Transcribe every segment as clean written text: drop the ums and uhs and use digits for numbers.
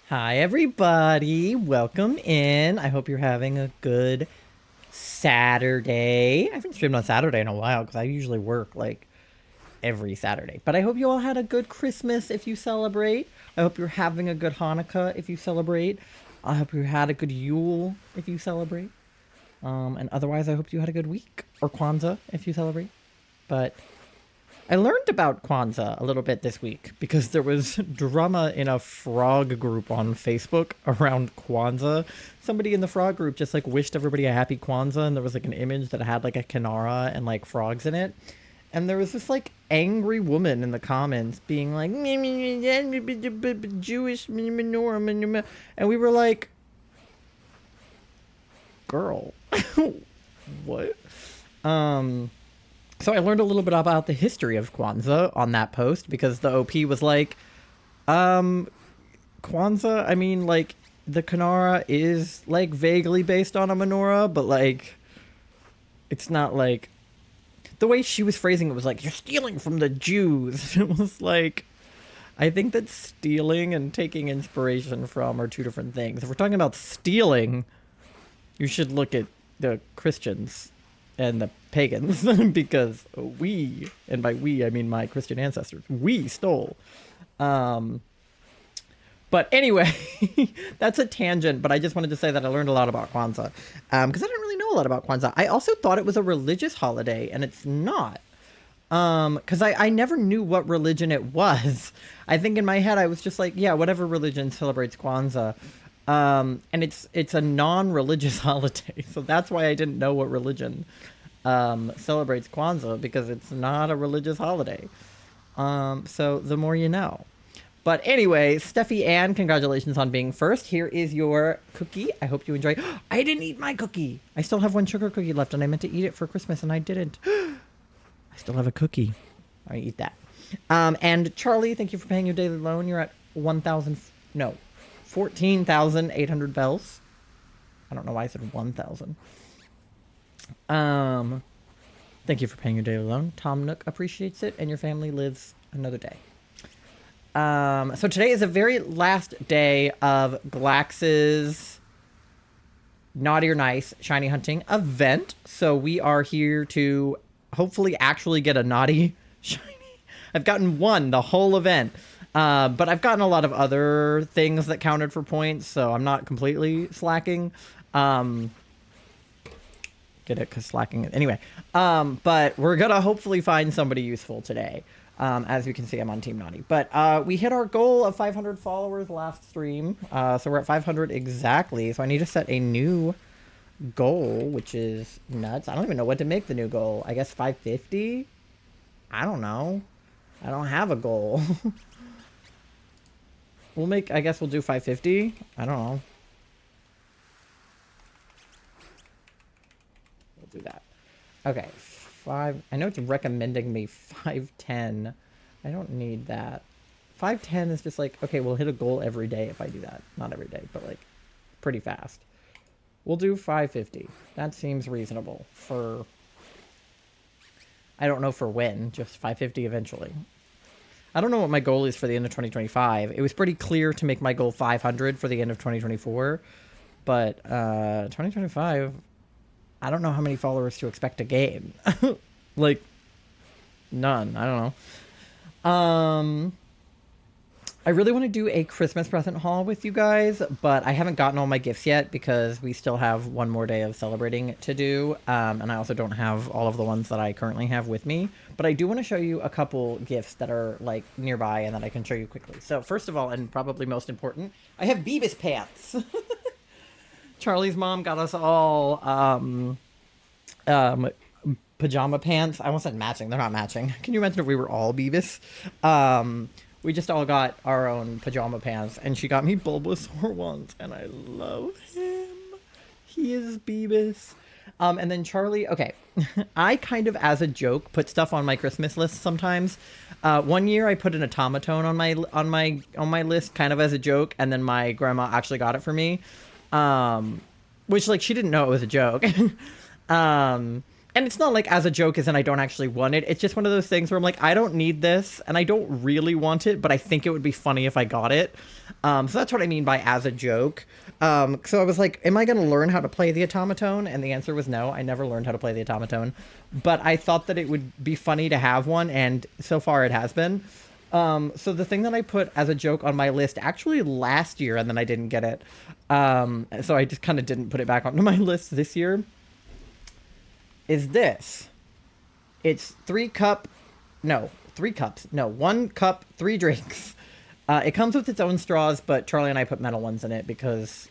Hi, everybody. Welcome in. I hope you're having a good Saturday. I haven't streamed on Saturday in a while because I usually work like every Saturday. But I hope you all had a good Christmas if you celebrate. I hope you're having a good Hanukkah if you celebrate. I hope you had a good Yule if you celebrate. And otherwise, I hope you had a good week or Kwanzaa if you celebrate. But I learned about Kwanzaa a little bit this week because there was drama in a frog group on Facebook around Kwanzaa. Somebody in the frog group just like wished everybody a happy Kwanzaa, and there was like an image that had like a Kinara and like frogs in it. And there was this like angry woman in the comments being like, Jewish menorah. And we were like, girl, what? So I learned a little bit about the history of Kwanzaa on that post because the OP was like, Kwanzaa, I mean, like, the Kinara is, like, vaguely based on a menorah, but, like, it's not, like... The way she was phrasing it was like, you're stealing from the Jews. It was like, I think that stealing and taking inspiration from are two different things. If we're talking about stealing, you should look at the Christians and the pagans because we, and by we I mean my Christian ancestors, we stole. But anyway, that's a tangent, but I just wanted to say that I learned a lot about Kwanzaa because I didn't really know a lot about Kwanzaa. I also thought it was a religious holiday, and it's not. Because I never knew what religion it was. I think in my head I was just like, yeah, whatever religion celebrates Kwanzaa. And it's a non-religious holiday, so that's why I didn't know what religion celebrates Kwanzaa, because it's not a religious holiday. So the more you know. But anyway, Steffi Ann, congratulations on being first. Here is your cookie. I hope you enjoy. I didn't eat my cookie. I still have one sugar cookie left, and I meant to eat it for Christmas, and I didn't. I still have a cookie. I eat that. And Charlie, thank you for paying your daily loan. You're at 14,800 bells. I don't know why I said 1,000. Thank you for paying your daily loan. Tom Nook appreciates it, and your family lives another day. So today is the very last day of Glax's Naughty or Nice Shiny Hunting event. So we are here to hopefully actually get a Naughty Shiny. I've gotten one the whole event. But I've gotten a lot of other things that counted for points, so I'm not completely slacking. Get it? Because slacking... Anyway. But we're gonna hopefully find somebody useful today. As you can see, I'm on Team Naughty. But we hit our goal of 500 followers last stream. So we're at 500 exactly. So I need to set a new goal, which is nuts. I don't even know what to make the new goal. I guess 550? I don't know. I don't have a goal. I guess we'll do 550. I don't know. We'll do that. Okay. I know it's recommending me 510. I don't need that. 510 is just like, okay, we'll hit a goal every day if I do that. Not every day, but like pretty fast. We'll do 550. That seems reasonable for, I don't know for when, just 550 eventually. I don't know what my goal is for the end of 2025. It was pretty clear to make my goal 500 for the end of 2024. But 2025, I don't know how many followers to expect to gain. Like, none. I don't know. I really want to do a Christmas present haul with you guys, but I haven't gotten all my gifts yet because we still have one more day of celebrating to do. And I also don't have all of the ones that I currently have with me. But I do want to show you a couple gifts that are like nearby and that I can show you quickly. So first of all, and probably most important, I have Beavis pants. Charlie's mom got us all pajama pants. I almost said matching. They're not matching. Can you imagine if we were all Beavis? We just all got our own pajama pants, and she got me Bulbasaur ones, and I love him. He is Beavis. And then Charlie, okay, I kind of, as a joke, put stuff on my Christmas list sometimes. One year I put an automaton on my list, kind of as a joke, and then my grandma actually got it for me. Which, like, she didn't know it was a joke. And it's not like as a joke as in I don't actually want it. It's just one of those things where I'm like, I don't need this and I don't really want it, but I think it would be funny if I got it. So that's what I mean by as a joke. So I was like, am I going to learn how to play the automaton? And the answer was no. I never learned how to play the automaton. But I thought that it would be funny to have one, and so far it has been. So the thing that I put as a joke on my list actually last year, and then I didn't get it. So I just kind of didn't put it back onto my list this year, is this. It's 1 cup, 3 drinks. It comes with its own straws, but Charlie and I put metal ones in it because,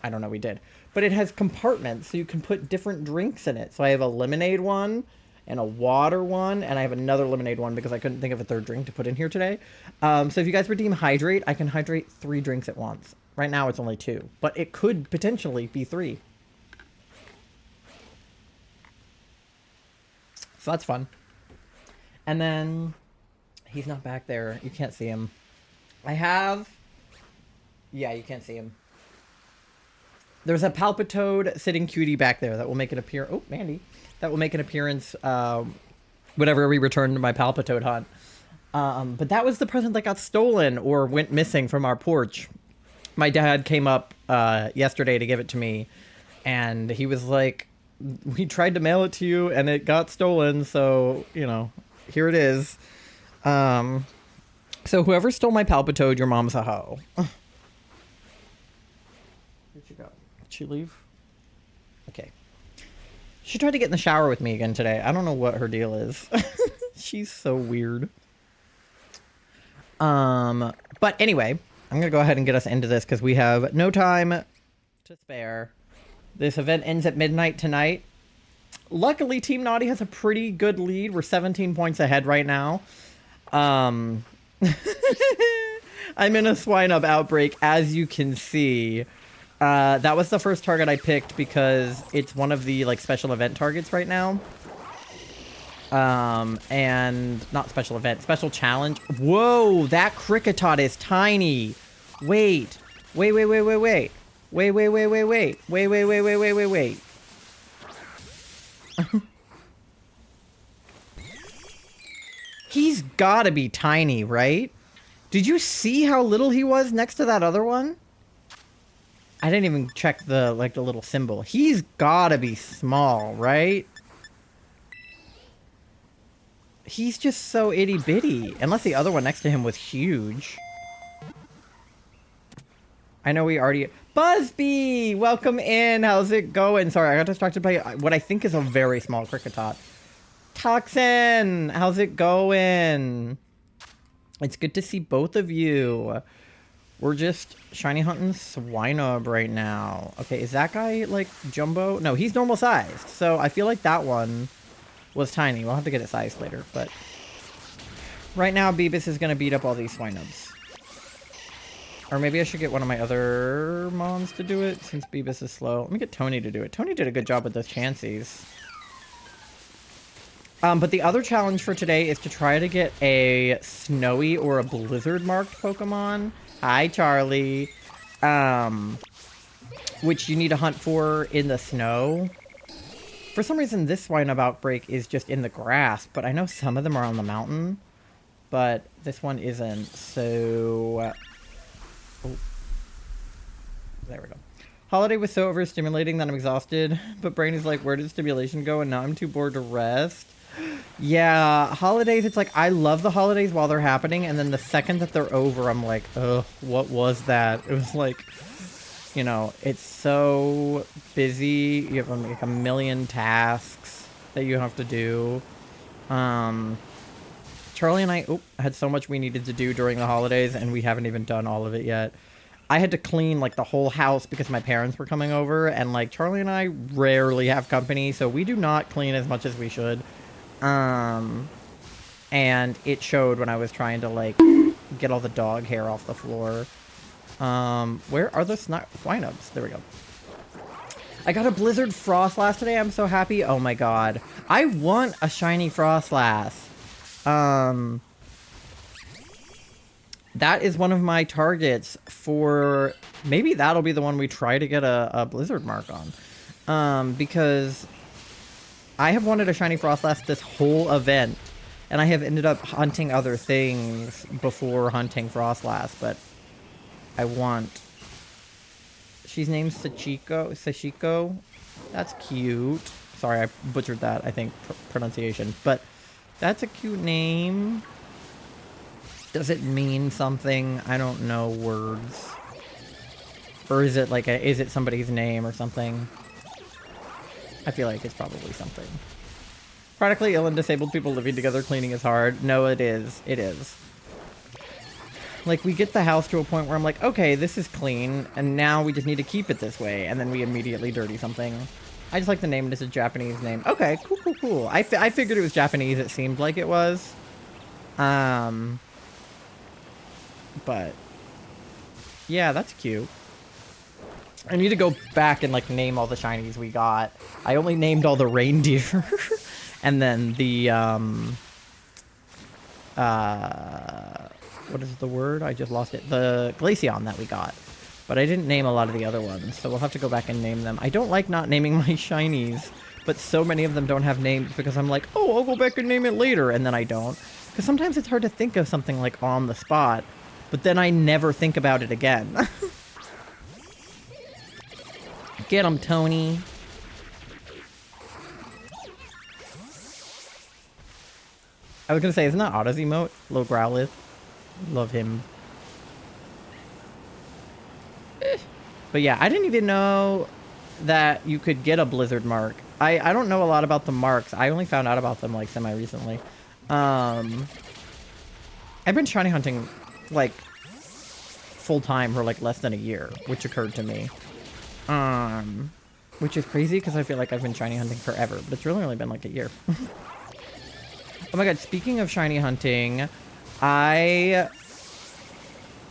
I don't know, we did. But it has compartments, so you can put different drinks in it. So I have a lemonade one, and a water one, and I have another lemonade one because I couldn't think of a third drink to put in here today. So if you guys redeem hydrate, I can hydrate 3 drinks at once. Right now it's only 2, but it could potentially be 3. So that's fun. And then he's not back there. You can't see him. Yeah, you can't see him. There's a Palpitoad sitting cutie back there that will make an appearance. Oh, Mandy. That will make an appearance whenever we return to my Palpitoad hunt. But that was the present that got stolen or went missing from our porch. My dad came up yesterday to give it to me, and he was like, we tried to mail it to you, and it got stolen, so, you know, here it is. So whoever stole my Palpitoad, your mom's a hoe. Where'd she go? Did she leave? Okay. She tried to get in the shower with me again today. I don't know what her deal is. She's so weird. But anyway, I'm gonna go ahead and get us into this because we have no time to spare. This event ends at midnight tonight. Luckily, Team Naughty has a pretty good lead. We're 17 points ahead right now. I'm in a swine-up outbreak, as you can see. That was the first target I picked because it's one of the, like, special event targets right now. And not special event, special challenge. Whoa, that Kricketot is tiny. Wait. He's gotta be tiny, right? Did you see how little he was next to that other one? I didn't even check the, like, the little symbol. He's gotta be small, right? He's just so itty-bitty. Unless the other one next to him was huge. I know we already... Buzzbee! Welcome in! How's it going? Sorry, I got distracted by what I think is a very small Kricketot. Toxin! How's it going? It's good to see both of you. We're just shiny hunting Swinub right now. Okay, is that guy, like, jumbo? No, he's normal sized. So I feel like that one was tiny. We'll have to get it sized later, but... Right now, Beebus is going to beat up all these Swinubs. Or maybe I should get one of my other mons to do it, since Beebus is slow. Let me get Tony to do it. Tony did a good job with those Chanseys. But the other challenge for today is to try to get a Snowy or a Blizzard-marked Pokemon. Hi, Charlie. Which you need to hunt for in the snow. For some reason, this Swinub outbreak is just in the grass, but I know some of them are on the mountain. But this one isn't, so... Oh. There we go. Holiday was so overstimulating that I'm exhausted, but brain is like, where did stimulation go? And now I'm too bored to rest. Yeah, holidays, it's like, I love the holidays while they're happening, and then the second that they're over, I'm like, ugh, what was that? It was like, you know, it's so busy. You have like a million tasks that you have to do. Charlie and I had so much we needed to do during the holidays, and we haven't even done all of it yet. I had to clean, like, the whole house because my parents were coming over, and, like, Charlie and I rarely have company, so we do not clean as much as we should. And it showed when I was trying to, like, get all the dog hair off the floor. Where are the Swinubs? There we go. I got a Blizzard Frostlass today. I'm so happy. Oh my god. I want a shiny Frostlass. That is one of my targets for... Maybe that'll be the one we try to get a Blizzard mark on. Because I have wanted a shiny Frostlass this whole event, and I have ended up hunting other things before hunting Frostlass, but I want... She's named Sachiko. That's cute. Sorry, I butchered that, I think, pronunciation. But that's a cute name. Does it mean something? I don't know words. Or is it like is it somebody's name or something? I feel like it's probably something. Chronically ill and disabled people living together, cleaning is hard. No, it is. It is. Like, we get the house to a point where I'm like, okay, this is clean, and now we just need to keep it this way, and then we immediately dirty something. I just like the name. It is a Japanese name. Okay, cool, cool, cool. I figured it was Japanese. It seemed like it was. But yeah, that's cute. I need to go back and, like, name all the shinies we got. I only named all the reindeer. And then the, what is the word? I just lost it. The Glaceon that we got. But I didn't name a lot of the other ones, so we'll have to go back and name them. I don't like not naming my shinies, but so many of them don't have names because I'm like, oh, I'll go back and name it later, and then I don't. Because sometimes it's hard to think of something, like, on the spot, but then I never think about it again. Get him, Tony. I was gonna say, isn't that Otto's emote? Low Growlithe. Love him. But yeah, I didn't even know that you could get a Blizzard mark. I don't know a lot about the marks. I only found out about them, like, semi-recently. I've been shiny hunting, like, full-time for, like, less than a year, which occurred to me. Which is crazy because I feel like I've been shiny hunting forever, but it's really only been like a year. Oh my god, speaking of shiny hunting,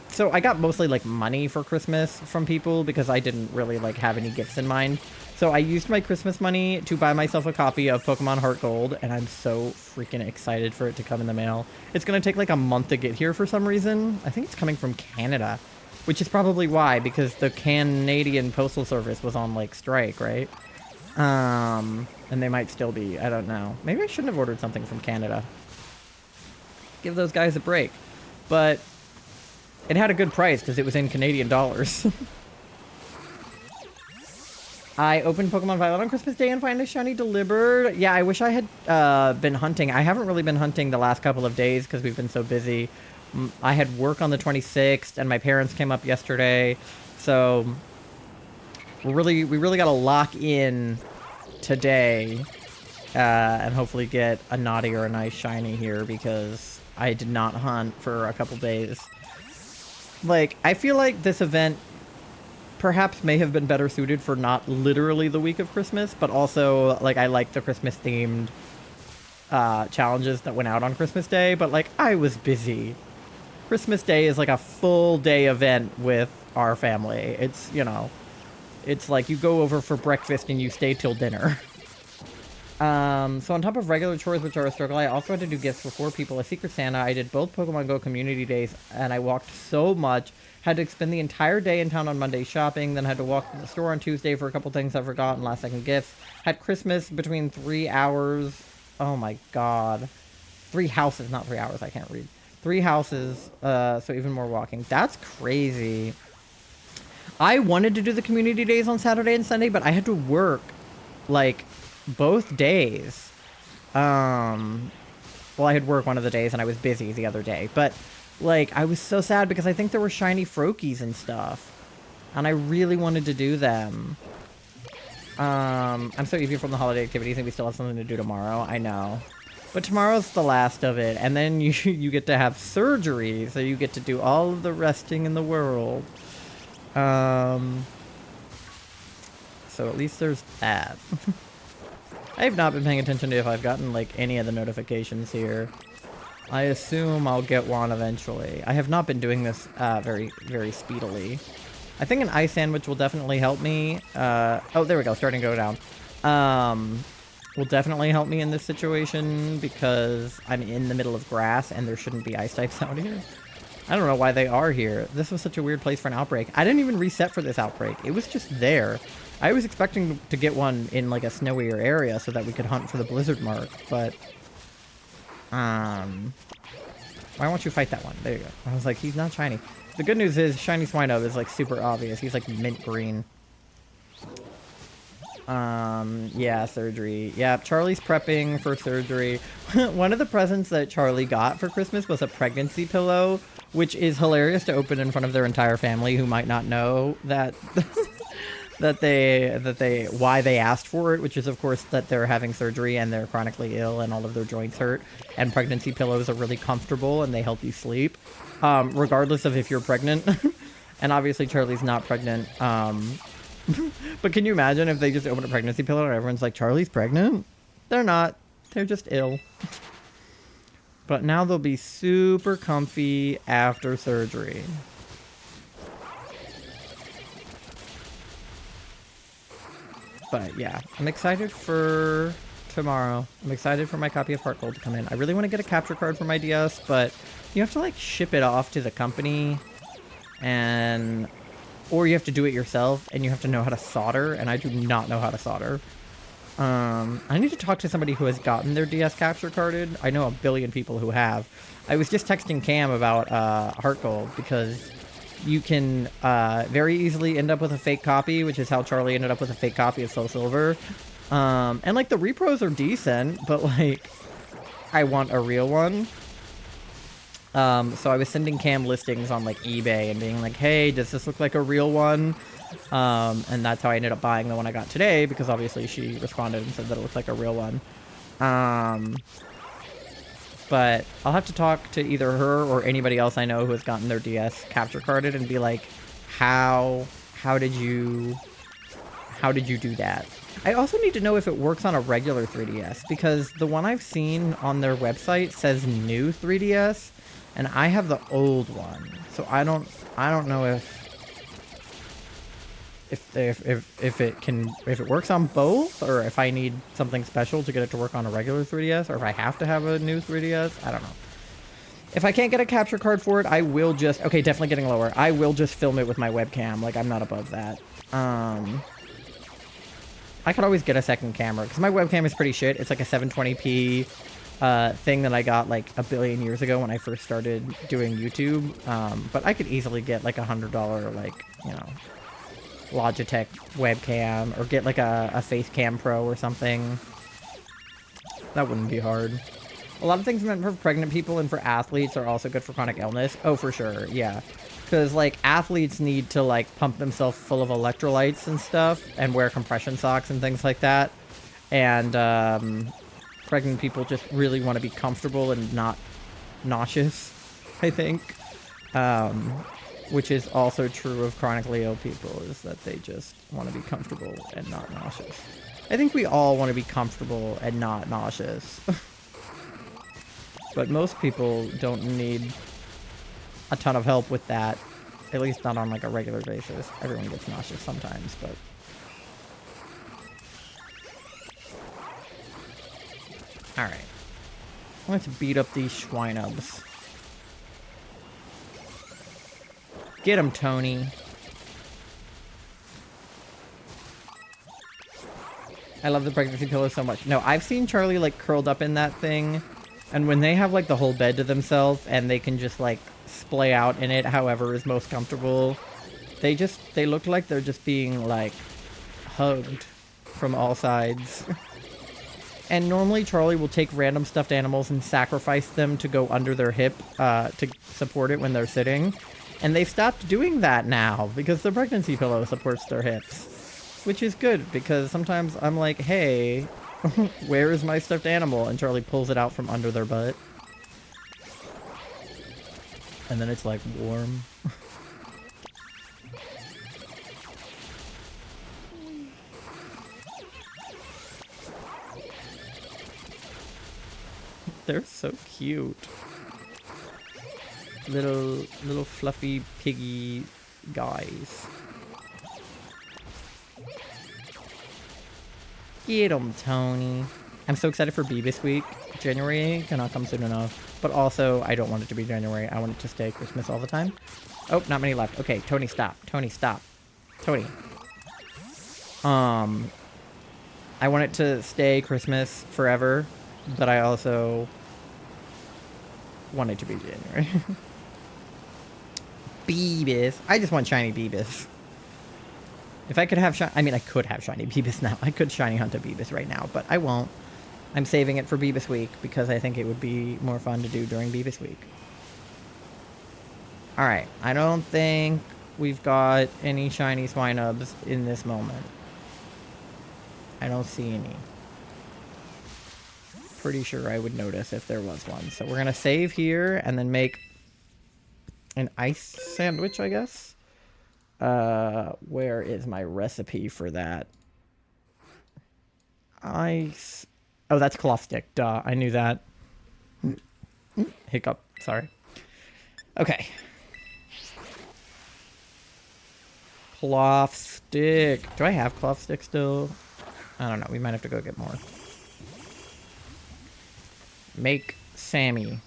so I got mostly, like, money for Christmas from people because I didn't really, like, have any gifts in mind. So I used my Christmas money to buy myself a copy of Pokemon Heart Gold, and I'm so freaking excited for it to come in the mail. It's gonna take, like, a month to get here for some reason. I think it's coming from Canada, which is probably why, because the Canadian Postal Service was on, like, strike, right? And they might still be. I don't know. Maybe I shouldn't have ordered something from Canada. Give those guys a break. But it had a good price because it was in Canadian dollars. I opened Pokemon Violet on Christmas Day and find a shiny delivered. Yeah, I wish I had been hunting. I haven't really been hunting the last couple of days because we've been so busy. I had work on the 26th, and my parents came up yesterday. So we really got to lock in today and hopefully get a naughty or a nice shiny here because I did not hunt for a couple days. Like, I feel like this event perhaps may have been better suited for not literally the week of Christmas, but also, like, I like the Christmas themed challenges that went out on Christmas Day, but, like, I was busy. Christmas Day is like a full day event with our family. It's, you know, it's like you go over for breakfast and you stay till dinner. So on top of regular chores, which are a struggle, I also had to do gifts for 4 people, a Secret Santa. I did both Pokemon Go community days, and I walked so much. Had to spend the entire day in town on Monday shopping, then had to walk to the store on Tuesday for a couple things I forgot and last-second gifts. Had Christmas between 3 hours. Oh my god. 3 houses, not 3 hours. I can't read. 3 houses, so even more walking. That's crazy. I wanted to do the community days on Saturday and Sunday, but I had to work, like, both days. Well, I had work one of the days and I was busy the other day, but, like, I was so sad because I think there were shiny Froakies and stuff, and I really wanted to do them. I'm so eager from the holiday activities and we still have something to do tomorrow. I know. But tomorrow's the last of it, and then you get to have surgery, so you get to do all of the resting in the world. So at least there's that. I have not been paying attention to if I've gotten, like, any of the notifications here. I assume I'll get one eventually. I have not been doing this very, very speedily. I think an ice sandwich will definitely help me. Oh, there we go, starting to go down. Will definitely help me in this situation because I'm in the middle of grass and there shouldn't be ice types out here. I don't know why they are here. This was such a weird place for an outbreak. I didn't even reset for this outbreak. It was just there. I was expecting to get one in like a snowier area so that we could hunt for the blizzard mark, but why won't you fight that one? There you go. I was like, he's not shiny. The good news is shiny Swinub is like super obvious. He's like mint green. Yeah, surgery. Yeah, Charlie's prepping for surgery. One of the presents that Charlie got for Christmas was a pregnancy pillow, which is hilarious to open in front of their entire family who might not know that why they asked for it, which is of course that they're having surgery and they're chronically ill and all of their joints hurt, and pregnancy pillows are really comfortable and they help you sleep, regardless of if you're pregnant. And obviously Charlie's not pregnant. But can you imagine if they just open a pregnancy pillow and everyone's like, Charlie's pregnant? They're not. They're just ill. But now they'll be super comfy after surgery. But yeah, I'm excited for tomorrow. I'm excited for my copy of Heart Gold to come in. I really want to get a capture card for my DS, but you have to like ship it off to the company, and or you have to do it yourself, and you have to know how to solder, and I do not know how to solder. I need to talk to somebody who has gotten their DS capture carded. I know a billion people who have. I was just texting Cam about Heart Gold because you can very easily end up with a fake copy, which is how Charlie ended up with a fake copy of Soul Silver. And like the repros are decent, but like I want a real one. So I was sending Cam listings on like eBay and being like, hey, does this look like a real one? And that's how I ended up buying the one I got today, because obviously she responded and said that it looked like a real one. But I'll have to talk to either her or anybody else I know who has gotten their DS capture carded and be like, how did you do that? I also need to know if it works on a regular 3DS, because the one I've seen on their website says new 3DS, and I have the old one. So I don't know if it works on both, or if I need something special to get it to work on a regular 3DS, or if I have to have a new 3DS. I don't know. If I can't get a capture card for it, I will just... Okay, definitely getting lower. I will just film it with my webcam. Like, I'm not above that. I could always get a second camera, because my webcam is pretty shit. It's like a 720p thing that I got like a billion years ago when I first started doing YouTube. But I could easily get like $100, like, you know, Logitech webcam, or get like a Facecam Pro or something. That wouldn't be hard. A lot of things meant for pregnant people and for athletes are also good for chronic illness. Oh, for sure, yeah. Because, like, athletes need to, like, pump themselves full of electrolytes and stuff, and wear compression socks and things like that. And, pregnant people just really want to be comfortable and not nauseous, I think. Which is also true of chronically ill people, is that they just want to be comfortable and not nauseous. I think we all want to be comfortable and not nauseous. But most people don't need a ton of help with that, at least not on like a regular basis. Everyone gets nauseous sometimes, but... Alright. Let's beat up these Schweinubs. Get him, Tony. I love the pregnancy pillow so much. No, I've seen Charlie like curled up in that thing, and when they have like the whole bed to themselves and they can just like splay out in it however is most comfortable, they look like they're just being like hugged from all sides. And normally Charlie will take random stuffed animals and sacrifice them to go under their hip to support it when they're sitting. And they've stopped doing that now because the pregnancy pillow supports their hips. Which is good, because sometimes I'm like, hey, where is my stuffed animal? And Charlie pulls it out from under their butt. And then it's like warm. They're so cute. Little fluffy piggy guys. Get 'em, Tony. I'm so excited for Beavis Week. January cannot come soon enough. But also, I don't want it to be January. I want it to stay Christmas all the time. Oh, not many left. Okay, Tony, stop. Tony, stop. Tony. I want it to stay Christmas forever, but I also want it to be January. Beavis. I just want shiny Beavis. If I could have I mean, I could have shiny Beavis now. I could shiny hunt a Beavis right now, but I won't. I'm saving it for Beavis Week because I think it would be more fun to do during Beavis Week. Alright, I don't think we've got any shiny Swinubs in this moment. I don't see any. Pretty sure I would notice if there was one. So we're gonna save here and then make an ice sandwich, I guess. Where is my recipe for that? Ice. Oh, that's cloth stick. Duh, I knew that. Hiccup. Sorry. Okay. Cloth stick. Do I have cloth stick still? I don't know. We might have to go get more. Make Sammy.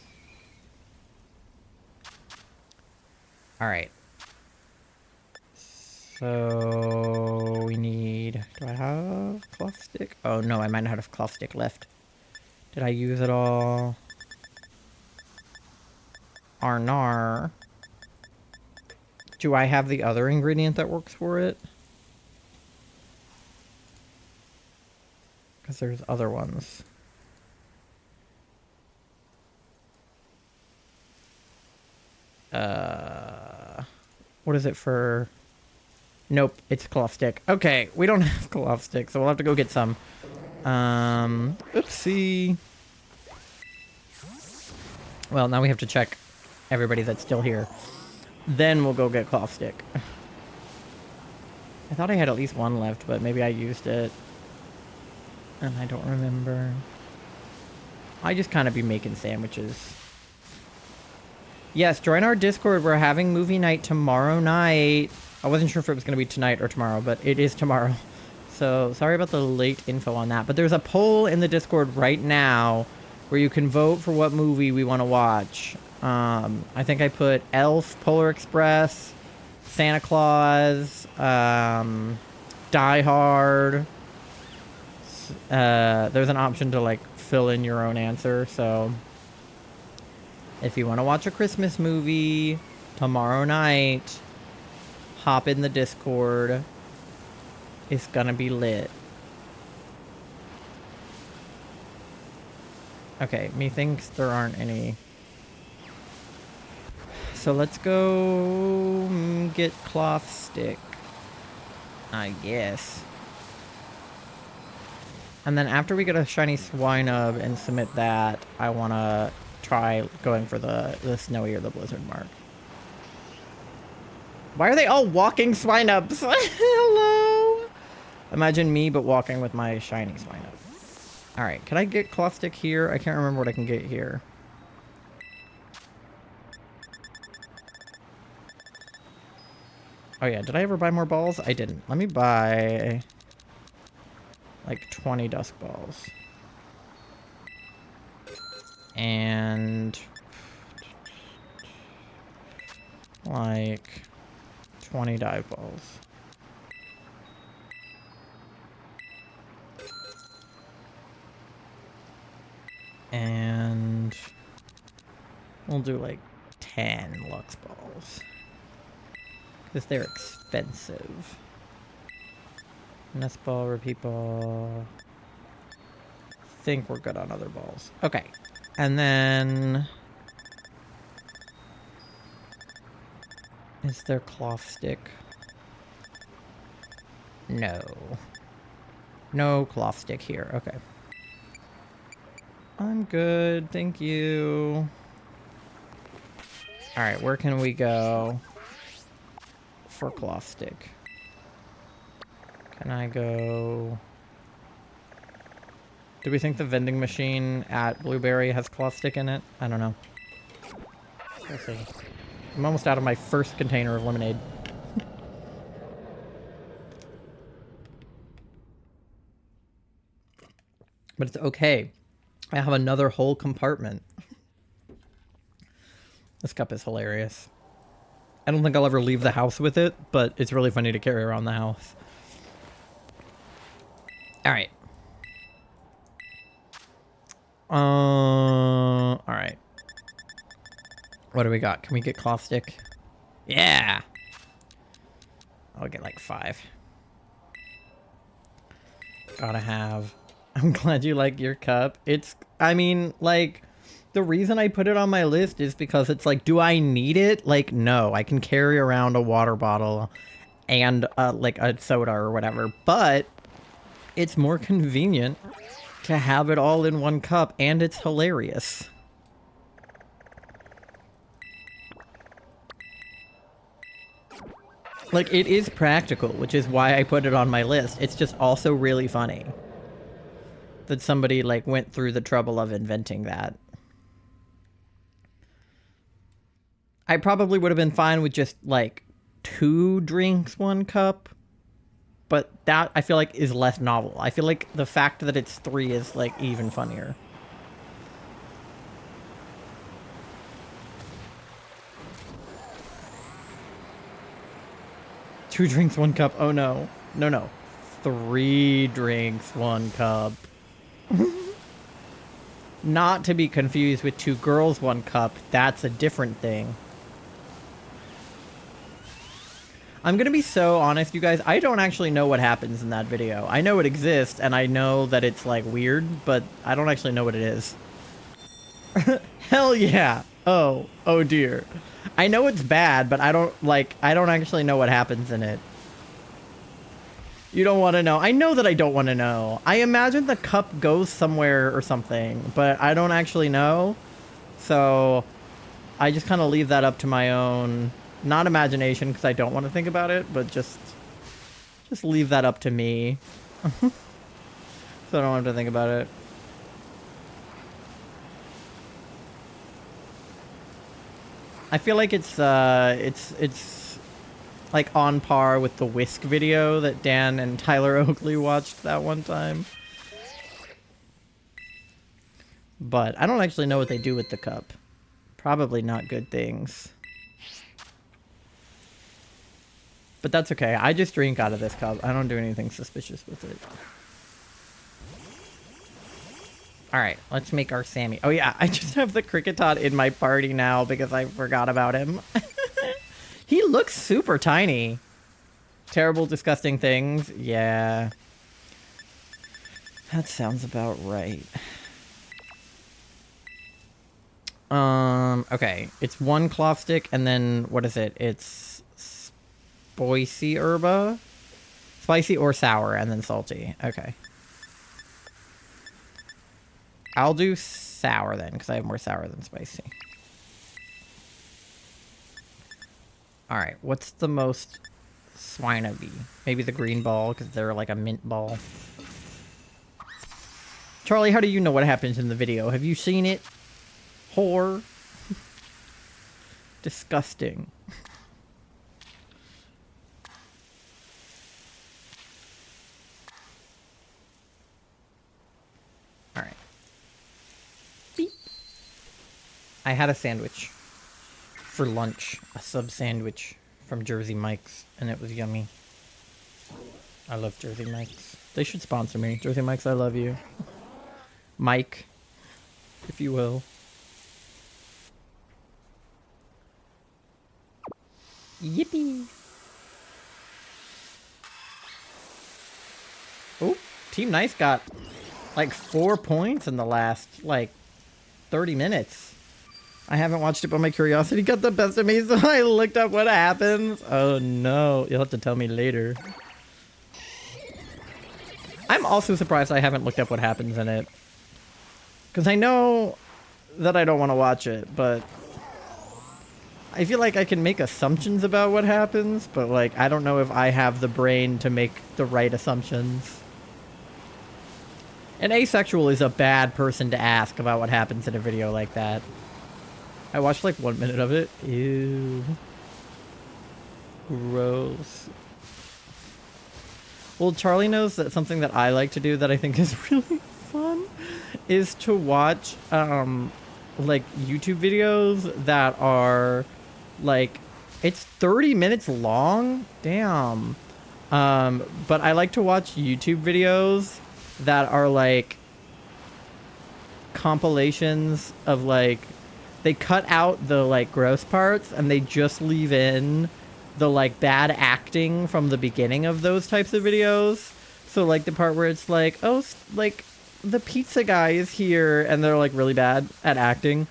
Alright. So we need... Do I have cloth stick? Oh no, I might not have cloth stick left. Did I use it all? Arnar. Do I have the other ingredient that works for it? Because there's other ones. What is it for? Nope, it's cloth stick. Okay, we don't have cloth stick, so we'll have to go get some. Oopsie. Well, now we have to check everybody that's still here. Then we'll go get cloth stick. I thought I had at least one left, but maybe I used it. And I don't remember. I just kind of be making sandwiches. Yes, join our Discord. We're having movie night tomorrow night. I wasn't sure if it was going to be tonight or tomorrow, but it is tomorrow. So, sorry about the late info on that. But there's a poll in the Discord right now where you can vote for what movie we want to watch. I think I put Elf, Polar Express, Santa Claus, Die Hard. There's an option to, like, fill in your own answer, so... If you want to watch a Christmas movie tomorrow night, hop in the Discord. It's gonna be lit. Okay, methinks there aren't any. So let's go get cloth stick, I guess. And then after we get a shiny Swinub and submit that, I want to try going for the snowy or the blizzard mark. Why are they all walking Swinubs? Hello? Imagine me, but walking with my shiny Swinub. Alright, can I get cloth stick here? I can't remember what I can get here. Oh yeah, did I ever buy more balls? I didn't. Let me buy... like 20 dusk balls. And... like... 20 dive balls. And... we'll do like 10 Lux balls. Because they're expensive. Nest ball, repeat ball. Think we're good on other balls. Okay. And then... is there cloth stick? No. No cloth stick here. Okay. I'm good. Thank you. Alright, where can we go for cloth stick? Can I go... do we think the vending machine at Blueberry has cloth stick in it? I don't know. We'll see. I'm almost out of my first container of lemonade. But it's okay. I have another whole compartment. This cup is hilarious. I don't think I'll ever leave the house with it, but it's really funny to carry around the house. All right. All right. What do we got? Can we get cloth stick? Yeah. I'll get like 5. Gotta have. I'm glad you like your cup. I mean, like, the reason I put it on my list is because it's like, do I need it? Like, no, I can carry around a water bottle and like a soda or whatever, but it's more convenient to have it all in one cup, and it's hilarious. Like, it is practical, which is why I put it on my list. It's just also really funny that somebody, like, went through the trouble of inventing that. I probably would have been fine with just, like, 2 drinks, 1 cup. But that, I feel like, is less novel. I feel like the fact that it's 3 is, like, even funnier. Two drinks, 1 cup. Oh, no. No, no. 3 drinks, 1 cup. Not to be confused with 2 girls, 1 cup. That's a different thing. I'm gonna be so honest, you guys. I don't actually know what happens in that video. I know it exists, and I know that it's, like, weird, but I don't actually know what it is. Hell yeah. Oh dear. I know it's bad, but I don't actually know what happens in it. You don't want to know. I know that I don't want to know. I imagine the cup goes somewhere or something, but I don't actually know. So I just kind of leave that up to my own, not imagination, because I don't want to think about it, but just leave that up to me. So I don't have to think about it. I feel like it's like on par with the Whisk video that Dan and Tyler Oakley watched that one time. But I don't actually know what they do with the cup. Probably not good things. But that's okay. I just drink out of this cup. I don't do anything suspicious with it. Alright, let's make our Sammy. Oh yeah, I just have the Kricketot in my party now because I forgot about him. He looks super tiny. Terrible, disgusting things. Yeah. That sounds about right. Okay. It's 1 cloth stick, and then, what is it? It's spicy herba? Spicy or sour, and then salty. Okay. I'll do sour then, because I have more sour than spicy. Alright, what's the most swine-y? Maybe the green ball, because they're like a mint ball. Charlie, how do you know what happens in the video? Have you seen it? Whore. Disgusting. Alright. Beep. I had a sandwich. For lunch, a sub sandwich from Jersey Mike's, and it was yummy. I love Jersey Mike's. They should sponsor me. Jersey Mike's, I love you. Mike, if you will. Yippee! Oh, Team Nice got like 4 points in the last like 30 minutes. I haven't watched it, but my curiosity got the best of me, so I looked up what happens. Oh no, you'll have to tell me later. I'm also surprised I haven't looked up what happens in it. Because I know that I don't want to watch it, but I feel like I can make assumptions about what happens, but like, I don't know if I have the brain to make the right assumptions. An asexual is a bad person to ask about what happens in a video like that. I watched like 1 minute of it. Ew. Gross. Well, Charlie knows that something that I like to do that I think is really fun is to watch like YouTube videos that are like it's 30 minutes long. Damn. But I like to watch YouTube videos that are like compilations of like they cut out the like gross parts and they just leave in the like bad acting from the beginning of those types of videos. So like the part where it's like, oh, like the pizza guy is here and they're like really bad at acting.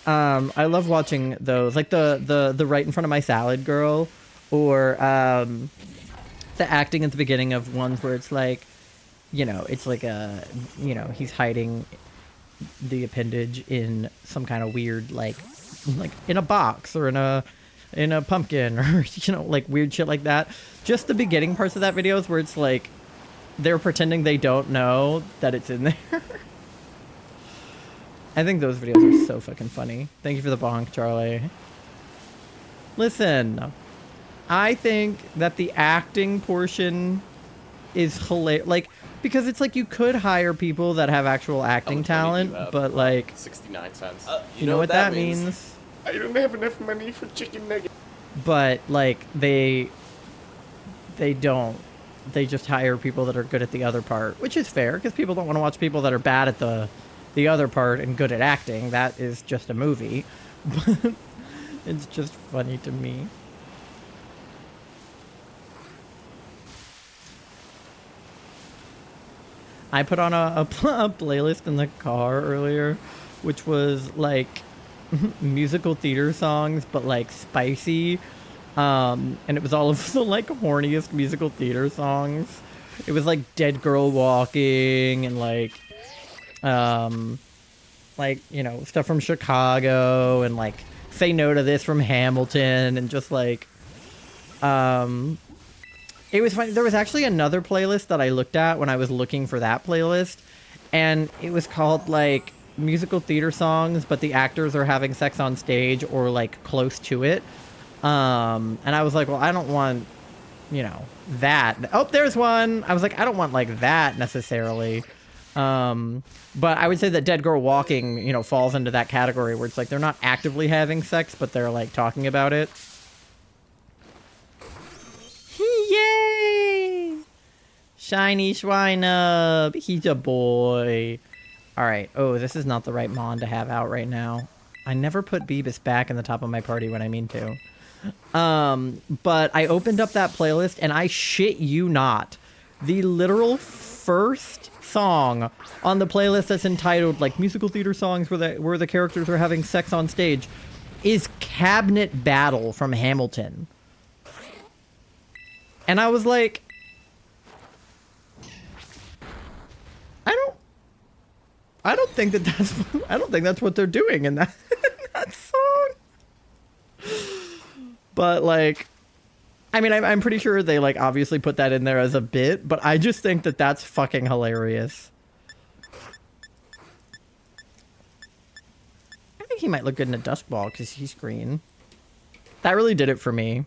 I love watching those, like the right in front of my salad girl, or the acting at the beginning of ones where it's like, you know, it's like a, you know, he's hiding the appendage in some kind of weird like in a box or in a pumpkin or you know, like weird shit like that. Just the beginning parts of that videos where it's like they're pretending they don't know that it's in there. I think those videos are so fucking funny. Thank you for the bonk, Charlie. Listen, I think that the acting portion is hilarious. Like, because it's like you could hire people that have actual acting talent, but like 69 cents. you know what that means? I don't have enough money for chicken nuggets. But like they don't. They just hire people that are good at the other part, which is fair because people don't want to watch people that are bad at the other part and good at acting. That is just a movie. But it's just funny to me. I put on a playlist in the car earlier, which was like musical theater songs, but like spicy. And it was all of the like horniest musical theater songs. It was like Dead Girl Walking and like, you know, stuff from Chicago and like Say No to This from Hamilton and just like, it was funny. There was actually another playlist that I looked at when I was looking for that playlist, and it was called like musical theater songs, but the actors are having sex on stage or like close to it. And I was like, well, I don't want, you know, that. Oh, there's one. I was like, I don't want like that necessarily. But I would say that Dead Girl Walking, you know, falls into that category where it's like they're not actively having sex, but they're like talking about it. Yay! Shiny Schweinub. He's a boy. Alright. Oh, this is not the right Mon to have out right now. I never put Beavis back in the top of my party when I mean to. But I opened up that playlist and I shit you not. The literal first song on the playlist that's entitled like musical theater songs where the characters are having sex on stage is Cabinet Battle from Hamilton. And I was like, I don't think that's what they're doing in that that song. But like, I mean, I'm pretty sure they like obviously put that in there as a bit, but I just think that that's fucking hilarious. I think he might look good in a Dusk Ball because he's green. That really did it for me.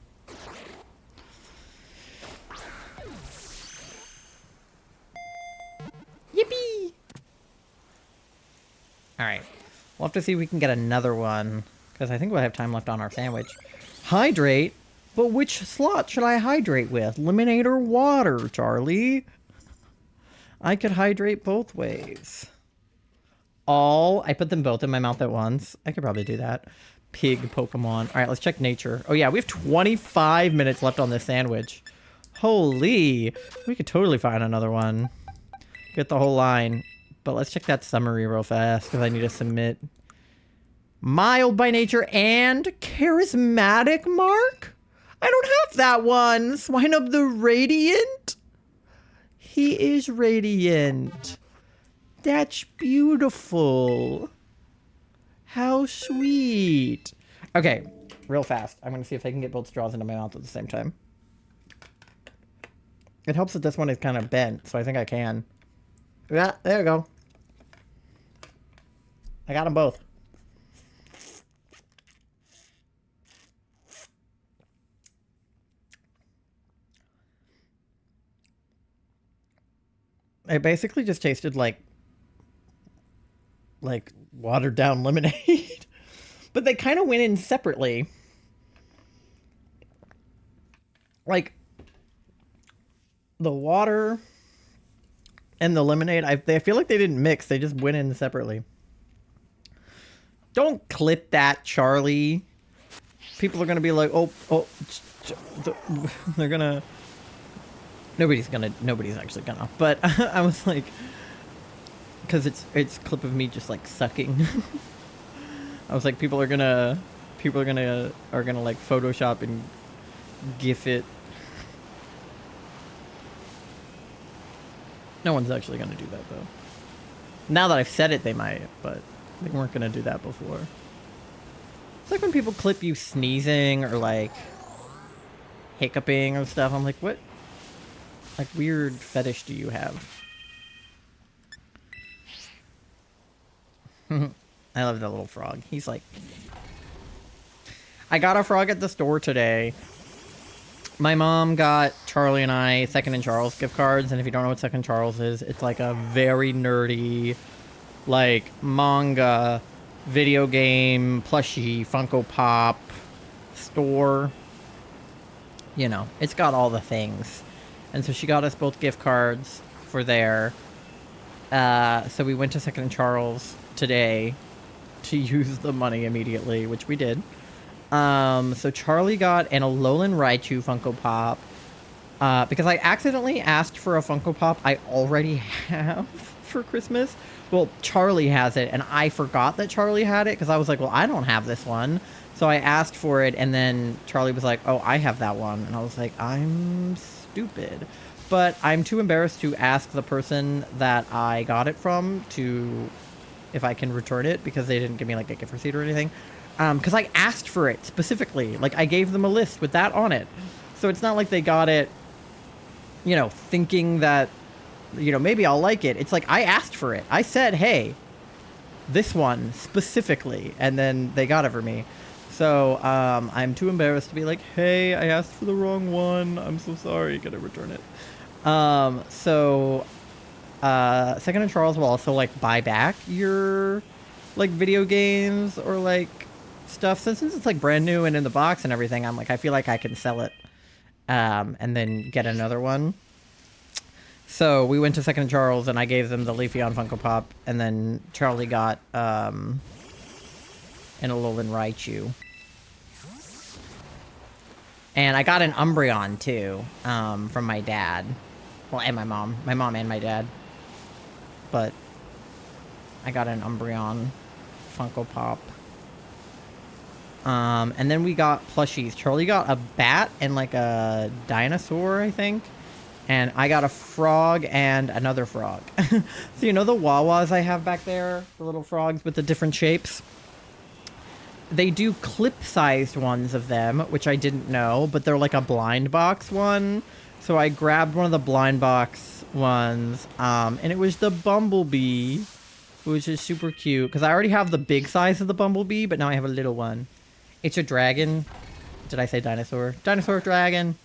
Yippee! Alright. We'll have to see if we can get another one. Because I think we'll have time left on our sandwich. Hydrate? But which slot should I hydrate with? Lemonade or water, Charlie? I could hydrate both ways. I put them both in my mouth at once. I could probably do that. Pig Pokemon. Alright, let's check nature. Oh yeah, we have 25 minutes left on this sandwich. Holy! We could totally find another one. Get the whole line. But let's check that summary real fast because I need to submit. Mild by nature and charismatic, Mark? I don't have that one. Swinub the Radiant? He is radiant. That's beautiful. How sweet. Okay, real fast. I'm going to see if I can get both straws into my mouth at the same time. It helps that this one is kind of bent, so I think I can. Yeah, there we go. I got them both. It basically just tasted like like watered down lemonade. But they kind of went in separately. Like the water and the lemonade, I feel like they didn't mix. They just went in separately. Don't clip that, Charlie. People are gonna be like, oh, they're gonna. Nobody's actually gonna. But I was like, because it's clip of me just like sucking. I was like, people are gonna like Photoshop and GIF it. No one's actually gonna do that though. Now that I've said it, they might, but they weren't gonna do that before. It's like when people clip you sneezing or like hiccuping or stuff. I'm like, what? Like weird fetish do you have? I love that little frog. He's like... I got a frog at the store today. My mom got Charlie and I Second and Charles gift cards, and if you don't know what Second Charles is, it's like a very nerdy, like, manga, video game, plushie, Funko Pop store. You know, it's got all the things. And so she got us both gift cards for there. So we went to Second and Charles today to use the money immediately, which we did. So Charlie got an Alolan Raichu Funko Pop, because I accidentally asked for a Funko Pop I already have for Christmas. Well, Charlie has it, and I forgot that Charlie had it, because I was like, well, I don't have this one. So I asked for it, and then Charlie was like, oh, I have that one. And I was like, I'm stupid. But I'm too embarrassed to ask the person that I got it from if I can return it, because they didn't give me like a gift receipt or anything. Because I asked for it specifically. Like, I gave them a list with that on it. So it's not like they got it, you know, thinking that, you know, maybe I'll like it. It's like, I asked for it. I said, hey, this one specifically. And then they got it for me. So, I'm too embarrassed to be like, hey, I asked for the wrong one. I'm so sorry. Can I return it? Second and Charles will also, like, buy back your, like, video games or, like, stuff. Since it's, like, brand new and in the box and everything, I'm like, I feel like I can sell it, and then get another one. So we went to Second and Charles, and I gave them the Leafeon Funko Pop, and then Charlie got, an Alolan Raichu. And I got an Umbreon, too, from my dad. Well, and my mom. My mom and my dad. But I got an Umbreon Funko Pop. And then we got plushies. Charlie got a bat and, like, a dinosaur, I think. And I got a frog and another frog. So, you know the Wawas I have back there? The little frogs with the different shapes? They do clip-sized ones of them, which I didn't know, but they're like a blind box one. So I grabbed one of the blind box ones, and it was the Bumblebee, which is super cute, because I already have the big size of the Bumblebee, but now I have a little one. It's a dragon. Did I say dinosaur? Dinosaur dragon.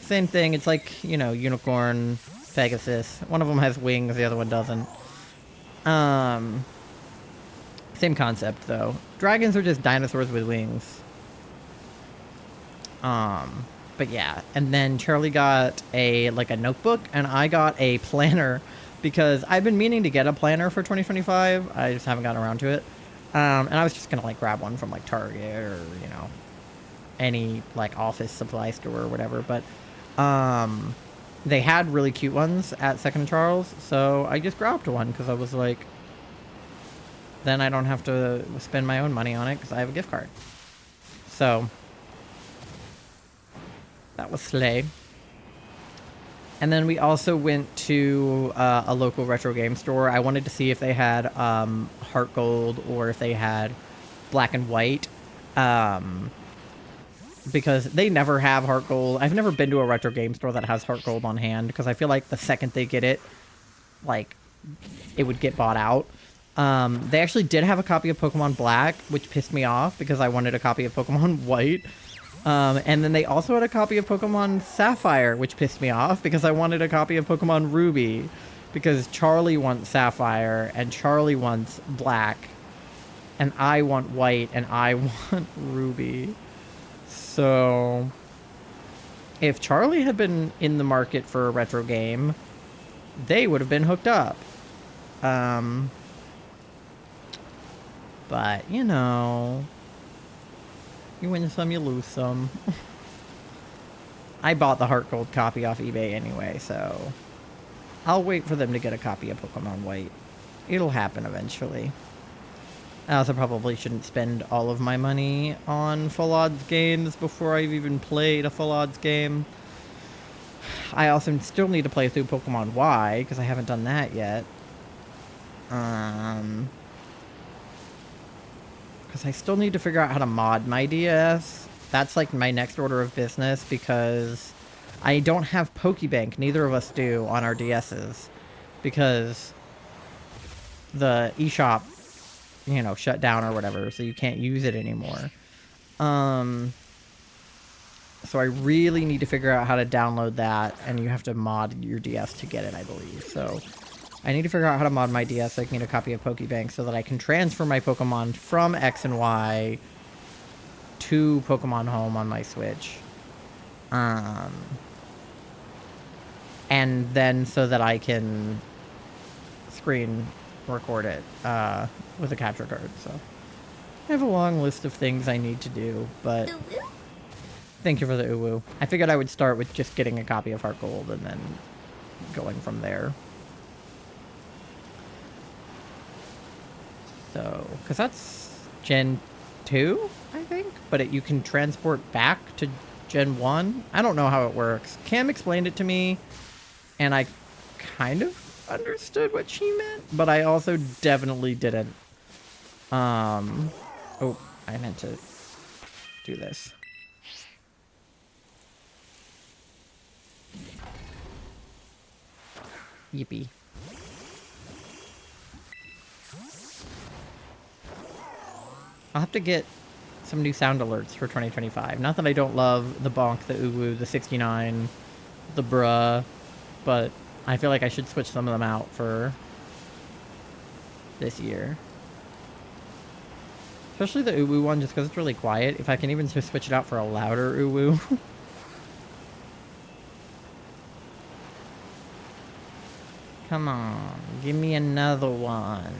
Same thing. It's like, you know, unicorn, Pegasus. One of them has wings, the other one doesn't. Same concept, though. Dragons are just dinosaurs with wings. But yeah. And then Charlie got a notebook, and I got a planner, because I've been meaning to get a planner for 2025. I just haven't gotten around to it. And I was just gonna, like, grab one from, like, Target or, you know, any, like, office supply store or whatever. But, they had really cute ones at Second Charles, so I just grabbed one, because I was like, then I don't have to spend my own money on it because I have a gift card. So that was slay. And then we also went to a local retro game store. I wanted to see if they had Heart Gold or if they had Black and White, because they never have Heart Gold. I've never been to a retro game store that has Heart Gold on hand, because I feel like the second they get it, like, it would get bought out. They actually did have a copy of Pokemon Black, which pissed me off because I wanted a copy of Pokemon White. And then they also had a copy of Pokemon Sapphire, which pissed me off because I wanted a copy of Pokemon Ruby. Because Charlie wants Sapphire, and Charlie wants Black, and I want White, and I want Ruby. So, if Charlie had been in the market for a retro game, they would have been hooked up. But, you know, you win some, you lose some. I bought the Heart Gold copy off eBay anyway, so I'll wait for them to get a copy of Pokemon White. It'll happen eventually. I also probably shouldn't spend all of my money on full odds games before I've even played a full odds game. I also still need to play through Pokemon Y, because I haven't done that yet. Because I still need to figure out how to mod my DS. That's like my next order of business, because I don't have Pokebank, neither of us do, on our DSs. Because the eShop, you know, shut down or whatever, so you can't use it anymore. So I really need to figure out how to download that, and you have to mod your DS to get it, I believe. So I need to figure out how to mod my DS so I can get a copy of Pokebank so that I can transfer my Pokemon from X and Y to Pokemon Home on my Switch. And then so that I can screen record it with a capture card. So I have a long list of things I need to do, but thank you for the uwu. I figured I would start with just getting a copy of Heart Gold and then going from there. So, because that's Gen 2, I think? But you can transport back to Gen 1? I don't know how it works. Cam explained it to me, and I kind of understood what she meant, but I also definitely didn't. Oh, I meant to do this. Yippee. I'll have to get some new sound alerts for 2025. Not that I don't love the bonk, the uwu, the 69, the bruh, but I feel like I should switch some of them out for this year. Especially the uwu one, just because it's really quiet. If I can even just switch it out for a louder uwu. Come on, give me another one.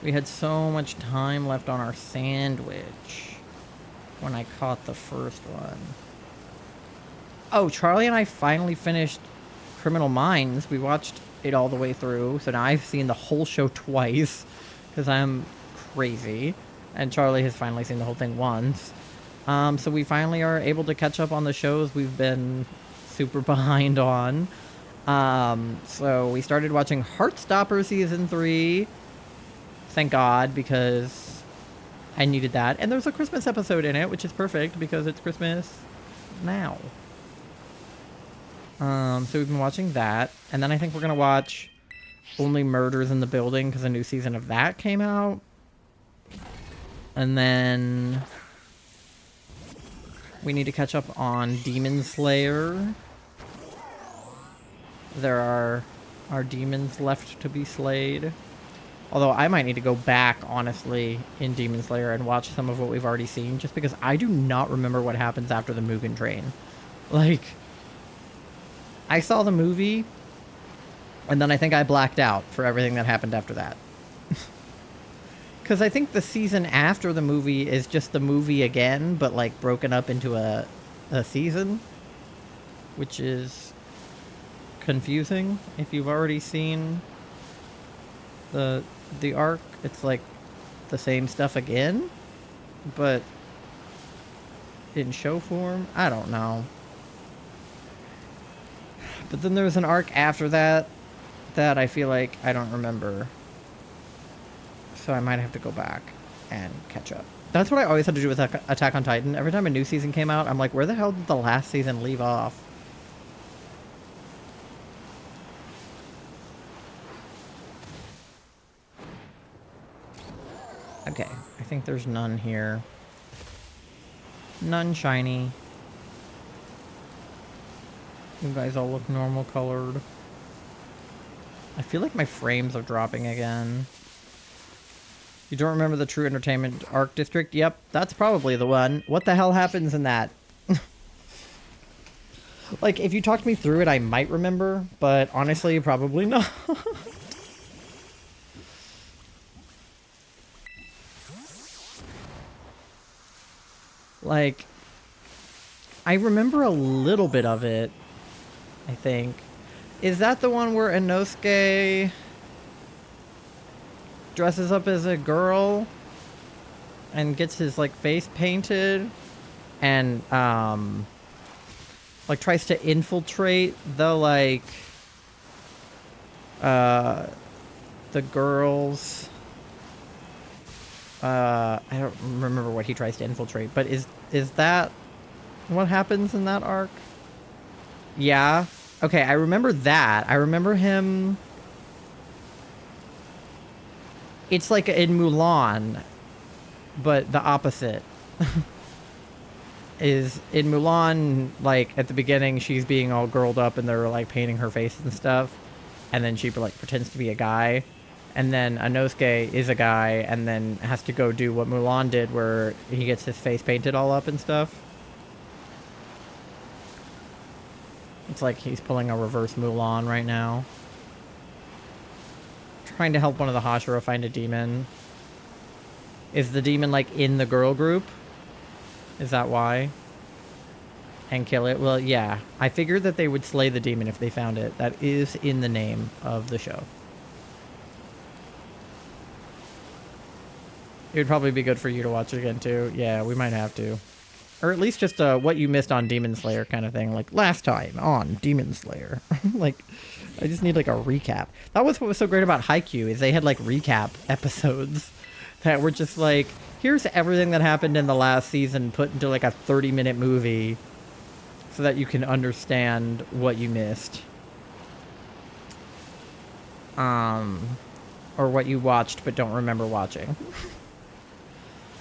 We had so much time left on our sandwich when I caught the first one. Oh, Charlie and I finally finished Criminal Minds. We watched it all the way through, so now I've seen the whole show twice, because I'm crazy. And Charlie has finally seen the whole thing once. So we finally are able to catch up on the shows we've been super behind on. So we started watching Heartstopper Season 3. Thank God, because I needed that. And there's a Christmas episode in it, which is perfect because it's Christmas now. So we've been watching that. And then I think we're going to watch Only Murders in the Building because a new season of that came out. And then we need to catch up on Demon Slayer. There are demons left to be slayed. Although I might need to go back, honestly, in Demon Slayer and watch some of what we've already seen, just because I do not remember what happens after the Mugen Train. Like, I saw the movie, and then I think I blacked out for everything that happened after that. Because I think the season after the movie is just the movie again, but, like, broken up into a season, which is confusing if you've already seen the arc. It's like the same stuff again, but in show form. I don't know. But then there's an arc after that that I feel like I don't remember, so I might have to go back and catch up. That's what I always had to do with Attack on Titan. Every time a new season came out, I'm like, where the hell did the last season leave off? Okay, I think there's none here. None shiny. You guys all look normal colored. I feel like my frames are dropping again. You don't remember the True Entertainment Arc District? Yep, that's probably the one. What the hell happens in that? Like, if you talked me through it, I might remember, but honestly, probably not. Like, I remember a little bit of it, I think. Is that the one where Inosuke dresses up as a girl and gets his, like, face painted and, like, tries to infiltrate the, like, the girls... I don't remember what he tries to infiltrate, but is that what happens in that arc? Yeah. Okay, I remember that. I remember him... It's like in Mulan, but the opposite. Is in Mulan, like, at the beginning, she's being all girled up and they're, like, painting her face and stuff. And then she, like, pretends to be a guy. And then Inosuke is a guy and then has to go do what Mulan did where he gets his face painted all up and stuff. It's like he's pulling a reverse Mulan right now. Trying to help one of the Hashira find a demon. Is the demon, like, in the girl group? Is that why? And kill it? Well, yeah. I figured that they would slay the demon if they found it. That is in the name of the show. It would probably be good for you to watch it again, too. Yeah, we might have to. Or at least just what you missed on Demon Slayer kind of thing. Like, last time on Demon Slayer. Like, I just need, like, a recap. That was what was so great about Haikyuu, is they had, like, recap episodes that were just like, here's everything that happened in the last season put into, like, a 30-minute movie so that you can understand what you missed. Or what you watched but don't remember watching.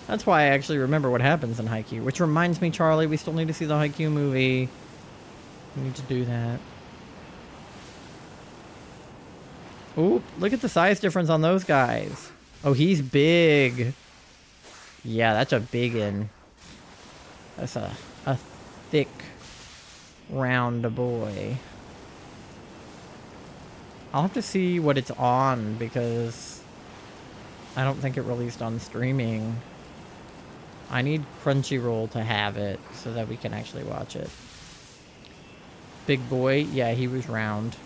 That's why I actually remember what happens in Haikyuu. Which reminds me, Charlie, we still need to see the Haikyuu movie. We need to do that. Oop, look at the size difference on those guys. Oh, he's big. Yeah, that's a big one. That's a thick, round boy. I'll have to see what it's on because I don't think it released on streaming. I need Crunchyroll to have it so that we can actually watch it. Big boy, yeah, he was round.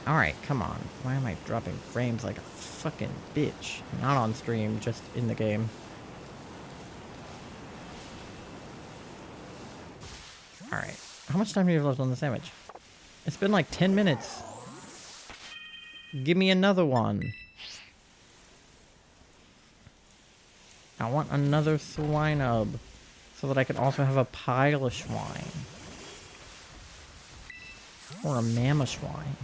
Alright, come on. Why am I dropping frames like a fucking bitch? Not on stream, just in the game. Alright. How much time do you have left on the sandwich? It's been like 10 minutes. Give me another one. I want another swinub so that I can also have a pile of swine. Or a mama swine.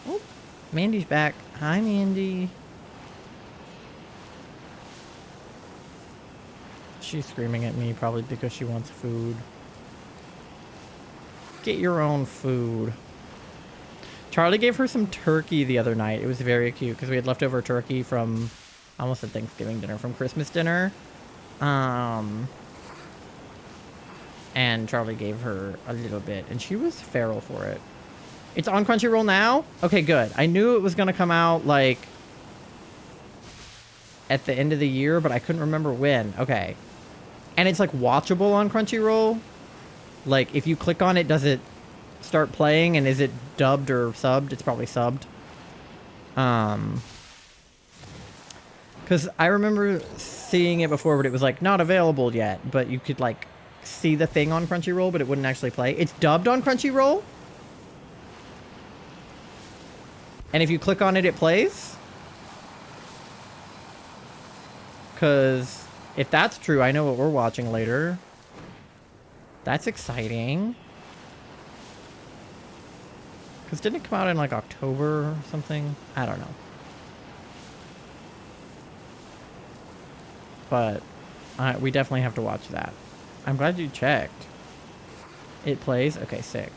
Oh, Mandy's back. Hi, Mandy. She's screaming at me probably because she wants food. Get your own food. Charlie gave her some turkey the other night. It was very cute because we had leftover turkey from... I almost said Thanksgiving dinner, from Christmas dinner. And Charlie gave her a little bit, and she was feral for it. It's on Crunchyroll now? Okay, good. I knew it was going to come out, like, at the end of the year, but I couldn't remember when. Okay. And it's, like, watchable on Crunchyroll? Like, if you click on it, does it start playing, and is it dubbed or subbed? It's probably subbed. Because I remember seeing it before, but it was, like, not available yet. But you could, like, see the thing on Crunchyroll, but it wouldn't actually play. It's dubbed on Crunchyroll? And if you click on it, it plays? Because if that's true, I know what we're watching later. That's exciting. Because didn't it come out in, like, October or something? I don't know. But we definitely have to watch that. I'm glad you checked. It plays? Okay, sick.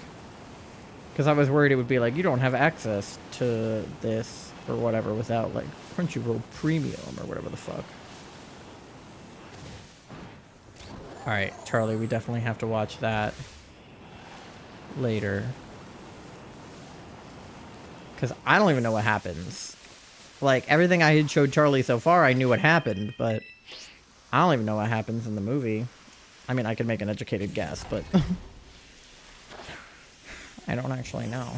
Because I was worried it would be like, you don't have access to this or whatever without, like, Crunchyroll Premium or whatever the fuck. Alright, Charlie, we definitely have to watch that later. Because I don't even know what happens. Like, everything I had showed Charlie so far, I knew what happened, but I don't even know what happens in the movie. I mean, I could make an educated guess, but I don't actually know.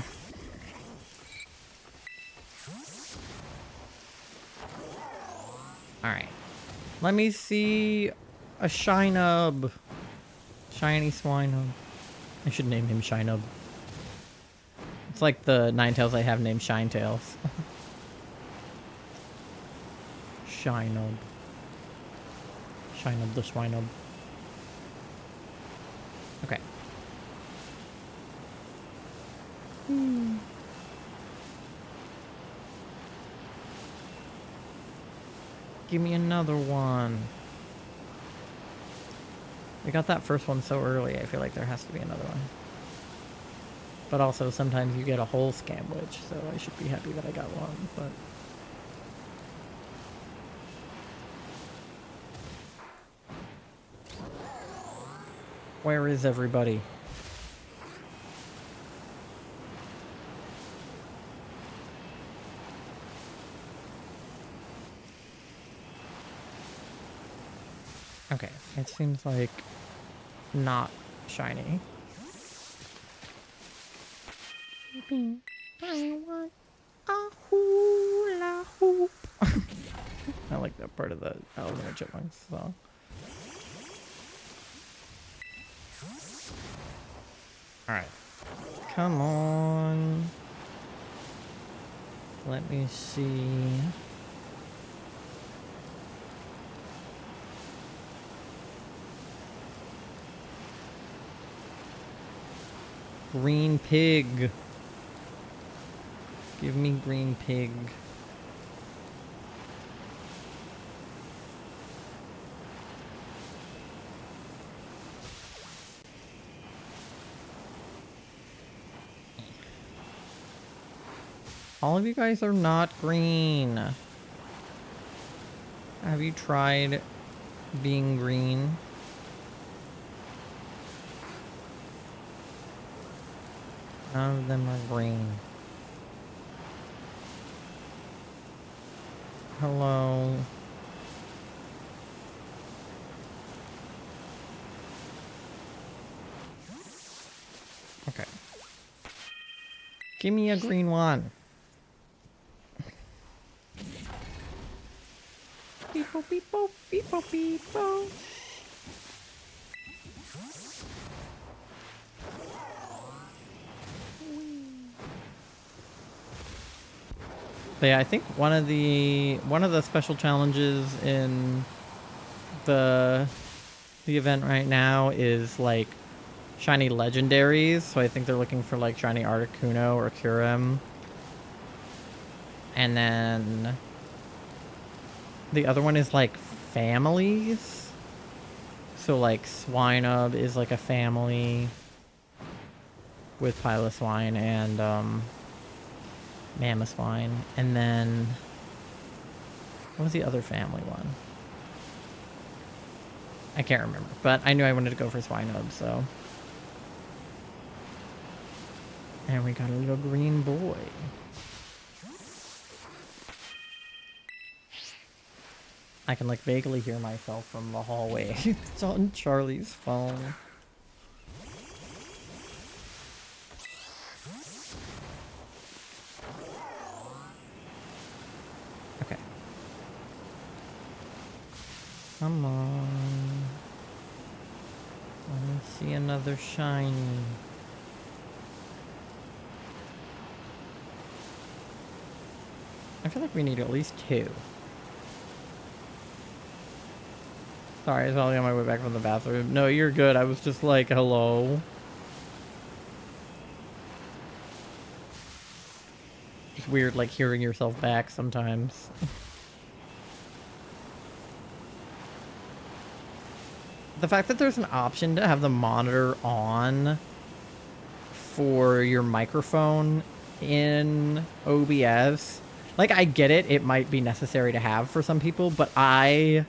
Alright. Let me see a Shinub. Shiny Swinub. I should name him Shinub. It's like the Ninetales I have named Shinetails. Shinub. Shinub the Swinub. Okay. Give me another one. We got that first one so early, I feel like there has to be another one. But also, sometimes you get a whole Scamwich, so I should be happy that I got one, but... Where is everybody? Okay, it seems like not shiny. I want a hula hoop. I like that part of the Alabama Chipmunks song. Alright. Come on. Let me see. Green pig. Give me green pig. All of you guys are not green. Have you tried being green? None of them are green. Hello. Okay. Give me a green one. Beepo, beepo, beepo, beepo. But yeah, I think one of the special challenges in the event right now is like shiny legendaries. So I think they're looking for like shiny Articuno or Kyurem. And then the other one is like families. So like Swinub is like a family with Piloswine and Mamoswine. And then what was the other family one? I can't remember, but I knew I wanted to go for Swinub, so. And we got a little green boy. I can like vaguely hear myself from the hallway. It's on Charlie's phone. Okay. Come on. Let me see another shiny. I feel like we need at least two. Sorry, I was probably on my way back from the bathroom. No, you're good. I was just like, hello. It's weird, like, hearing yourself back sometimes. The fact that there's an option to have the monitor on for your microphone in OBS. Like, I get it. It might be necessary to have for some people, but I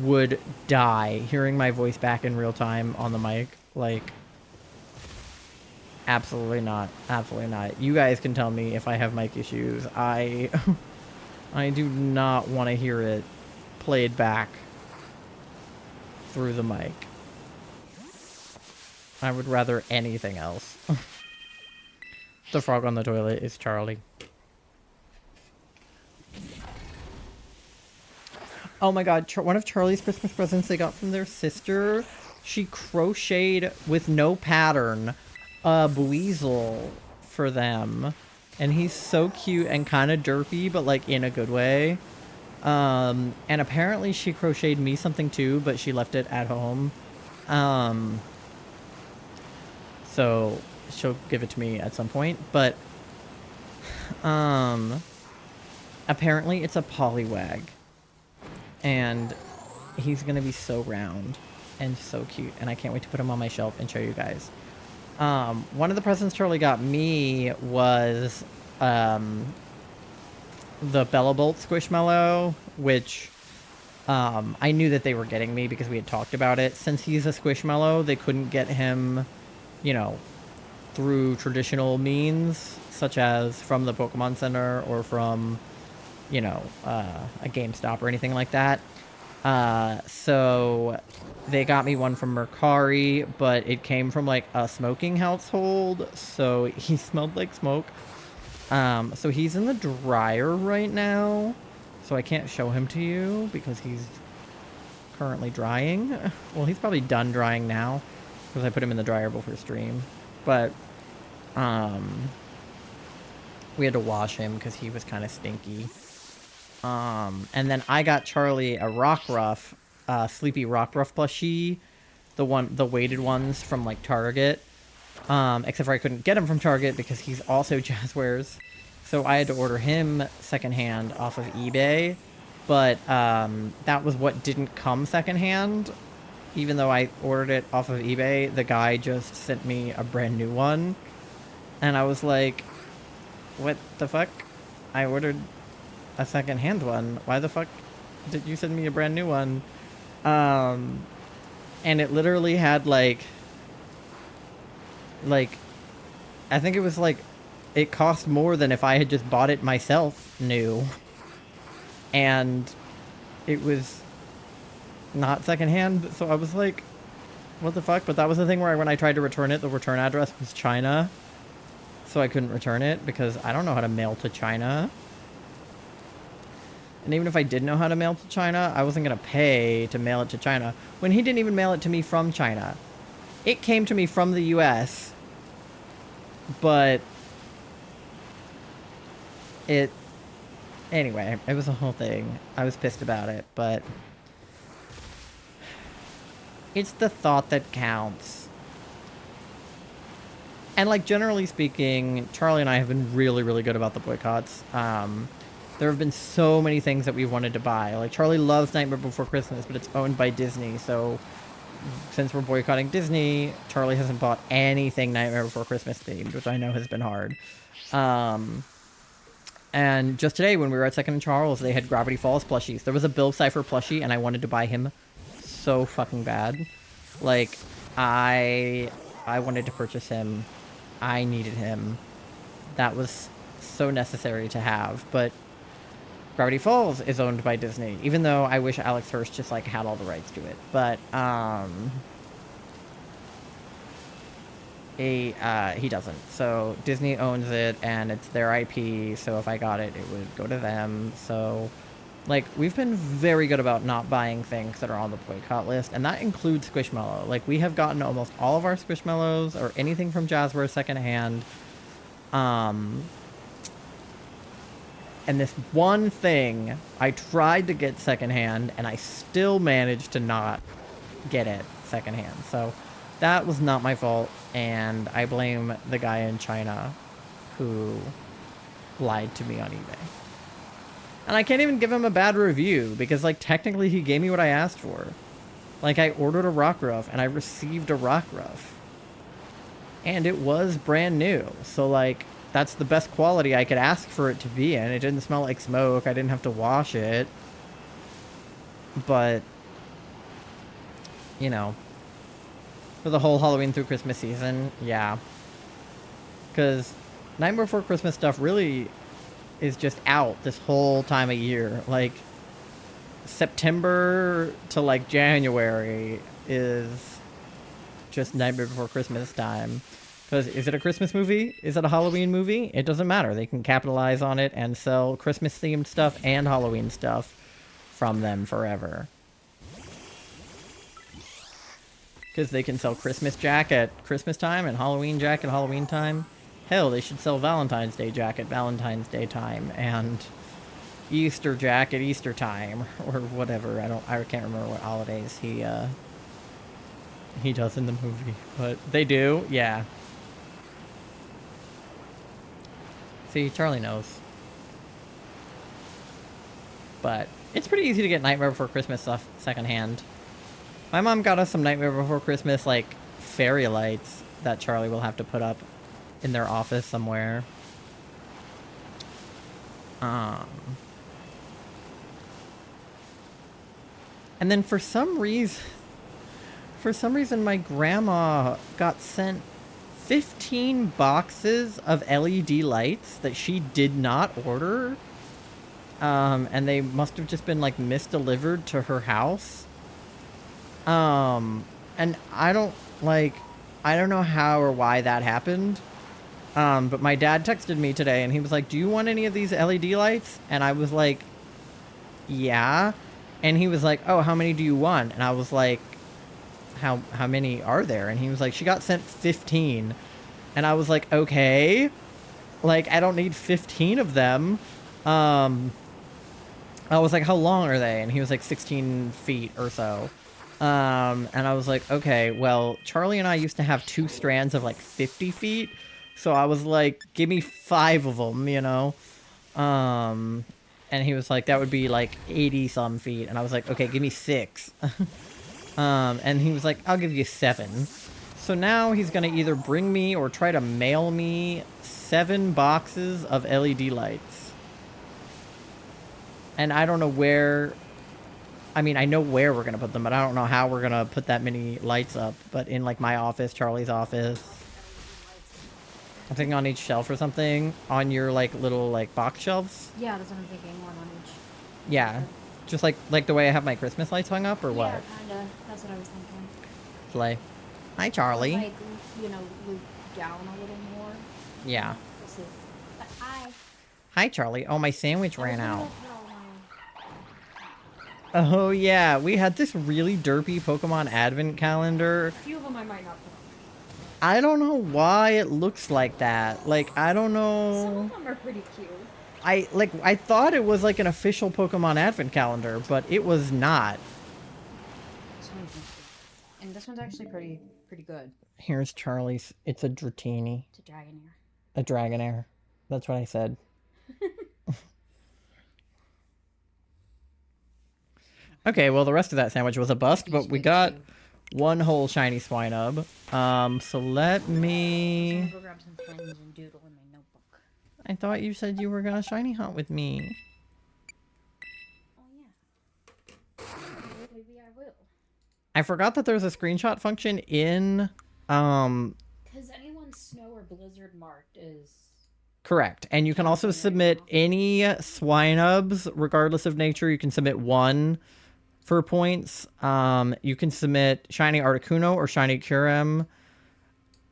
would die hearing my voice back in real time on the mic. Like, absolutely not. Absolutely not. You guys can tell me if I have mic issues. I do not want to hear it played back through the mic. I would rather anything else. The frog on the toilet is Charlie. Oh my god, one of Charlie's Christmas presents they got from their sister, she crocheted with no pattern a Buizel for them. And he's so cute and kind of derpy, but like in a good way. And apparently she crocheted me something too, but she left it at home. So she'll give it to me at some point, but apparently it's a Poliwag. And he's gonna be so round and so cute, and I can't wait to put him on my shelf and show you guys. One of the presents Charlie got me was the Bellabolt Squishmallow, which I knew that they were getting me because we had talked about it. Since he's a Squishmallow, they couldn't get him, you know, through traditional means, such as from the Pokemon Center or from, you know, a GameStop or anything like that. So they got me one from Mercari, but it came from like a smoking household, so he smelled like smoke. So he's in the dryer right now, so I can't show him to you because he's currently drying. Well, he's probably done drying now because I put him in the dryer before stream, but we had to wash him because he was kind of stinky. And then I got Charlie a Rockruff, Sleepy Rockruff plushie, the weighted ones from like Target. Except for I couldn't get him from Target because he's also Jazzwares, so I had to order him secondhand off of eBay. But that was what didn't come secondhand. Even though I ordered it off of eBay, the guy just sent me a brand new one, and I was like, "What the fuck? I ordered a second-hand one. Why the fuck did you send me a brand new one?" And it literally had like I think it was like it cost more than if I had just bought it myself new, and it was not secondhand. So I was like, what the fuck? But that was the thing where when I tried to return it, the return address was China, so I couldn't return it because I don't know how to mail to China. And even if I did know how to mail to China, I wasn't going to pay to mail it to China when he didn't even mail it to me from China. It came to me from the US, but anyway, it was a whole thing. I was pissed about it, but it's the thought that counts. And like, generally speaking, Charlie and I have been really, really good about the boycotts. There have been so many things that we wanted to buy. Like, Charlie loves Nightmare Before Christmas, but it's owned by Disney. So since we're boycotting Disney, Charlie hasn't bought anything Nightmare Before Christmas themed, which I know has been hard. And just today, when we were at Second and Charles, they had Gravity Falls plushies. There was a Bill Cipher plushie, and I wanted to buy him so fucking bad. Like, I wanted to purchase him. I needed him. That was so necessary to have, but Gravity Falls is owned by Disney, even though I wish Alex Hirsch just like had all the rights to it. But he doesn't. So Disney owns it, and it's their IP. So if I got it, it would go to them. So like, we've been very good about not buying things that are on the boycott list, and that includes Squishmallow. Like, we have gotten almost all of our Squishmallows or anything from Jazzware secondhand. And this one thing, I tried to get secondhand, and I still managed to not get it secondhand. So that was not my fault, and I blame the guy in China who lied to me on eBay. And I can't even give him a bad review, because, like, technically he gave me what I asked for. Like, I ordered a Rockruff, and I received a Rockruff. And it was brand new. So, like, that's the best quality I could ask for it to be in. It didn't smell like smoke. I didn't have to wash it. But, you know, for the whole Halloween through Christmas season, yeah. Because Nightmare Before Christmas stuff really is just out this whole time of year. Like, September to, like, January is just Nightmare Before Christmas time. Because is it a Christmas movie? Is it a Halloween movie? It doesn't matter. They can capitalize on it and sell Christmas-themed stuff and Halloween stuff from them forever. Because they can sell Christmas Jack at Christmas time and Halloween Jack at Halloween time. Hell, they should sell Valentine's Day Jack at Valentine's Day time and Easter Jack at Easter time or whatever. I can't remember what holidays he does in the movie, but they do, yeah. See, Charlie knows. But it's pretty easy to get Nightmare Before Christmas stuff secondhand. My mom got us some Nightmare Before Christmas, like, fairy lights that Charlie will have to put up in their office somewhere. And then for some reason, my grandma got sent 15 boxes of LED lights that she did not order. And they must have just been, like, misdelivered to her house. And I don't know how or why that happened. But my dad texted me today and he was like, do you want any of these LED lights? And I was like, yeah. And he was like, oh, how many do you want? And I was like, how many are there? And he was like, she got sent 15. And I was like, okay. Like, I don't need 15 of them. I was like, how long are they? And he was like 16 feet or so. And I was like, okay, well, Charlie and I used to have 2 strands of like 50 feet. So I was like, give me 5 of them, you know? And he was like, that would be like 80 some feet. And I was like, okay, give me 6. And he was like, I'll give you 7. So now he's going to either bring me or try to mail me 7 boxes of LED lights. And I don't know where... I mean, I know where we're going to put them, but I don't know how we're going to put that many lights up. But in, like, my office, Charlie's office. I'm thinking on each shelf or something. On your, like, little, like, box shelves. Yeah, that's what I'm thinking. One on each. Yeah. Just like the way I have my Christmas lights hung up, or what? Yeah, kinda. That's what I was thinking. Slay. Hi, Charlie. Or, like, you know, loop down a little more. Yeah. We'll see. But I... Hi, Charlie. Oh, my sandwich I was ran gonna out. put all my- Oh, yeah. We had this really derpy Pokemon advent calendar. A few of them I might not put on. I don't know why it looks like that. Like, I don't Some know. of them are pretty cute. I thought it was like an official Pokemon advent calendar, but it was not. This one's not good. And this one's actually pretty good. Here's Charlie's. It's a Dratini. It's a Dragonair. A Dragonair. That's what I said. Okay, well, the rest of that sandwich was a bust, but we got one whole shiny Swinub. So let I'm me... gonna go grab some pens and doodle in my notebook. I thought you said you were gonna shiny hunt with me. Oh yeah. Maybe I will. I forgot that there's a screenshot function in, Because anyone's snow or blizzard marked is... correct. And you can also submit any Swinubs, regardless of nature. You can submit 1 for points. You can submit shiny Articuno or shiny Kyurem,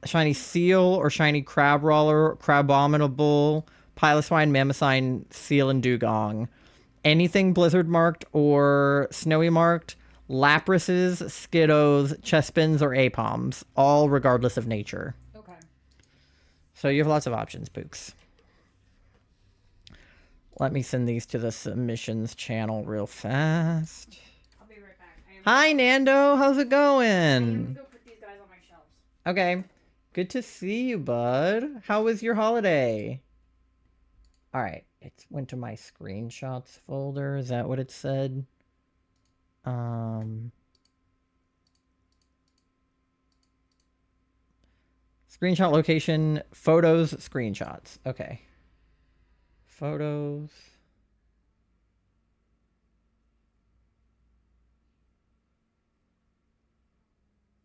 shiny Seal or shiny Crabrawler, Crabominable, Piloswine, Mamoswine, Seal, and Dugong. Anything blizzard marked or snowy marked, Laprases, Skiddos, Chespins, or Apoms, all regardless of nature. Okay. So you have lots of options, Pooks. Let me send these to the submissions channel real fast. I'll be right back. Hi, Nando. How's it going? Go put these guys on my shelves. Okay. Good to see you, bud. How was your holiday? All right. It went to my screenshots folder. Is that what it said? Screenshot location, photos, screenshots. Okay. Photos.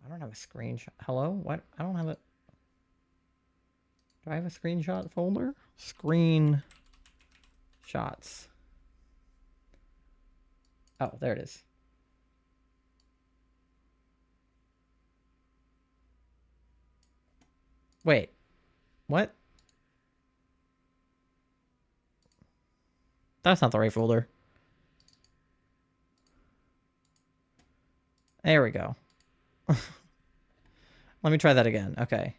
I don't have a screenshot. Hello? What? I don't have a... Do I have a screenshot folder? Screen shots. Oh, there it is. Wait. What? That's not the right folder. There we go. Let me try that again. Okay.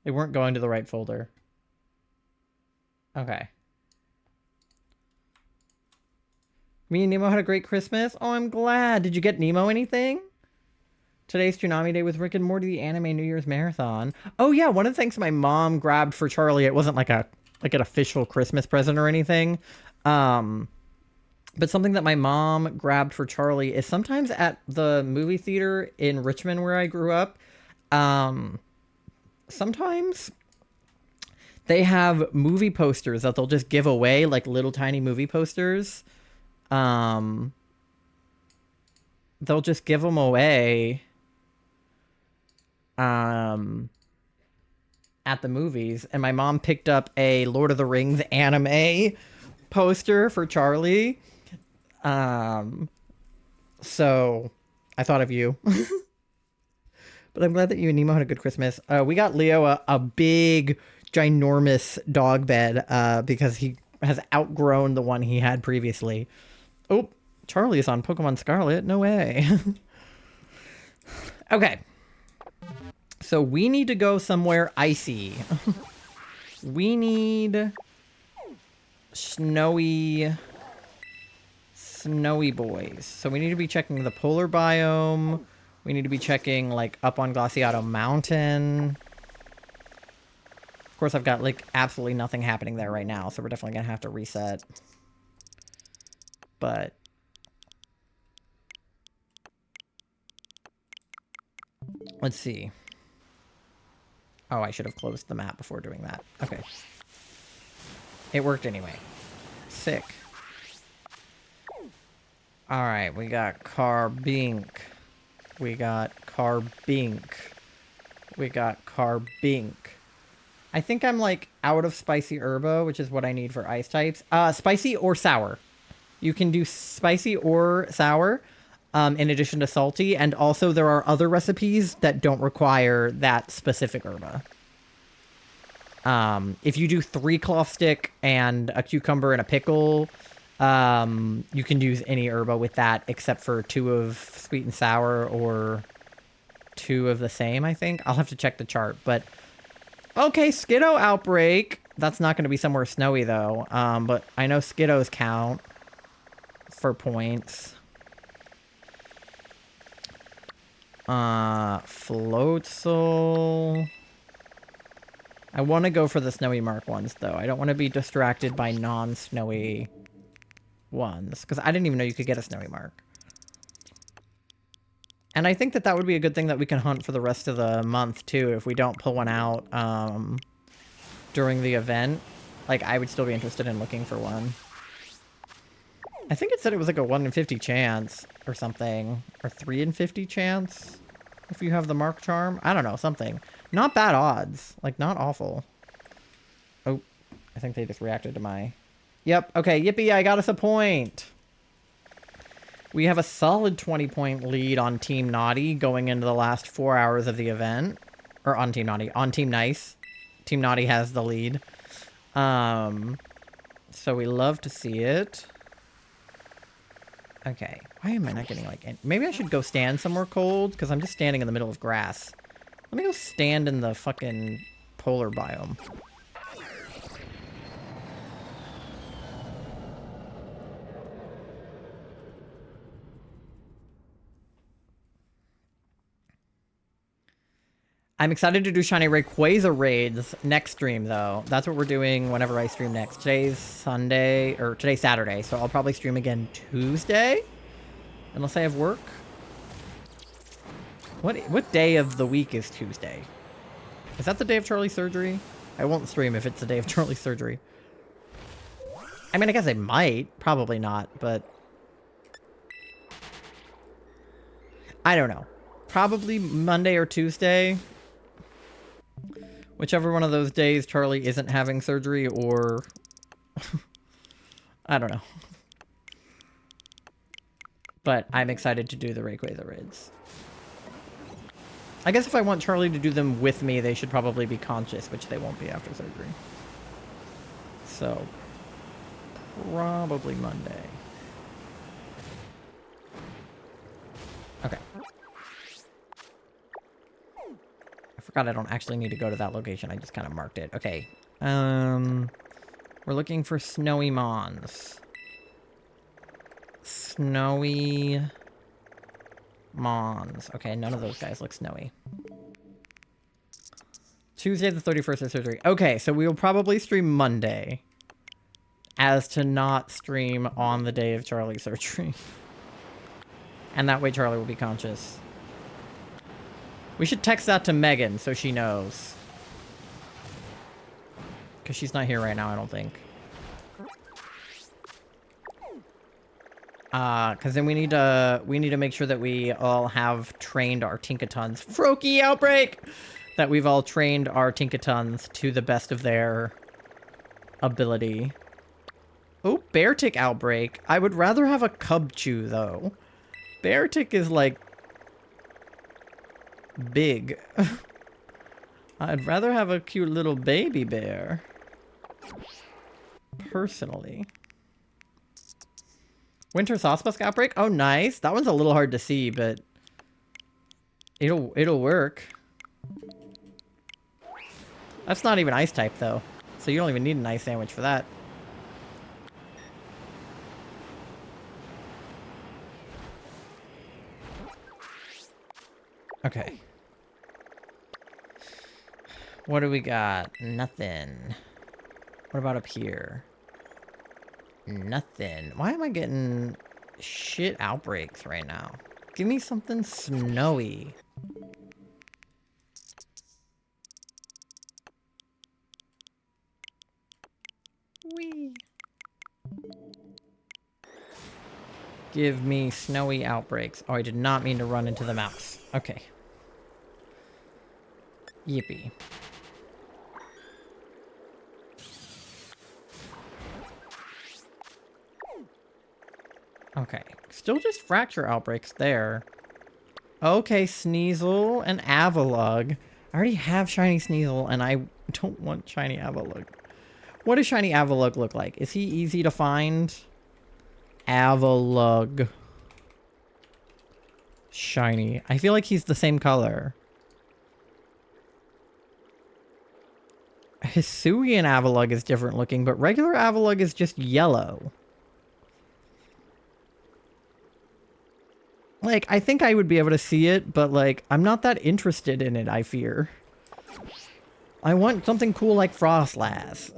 They weren't going to the right folder. Okay. Me and Nemo had a great Christmas. Oh, I'm glad. Did you get Nemo anything? Today's Tsunami Day with Rick and Morty, the anime New Year's marathon. Oh yeah, one of the things my mom grabbed for Charlie, it wasn't like an official Christmas present or anything. But something that my mom grabbed for Charlie is sometimes at the movie theater in Richmond where I grew up, sometimes they have movie posters that they'll just give away, like little tiny movie posters. They'll just give them away at the movies. And my mom picked up a Lord of the Rings anime poster for Charlie. So I thought of you. But I'm glad that you and Nemo had a good Christmas. We got Leo a big, ginormous dog bed because he has outgrown the one he had previously. Oh, Charlie is on Pokemon Scarlet. No way. Okay. So we need to go somewhere icy. We need snowy boys. So we need to be checking the polar biome. We need to be checking, like, up on Glaciato Mountain. Of course, I've got, like, absolutely nothing happening there right now, so we're definitely gonna have to reset. But... let's see. Oh, I should have closed the map before doing that. Okay. It worked anyway. Sick. Alright, we got Carbink. We got Carbink. We got Carbink. I think I'm, like, out of Spicy Herbo, which is what I need for ice types. Spicy or sour. You can do spicy or sour, in addition to salty. And also there are other recipes that don't require that specific herba. If you do 3 cloth stick and a cucumber and a pickle... you can use any herba with that except for 2 of sweet and sour or 2 of the same, I think. I'll have to check the chart, but... okay, Skiddo outbreak. That's not going to be somewhere snowy, though. But I know Skiddos count for points. Floatzel. I want to go for the snowy mark ones, though. I don't want to be distracted by non-snowy... ones, because I didn't even know you could get a snowy mark. And I think that that would be a good thing that we can hunt for the rest of the month too, if we don't pull one out during the event. Like, I would still be interested in looking for one. I think it said it was like a 1 in 50 chance or something, or 3 in 50 chance if you have the mark charm. I don't know, something. Not bad odds, like not awful. Oh, I think they just reacted to my... yep, okay, yippee, I got us a point. We have a solid 20-point lead on Team Naughty going into the last 4 hours of the event. Or on Team Naughty, on Team Nice. Team Naughty has the lead. So we love to see it. Okay, why am I not getting, like... maybe I should go stand somewhere cold, because I'm just standing in the middle of grass. Let me go stand in the fucking polar biome. I'm excited to do Shiny Rayquaza raids next stream, though. That's what we're doing whenever I stream next. Today's Sunday, or today's Saturday, so I'll probably stream again Tuesday, unless I have work. What day of the week is Tuesday? Is that the day of Charlie's surgery? I won't stream if it's the day of Charlie's surgery. I mean, I guess I might. Probably not, but... I don't know. Probably Monday or Tuesday. Whichever one of those days Charlie isn't having surgery, or... I don't know. But I'm excited to do the Rayquaza raids. I guess if I want Charlie to do them with me, they should probably be conscious, which they won't be after surgery. So, probably Monday. Okay. I forgot I don't actually need to go to that location. I just kind of marked it. Okay. We're looking for Snowy Mons. Snowy Mons. Okay, none of those guys look snowy. Tuesday the 31st is surgery. Okay, so we will probably stream Monday. As to not stream on the day of Charlie's surgery. And that way Charlie will be conscious. We should text that to Megan so she knows. Because she's not here right now, I don't think. Because then we need to make sure that we all have trained our Tinkatons. Froakie outbreak! That we've all trained our Tinkatons to the best of their ability. Oh, Beartic outbreak. I would rather have a Cubchoo, though. Beartic is, like, big. I'd rather have a cute little baby bear. Personally. Winter Saucebusk outbreak? Oh, nice. That one's a little hard to see, but it'll work. That's not even ice type, though. So you don't even need an ice sandwich for that. Okay. What do we got? Nothing. What about up here? Nothing. Why am I getting shit outbreaks right now? Give me something snowy. Whee. Give me snowy outbreaks. Oh, I did not mean to run into the mouse. Okay. Yippee. Okay. Still just fracture outbreaks there. Okay, Sneasel and Avalugg. I already have shiny Sneasel, and I don't want shiny Avalugg. What does shiny Avalugg look like? Is he easy to find? Avalugg. Shiny. I feel like he's the same color. Hisuian Avalugg is different looking, but regular Avalugg is just yellow. Like, I think I would be able to see it, but, like, I'm not that interested in it, I fear. I want something cool like Frostlass.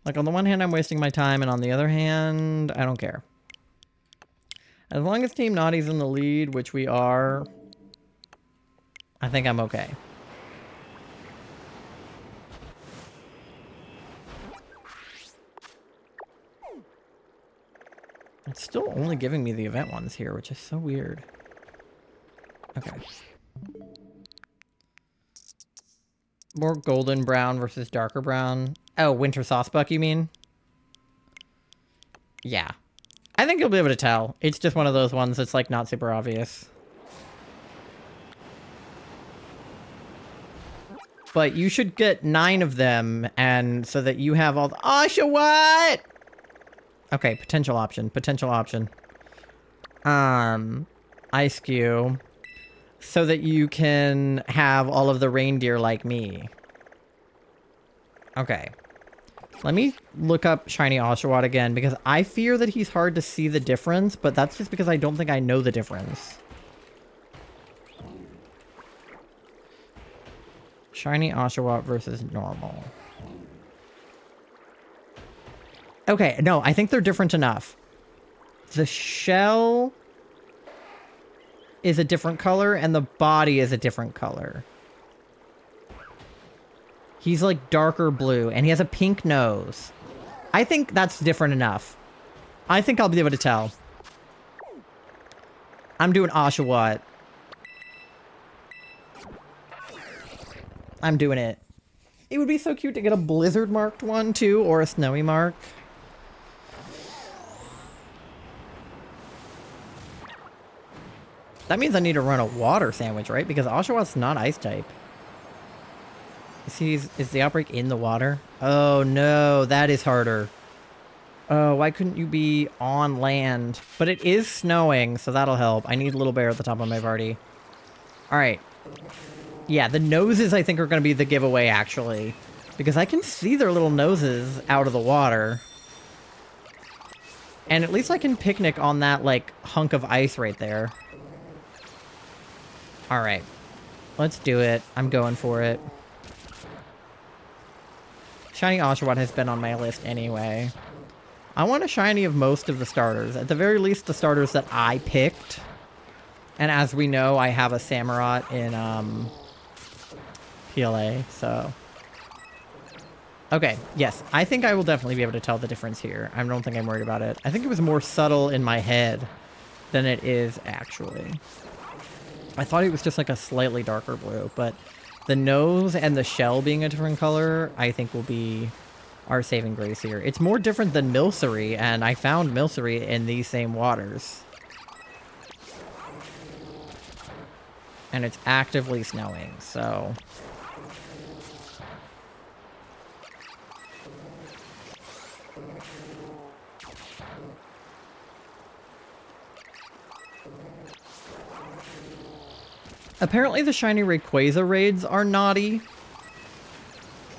Like, on the one hand, I'm wasting my time, and on the other hand, I don't care. As long as Team Naughty's in the lead, which we are, I think I'm okay. It's still only giving me the event ones here, which is so weird. Okay. More golden brown versus darker brown. Oh, Winter Saucebuck, you mean? Yeah. I think you'll be able to tell. It's just one of those ones that's, like, not super obvious. But you should get 9 of them, and so that you have all the... Oshawott! Okay, potential option. Potential option. Ice Cube. So that you can have all of the reindeer like me. Okay. Let me look up Shiny Oshawott again, because I fear that he's hard to see the difference, but that's just because I don't think I know the difference. Shiny Oshawott versus normal. Okay, no, I think they're different enough. The shell is a different color and the body is a different color. He's like darker blue and he has a pink nose. I think that's different enough. I think I'll be able to tell. I'm doing Oshawott. I'm doing it. It would be so cute to get a blizzard marked one too, or a snowy mark. That means I need to run a water sandwich, right? Because Oshawott's not ice type. Is the outbreak in the water? Oh no, that is harder. Oh, why couldn't you be on land? But it is snowing, so that'll help. I need Little Bear at the top of my party. Alright. Yeah, the noses I think are going to be the giveaway, actually. Because I can see their little noses out of the water. And at least I can picnic on that, like, hunk of ice right there. Alright. Let's do it. I'm going for it. Shiny Oshawott has been on my list anyway. I want a shiny of most of the starters. At the very least, the starters that I picked. And as we know, I have a Samurott in PLA, so... Okay, yes. I think I will definitely be able to tell the difference here. I don't think I'm worried about it. I think it was more subtle in my head than it is actually. I thought it was just like a slightly darker blue, but the nose and the shell being a different color, I think will be our saving grace here. It's more different than Milcery, and I found Milcery in these same waters. And it's actively snowing, so... Apparently the shiny Rayquaza raids are naughty.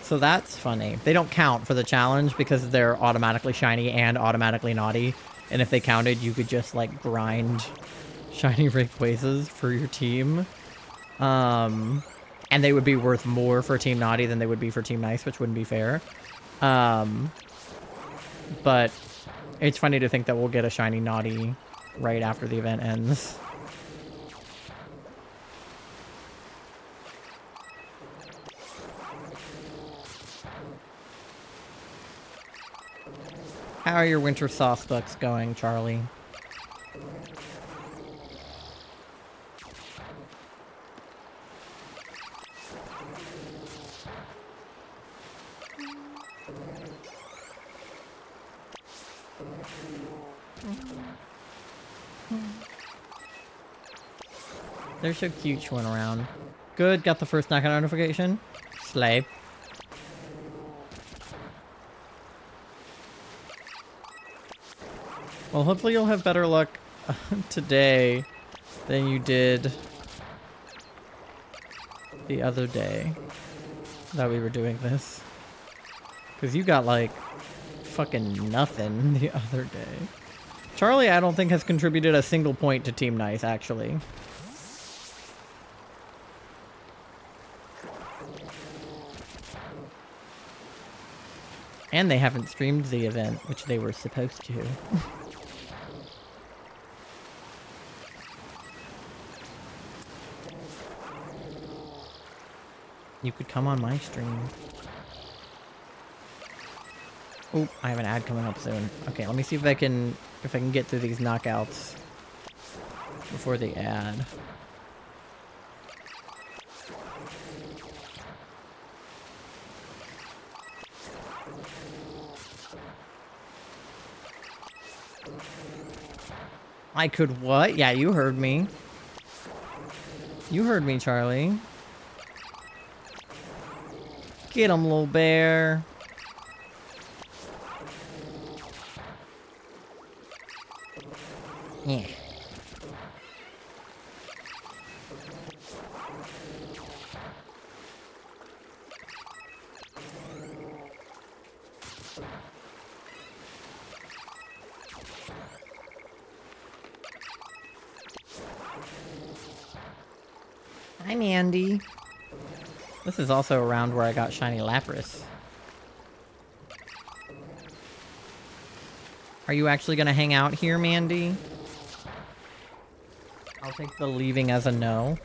So that's funny. They don't count for the challenge because they're automatically shiny and automatically naughty. And if they counted, you could just like grind shiny Rayquazas for your team. And they would be worth more for Team Naughty than they would be for Team Nice, which wouldn't be fair. But it's funny to think that we'll get a shiny Naughty right after the event ends. How are your winter sauce books going, Charlie? They're so cute chewing around. Good, got the first knockout notification. Slay. Well, hopefully you'll have better luck today than you did the other day that we were doing this. Because you got, like, fucking nothing the other day. Charlie, I don't think, has contributed a single point to Team Nice, actually. And they haven't streamed the event, which they were supposed to. You could come on my stream. Oh, I have an ad coming up soon. Okay, let me see if I can get through these knockouts before the ad. I could what? Yeah, you heard me. You heard me, Charlie. Get him, little bear. Yeah. Hi, Mandy. This is also around where I got shiny Lapras. Are you actually gonna hang out here, Mandy? I'll take the leaving as a no.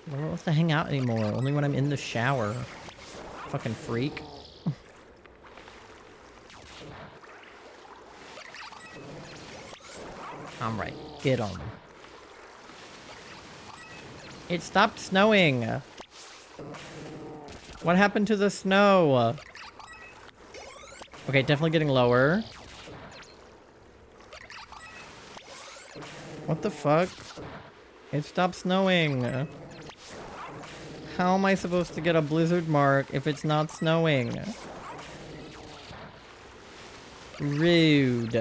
No one wants to hang out anymore. Only when I'm in the shower. Fucking freak. Alright, get on. It stopped snowing. What happened to the snow? Okay, definitely getting lower. What the fuck? It stopped snowing. How am I supposed to get a blizzard mark if it's not snowing? Rude.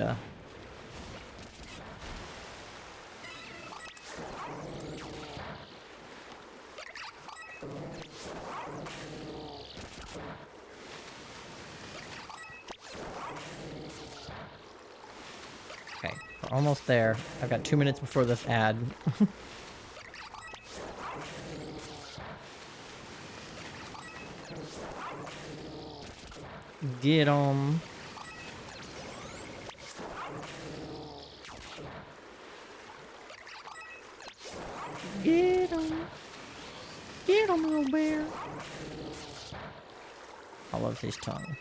Okay, we're almost there. I've got 2 minutes before this ad. Get 'em. Get 'em. Get 'em, little bear. I love his tongue.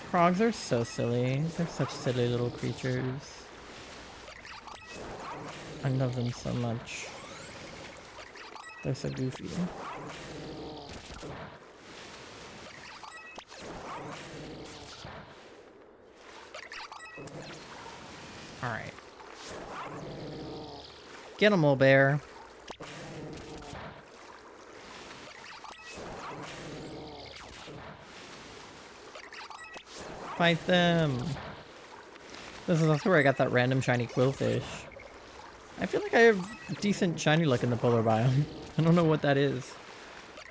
Frogs are so silly. They're such silly little creatures. I love them so much. They're so goofy. Alright. Get him, little bear. Fight them. This is also where I got that random shiny quillfish. I feel like I have decent shiny luck in the polar biome. I don't know what that is.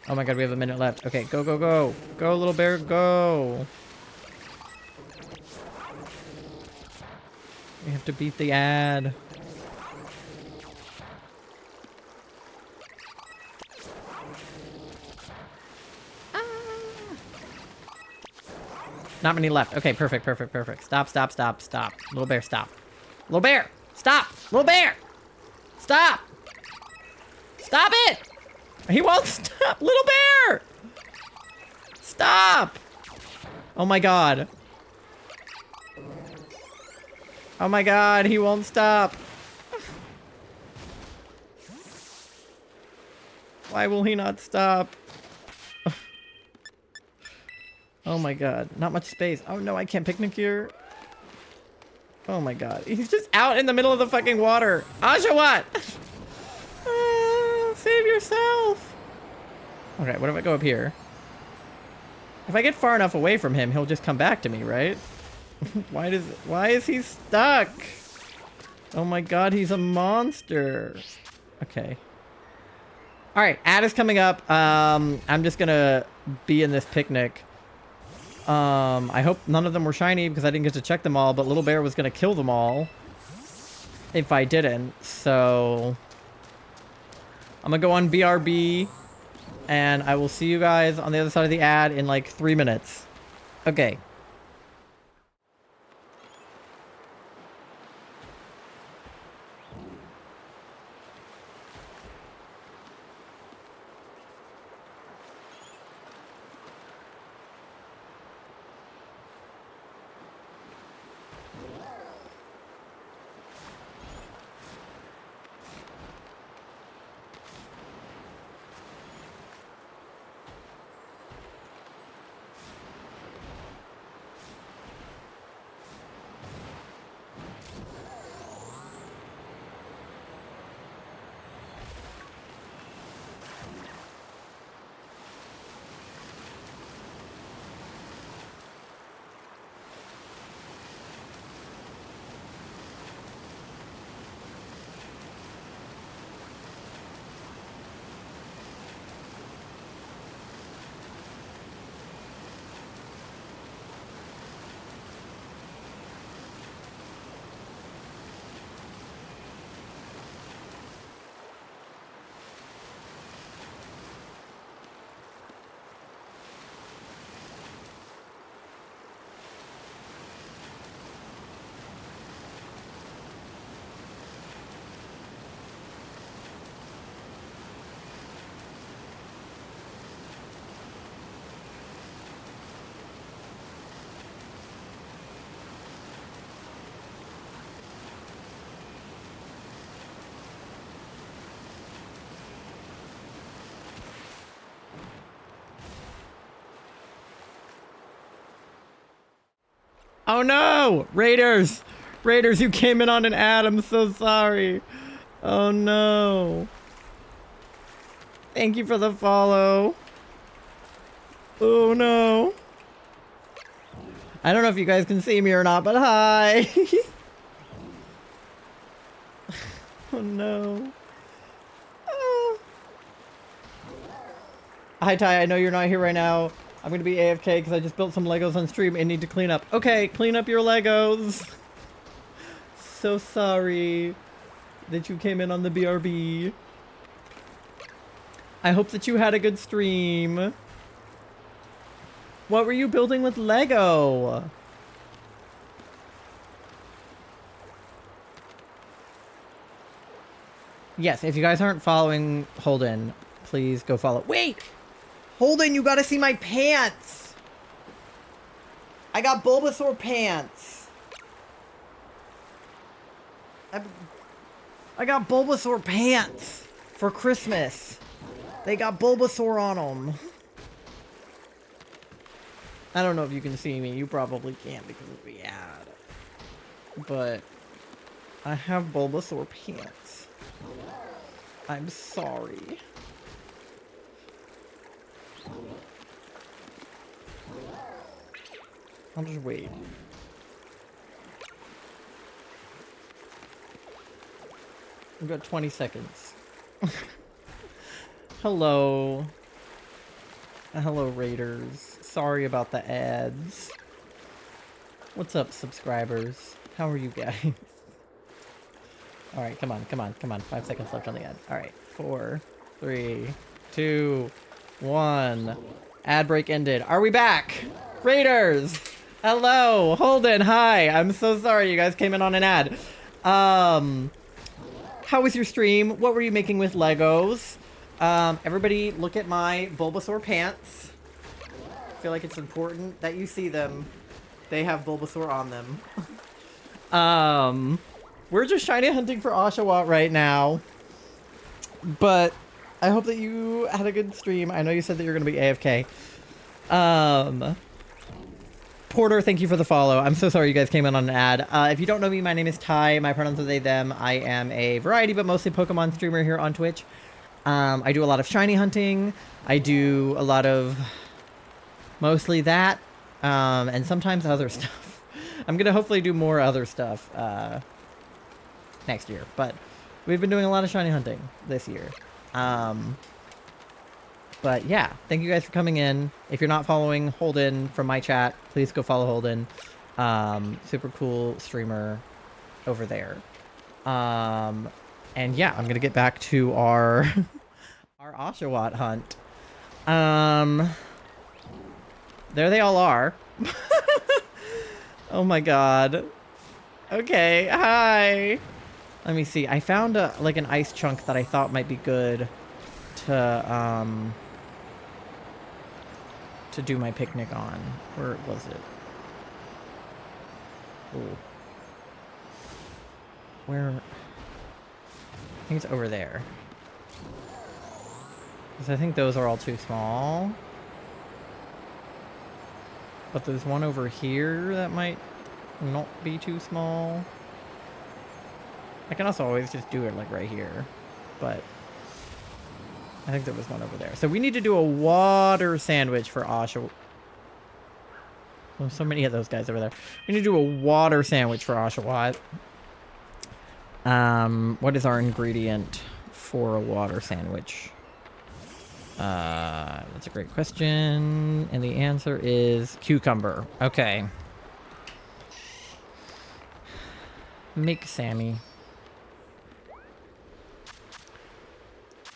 Oh my god, we have a minute left. Okay, go, go, go. Go, little bear, go. We have to beat the ad. Not many left. Okay, perfect, perfect, perfect. Stop, stop, stop, stop. Little bear, stop. Little bear, stop. Little bear, stop. Stop it. He won't stop. Little bear. Stop. Oh my god. Oh my god, he won't stop. Why will he not stop? Oh my god, not much space. Oh no, I can't picnic here. Oh my god, he's just out in the middle of the fucking water. Oshawott! Save yourself! Okay, what if I go up here? If I get far enough away from him, he'll just come back to me, right? Why is he stuck? Oh my god, he's a monster. Okay. Alright, ad is coming up. I'm just gonna be in this picnic. I hope none of them were shiny because I didn't get to check them all, but Little Bear was gonna kill them all if I didn't, so I'm gonna go on BRB and I will see you guys on the other side of the ad in like 3 minutes. Okay. Oh no! Raiders! Raiders, you came in on an ad. I'm so sorry. Oh no. Thank you for the follow. Oh no. I don't know if you guys can see me or not, but hi. Oh no. Ah. Hi Ty, I know you're not here right now. I'm gonna be AFK because I just built some Legos on stream and need to clean up. Okay, clean up your Legos. So sorry that you came in on the BRB. I hope that you had a good stream. What were you building with Lego? Yes, if you guys aren't following Holden, please go follow. Wait! Holden, you gotta see my pants! I got Bulbasaur pants! I got Bulbasaur pants for Christmas. They got Bulbasaur on them. I don't know if you can see me. You probably can't because of the ad. But I have Bulbasaur pants. I'm sorry. I'll just wait. We've got 20 seconds. Hello. Hello, Raiders. Sorry about the ads. What's up, subscribers? How are you guys? Alright, come on, come on, come on. 5 seconds left on the ad. Alright, 4, 3, 2, 1. Ad break ended. Are we back? Raiders! Hello! Holden, hi! I'm so sorry you guys came in on an ad. How was your stream? What were you making with Legos? Everybody look at my Bulbasaur pants. I feel like it's important that you see them. They have Bulbasaur on them. We're just shiny hunting for Oshawott right now. But I hope that you had a good stream. I know you said that you're going to be AFK. Porter, thank you for the follow. I'm so sorry you guys came in on an ad. If you don't know me, my name is Ty. My pronouns are they, them. I am a variety, but mostly Pokemon streamer here on Twitch. I do a lot of shiny hunting. I do a lot of mostly that, and sometimes other stuff. I'm going to hopefully do more other stuff next year, but we've been doing a lot of shiny hunting this year. But yeah, thank you guys for coming in. If you're not following Holden from my chat, please go follow Holden. Super cool streamer over there. And yeah, I'm gonna get back to our our Oshawott hunt. There they all are. Oh my god. Okay, hi. Let me see. I found like an ice chunk that I thought might be good to do my picnic on. Where was it? Ooh. Where? I think it's over there. Because I think those are all too small. But there's one over here that might not be too small. I can also always just do it like right here. But I think there was one over there. So we need to do a water sandwich for Oshawott. There's so many of those guys over there. We need to do a water sandwich for Oshawott. What is our ingredient for a water sandwich? That's a great question. And the answer is cucumber. Okay. Make Sammy.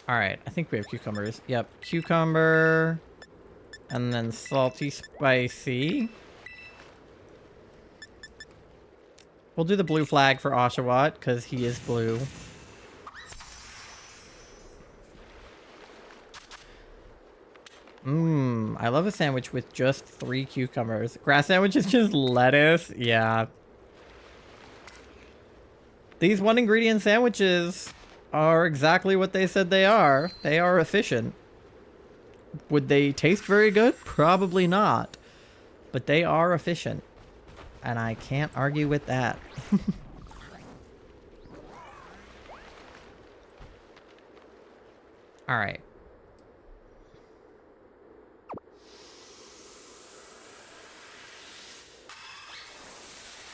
Alright, I think we have cucumbers. Yep, cucumber. And then salty spicy. We'll do the blue flag for Oshawott, because he is blue. I love a sandwich with just 3 cucumbers. Grass sandwich is just lettuce? Yeah. These one ingredient sandwiches are exactly what they said they are. They are efficient. Would they taste very good? Probably not. But they are efficient. and I can't argue with that. All right.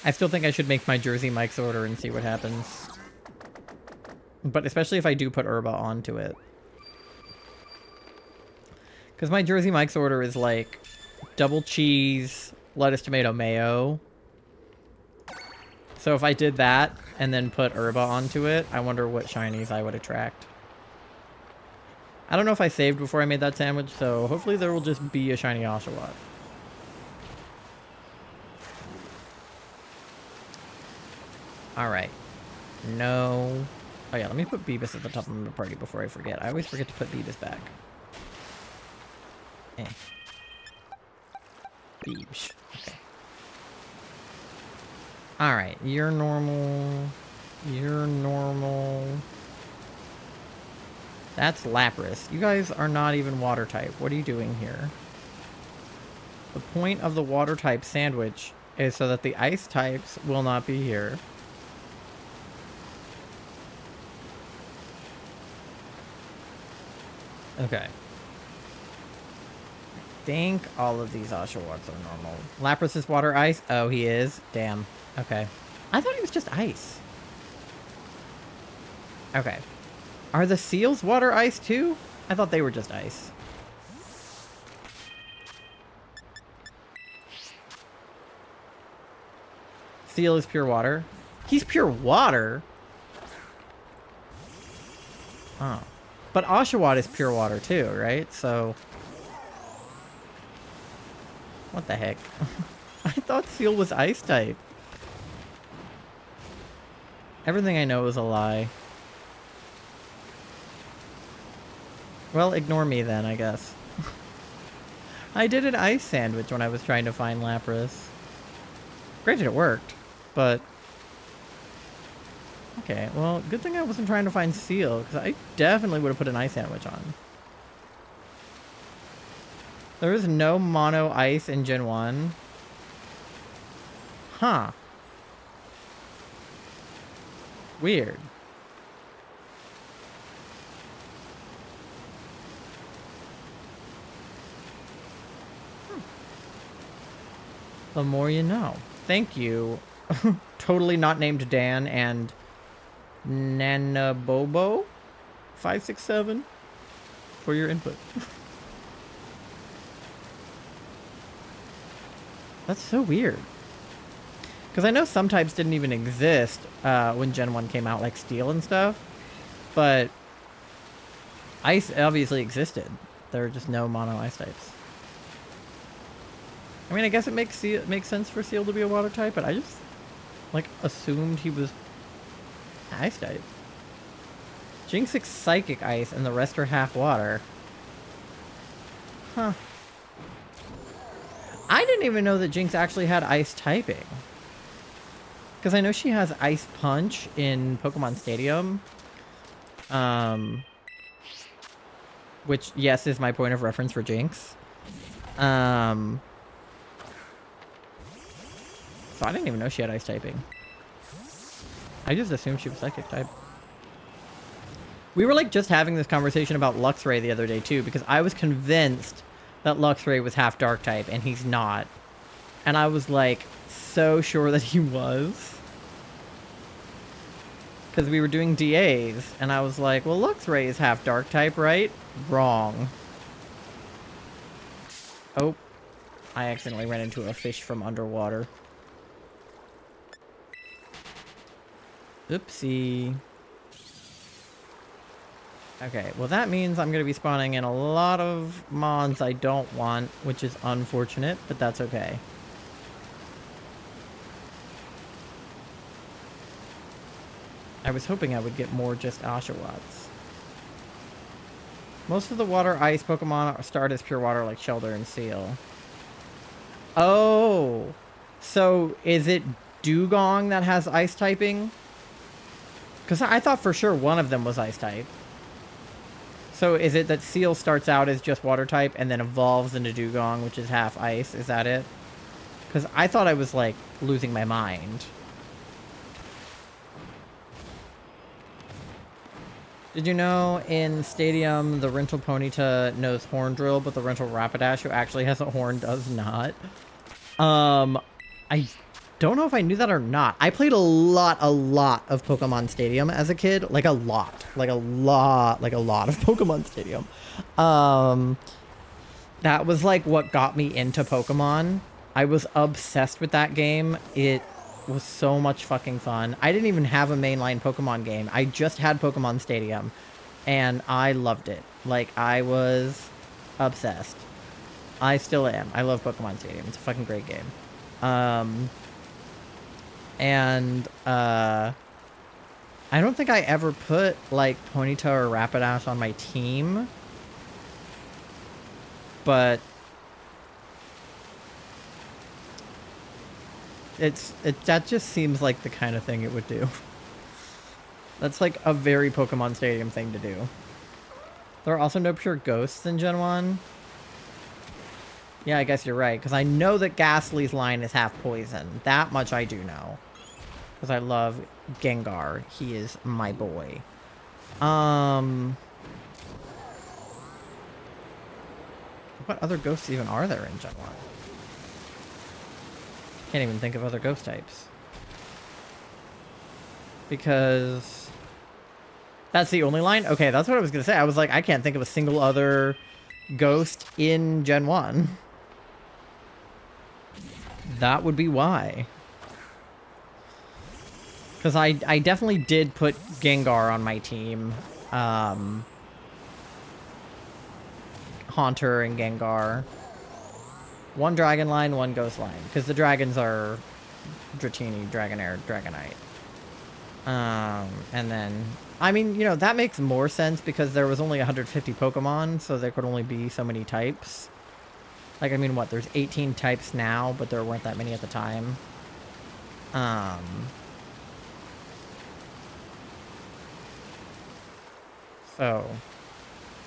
I still think I should make my Jersey Mike's order and see what happens. But especially if I do put Herba onto it. Because my Jersey Mike's order is like double cheese, lettuce, tomato, mayo. So if I did that and then put Herba onto it, I wonder what shinies I would attract. I don't know if I saved before I made that sandwich, so hopefully there will just be a shiny Oshawott. Alright. No. Oh yeah, let me put Beebus at the top of the party before I forget. I always forget to put Beebus back. Eh. Beebs. Okay. Alright, you're normal. You're normal. That's Lapras. You guys are not even water type. What are you doing here? The point of the water type sandwich is so that the ice types will not be here. Okay. I think all of these Oshawotts are normal. Lapras is water ice? Oh, he is? Damn. Okay. I thought he was just ice. Okay. Are the seals water ice too? I thought they were just ice. Seal is pure water. He's pure water? Oh. But Oshawott is pure water too, right? So... what the heck? I thought Seal was ice type. Everything I know is a lie. Well, ignore me then, I guess. I did an ice sandwich when I was trying to find Lapras. Granted, it worked, but... okay, well, good thing I wasn't trying to find Seal, because I definitely would have put an ice sandwich on. There is no mono ice in Gen 1. Huh. Weird. The more you know. Thank you. Totally not named Dan and Nanabobo 567 for your input. That's so weird. Because I know some types didn't even exist when Gen 1 came out, like Steel and stuff. But Ice obviously existed. There are just no mono Ice types. I mean, I guess it makes sense for Seal to be a water type, but I just, like, assumed he was Ice type. Jinx is Psychic Ice, and the rest are half water. Huh. I didn't even know that Jinx actually had Ice typing. Because I know she has Ice Punch in Pokemon Stadium. Which, yes, is my point of reference for Jinx. So I didn't even know she had Ice typing. I just assumed she was Psychic type. We were like just having this conversation about Luxray the other day too, because I was convinced that Luxray was half Dark type, and he's not. And I was like so sure that he was. Because we were doing DAs, and I was like, well, Luxray is half Dark type, right? Wrong. Oh. I accidentally ran into a fish from underwater. Oopsie. Okay, well that means I'm going to be spawning in a lot of mons I don't want, which is unfortunate, but that's okay. I was hoping I would get more just Oshawotts. Most of the water ice Pokemon start as pure water like Shelter and Seal. Oh! So is it Dugong that has ice typing? Because I thought for sure one of them was ice type. So is it that Seal starts out as just water type and then evolves into Dugong, which is half ice? Is that it? Because I thought I was, like, losing my mind. Did you know in Stadium the rental Ponyta knows Horn Drill, but the rental Rapidash who actually has a horn does not? I don't know if I knew that or not. I played a lot of Pokemon Stadium as a kid. Like a lot of Pokemon Stadium. That was like what got me into Pokemon. I was obsessed with that game. It was so much fucking fun. I didn't even have a mainline Pokemon game. I just had Pokemon Stadium, and I loved it. Like, I was obsessed. I still am. I love Pokemon Stadium. It's a fucking great game. I don't think I ever put, like, Ponyta or Rapidash on my team, but that just seems like the kind of thing it would do. That's like a very Pokemon Stadium thing to do. There are also no pure ghosts in Gen 1. Yeah, I guess you're right, because I know that Ghastly's line is half poison. That much I do know. Because I love Gengar. He is my boy. What other ghosts even are there in Gen 1? Can't even think of other ghost types. Because that's the only line? Okay, that's what I was going to say. I was like, I can't think of a single other ghost in Gen 1. That would be why. Because I definitely did put Gengar on my team. Haunter and Gengar. One Dragon line, one Ghost line. Because the dragons are Dratini, Dragonair, Dragonite. And then... I mean, you know, that makes more sense because there was only 150 Pokemon, so there could only be so many types. Like, I mean, what? There's 18 types now, but there weren't that many at the time. So...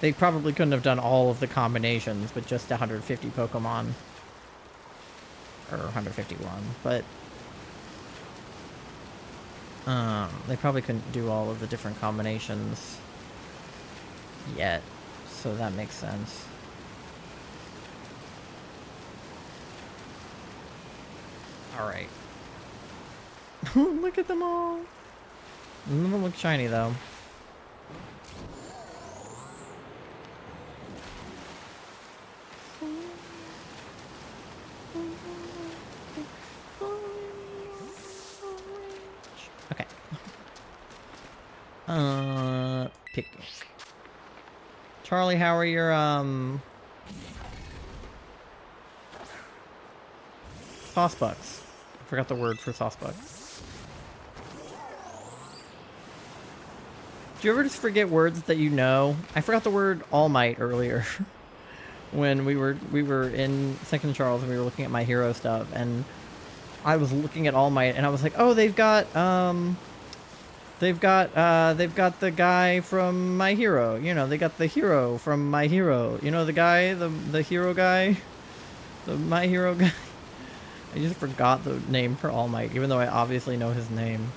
they probably couldn't have done all of the combinations with just 150 Pokemon. Or 151, but... they probably couldn't do all of the different combinations yet, so that makes sense. Alright. Look at them all! None of them look shiny, though. Okay. Pick. Charlie, how are your, sauce bucks? I forgot the word for sauce bucks. Do you ever just forget words that you know? I forgot the word All Might earlier. When we were in Second Charles and we were looking at My Hero stuff, and I was looking at All Might and I was like, oh, they've got the guy from My Hero. You know, they got the hero from My Hero. You know, the guy, the hero guy, the My Hero guy. I just forgot the name for All Might, even though I obviously know his name.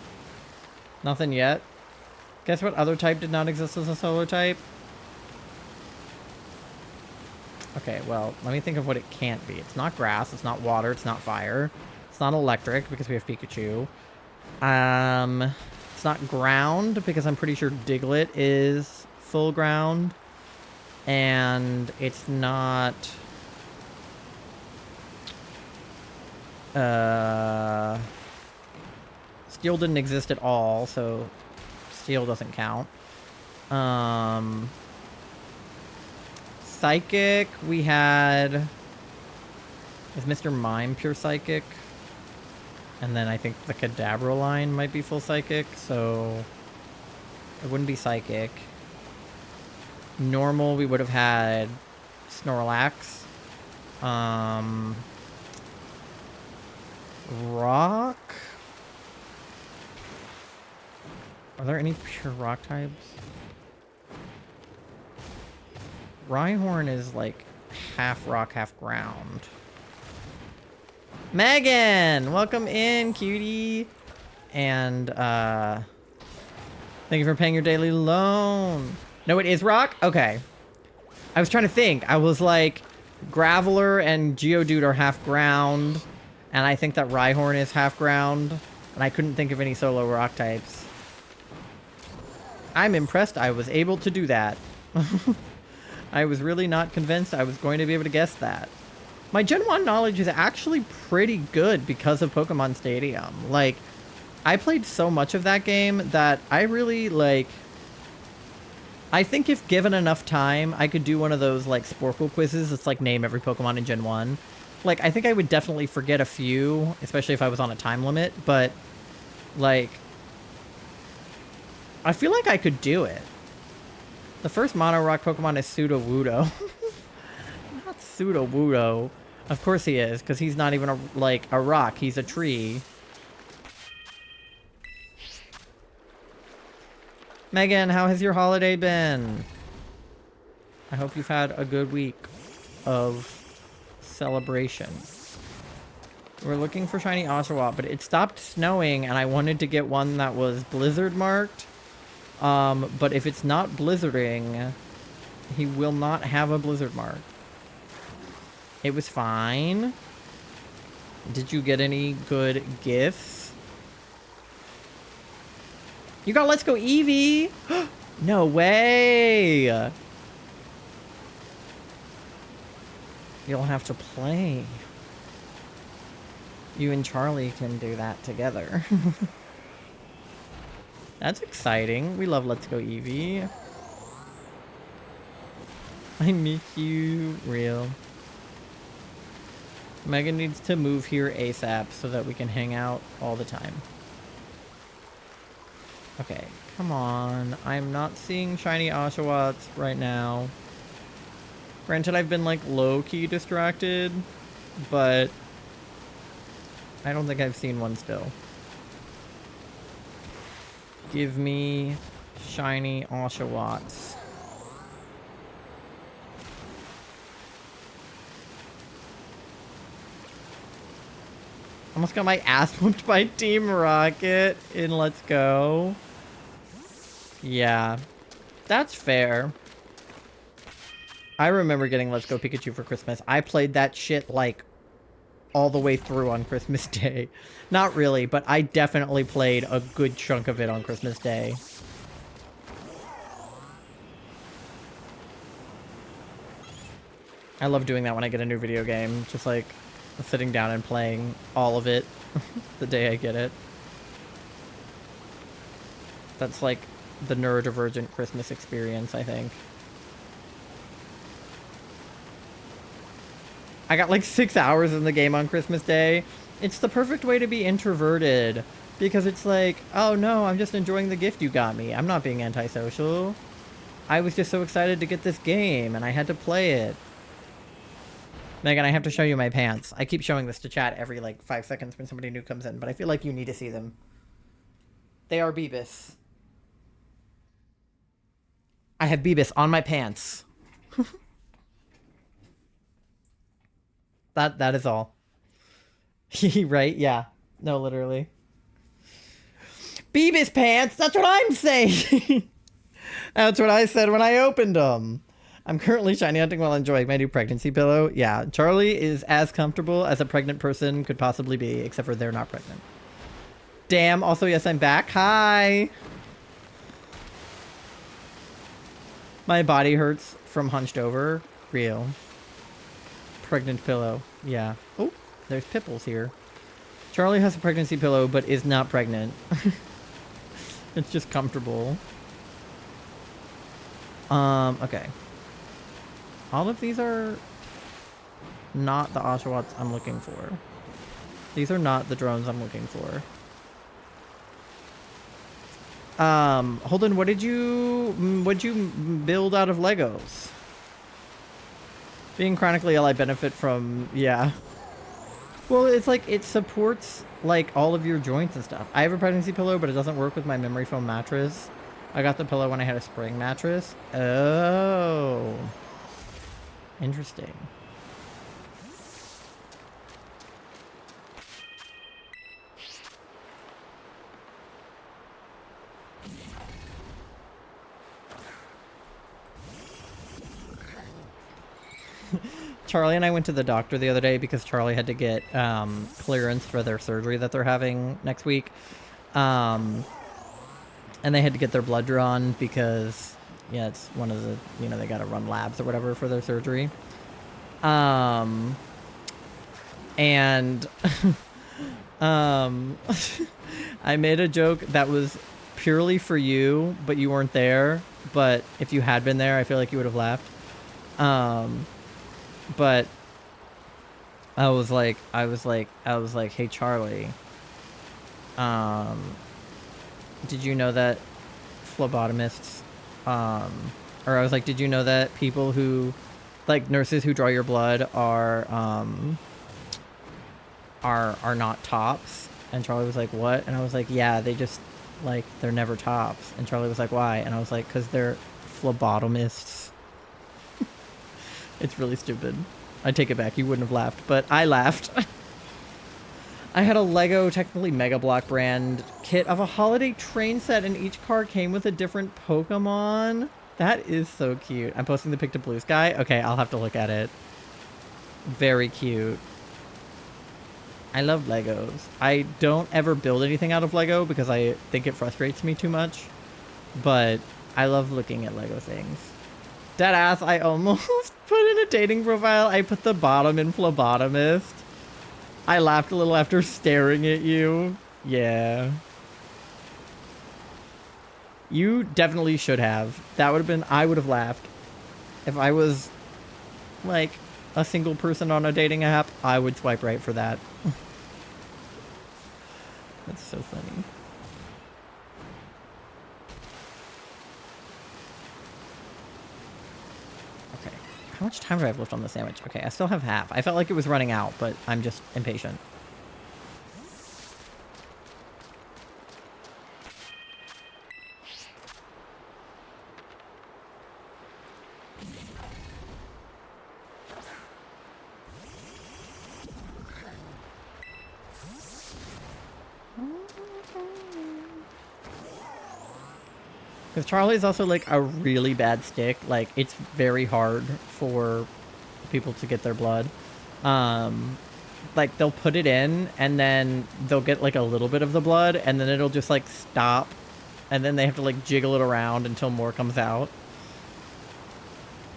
Nothing yet. Guess what other type did not exist as a solar type? Okay, well, let me think of what it can't be. It's not grass, it's not water, it's not fire. It's not electric, because we have Pikachu. It's not ground, because I'm pretty sure Diglett is full ground. And it's not... Steel didn't exist at all, so Steel doesn't count. Psychic, we had... Is Mr. Mime pure Psychic? And then I think the Kadabra line might be full Psychic, so... it wouldn't be Psychic. Normal, we would have had Snorlax. Rock? Are there any pure rock types? Rhyhorn is like half rock, half ground. Megan, welcome in, cutie. And thank you for paying your daily loan. No, it is rock? Okay. I was trying to think. I was like, Graveler and Geodude are half ground. And I think that Rhyhorn is half ground. And I couldn't think of any solo rock types. I'm impressed I was able to do that. I was really not convinced I was going to be able to guess that. My Gen 1 knowledge is actually pretty good because of Pokemon Stadium. Like, I played so much of that game that I really, like... I think if given enough time, I could do one of those, like, Sporkle quizzes. It's like, name every Pokemon in Gen 1. Like, I think I would definitely forget a few, especially if I was on a time limit. But, like... I feel like I could do it. The first Mono Rock Pokemon is Sudowoodo. Not Sudowoodo. Of course he is, because he's not even a rock. He's a tree. Megan, how has your holiday been? I hope you've had a good week of celebration. We're looking for shiny Oshawott, but it stopped snowing, and I wanted to get one that was blizzard marked. But if it's not blizzarding, he will not have a blizzard mark. It was fine. Did you get any good gifts? You got Let's Go Eevee! No way! You'll have to play. You and Charlie can do that together. That's exciting. We love Let's Go Eevee. I miss you. Real. Megan needs to move here ASAP so that we can hang out all the time. Okay, come on. I'm not seeing shiny Oshawotts right now. Granted, I've been like low-key distracted, but I don't think I've seen one still. Give me shiny Oshawotts. Almost got my ass whooped by Team Rocket in Let's Go. Yeah, that's fair. I remember getting Let's Go Pikachu for Christmas. I played that shit like all the way through on Christmas Day. Not really, but I definitely played a good chunk of it on Christmas Day. I love doing that when I get a new video game. Just like sitting down and playing all of it the day I get it. That's like the neurodivergent Christmas experience, I think. I got like 6 hours in the game on Christmas Day. It's the perfect way to be introverted. Because it's like, oh no, I'm just enjoying the gift you got me. I'm not being antisocial. I was just so excited to get this game and I had to play it. Megan, I have to show you my pants. I keep showing this to chat every like 5 seconds when somebody new comes in, but I feel like you need to see them. They are Beebus. I have Beebus on my pants. That is all. Right? Yeah. No, literally. Beebus pants! That's what I'm saying! That's what I said when I opened them. I'm currently shiny hunting while enjoying my new pregnancy pillow. Yeah, Charlie is as comfortable as a pregnant person could possibly be, except for they're not pregnant. Damn, also, yes, I'm back. Hi! My body hurts from hunched over. Real. Pregnant pillow. Yeah. Oh, there's Pipples here. Charlie has a pregnancy pillow, but is not pregnant. It's just comfortable. Okay. All of these are not the Oshawotts I'm looking for. These are not the drones I'm looking for. Holden, what did you build out of Legos? Being chronically ill, I benefit from, yeah. Well, it's like, it supports, like, all of your joints and stuff. I have a pregnancy pillow, but it doesn't work with my memory foam mattress. I got the pillow when I had a spring mattress. Oh. Interesting. Charlie and I went to the doctor the other day because Charlie had to get clearance for their surgery that they're having next week. And they had to get their blood drawn because, yeah, it's one of the, you know, they got to run labs or whatever for their surgery. And I made a joke that was purely for you, but you weren't there. But if you had been there, I feel like you would have laughed. But I was like, hey Charlie, did you know that phlebotomists, or I was like, did you know that people who, like nurses who draw your blood are not tops? And Charlie was like, what? And I was like, yeah, they just, like, they're never tops. And Charlie was like, why? And I was like, because they're phlebotomists. It's really stupid. I take it back. You wouldn't have laughed, but I laughed. I had a Lego, technically Mega Block brand kit of a holiday train set, and each car came with a different Pokemon. That is so cute. I'm posting the pic to Blue Sky. Okay, I'll have to look at it. Very cute. I love Legos. I don't ever build anything out of Lego because I think it frustrates me too much. But I love looking at Lego things. Deadass, I almost put in a dating profile. I put the bottom in phlebotomist. I laughed a little after staring at you. Yeah. You definitely should have. That would have been, I would have laughed. If I was, like, a single person on a dating app, I would swipe right for that. That's so funny. Okay. How much time do I have left on the sandwich? Okay, I still have half. I felt like it was running out, but I'm just impatient. Because Charlie's also, like, a really bad stick. Like, it's very hard for people to get their blood. Like, they'll put it in, and then they'll get, like, a little bit of the blood, and then it'll just, like, stop. And then they have to, like, jiggle it around until more comes out.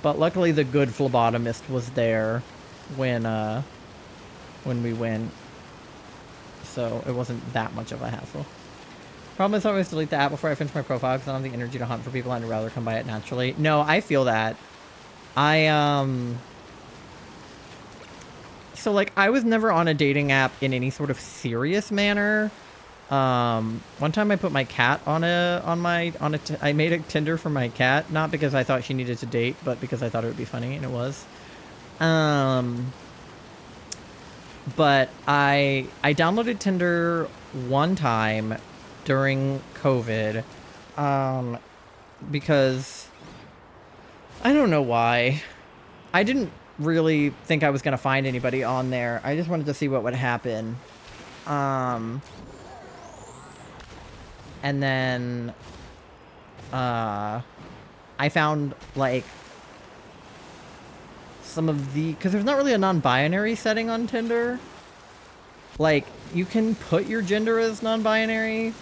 But luckily, the good phlebotomist was there when we went. So it wasn't that much of a hassle. Problem is I always delete the app before I finish my profile because I don't have the energy to hunt for people and I'd rather come by it naturally. No, I feel that. So, like, I was never on a dating app in any sort of serious manner. One time I put my cat I made a Tinder for my cat, not because I thought she needed to date, but because I thought it would be funny, and it was. But I downloaded Tinder one time during COVID, because I don't know why. I didn't really think I was gonna find anybody on there. I just wanted to see what would happen. And then I found, like, some of the, because there's not really a non-binary setting on Tinder. Like, you can put your gender as non-binary,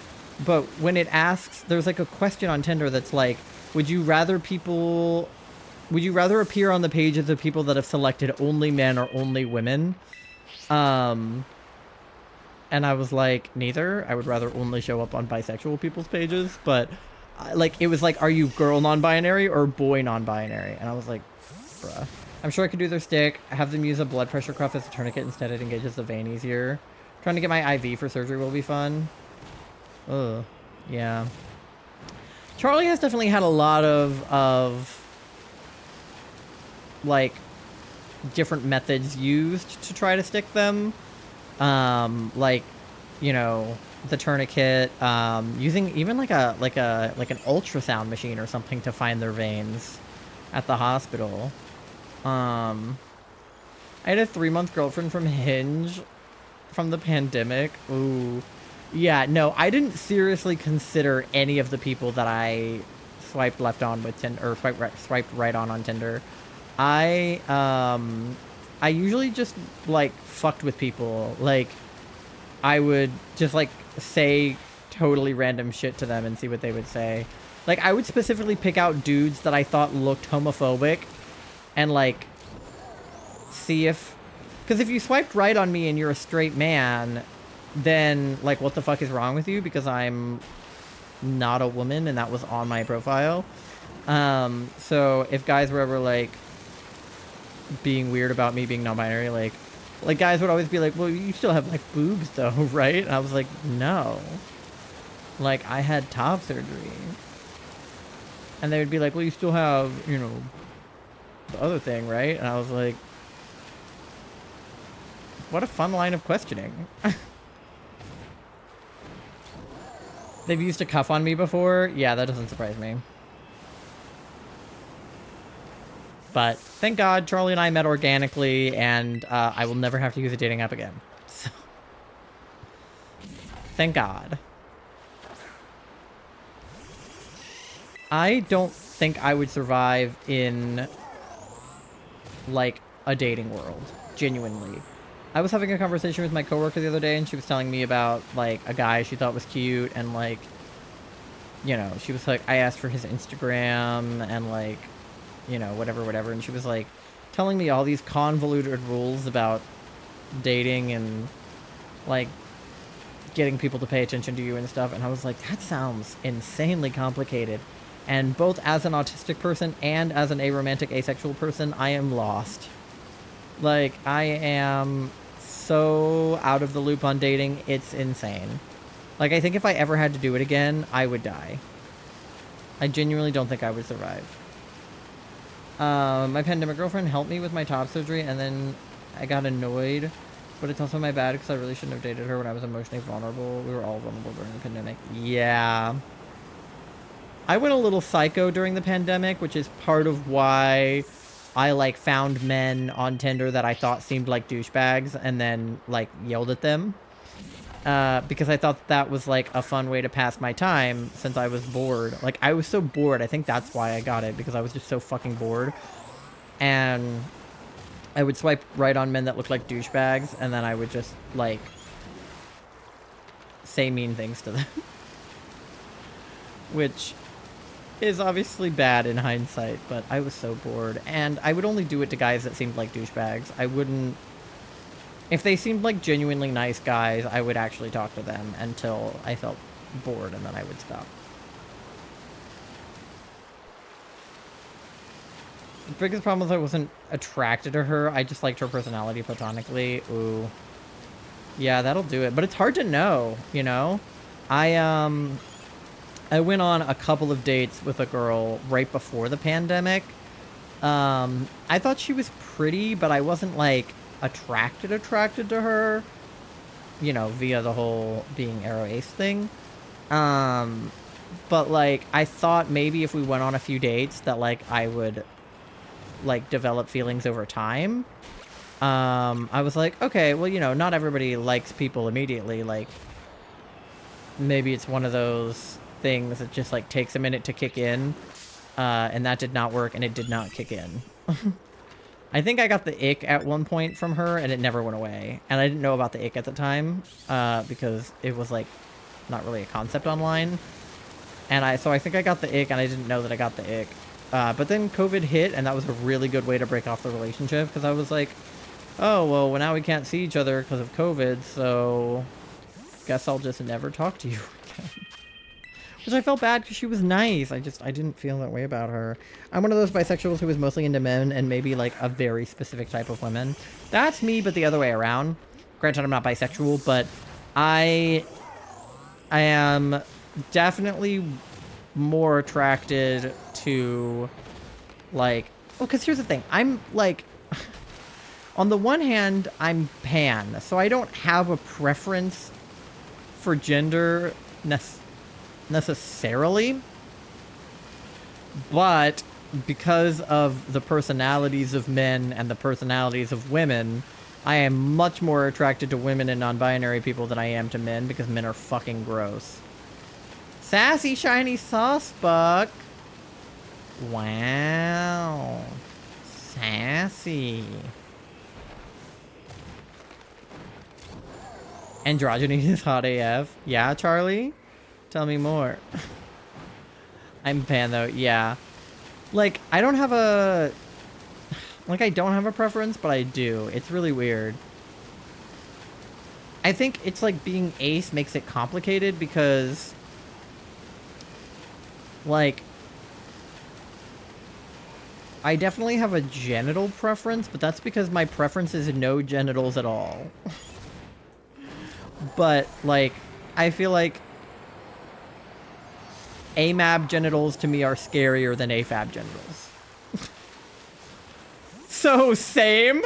but when it asks, there's, like, a question on Tinder that's like, would you rather appear on the pages of people that have selected only men or only women? And I was like, neither. I would rather only show up on bisexual people's pages, but, like, it was like, are you girl non-binary or boy non-binary? And I was like, bruh. I'm sure I could do their stick, have them use a blood pressure cuff as a tourniquet instead. It engages the vein easier. Trying to get my IV for surgery will be fun. Ugh. Yeah. Charlie has definitely had a lot of like, different methods used to try to stick them. Like, you know, the tourniquet, using even like an ultrasound machine or something to find their veins at the hospital. I had a 3-month girlfriend from Hinge from the pandemic. Ooh. Yeah, no, I didn't seriously consider any of the people that I swiped left on with Tinder, or swiped right on Tinder. I I usually just like fucked with people. Like I would just like say totally random shit to them and see what they would say. Like I would specifically pick out dudes that I thought looked homophobic and like see if, because if you swiped right on me and you're a straight man, then like what the fuck is wrong with you, because I'm not a woman and that was on my profile. So if guys were ever like being weird about me being non-binary, like guys would always be like, well, you still have like boobs though, right? And I was like, no, like I had top surgery. And they would be like, well, you still have, you know, the other thing, right? And I was like, what a fun line of questioning. They've used a cuff on me before. Yeah, that doesn't surprise me. But thank God Charlie and I met organically, and I will never have to use a dating app again. So, thank God. I don't think I would survive in, like, a dating world. Genuinely. I was having a conversation with my coworker the other day, and she was telling me about, like, a guy she thought was cute, and, like, you know, she was like, I asked for his Instagram, and, like, you know, whatever, and she was, like, telling me all these convoluted rules about dating and, like, getting people to pay attention to you and stuff, and I was like, that sounds insanely complicated. And both as an autistic person and as an aromantic asexual person, I am lost. Like, I am so out of the loop on dating, it's insane. Like, I think if I ever had to do it again, I would die. I genuinely don't think I would survive. My pandemic girlfriend helped me with my top surgery, and then I got annoyed. But it's also my bad because I really shouldn't have dated her when I was emotionally vulnerable. We were all vulnerable during the pandemic. Yeah. I went a little psycho during the pandemic, which is part of why I, like, found men on Tinder that I thought seemed like douchebags and then, like, yelled at them. Because I thought that was, like, a fun way to pass my time since I was bored. Like, I was so bored. I think that's why I got it, because I was just so fucking bored. And I would swipe right on men that looked like douchebags, and then I would just, like, say mean things to them. Which is obviously bad in hindsight, but I was so bored. And I would only do it to guys that seemed like douchebags. I wouldn't... If they seemed like genuinely nice guys, I would actually talk to them until I felt bored, and then I would stop. The biggest problem was I wasn't attracted to her. I just liked her personality platonically. Ooh. Yeah, that'll do it. But it's hard to know, you know? I went on a couple of dates with a girl right before the pandemic. I thought she was pretty, but I wasn't, like, attracted to her. You know, via the whole being aro ace thing. But, like, I thought maybe if we went on a few dates that, like, I would, like, develop feelings over time. I was like, okay, well, you know, not everybody likes people immediately. Like, maybe it's one of those things that just, like, takes a minute to kick in. And that did not work, and it did not kick in. I think I got the ick at one point from her, and it never went away. And I didn't know about the ick at the time, because it was, like, not really a concept online. And so I think I got the ick, and I didn't know that I got the ick. But then COVID hit, and that was a really good way to break off the relationship, because I was like, oh, well, now we can't see each other because of COVID, so guess I'll just never talk to you again. Which I felt bad because she was nice. I didn't feel that way about her. I'm one of those bisexuals who was mostly into men and maybe, like, a very specific type of women. That's me, but the other way around. Granted, I'm not bisexual, but I am definitely more attracted to, like... Well, because here's the thing. I'm, like... On the one hand, I'm pan, so I don't have a preference for gender necessarily, but because of the personalities of men and the personalities of women, I am much more attracted to women and non-binary people than I am to men, because men are fucking gross. Sassy shiny sauce buck. Wow. Sassy. Androgyny is hot AF. Yeah, Charlie? Tell me more. I'm pan though, yeah. Like, I don't have a... Like, I don't have a preference, but I do. It's really weird. I think it's like being ace makes it complicated because... Like... I definitely have a genital preference, but that's because my preference is no genitals at all. But, like, I feel like AMAB genitals to me are scarier than AFAB genitals. So, same?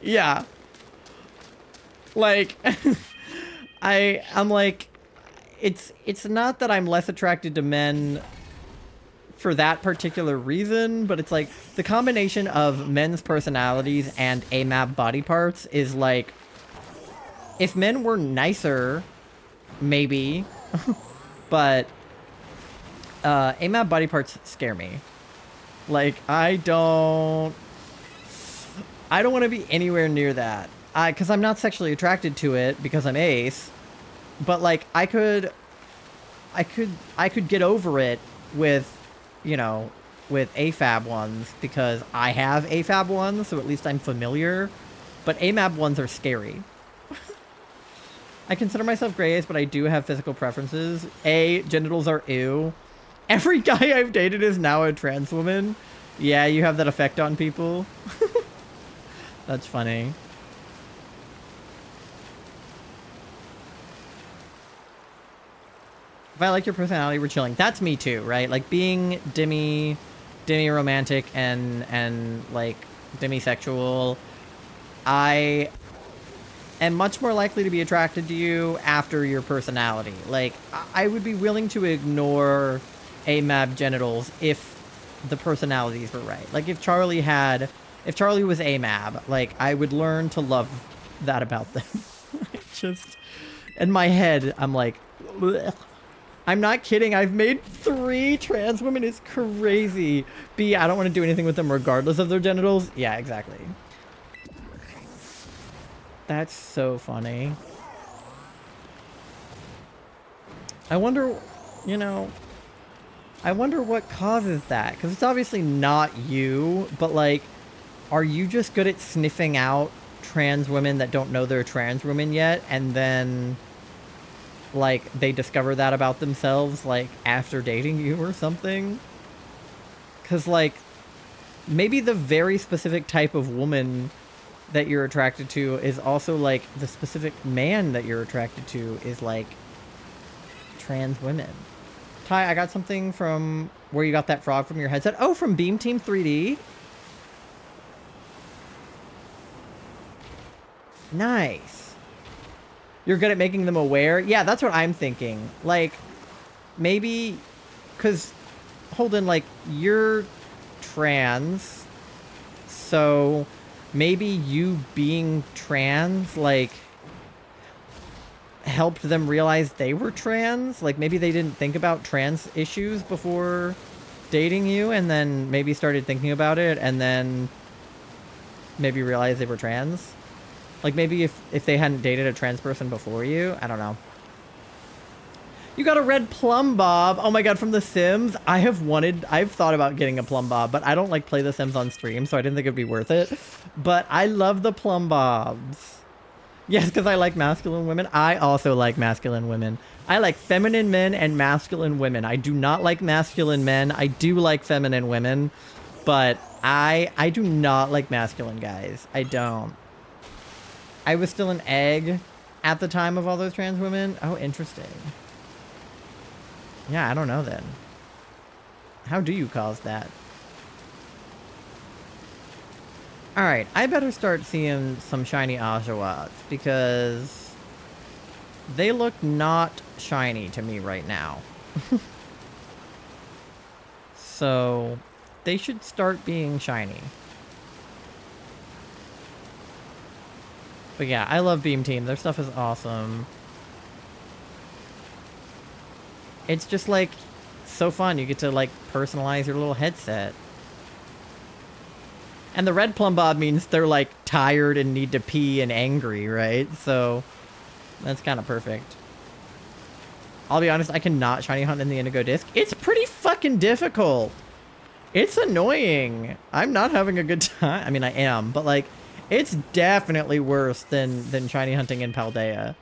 Yeah. Like, I'm like, it's not that I'm less attracted to men for that particular reason, but it's like the combination of men's personalities and AMAB body parts is like, if men were nicer, maybe, but AMAB body parts scare me. Like, I don't want to be anywhere near that. Because I'm not sexually attracted to it because I'm ace, but like I could get over it with, you know, with AFAB ones because I have AFAB ones, so at least I'm familiar. But AMAB ones are scary. I consider myself gray ace, but I do have physical preferences. Genitals are ew. Every guy I've dated is now a trans woman. Yeah, you have that effect on people. That's funny. If I like your personality, we're chilling. That's me too, right? Like being demi-romantic and like demisexual, I am much more likely to be attracted to you after your personality. Like, I would be willing to ignore AMAB genitals if the personalities were right. Like, if Charlie was AMAB, like, I would learn to love that about them. Just, in my head, I'm like, blech. I'm not kidding. I've made 3 trans women. It's crazy. B, I don't want to do anything with them regardless of their genitals. Yeah, exactly. That's so funny. I wonder, you know, I wonder what causes that. Because it's obviously not you, but like, are you just good at sniffing out trans women that don't know they're trans women yet? And then, like, they discover that about themselves, like, after dating you or something? Because, like, maybe the very specific type of woman that you're attracted to is also, like, the specific man that you're attracted to is, like, trans women. Ty, I got something from where you got that frog from your headset. Oh, from Beam Team 3D? Nice. You're good at making them aware? Yeah, that's what I'm thinking. Like, maybe... Because, Holden, like, you're trans, so maybe you being trans, like, helped them realize they were trans? Like, maybe they didn't think about trans issues before dating you, and then maybe started thinking about it, and then maybe realized they were trans? Like, maybe if they hadn't dated a trans person before you? I don't know. You got a red plum bob. Oh my god, from The Sims? I've thought about getting a plum bob, but I don't, like, play The Sims on stream, so I didn't think it'd be worth it. But I love the plum bobs. Yes, because I like masculine women. I also like masculine women. I like feminine men and masculine women. I do not like masculine men. I do like feminine women. But I do not like masculine guys. I don't. I was still an egg at the time of all those trans women. Oh, interesting. Yeah, I don't know then. How do you cause that? Alright, I better start seeing some shiny Oshawotts because they look not shiny to me right now. So, they should start being shiny. But yeah, I love Beam Team. Their stuff is awesome. It's just like so fun. You get to like personalize your little headset. And the red plum bob means they're like tired and need to pee and angry, right? So That's kind of perfect. I'll be honest, I cannot shiny hunt in the Indigo Disc. It's pretty fucking difficult. It's annoying. I'm not having a good time. I mean, I am, but like, it's definitely worse than shiny hunting in Paldea.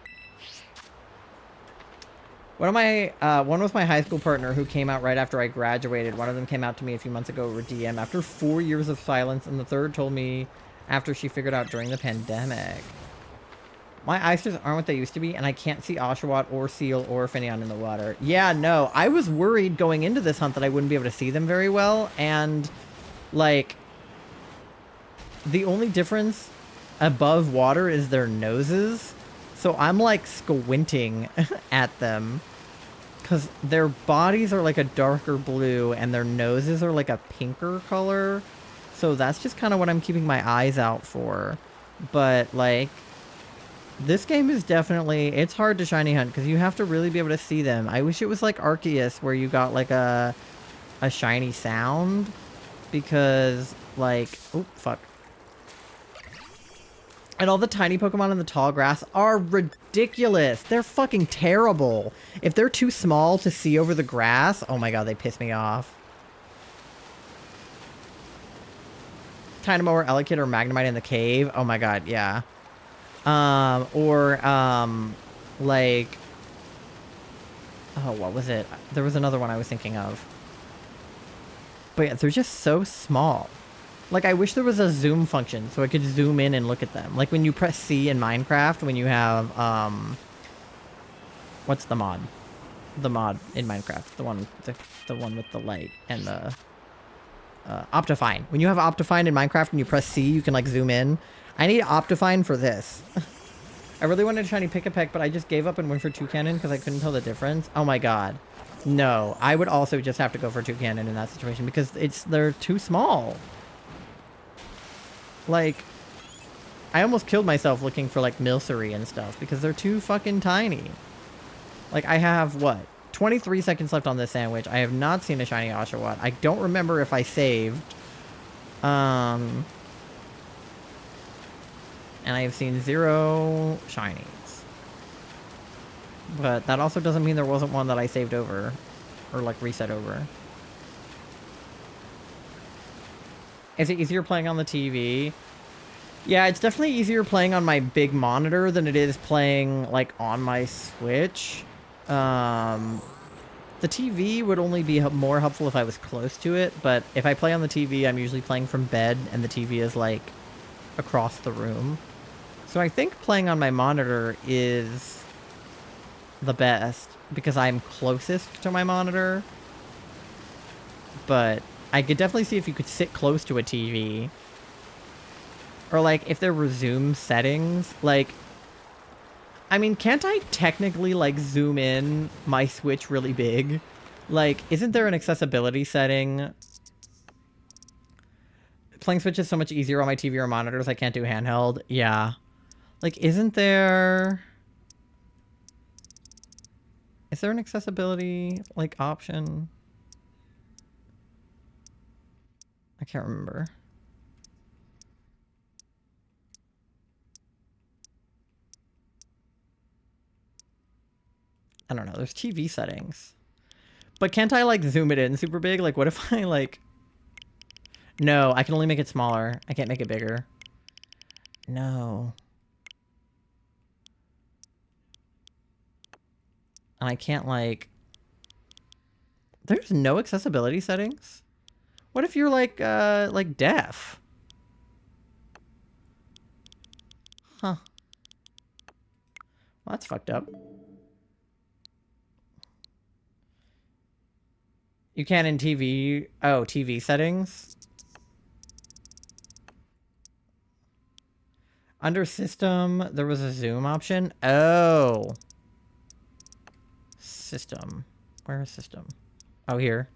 One was my high school partner who came out right after I graduated. One of them came out to me a few months ago over DM after 4 years of silence, and the third told me after she figured out during the pandemic. My oysters aren't what they used to be, and I can't see Oshawott or seal or Finion in the water. Yeah, no, I was worried going into this hunt that I wouldn't be able to see them very well, and, like, the only difference above water is their noses, so I'm, like, squinting at them, because their bodies are, like, a darker blue, and their noses are, like, a pinker color, so that's just kind of what I'm keeping my eyes out for, but, like... This game is definitely, it's hard to shiny hunt because you have to really be able to see them. I wish it was like Arceus where you got like a shiny sound because like, oh fuck. And all the tiny Pokemon in the tall grass are ridiculous. They're fucking terrible. If they're too small to see over the grass, oh my god, they piss me off. Tynamo or Elekid or Magnemite in the cave, oh my god, yeah. Like, oh, what was it? There was another one I was thinking of. But yeah, they're just so small. Like, I wish there was a zoom function so I could zoom in and look at them. Like when you press C in Minecraft, when you have, what's the mod? The mod in Minecraft. The one with the light and the, Optifine. When you have Optifine in Minecraft and you press C, you can, like, zoom in. I need Optifine for this. I really wanted a shiny Pick-a-Peck, but I just gave up and went for Toucannon because I couldn't tell the difference. Oh my god. No, I would also just have to go for Toucannon in that situation because they're too small. Like, I almost killed myself looking for, like, Milcery and stuff because they're too fucking tiny. Like, I have, what, 23 seconds left on this sandwich. I have not seen a shiny Oshawott. I don't remember if I saved. And I have seen 0 shinies. But that also doesn't mean there wasn't one that I saved over. Or, like, reset over. Is it easier playing on the TV? Yeah, it's definitely easier playing on my big monitor than it is playing, like, on my Switch. The TV would only be more helpful if I was close to it, but if I play on the TV, I'm usually playing from bed, and the TV is, like, across the room. So I think playing on my monitor is the best because I'm closest to my monitor. But I could definitely see if you could sit close to a TV. Or like if there were zoom settings, like, I mean, can't I technically like zoom in my Switch really big? Like, isn't there an accessibility setting? Playing Switch is so much easier on my TV or monitors. I can't do handheld. Yeah. Like, isn't there... Is there an accessibility, like, option? I can't remember. I don't know. There's TV settings. But can't I, like, zoom it in super big? Like, what if I, like... No, I can only make it smaller. I can't make it bigger. No. And I can't, like... There's no accessibility settings? What if you're, like deaf? Huh. Well, that's fucked up. You can in TV... Oh, TV settings? Under system, there was a zoom option. Oh. System. Where is system? Oh, here.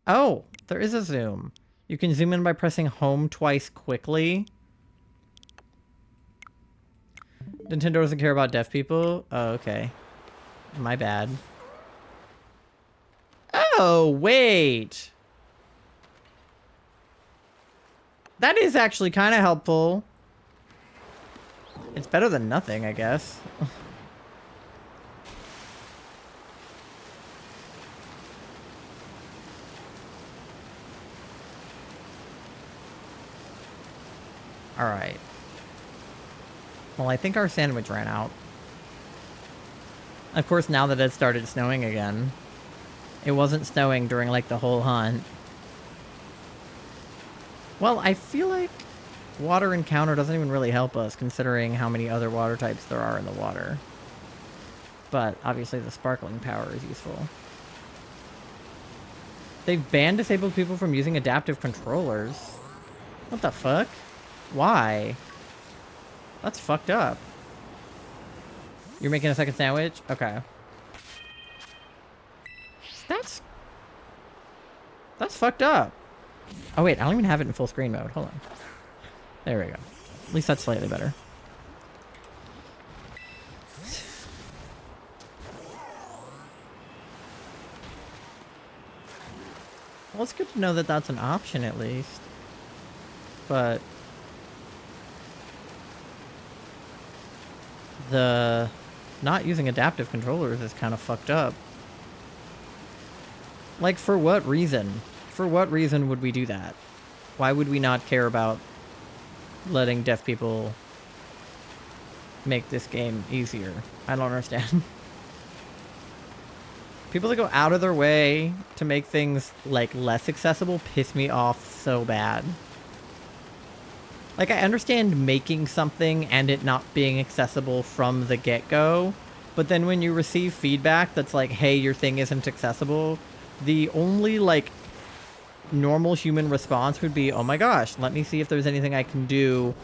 Oh, there is a zoom. You can zoom in by pressing home twice quickly. Nintendo doesn't care about deaf people? Oh, okay. My bad. Oh, wait. That is actually kind of helpful. It's better than nothing, I guess. Alright. Well, I think our sandwich ran out. Of course, now that it started snowing again. It wasn't snowing during, like, the whole hunt. Well, I feel like water encounter doesn't even really help us, considering how many other water types there are in the water. But, obviously, the sparkling power is useful. They've banned disabled people from using adaptive controllers. What the fuck? Why? That's fucked up. You're making a second sandwich? Okay. That's fucked up. Oh wait, I don't even have it in full screen mode. Hold on. There we go. At least that's slightly better. Well, it's good to know that that's an option at least. But the not using adaptive controllers is kind of fucked up. Like, for what reason? For what reason would we do that? Why would we not care about letting deaf people make this game easier? I don't understand. People that go out of their way to make things, like, less accessible piss me off so bad. Like, I understand making something and it not being accessible from the get-go, but then when you receive feedback that's like, hey, your thing isn't accessible, the only, like, normal human response would be, oh my gosh, let me see if there's anything I can do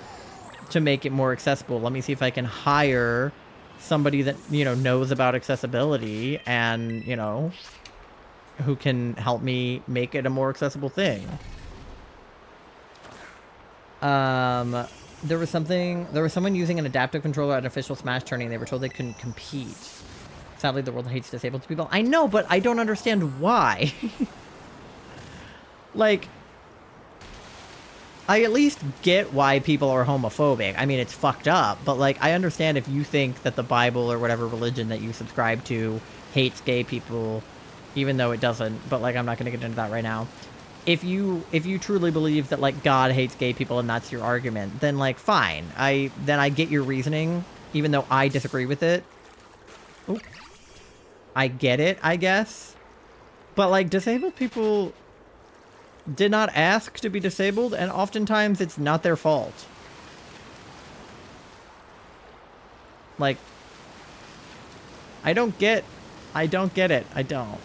to make it more accessible. Let me see if I can hire somebody that, you know, knows about accessibility and, you know, who can help me make it a more accessible thing. There was someone using an adaptive controller at an official Smash tourney and they were told they couldn't compete. Sadly, the world hates disabled people. I know, but I don't understand why. Like, I at least get why people are homophobic. I mean, it's fucked up, but, like, I understand if you think that the Bible or whatever religion that you subscribe to hates gay people, even though it doesn't, but, like, I'm not going to get into that right now. If you truly believe that, like, God hates gay people and that's your argument, then, like, fine. Then I get your reasoning, even though I disagree with it. Oop. I get it, I guess. But, like, disabled people did not ask to be disabled, and oftentimes it's not their fault. Like, I don't get it. I don't.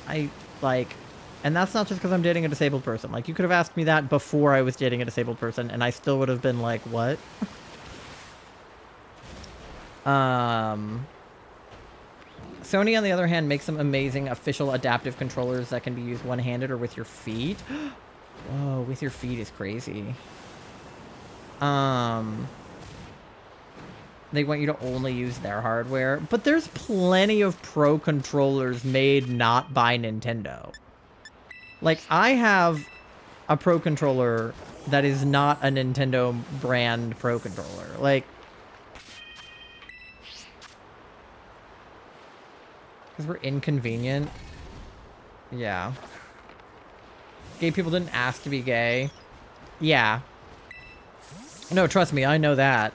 And that's not just because I'm dating a disabled person. Like, you could have asked me that before I was dating a disabled person, and I still would have been like, what? Sony, on the other hand, makes some amazing official adaptive controllers that can be used one-handed or with your feet. Whoa, with your feet is crazy. They want you to only use their hardware, but there's plenty of pro controllers made not by Nintendo. Like, I have a pro controller that is not a Nintendo brand pro controller. Like, because we're inconvenient. Yeah. Gay people didn't ask to be gay. Yeah. No, trust me, I know that.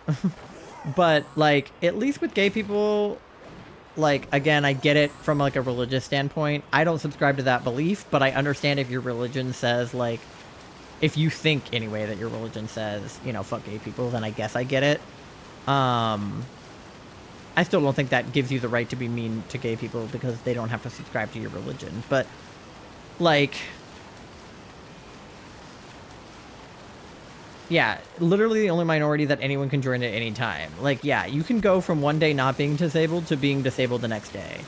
But, like, at least with gay people, like, again, I get it from, like, a religious standpoint. I don't subscribe to that belief, but I understand if your religion says, like, if you think, anyway, that your religion says, you know, fuck gay people, then I guess I get it. I still don't think that gives you the right to be mean to gay people because they don't have to subscribe to your religion. But, like, yeah, literally the only minority that anyone can join at any time. Like, yeah, you can go from one day not being disabled to being disabled the next day.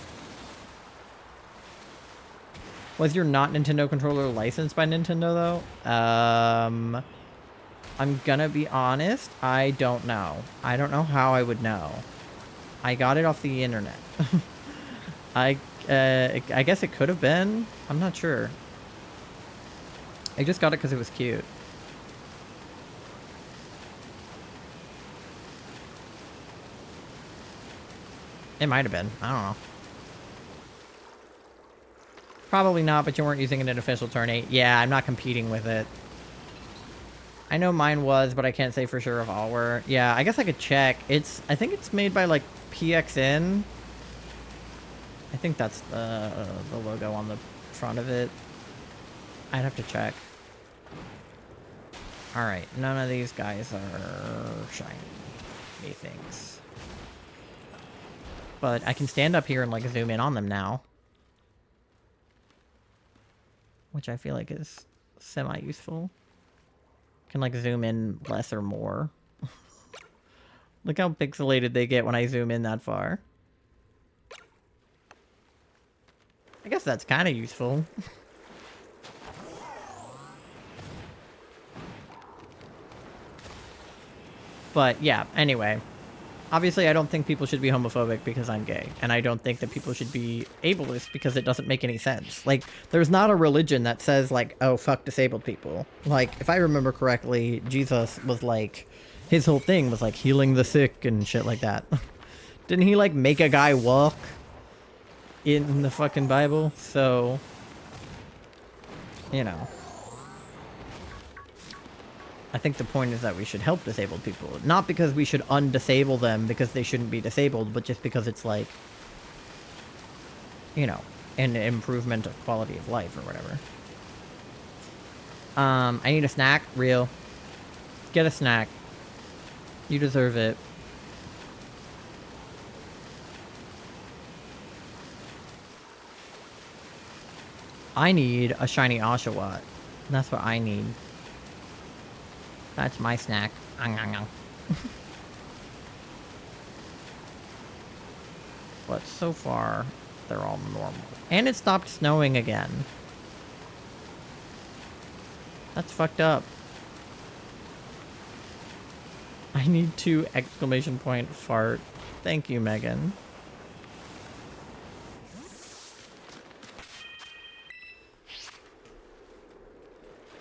Was your not Nintendo controller licensed by Nintendo, though? I'm gonna be honest, I don't know. I don't know how I would know. I got it off the internet. I guess it could have been. I'm not sure. I just got it because it was cute. It might have been. I don't know. Probably not, but you weren't using it in official turn 8. Yeah, I'm not competing with it. I know mine was, but I can't say for sure if all were. Yeah, I guess I could check. I think it's made by, like, PXN. I think that's the logo on the front of it. I'd have to check. Alright, none of these guys are shiny things. But I can stand up here and, like, zoom in on them now. Which I feel like is semi-useful. Can, like, zoom in less or more. Look how pixelated they get when I zoom in that far. I guess that's kind of useful. But, yeah, anyway. Obviously, I don't think people should be homophobic because I'm gay. And I don't think that people should be ableist because it doesn't make any sense. Like, there's not a religion that says, like, oh, fuck disabled people. Like, if I remember correctly, Jesus was, like, his whole thing was, like, healing the sick and shit like that. Didn't he, like, make a guy walk in the fucking Bible? So, you know. I think the point is that we should help disabled people. Not because we should undisable them because they shouldn't be disabled, but just because it's like, you know, an improvement of quality of life or whatever. I need a snack. Real. Get a snack. You deserve it. I need a shiny Oshawott. That's what I need. That's my snack. But so far, they're all normal. And it stopped snowing again. That's fucked up. I need 2 exclamation point fart. Thank you, Megan.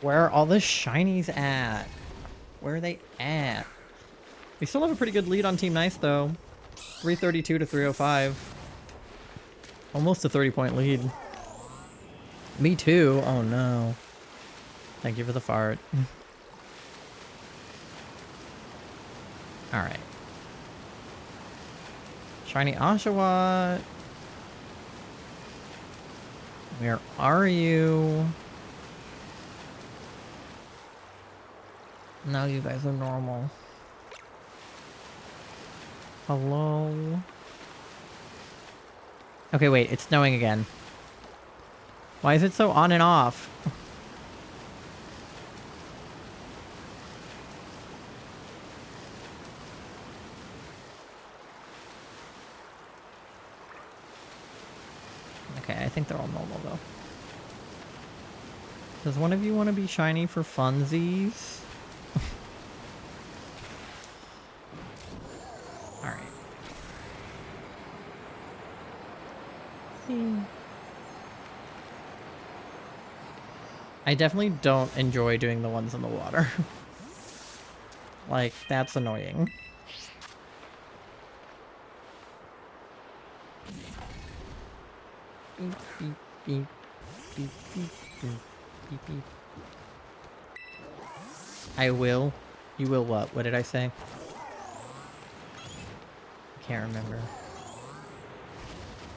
Where are all the shinies at? Where are they at? We still have a pretty good lead on Team Nice, though. 332 to 305. Almost a 30-point lead. Me too. Oh, no. Thank you for the fart. Alright. Shiny Oshawott. Where are you? Now you guys are normal. Hello? Okay, wait, it's snowing again. Why is it so on and off? Okay, I think they're all normal though. Does one of you want to be shiny for funsies? I definitely don't enjoy doing the ones in the water. Like, that's annoying. Beep, beep, beep, beep, beep, beep, beep, beep. I will. You will what? What did I say? I can't remember.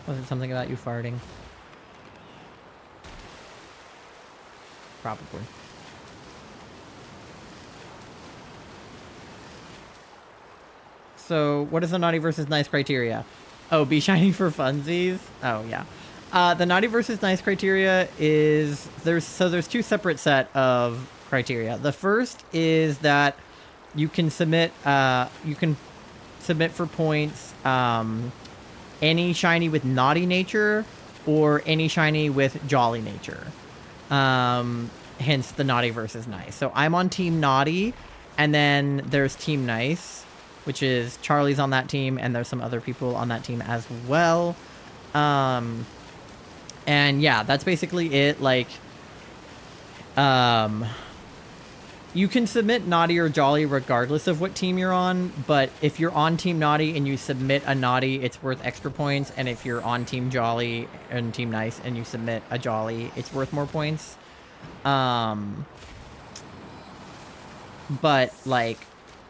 Was it something about you farting? Probably. So, what is the naughty versus nice criteria? Oh, be shiny for funsies? Oh, yeah. The naughty versus nice criteria is... There's 2 separate set of criteria. The first is that you can submit for points any shiny with naughty nature or any shiny with jolly nature. Hence the naughty versus nice. So I'm on Team Naughty, and then there's Team Nice, which is Charlie's on that team, and there's some other people on that team as well. And yeah, that's basically it. Like, You can submit Naughty or Jolly regardless of what team you're on, but if you're on Team Naughty and you submit a Naughty, it's worth extra points, and if you're on Team Jolly and Team Nice and you submit a Jolly, it's worth more points. But, like,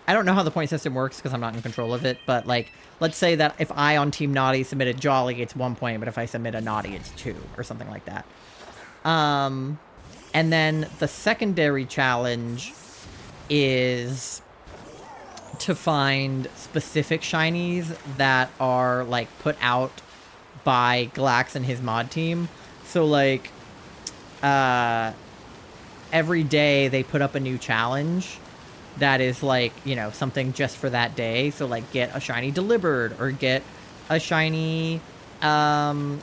I don't know how the point system works because I'm not in control of it, but, like, let's say that if I on Team Naughty submit a Jolly, it's 1 point, but if I submit a Naughty, it's 2, or something like that. And then the secondary challenge is to find specific shinies that are, like, put out by Glax and his mod team. So, like, every day they put up a new challenge that is, like, you know, something just for that day. So, like, get a shiny Delivered, or get a shiny Lapras,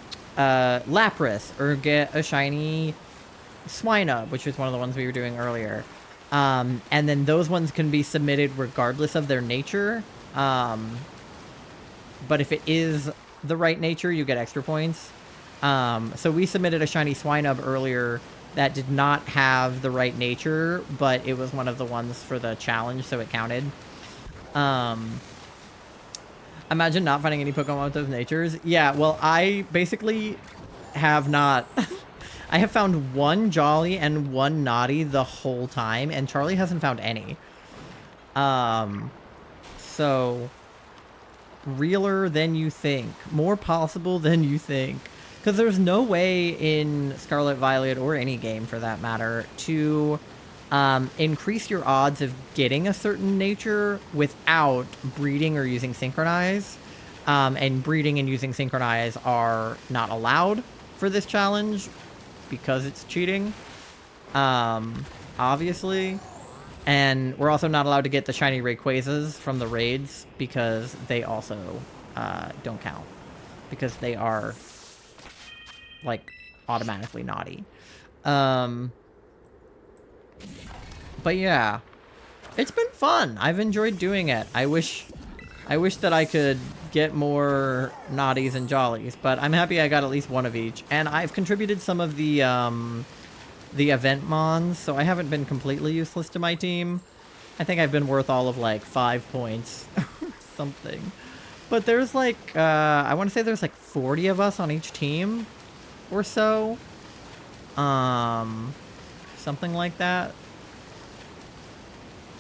or get a shiny Swinub, which is one of the ones we were doing earlier. And then those ones can be submitted regardless of their nature. But if it is the right nature, you get extra points. So we submitted a shiny Swinub earlier that did not have the right nature, but it was one of the ones for the challenge, so it counted. Imagine not finding any Pokemon with those natures. Yeah, well, I basically have not... I have found 1 Jolly and 1 Naughty the whole time, and Charlie hasn't found any. So, realer than you think. More possible than you think. Because there's no way in Scarlet Violet, or any game for that matter, to increase your odds of getting a certain nature without breeding or using Synchronize. And breeding and using Synchronize are not allowed for this challenge, because it's cheating, obviously. And we're also not allowed to get the shiny Rayquazas from the raids, because they also don't count, because they are, like, automatically naughty. But yeah, it's been fun. I've enjoyed doing it. I wish that I could get more Naughties and Jollies, but I'm happy I got at least one of each. And I've contributed some of the event mons, so I haven't been completely useless to my team. I think I've been worth all of, like, 5 points or something. But there's, like, I want to say there's, like, 40 of us on each team or so. Something like that.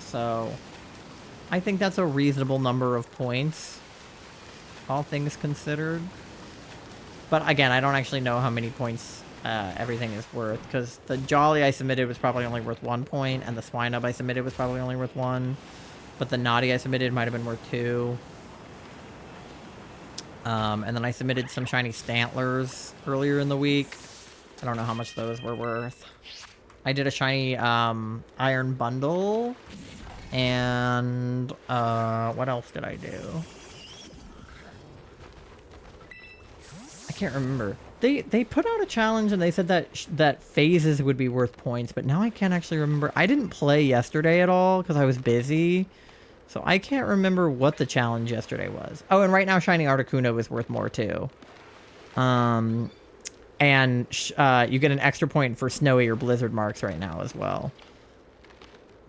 So I think that's a reasonable number of points, all things considered. But again, I don't actually know how many points everything is worth, because the Jolly I submitted was probably only worth 1 point, and the Swinub I submitted was probably only worth 1. But the Naughty I submitted might have been worth 2. And then I submitted some shiny Stantlers earlier in the week. I don't know how much those were worth. I did a shiny Iron Bundle. And what else did I do? I can't remember. They put out a challenge and they said that phases would be worth points, but now I can't actually remember. I didn't play yesterday at all because I was busy. So I can't remember what the challenge yesterday was. Oh, and right now shiny Articuno is worth more too. And you get an extra point for snowy or blizzard marks right now as well.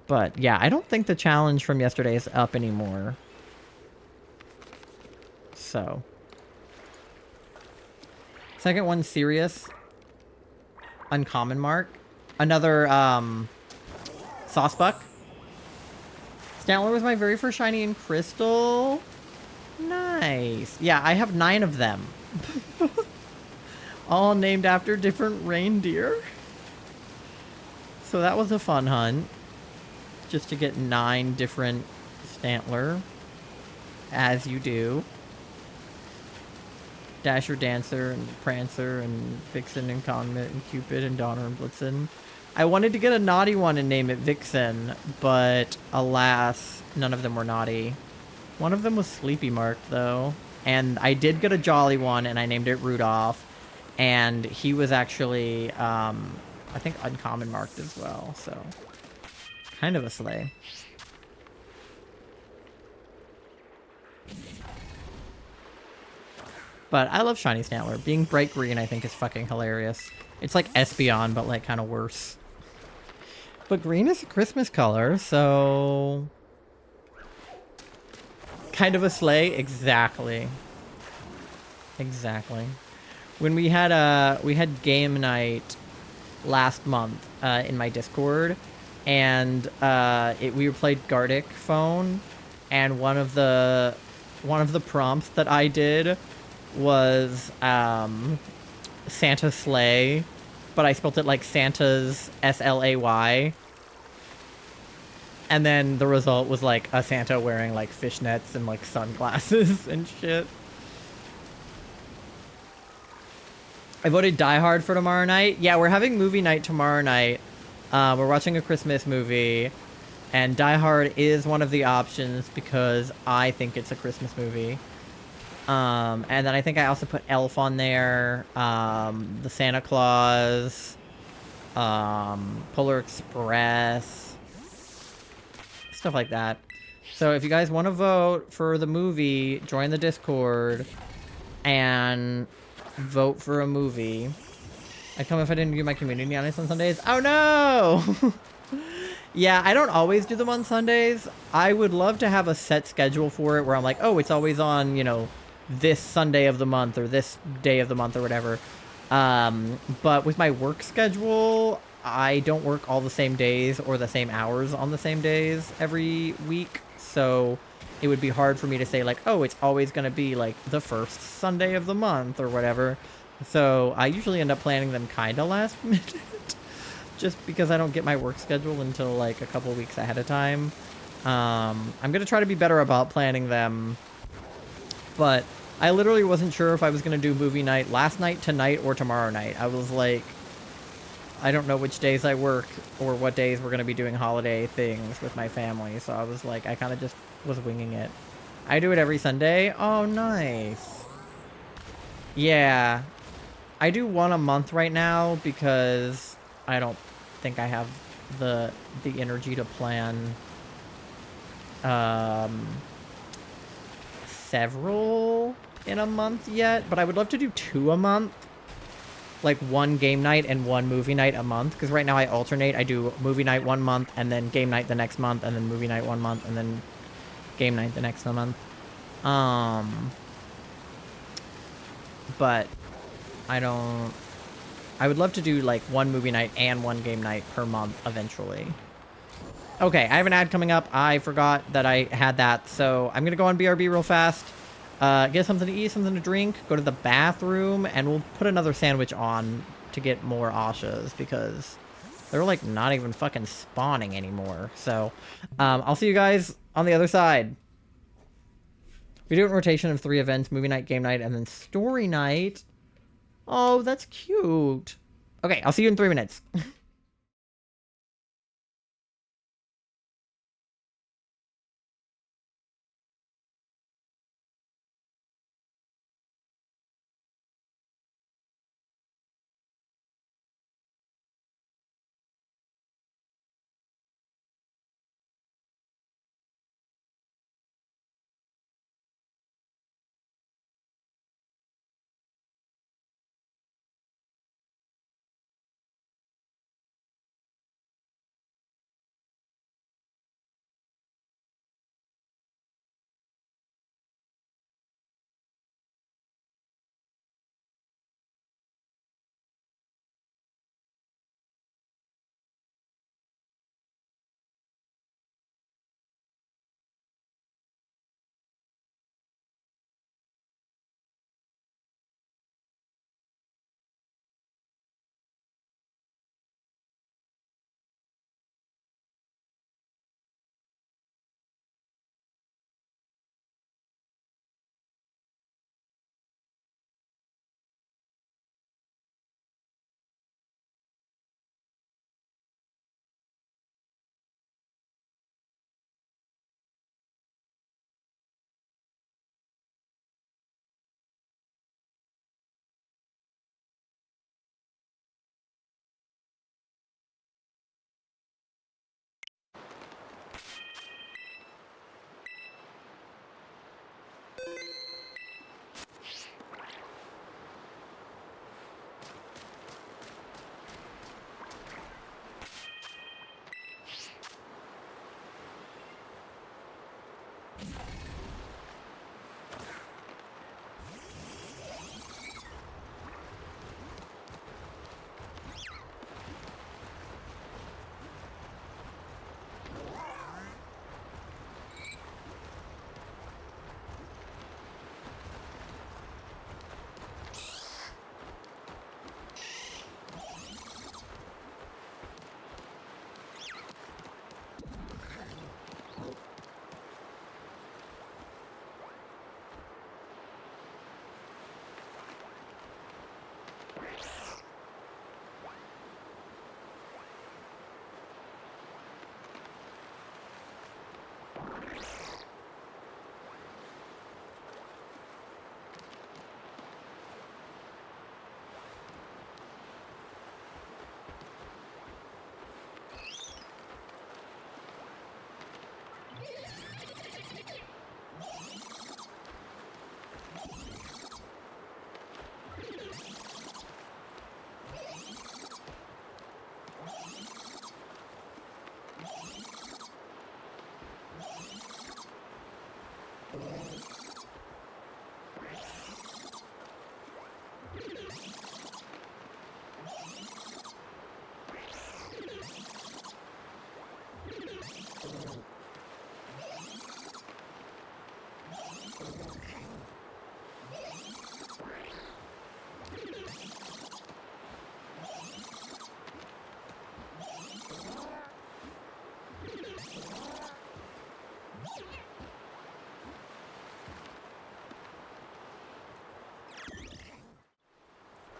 But yeah, I don't think the challenge from yesterday is up anymore. So. Second one, Sirius. Uncommon mark. Another, Saucebuck. Stantler was my very first shiny in Crystal. Nice. Yeah, I have 9 of them. All named after different reindeer. So that was a fun hunt. Just to get 9 different Stantler. As you do. Dasher, Dancer, and Prancer, and Vixen, and Comet, and Cupid, and Donner, and Blitzen. I wanted to get a naughty one and name it Vixen, but alas, none of them were naughty. One of them was Sleepy marked, though. And I did get a jolly one, and I named it Rudolph. And he was actually, I think, uncommon marked as well, so... kind of a sleigh. But I love shiny Stantler. Being bright green, I think, is fucking hilarious. It's like Espeon, but, like, kind of worse. But green is a Christmas color, so kind of a sleigh. Exactly. Exactly. When we had game night last month in my Discord, and we played Gartic Phone, and one of the prompts that I did was Santa sleigh, but I spelled it like Santa's SLAY. And then the result was like a Santa wearing like fishnets and like sunglasses and shit. I voted Die Hard for tomorrow night. Yeah, we're having movie night tomorrow night. We're watching a Christmas movie, and Die Hard is one of the options because I think it's a Christmas movie. And then I think I also put Elf on there, the Santa Claus, Polar Express, stuff like that. So if you guys want to vote for the movie, join the Discord and vote for a movie. I'd come if I didn't do my community honest on Sundays. Oh no! Yeah, I don't always do them on Sundays. I would love to have a set schedule for it where I'm like, oh, it's always on, you know, this Sunday of the month or this day of the month or whatever. But with my work schedule, I don't work all the same days or the same hours on the same days every week. So it would be hard for me to say like, oh, it's always going to be like the first Sunday of the month or whatever. So I usually end up planning them kind of last minute. Just because I don't get my work schedule until like a couple weeks ahead of time. I'm going to try to be better about planning them. But I literally wasn't sure if I was going to do movie night last night, tonight, or tomorrow night. I was like, I don't know which days I work or what days we're going to be doing holiday things with my family. So I was like, I kind of just was winging it. I do it every Sunday. Oh, nice. Yeah. I do one a month right now because I don't think I have the energy to plan several in a month yet, but I would love to do 2 a month, like 1 game night and 1 movie night a month, because right now I alternate. I do movie night 1 month and then game night the next month and then movie night 1 month and then game night the next month. But I would love to do like 1 movie night and 1 game night per month eventually. Okay, I have an ad coming up. I forgot that I had that, so I'm gonna go on BRB real fast, get something to eat, something to drink, go to the bathroom, and we'll put another sandwich on to get more Ashas because they're like not even fucking spawning anymore. So I'll see you guys on the other side. We do a rotation of 3 events: movie night, game night, and then story night. Oh, that's cute. Okay, I'll see you in 3 minutes.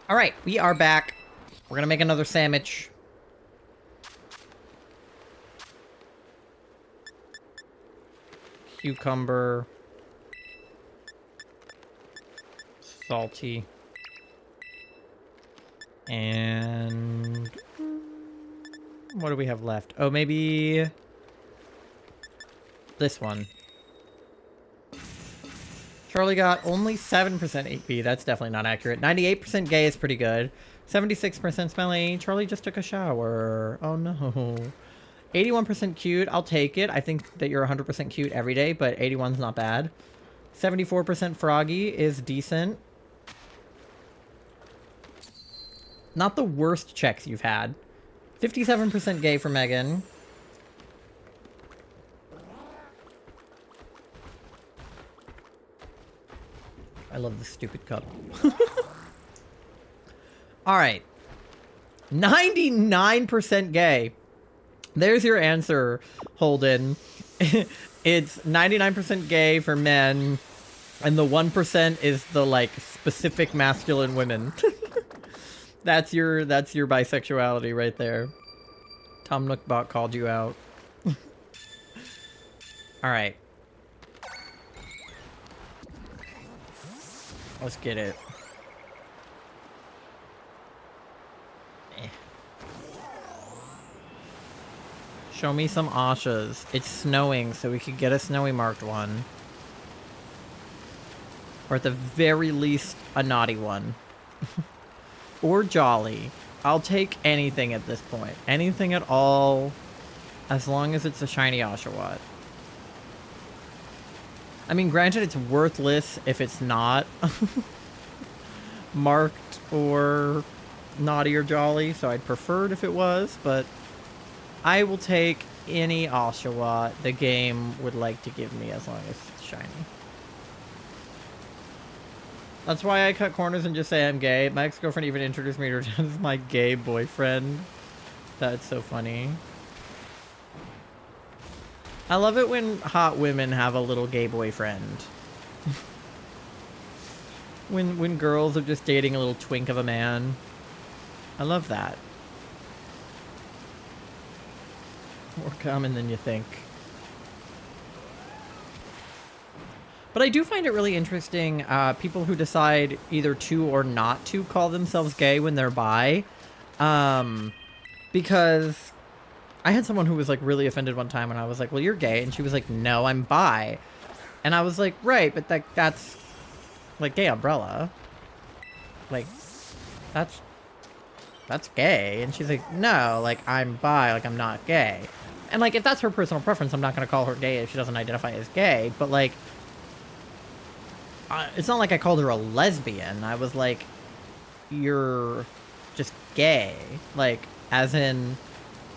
All right, we are back. We're gonna make another sandwich. Cucumber. Salty. And what do we have left? Oh, maybe this one. Charlie got only 7% AP. That's definitely not accurate. 98% gay is pretty good. 76% smelly. Charlie just took a shower. Oh no. 81% cute. I'll take it. I think that you're 100% cute every day, but 81's not bad. 74% froggy is decent. Not the worst checks you've had. 57% gay for Megan. I love this stupid cup. Alright. 99% gay. There's your answer, Holden. It's 99% gay for men, and the 1% is the, like, specific masculine women. That's your bisexuality right there. Tom Nookbot called you out. Alright. Let's get it. Show me some Ashas. It's snowing, so we could get a snowy marked one. Or at the very least, a naughty one. Or jolly. I'll take anything at this point. Anything at all, as long as it's a shiny Oshawott. I mean, granted, it's worthless if it's not marked or naughty or jolly, so I'd prefer it if it was, but I will take any Oshawott the game would like to give me as long as it's shiny. That's why I cut corners and just say I'm gay. My ex-girlfriend even introduced me to her as my gay boyfriend. That's so funny. I love it when hot women have a little gay boyfriend. when girls are just dating a little twink of a man. I love that. More common than you think. But I do find it really interesting, people who decide either to or not to call themselves gay when they're bi. Because I had someone who was like really offended one time when I was like, well, you're gay. And she was like, no, I'm bi. And I was like, right, but that's like gay umbrella. Like, that's gay. And she's like, no, like I'm bi, like I'm not gay. And, like, if that's her personal preference, I'm not going to call her gay if she doesn't identify as gay. But, like, it's not like I called her a lesbian. I was like, you're just gay. Like, as in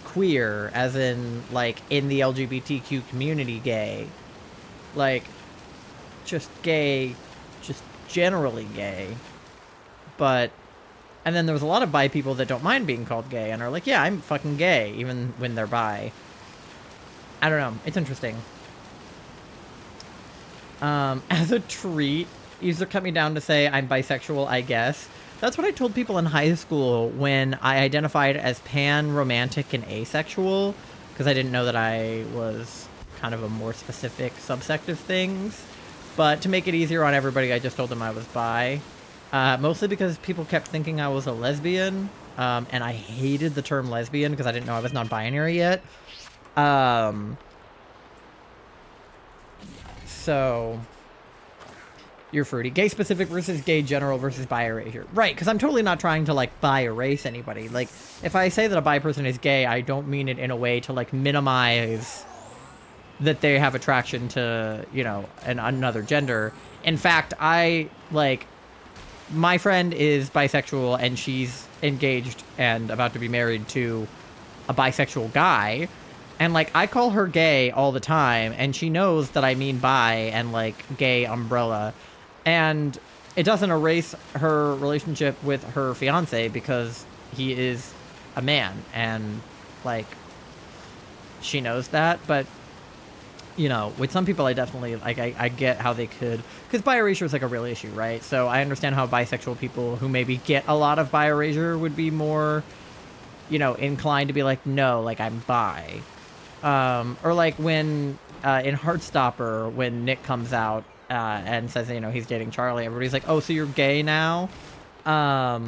queer, as in, like, in the LGBTQ community gay. Like, just gay, just generally gay. But, and then there was a lot of bi people that don't mind being called gay and are like, yeah, I'm fucking gay, even when they're bi. I don't know. It's interesting. As a treat, user cut me down to say I'm bisexual, I guess. That's what I told people in high school when I identified as pan, romantic, and asexual, because I didn't know that I was kind of a more specific subsect of things. But to make it easier on everybody, I just told them I was bi. Mostly because people kept thinking I was a lesbian, and I hated the term lesbian because I didn't know I was non-binary yet. So you're fruity. Gay specific versus gay general versus bi erasure. Right, because I'm totally not trying to, like, bi erase anybody. Like, if I say that a bi person is gay, I don't mean it in a way to, like, minimize that they have attraction to, you know, another gender. In fact, my friend is bisexual and she's engaged and about to be married to a bisexual guy. And, like, I call her gay all the time, and she knows that I mean bi and, like, gay umbrella. And it doesn't erase her relationship with her fiancé because he is a man. And, like, she knows that. But, you know, with some people, I definitely, like, I get how they could... Because bi erasure is, like, a real issue, right? So I understand how bisexual people who maybe get a lot of bi erasure would be more, you know, inclined to be like, no, like, I'm bi. Or like when in Heartstopper, when Nick comes out and says, you know, he's dating Charlie, everybody's like, oh, so you're gay now? Oh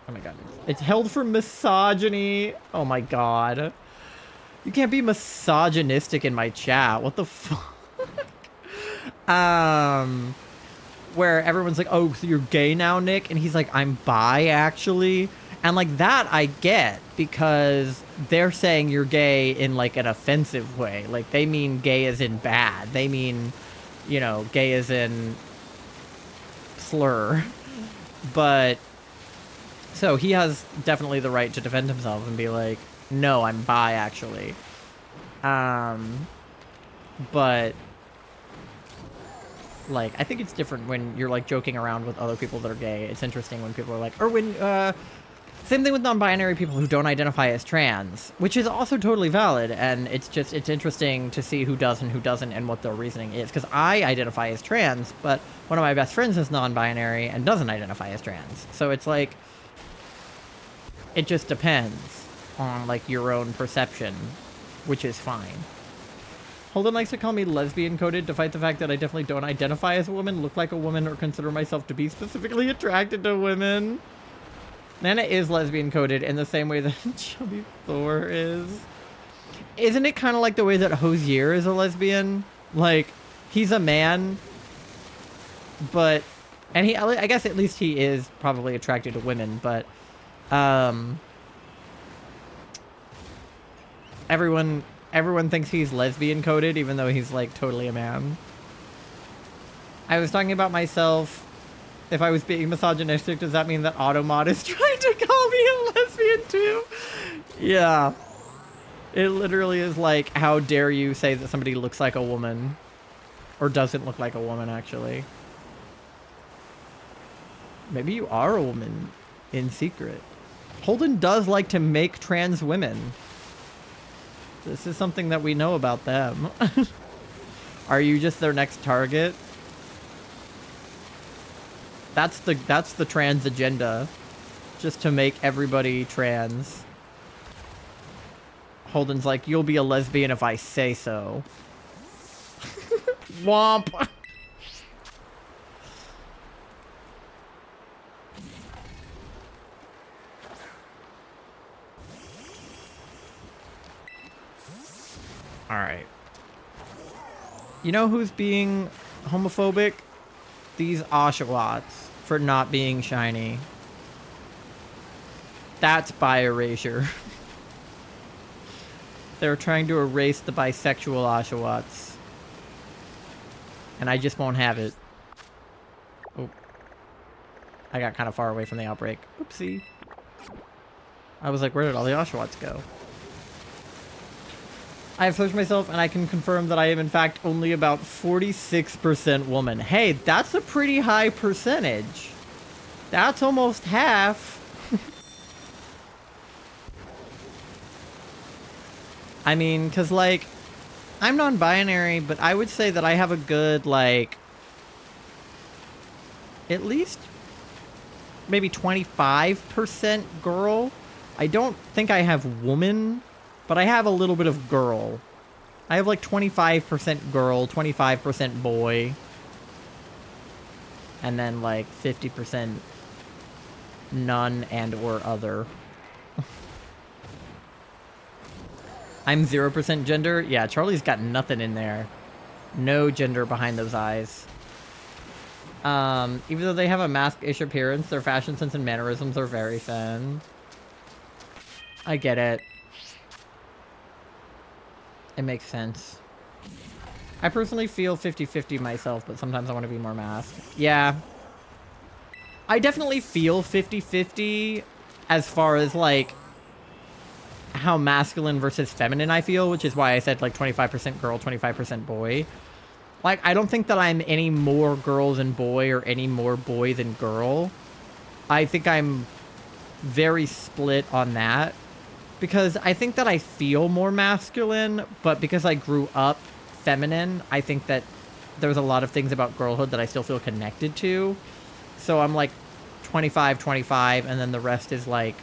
my god. It's held for misogyny. Oh my god. You can't be misogynistic in my chat. What the fuck? Where everyone's like, oh, so you're gay now, Nick? And he's like, I'm bi, actually. And, like, that I get because they're saying you're gay in, like, an offensive way. Like, they mean gay as in bad. They mean, you know, gay as in slur. But, so he has definitely the right to defend himself and be like, no, I'm bi, actually. But, like, I think it's different when you're, like, joking around with other people that are gay. It's interesting when people are like, or when, same thing with non-binary people who don't identify as trans, which is also totally valid, and it's interesting to see who does and who doesn't and what their reasoning is, because I identify as trans, but one of my best friends is non-binary and doesn't identify as trans. So it's like, it just depends on, like, your own perception, which is fine. Holden likes to call me lesbian-coded, despite the fact that I definitely don't identify as a woman, look like a woman, or consider myself to be specifically attracted to women. Nana is lesbian-coded in the same way that Chubby Thor is. Isn't it kind of like the way that Hosier is a lesbian? Like, he's a man, but... And I guess at least he is probably attracted to women, but... Everyone thinks he's lesbian-coded, even though he's, like, totally a man. I was talking about myself... If I was being misogynistic, does that mean that Automod is trying to call me a lesbian too? Yeah. It literally is like, how dare you say that somebody looks like a woman? Or doesn't look like a woman, actually. Maybe you are a woman in secret. Holden does like to make trans women. This is something that we know about them. Are you just their next target? That's the trans agenda. Just to make everybody trans. Holden's like, you'll be a lesbian if I say so. Womp. Alright. You know who's being homophobic? These Oshawotts for not being shiny. That's bi erasure. They're trying to erase the bisexual Oshawotts. And I just won't have it. Oh. I got kind of far away from the outbreak. Oopsie. I was like, where did all the Oshawotts go? I have searched myself, and I can confirm that I am, in fact, only about 46% woman. Hey, that's a pretty high percentage. That's almost half. I mean, because, like, I'm non-binary, but I would say that I have a good, like, at least maybe 25% girl. I don't think I have woman, but I have a little bit of girl. I have, like, 25% girl, 25% boy. And then, like, 50% none and or other. I'm 0% gender. Yeah, Charlie's got nothing in there. No gender behind those eyes. Even though they have a mask-ish appearance, their fashion sense and mannerisms are very thin. I get it. It makes sense. I personally feel 50-50 myself, but sometimes I want to be more masked. Yeah. I definitely feel 50-50 as far as, like, how masculine versus feminine I feel, which is why I said, like, 25% girl, 25% boy. Like, I don't think that I'm any more girl than boy or any more boy than girl. I think I'm very split on that. Because I think that I feel more masculine, but because I grew up feminine, I think that there's a lot of things about girlhood that I still feel connected to. So I'm like 25, and then the rest is like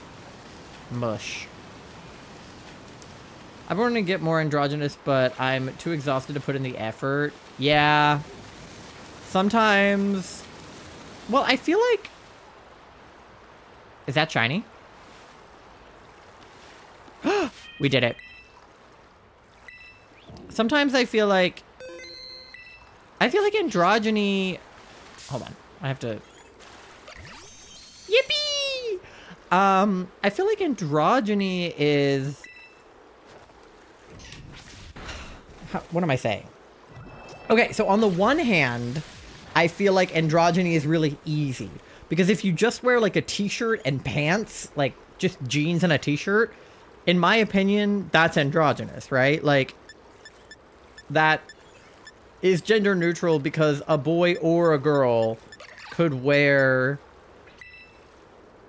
mush. I want to get more androgynous, but I'm too exhausted to put in the effort. Yeah. Sometimes... Well, I feel like... Is that shiny? We did it. Sometimes I feel like... androgyny... Hold on. I have to... Yippee! I feel like androgyny is... What am I saying? Okay, so on the one hand, I feel like androgyny is really easy. Because if you just wear, like, a t-shirt and pants, like, just jeans and a t-shirt, in my opinion, that's androgynous, right? Like, that is gender neutral because a boy or a girl could wear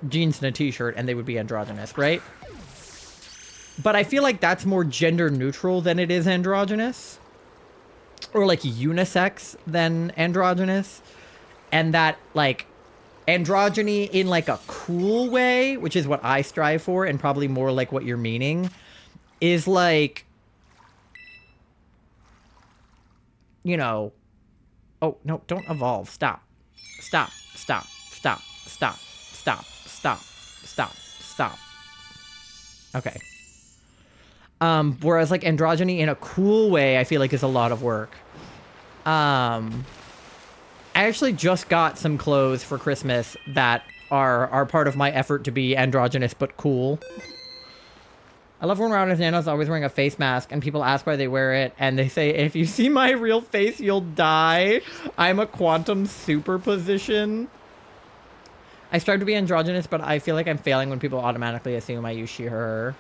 jeans and a t-shirt and they would be androgynous, right? But I feel like that's more gender neutral than it is androgynous. Or, like, unisex than androgynous. And that, like, androgyny in, like, a cool way, which is what I strive for, and probably more like what you're meaning, is, like, you know... Oh, no, don't evolve. Stop. Stop. Stop. Stop. Stop. Stop. Stop. Stop. Stop. Okay. Whereas, like, androgyny in a cool way, I feel like is a lot of work. I actually just got some clothes for Christmas that are part of my effort to be androgynous but cool. I love when we're out as nanos always wearing a face mask and people ask why they wear it and they say, if you see my real face, you'll die. I'm a quantum superposition. I strive to be androgynous, but I feel like I'm failing when people automatically assume I use she, her.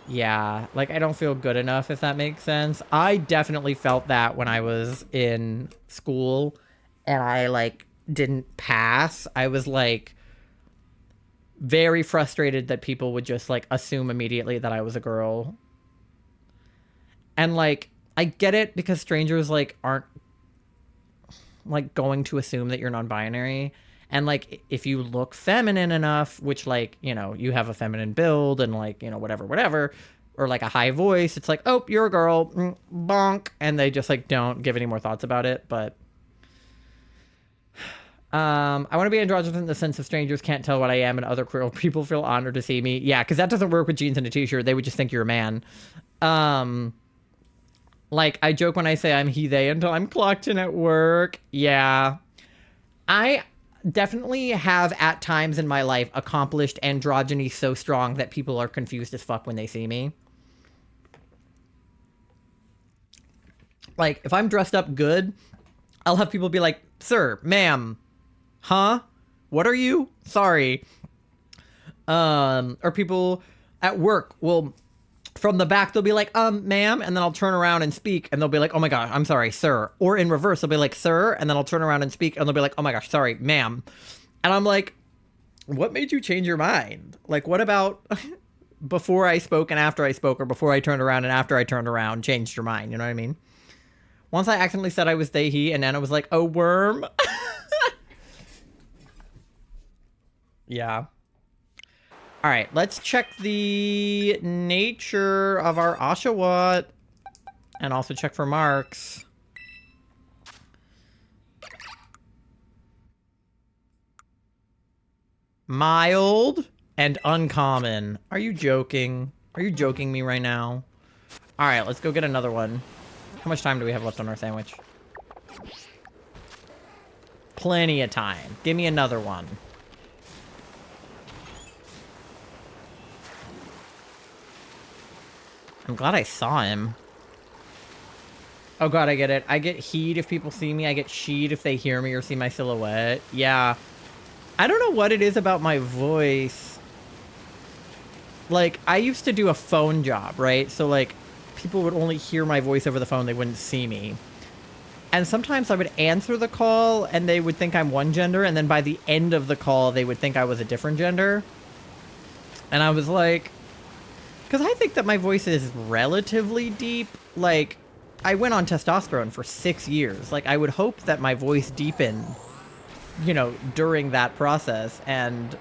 Yeah, like, I don't feel good enough, if that makes sense. I definitely felt that when I was in school and I, like, didn't pass. I was, like, very frustrated that people would just, like, assume immediately that I was a girl. And, like, I get it because strangers, like, aren't, like, going to assume that you're non-binary. And, like, if you look feminine enough, which, like, you know, you have a feminine build and, like, you know, whatever, or, like, a high voice, it's like, oh, you're a girl, bonk. And they just, like, don't give any more thoughts about it, but... I want to be androgynous in the sense of strangers can't tell what I am and other queer people feel honored to see me. Yeah, because that doesn't work with jeans and a t-shirt. They would just think you're a man. Like, I joke when I say I'm he, they until I'm clocked in at work. Yeah. I definitely have at times in my life accomplished androgyny so strong that people are confused as fuck when they see me. Like, if I'm dressed up good, I'll have people be like, sir, ma'am, huh? What are you? Sorry. Or people at work will, from the back, they'll be like, ma'am, and then I'll turn around and speak, and they'll be like, oh my gosh, I'm sorry, sir. Or in reverse, they'll be like, sir, and then I'll turn around and speak, and they'll be like, oh my gosh, sorry, ma'am. And I'm like, what made you change your mind? Like, what about before I spoke and after I spoke, or before I turned around and after I turned around changed your mind? You know what I mean? Once I accidentally said I was they, he, and Nana was like, oh, worm. Yeah. All right, let's check the nature of our Oshawott and also check for marks. Mild and uncommon. Are you joking? Are you joking me right now? All right, let's go get another one. How much time do we have left on our sandwich? Plenty of time. Give me another one. I'm glad I saw him. Oh god, I get it. I get heat if people see me. I get sheet if they hear me or see my silhouette. Yeah. I don't know what it is about my voice. Like, I used to do a phone job, right? So, like, people would only hear my voice over the phone. They wouldn't see me. And sometimes I would answer the call and they would think I'm one gender. And then by the end of the call, they would think I was a different gender. And I was like... Because I think that my voice is relatively deep. Like, I went on testosterone for 6 years. Like, I would hope that my voice deepened, you know, during that process. And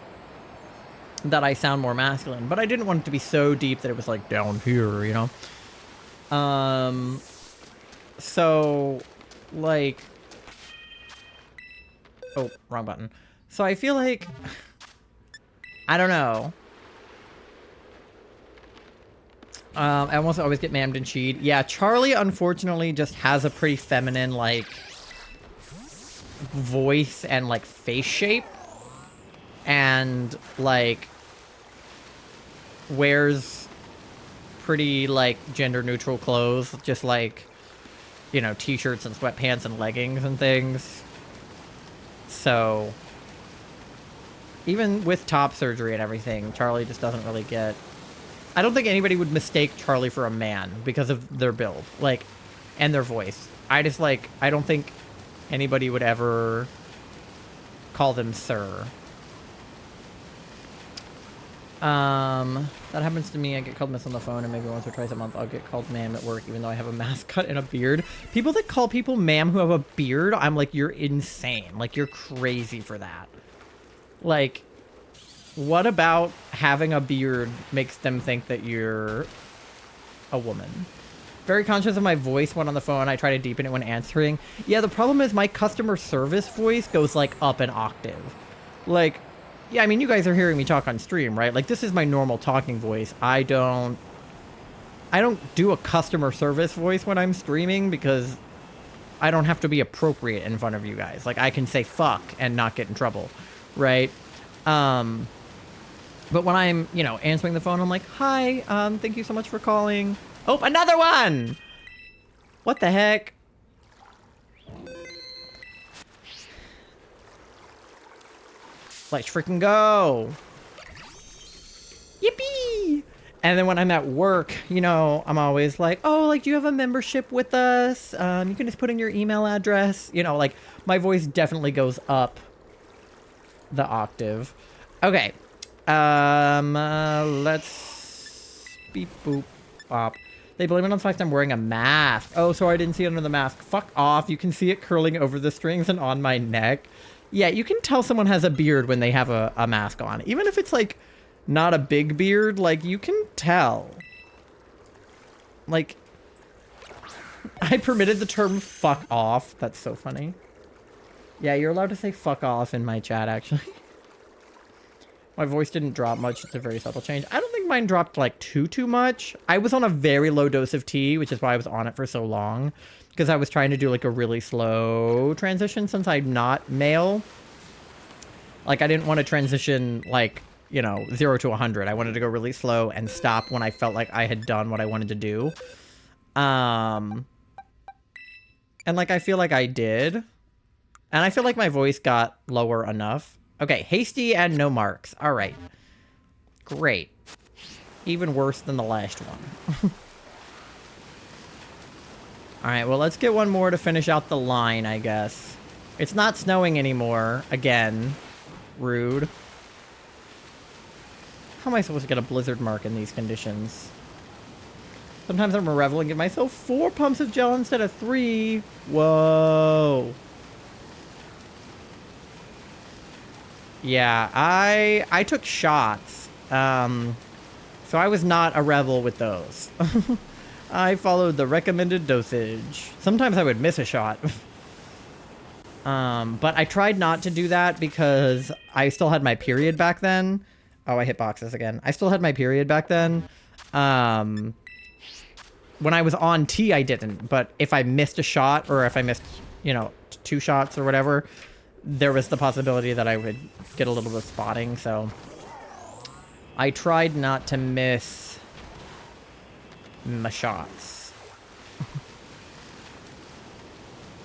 that I sound more masculine. But I didn't want it to be so deep that it was, like, down here, you know? So, like... Oh, wrong button. So I feel like... I don't know. I almost always get mammed and cheated. Yeah, Charlie, unfortunately, just has a pretty feminine, like, voice and, like, face shape. And, like, wears pretty, like, gender-neutral clothes. Just, like, you know, t-shirts and sweatpants and leggings and things. So, even with top surgery and everything, Charlie just doesn't really get... I don't think anybody would mistake Charlie for a man because of their build, like, and their voice. I just, like, I don't think anybody would ever call them sir. That happens to me. I get called miss on the phone, and maybe once or twice a month I'll get called ma'am at work, even though I have a mascot and a beard. People that call people ma'am who have a beard, I'm like, you're insane. Like, you're crazy for that. Like... What about having a beard makes them think that you're a woman? Very conscious of my voice when on the phone. I try to deepen it when answering. Yeah, the problem is my customer service voice goes, like, up an octave. Like, yeah, I mean, you guys are hearing me talk on stream, right? Like, this is my normal talking voice. I don't do a customer service voice when I'm streaming because I don't have to be appropriate in front of you guys. Like, I can say fuck and not get in trouble, right? But when I'm, you know, answering the phone, I'm like, hi, thank you so much for calling. Oh, another one! What the heck? Let's freaking go. Yippee! And then when I'm at work, you know, I'm always like, oh, like, do you have a membership with us? You can just put in your email address. You know, like, my voice definitely goes up the octave. Okay. Let's beep boop bop. They blame it on the fact I'm wearing a mask. Oh, so I didn't see it under the mask. Fuck off. You can see it curling over the strings and on my neck. Yeah, you can tell someone has a beard when they have a mask on. Even if it's, like, not a big beard, like, you can tell. Like, I permitted the term fuck off. That's so funny. Yeah, you're allowed to say fuck off in my chat, actually. My voice didn't drop much. It's a very subtle change. I don't think mine dropped, like, too much. I was on a very low dose of tea, which is why I was on it for so long. Because I was trying to do, like, a really slow transition since I'm not male. Like, I didn't want to transition, like, you know, 0 to 100. I wanted to go really slow and stop when I felt like I had done what I wanted to do. And, like, I feel like I did. And I feel like my voice got lower enough. Okay, hasty and no marks. All right. Great. Even worse than the last one. All right, well, let's get one more to finish out the line, I guess. It's not snowing anymore. Again. Rude. How am I supposed to get a blizzard mark in these conditions? Sometimes I'm a rebel and give myself 4 pumps of gel instead of 3. Whoa. Yeah, I took shots. So I was not a rebel with those. I followed the recommended dosage. Sometimes I would miss a shot. But I tried not to do that because I still had my period back then. Oh, I hit boxes again. I still had my period back then. When I was on T, I didn't. But if I missed a shot, or if I missed, you know, 2 shots or whatever, there was the possibility that I would get a little bit of spotting. So I tried not to miss my shots.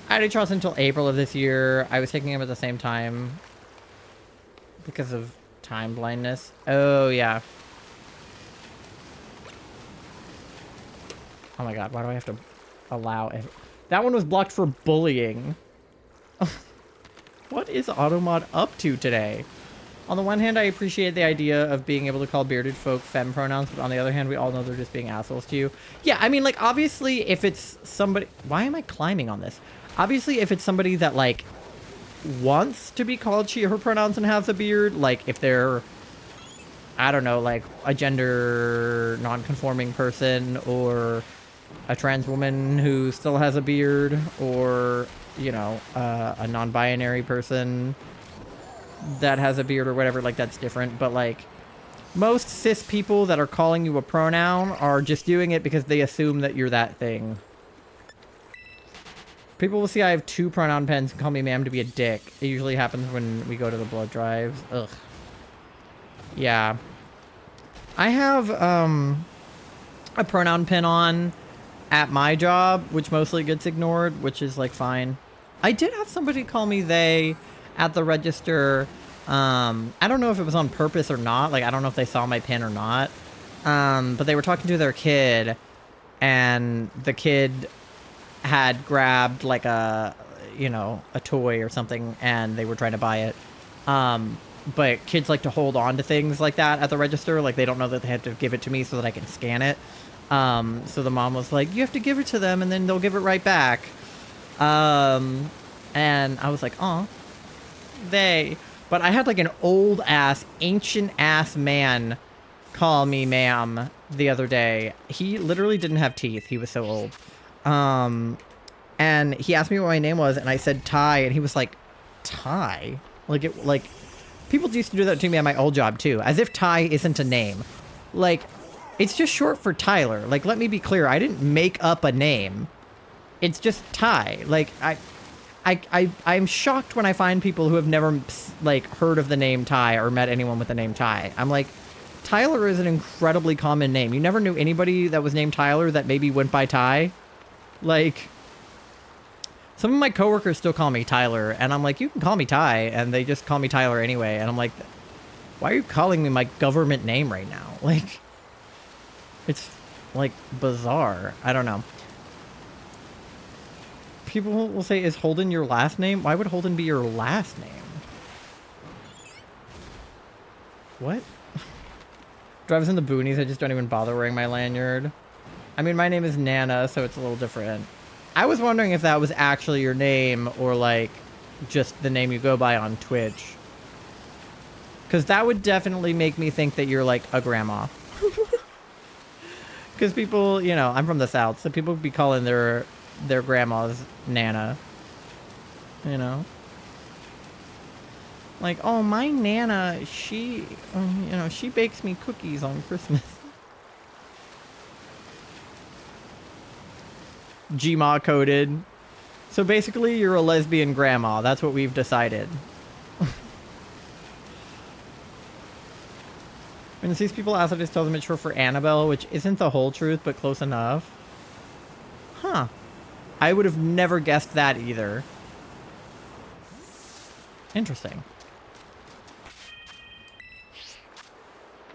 I had Charles until April of this year. I was taking him at the same time because of time blindness. Oh, yeah. Oh my god, why do I have to allow it? That one was blocked for bullying. What is Automod up to today? On the one hand, I appreciate the idea of being able to call bearded folk femme pronouns, but on the other hand, we all know they're just being assholes to you. Yeah, I mean, like, obviously, if it's somebody... Why am I climbing on this? Obviously, if it's somebody that, like, wants to be called she or her pronouns and has a beard, like, if they're, I don't know, like, a gender non-conforming person, or a trans woman who still has a beard, or, you know, a non-binary person that has a beard or whatever, like, that's different. But, like, most cis people that are calling you a pronoun are just doing it because they assume that you're that thing. People will see I have 2 pronoun pens and call me ma'am to be a dick. It usually happens when we go to the blood drives. Ugh. Yeah. I have, a pronoun pin on at my job, which mostly gets ignored, which is, like, fine. I did have somebody call me they at the register. I don't know if it was on purpose or not. Like, I don't know if they saw my pin or not. But they were talking to their kid, and the kid had grabbed, like, a, you know, a toy or something, and they were trying to buy it. But kids like to hold on to things like that at the register. Like, they don't know that they have to give it to me so that I can scan it. So the mom was like, you have to give it to them, and then they'll give it right back. And I was like, aw, they. But I had, like, an old-ass, ancient-ass man call me ma'am the other day. He literally didn't have teeth. He was so old. And he asked me what my name was, and I said Ty, and he was like, Ty? Like, people used to do that to me at my old job, too. As if Ty isn't a name. Like, it's just short for Tyler. Like, let me be clear. I didn't make up a name. It's just Ty. Like, I'm shocked when I find people who have never, like, heard of the name Ty or met anyone with the name Ty. I'm like, Tyler is an incredibly common name. You never knew anybody that was named Tyler that maybe went by Ty? Like, some of my coworkers still call me Tyler, and I'm like, you can call me Ty, and they just call me Tyler anyway. And I'm like, why are you calling me my government name right now? Like, it's, like, bizarre. I don't know. People will say, is Holden your last name? Why would Holden be your last name? What? Drives in the boonies, I just don't even bother wearing my lanyard. I mean, my name is Nana, so it's a little different. I was wondering if that was actually your name, or, like, just the name you go by on Twitch. Because that would definitely make me think that you're, like, a grandma. Because people, you know, I'm from the South, so people be calling their grandmas Nana. You know? Like, oh, my Nana, she, you know, she bakes me cookies on Christmas. Gma coded. So basically, you're a lesbian grandma. That's what we've decided. When these people ask, I just tell them it's short for Annabelle, which isn't the whole truth, but close enough. Huh. I would have never guessed that either. Interesting.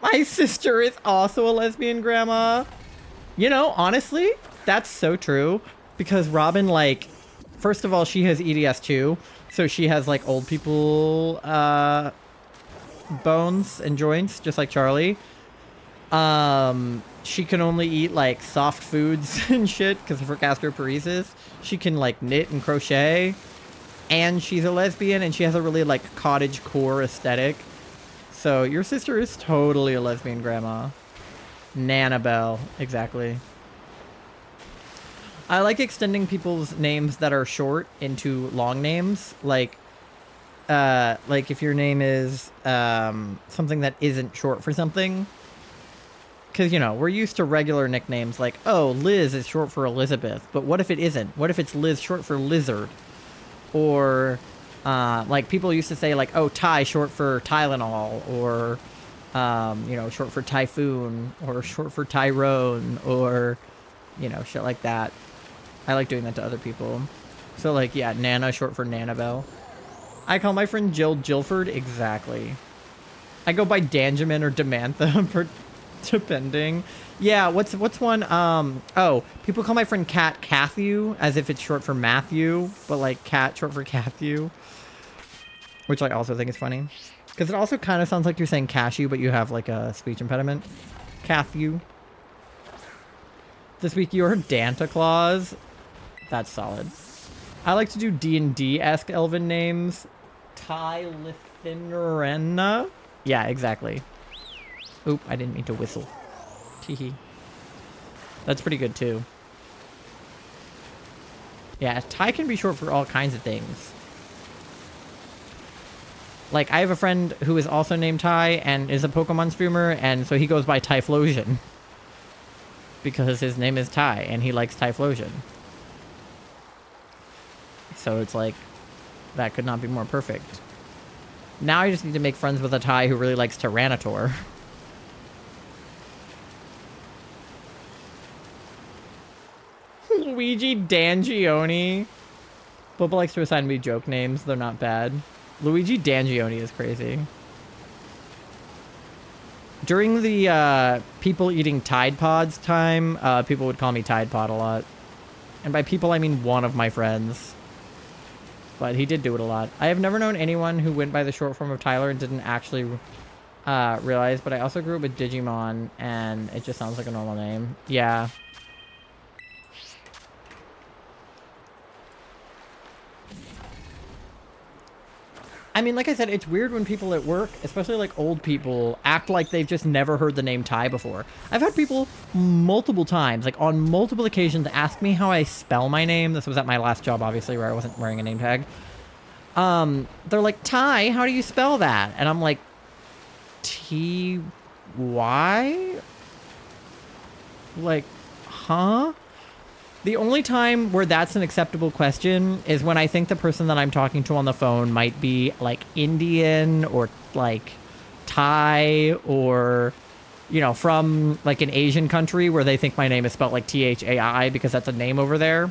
My sister is also a lesbian grandma. You know, honestly, that's so true. Because Robin, like, first of all, she has EDS too. So she has, like, old people bones and joints, just like Charlie. She can only eat, like, soft foods and shit because of her gastroparesis. She can, like, knit and crochet. And she's a lesbian, and she has a really, like, cottage core aesthetic. So your sister is totally a lesbian grandma. Nanabelle, exactly. I like extending people's names that are short into long names. Like if your name is something that isn't short for something. Because, you know, we're used to regular nicknames like, oh, Liz is short for Elizabeth. But what if it isn't? What if it's Liz short for lizard? Or, like, people used to say, like, oh, Ty short for Tylenol. Or, you know, short for Typhoon. Or short for Tyrone. Or, you know, shit like that. I like doing that to other people. So, like, yeah, Nana short for Nanabelle. I call my friend Jill Jilford. Exactly. I go by Danjamin or Damantha for depending. Yeah, what's one? Oh, people call my friend Cat Cathew as if it's short for Matthew, but like Cat short for Cathew, which I also think is funny because it also kind of sounds like you're saying cashew, but you have like a speech impediment. Cathew. This week you're Danta Claus. That's solid. I like to do D&D-esque elven names. Tylithinrena. Yeah, exactly. Oop, I didn't mean to whistle. Teehee. That's pretty good too. Yeah, Ty can be short for all kinds of things. Like, I have a friend who is also named Ty and is a Pokemon streamer, and so he goes by Typhlosion. Because his name is Ty, and he likes Typhlosion. So it's like, that could not be more perfect. Now I just need to make friends with a Ty who really likes Tyranitar. Luigi Dangione. Boba likes to assign me joke names. They're not bad. Luigi Dangione is crazy. During the people eating Tide Pods time, people would call me Tide Pod a lot. And by people, I mean one of my friends. But he did do it a lot. I have never known anyone who went by the short form of Tyler and didn't actually realize, but I also grew up with Digimon, and it just sounds like a normal name. Yeah. I mean, like I said, it's weird when people at work, especially like old people, act like they've just never heard the name Ty before. I've had people multiple times, like on multiple occasions, ask me how I spell my name. This was at my last job, obviously, where I wasn't wearing a name tag. They're like, Ty, how do you spell that? And I'm like, T-Y? Like, huh? The only time where that's an acceptable question is when I think the person that I'm talking to on the phone might be like Indian or like Thai or, you know, from like an Asian country where they think my name is spelled like Thai because that's a name over there.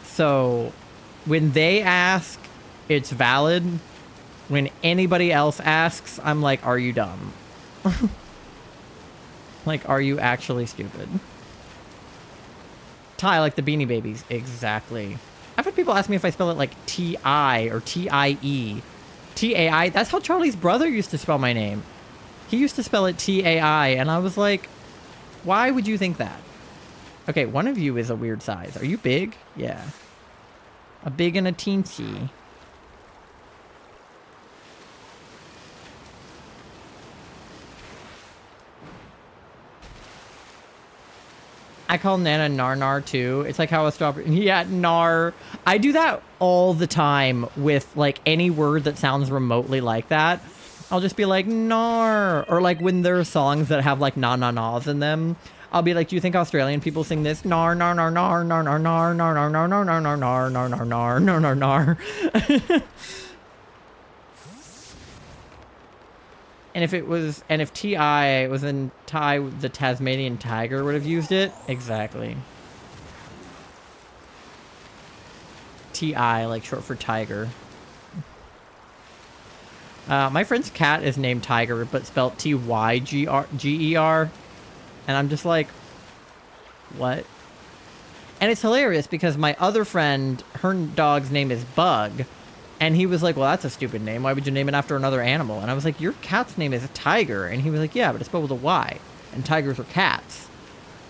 So when they ask, it's valid. When anybody else asks, I'm like, are you dumb? Like, are you actually stupid? Ty, like the Beanie Babies. Exactly. I've had people ask me if I spell it like T-I or T-I-E. T-A-I. That's how Charlie's brother used to spell my name. He used to spell it T-A-I, and I was like, why would you think that? Okay, one of you is a weird size. Are you big? Yeah. A big and a teensy. I call Nana Nar too. It's like how a strawberry... Yeah, Nar. I do that all the time with like any word that sounds remotely like that. I'll just be like, Nar. Or like when there are songs that have like na-na-nas in them, I'll be like, do you think Australian people sing this? Nar, nar, nar, nar, nar, nar, nar, nar, nar, nar, nar, nar, nar, nar, nar, nar, nar, nar, nar, nar. And if it was, and if T.I. was in Thai, the Tasmanian tiger would have used it. Exactly. T-I, like short for tiger. My friend's cat is named Tiger, but spelled T-Y-G-E-R. And I'm just like, what? And it's hilarious because my other friend, her dog's name is Bug. And he was like, well, that's a stupid name. Why would you name it after another animal? And I was like, your cat's name is Tiger. And he was like, yeah, but it's spelled with a Y. And tigers are cats.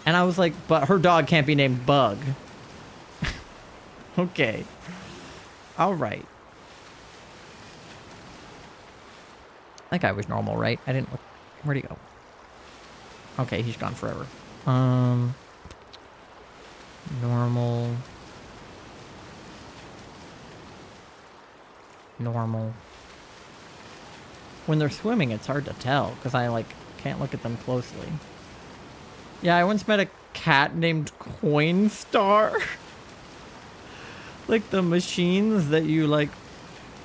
And I was like, but her dog can't be named Bug. Okay. All right. That guy was normal, right? I didn't look. Where'd he go? Okay, he's gone forever. Normal. Normal. When they're swimming, it's hard to tell because I like can't look at them closely. Yeah, I once met a cat named Coinstar. Like the machines that you like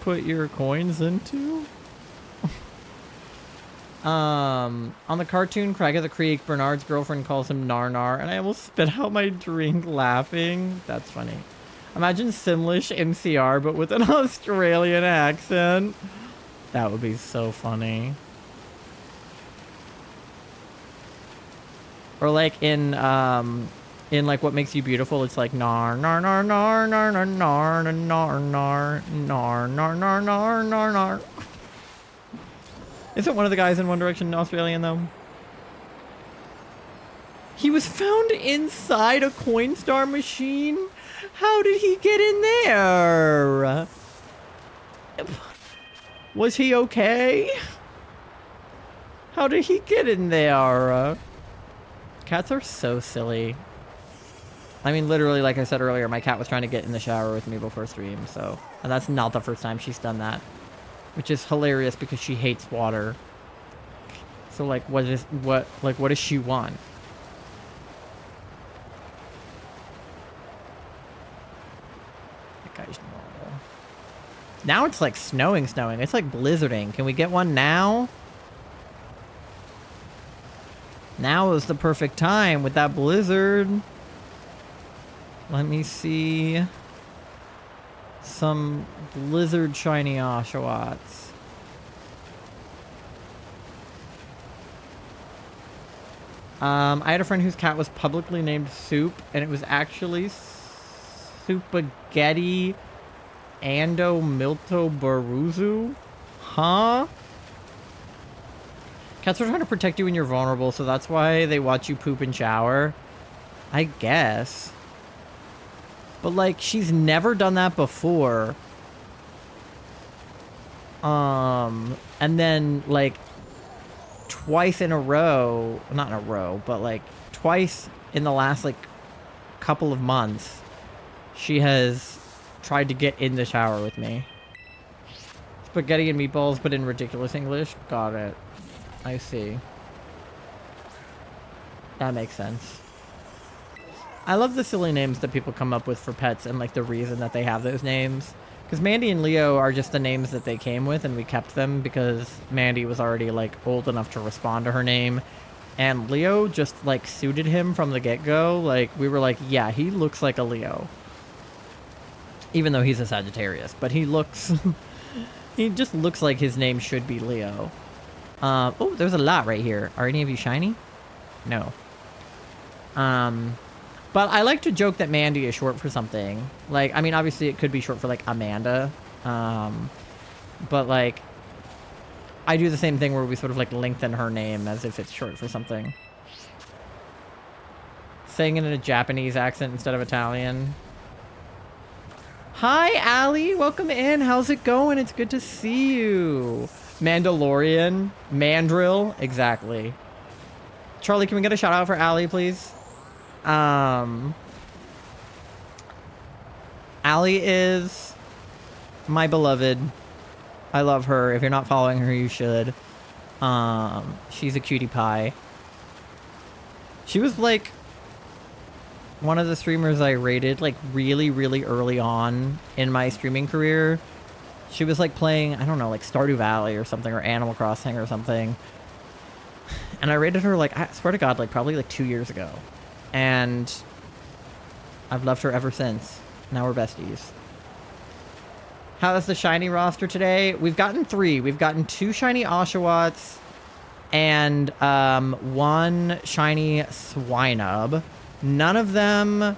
put your coins into. On the cartoon Craig of the Creek, Bernard's girlfriend calls him Nar, and I almost spit out my drink laughing. That's funny. Imagine Simlish MCR, but with an Australian accent. That would be so funny. Or like in like What Makes You Beautiful, it's like nar nar nar nar nar nar nar nar nar nar nar nar nar nar nar. Isn't one of the guys in One Direction Australian though? He was found inside a Coinstar machine? How did he get in there? Was he okay? How did he get in there? Cats are so silly. I mean, literally, like I said earlier, my cat was trying to get in the shower with me before stream, so... And that's not the first time she's done that. Which is hilarious because she hates water. So, like, what does she want? That guy's normal. Now it's like snowing. It's like blizzarding. Can we get one now? Now is the perfect time with that blizzard. Let me see some blizzard shiny Oshawotts. I had a friend whose cat was publicly named Soup, and it was actually Soupagetti Ando Milto Baruzu. Huh? Cats are trying to protect you when you're vulnerable, so that's why they watch you poop and shower. I guess. But, like, she's never done that before. And then, like, twice in a row, not in a row, but, like, twice in the last, like, couple of months, she has tried to get in the shower with me. Spaghetti and meatballs, but in ridiculous English. Got it. I see. That makes sense. I love the silly names that people come up with for pets and like the reason that they have those names. Because Mandy and Leo are just the names that they came with, and we kept them because Mandy was already like old enough to respond to her name. And Leo just like suited him from the get-go. Like we were like, yeah, he looks like a Leo. Even though he's a Sagittarius. But he looks... he just looks like his name should be Leo. Oh, there's a lot right here. Are any of you shiny? No. But I like to joke that Mandy is short for something. Like, I mean, obviously it could be short for, like, Amanda. But, like, I do the same thing where we sort of, like, lengthen her name as if it's short for something. Saying it in a Japanese accent instead of Italian. Hi, Allie. Welcome in. How's it going? It's good to see you. Mandalorian. Mandrill. Exactly. Charlie, can we get a shout out for Allie, please? Allie is my beloved. I love her. If you're not following her, you should. She's a cutie pie. She was like one of the streamers I rated like really, really early on in my streaming career. She was like playing, I don't know, like Stardew Valley or something, or Animal Crossing or something. And I rated her like, I swear to God, like probably like 2 years ago. And I've loved her ever since. Now we're besties. How's the shiny roster today? We've gotten 3. We've gotten 2 shiny Oshawotts and 1 shiny Swinub. None of them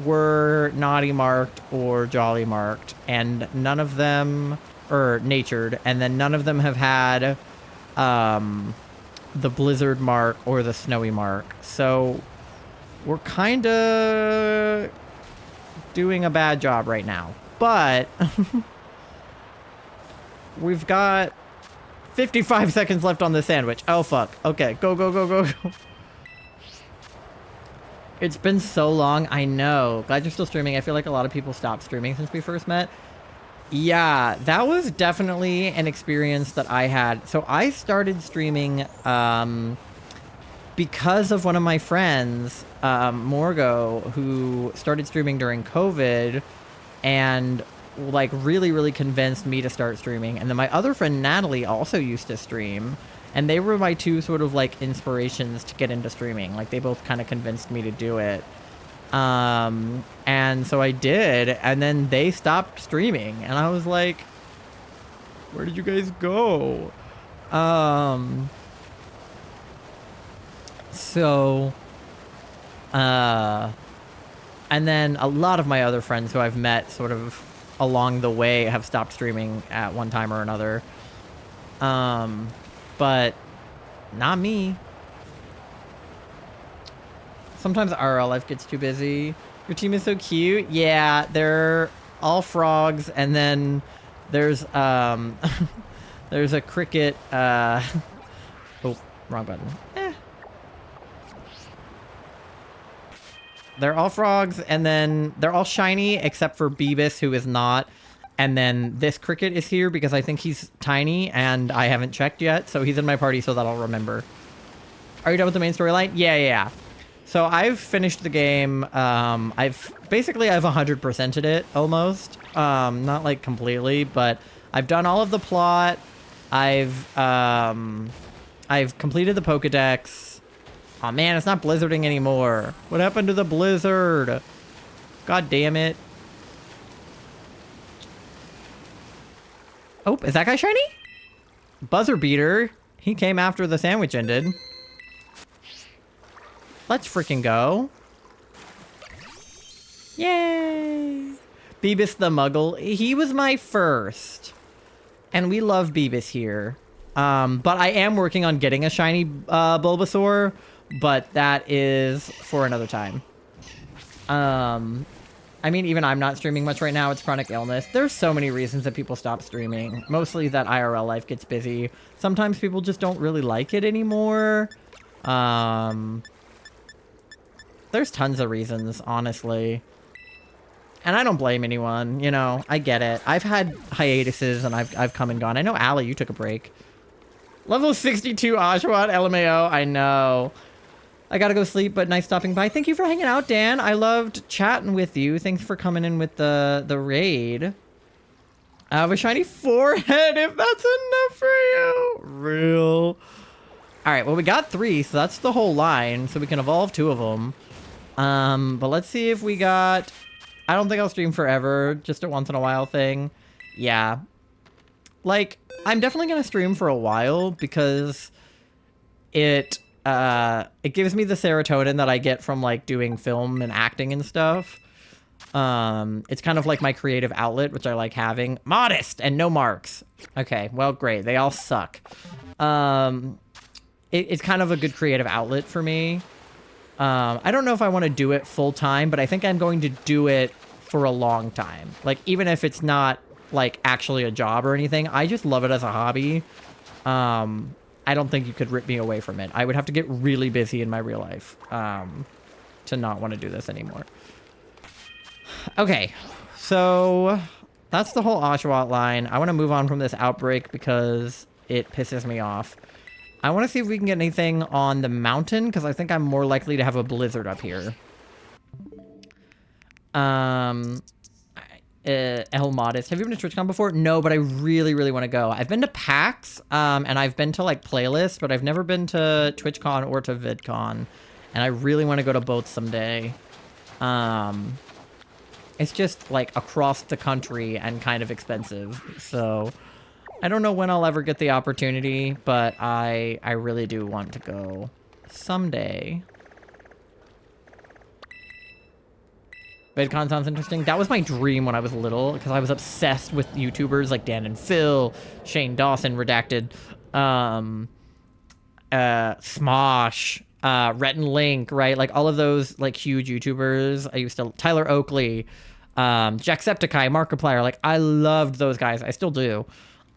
were naughty marked or jolly marked, and none of them or natured, and then none of them have had the blizzard mark or the snowy mark. So we're kind of doing a bad job right now, but we've got 55 seconds left on the sandwich. Oh fuck. Okay, go, go, go, go, go. It's been so long. I know. Glad you're still streaming. I feel like a lot of people stopped streaming since we first met. Yeah, that was definitely an experience that I had. So I started streaming because of one of my friends, Morgo, who started streaming during COVID and like really convinced me to start streaming. And then my other friend Natalie also used to stream, and they were my 2 sort of like inspirations to get into streaming. Like they both kind of convinced me to do it. And so I did, and then they stopped streaming, and I was like, where did you guys go? And then a lot of my other friends who I've met sort of along the way have stopped streaming at one time or another. But not me. Sometimes RL life gets too busy. Your team is so cute. Yeah, they're all frogs, and then there's there's a cricket. Oh, wrong button. They're all frogs, and then they're all shiny except for Beebus, who is not. And then this cricket is here because I think he's tiny, and I haven't checked yet, so he's in my party, so that I'll remember. Are you done with the main storyline? Yeah. So I've finished the game. I've 100%ed it almost. Not like completely, but I've done all of the plot. I've completed the Pokedex. Oh man, it's not blizzarding anymore. What happened to the blizzard? God damn it. Oh, is that guy shiny? Buzzer beater. He came after the sandwich ended. Let's freaking go. Yay. Beebus the Muggle. He was my first. And we love Beebus here. But I am working on getting a shiny Bulbasaur. But that is for another time. I mean, even I'm not streaming much right now. It's chronic illness. There's so many reasons that people stop streaming. Mostly that IRL life gets busy. Sometimes people just don't really like it anymore. There's tons of reasons, honestly. And I don't blame anyone, you know. I get it. I've had hiatuses and I've come and gone. I know, Allie, you took a break. Level 62 Oshawott LMAO. I know. I gotta go sleep, but nice stopping by. Thank you for hanging out, Dan. I loved chatting with you. Thanks for coming in with the raid. I have a shiny forehead, if that's enough for you. Real. All right, well, we got 3, so that's the whole line, so we can evolve 2 of them. But let's see if we got... I don't think I'll stream forever, just a once in a while thing. Yeah. Like, I'm definitely gonna stream for a while because it gives me the serotonin that I get from like doing film and acting and stuff. It's kind of like my creative outlet, which I like having. Modest and no marks. Okay, well, great. They all suck. It's kind of a good creative outlet for me. I don't know if I want to do it full time, but I think I'm going to do it for a long time. Like, even if it's not like actually a job or anything, I just love it as a hobby. I don't think you could rip me away from it. I would have to get really busy in my real life to not want to do this anymore. Okay, so that's the whole Oshawott line. I want to move on from this outbreak because it pisses me off. I want to see if we can get anything on the mountain because I think I'm more likely to have a blizzard up here. El Modest. Have you been to TwitchCon before? No, but I really want to go. I've been to PAX, and I've been to like Playlist, but I've never been to TwitchCon or to VidCon, and I really want to go to both someday. It's just like across the country and kind of expensive. So I don't know when I'll ever get the opportunity, but I really do want to go someday. VidCon sounds interesting. That was my dream when I was little, because I was obsessed with YouTubers like Dan and Phil, Shane Dawson, Redacted, Smosh, Rhett and Link, right? Like all of those like huge YouTubers. I used to Tyler Oakley, Jacksepticeye, Markiplier. Like I loved those guys. I still do.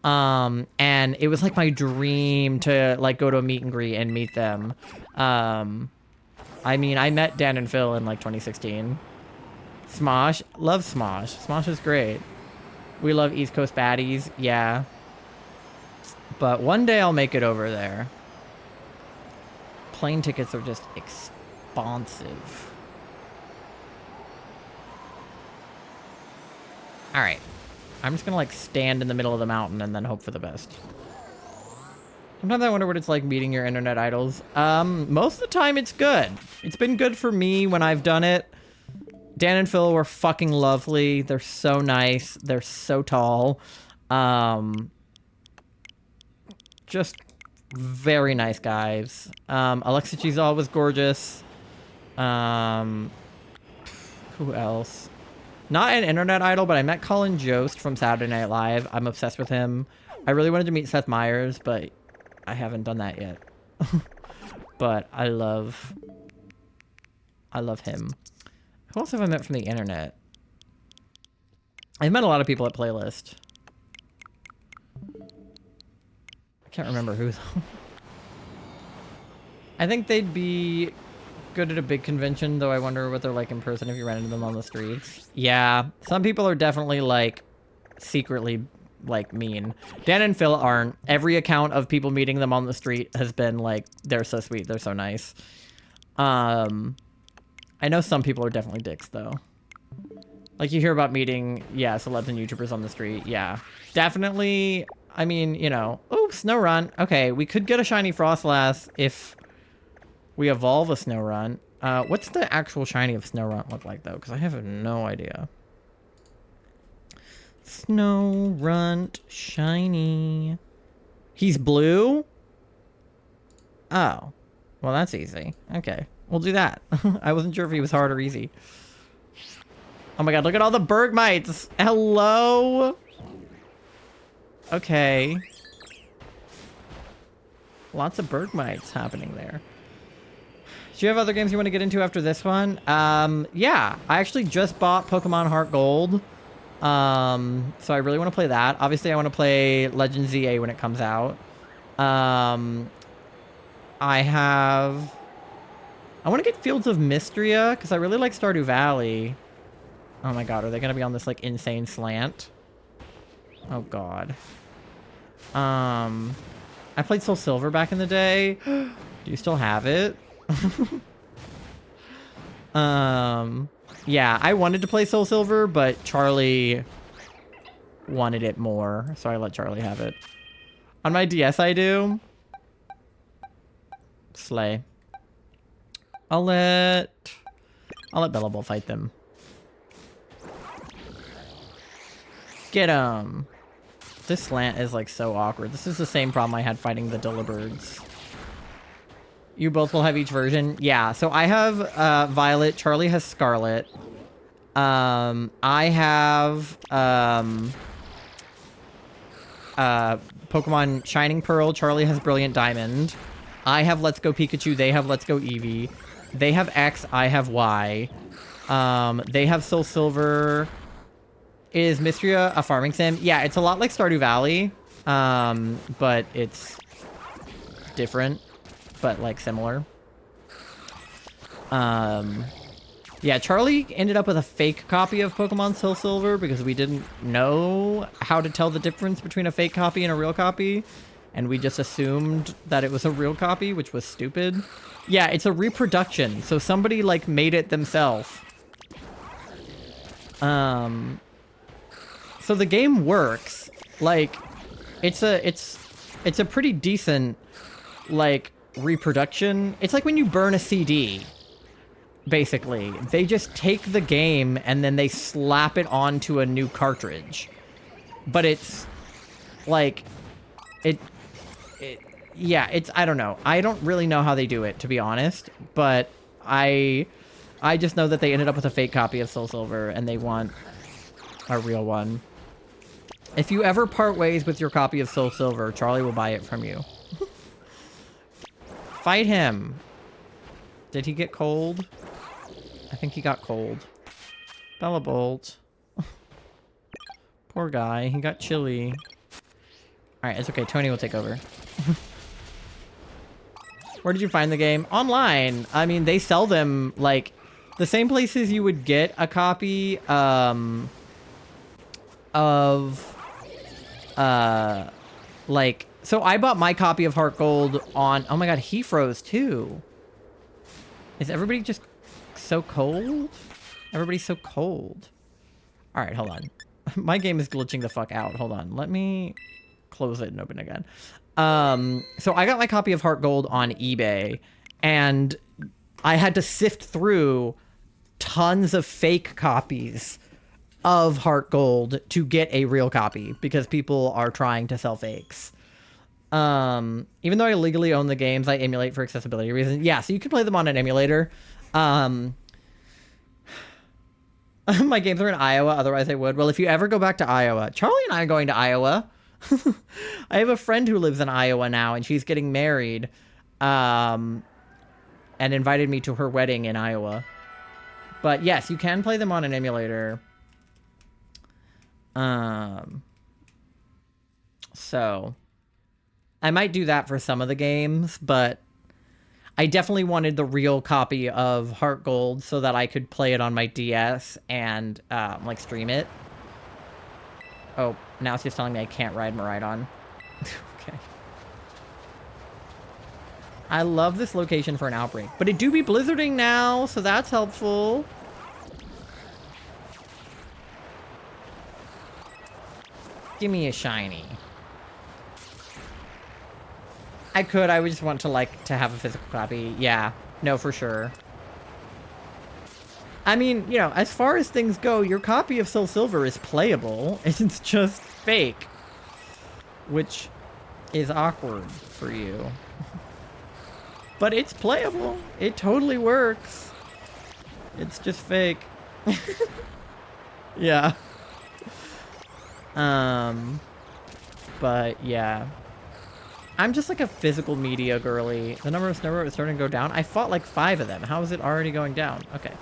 And it was like my dream to like go to a meet and greet and meet them. I mean, I met Dan and Phil in like 2016. Smosh, love Smosh. Smosh is great. We love East Coast baddies, yeah. But one day I'll make it over there. Plane tickets are just expensive. All right. I'm just gonna like stand in the middle of the mountain and then hope for the best. Sometimes I wonder what it's like meeting your internet idols. Most of the time it's good. It's been good for me when I've done it. Dan and Phil were fucking lovely. They're so nice. They're so tall. Just very nice guys. Alexa Chizal was gorgeous. Who else? Not an internet idol, but I met Colin Jost from Saturday Night Live. I'm obsessed with him. I really wanted to meet Seth Meyers, but I haven't done that yet. But I love him. Who else have I met from the internet? I've met a lot of people at Playlist. I can't remember who though. I think they'd be good at a big convention, though I wonder what they're like in person if you ran into them on the streets. Yeah, some people are definitely like secretly like mean. Dan and Phil aren't. Every account of people meeting them on the street has been like, they're so sweet, they're so nice. I know some people are definitely dicks, though. Like, you hear about meeting, yeah, celebs and YouTubers on the street. Yeah. Definitely, I mean, you know. Oh, Snorunt. Okay, we could get a shiny Frostlass if we evolve a Snorunt. What's the actual shiny of Snorunt look like, though? Because I have no idea. Snorunt shiny. He's blue? Oh. Well, that's easy. Okay. We'll do that. I wasn't sure if he was hard or easy. Oh my god, look at all the Bergmites! Hello? Okay. Lots of Bergmites happening there. Do you have other games you want to get into after this one? Yeah. I actually just bought Pokemon Heart Gold. So I really want to play that. Obviously, I want to play Legend ZA when it comes out. I want to get Fields of Mystria, because I really like Stardew Valley. Oh my god, are they going to be on this, like, insane slant? Oh god. I played Soul Silver back in the day. Do you still have it? Yeah, I wanted to play Soul Silver, but Charlie wanted it more, so I let Charlie have it. On my DS I do. Slay. I'll let Bellable fight them. Get him. This slant is like so awkward. This is the same problem I had fighting the Dillibirds. You both will have each version? Yeah, so I have Violet, Charlie has Scarlet. I have Pokemon Shining Pearl, Charlie has Brilliant Diamond. I have Let's Go Pikachu, they have Let's Go Eevee. They have X, I have Y. They have Soul Silver. Is Mystria a farming sim? Yeah, it's a lot like Stardew Valley, but it's different, but like similar. Yeah, Charlie ended up with a fake copy of Pokemon Soul Silver because we didn't know how to tell the difference between a fake copy and a real copy. And we just assumed that it was a real copy, which was stupid. Yeah, it's a reproduction. So somebody like made it themselves. So the game works. Like, it's a pretty decent like reproduction. It's like when you burn a CD. basically. They just take the game and then they slap it onto a new cartridge. But it's like yeah, I don't know. I don't really know how they do it, to be honest, but I just know that they ended up with a fake copy of Soul Silver and they want a real one. If you ever part ways with your copy of Soul Silver, Charlie will buy it from you. Fight him. Did he get cold? I think he got cold. Bellabolt. Poor guy. He got chilly. Alright, it's okay. Tony will take over. Where did you find the game? Online. I mean, they sell them, like, the same places you would get a copy, like, so I bought my copy of Heart Gold on, oh my god, he froze too. Is everybody just so cold? Everybody's so cold. Alright, hold on. My game is glitching the fuck out. Hold on. Let me close it and open it again. So I got my copy of Heart Gold on eBay, and I had to sift through tons of fake copies of Heart Gold to get a real copy because people are trying to sell fakes. Even though I legally own the games, I emulate for accessibility reasons. Yeah, so you can play them on an emulator. My games are in Iowa, otherwise I would. Well, if you ever go back to Iowa, Charlie and I are going to Iowa. I have a friend who lives in Iowa now, and she's getting married, and invited me to her wedding in Iowa. But yes, you can play them on an emulator. So I might do that for some of the games, but I definitely wanted the real copy of Heart Gold so that I could play it on my DS and, like, stream it. Oh, now it's just telling me I can't ride Maridon. Okay. I love this location for an outbreak, but it do be blizzarding now, so that's helpful. Give me a shiny. I could, I would just want to, like, to have a physical copy. Yeah, no, for sure. I mean, you know, as far as things go, your copy of Soul Silver is playable. It's just fake. Which is awkward for you. But it's playable. It totally works. It's just fake. Yeah. But yeah. I'm just like a physical media girly. The number of Snowbird is starting to go down. I fought like 5 of them. How is it already going down? Okay.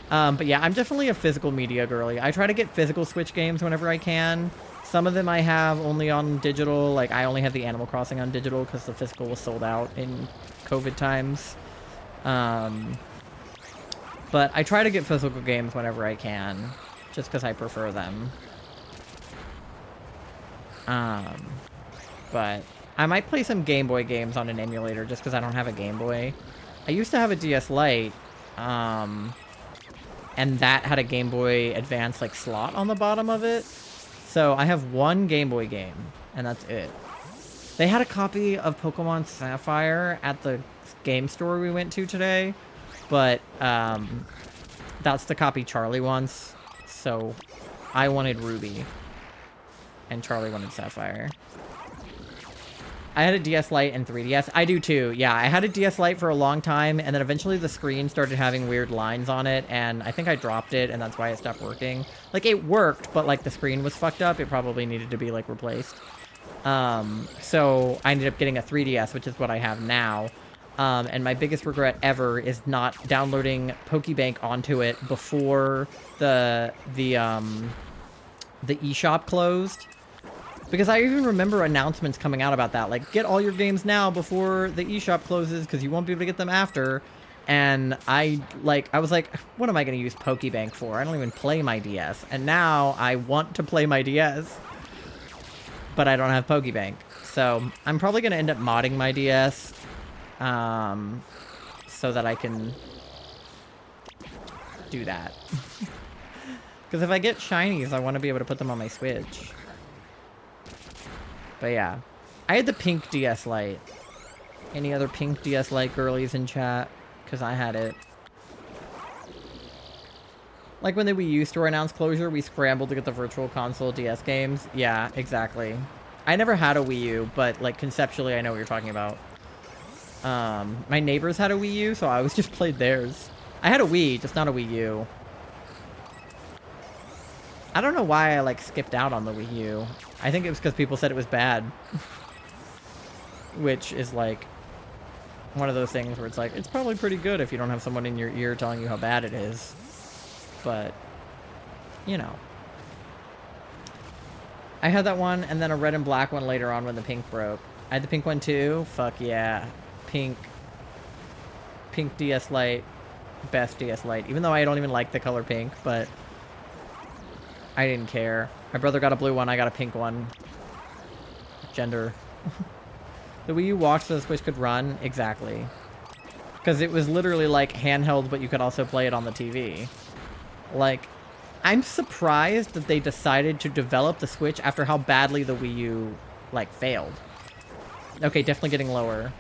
But yeah, I'm definitely a physical media girly. I try to get physical Switch games whenever I can. Some of them I have only on digital. Like, I only have the Animal Crossing on digital because the physical was sold out in COVID times. But I try to get physical games whenever I can, just because I prefer them. But I might play some Game Boy games on an emulator just because I don't have a Game Boy. I used to have a DS Lite, and that had a Game Boy Advance, like, slot on the bottom of it. So I have one Game Boy game, and that's it. They had a copy of Pokemon Sapphire at the game store we went to today, but that's the copy Charlie wants, so I wanted Ruby, and Charlie wanted Sapphire. I had a DS Lite and 3DS. I do too. Yeah, I had a DS Lite for a long time, and then eventually the screen started having weird lines on it, and I think I dropped it, and that's why it stopped working. Like, it worked, but, like, the screen was fucked up. It probably needed to be, like, replaced. So I ended up getting a 3DS, which is what I have now. And my biggest regret ever is not downloading Pokebank onto it before the eShop closed. Because I even remember announcements coming out about that. Like, get all your games now before the eShop closes because you won't be able to get them after. And I was like, what am I going to use Pokebank for? I don't even play my DS. And now I want to play my DS. But I don't have Pokebank. So I'm probably going to end up modding my DS. So that I can do that. Because if I get shinies, I want to be able to put them on my Switch. But yeah, I had the pink DS Lite. Any other pink DS Lite girlies in chat? Because I had it. Like when the Wii U store announced closure, we scrambled to get the Virtual Console DS games. Yeah, exactly. I never had a Wii U, but like conceptually I know what you're talking about. My neighbors had a Wii U, so I always just played theirs. I had a Wii, just not a Wii U. I don't know why I like skipped out on the Wii U. I think it was because people said it was bad. Which is like one of those things where it's like, it's probably pretty good if you don't have someone in your ear telling you how bad it is. But, you know. I had that one and then a red and black one later on when the pink broke. I had the pink one too. Fuck yeah. Pink DS Lite. Best DS Lite. Even though I don't even like the color pink, but I didn't care. My brother got a blue one, I got a pink one. Gender. The Wii U walked so the Switch could run? Exactly. Because it was literally like handheld, but you could also play it on the TV. Like, I'm surprised that they decided to develop the Switch after how badly the Wii U, like, failed. Okay, definitely getting lower.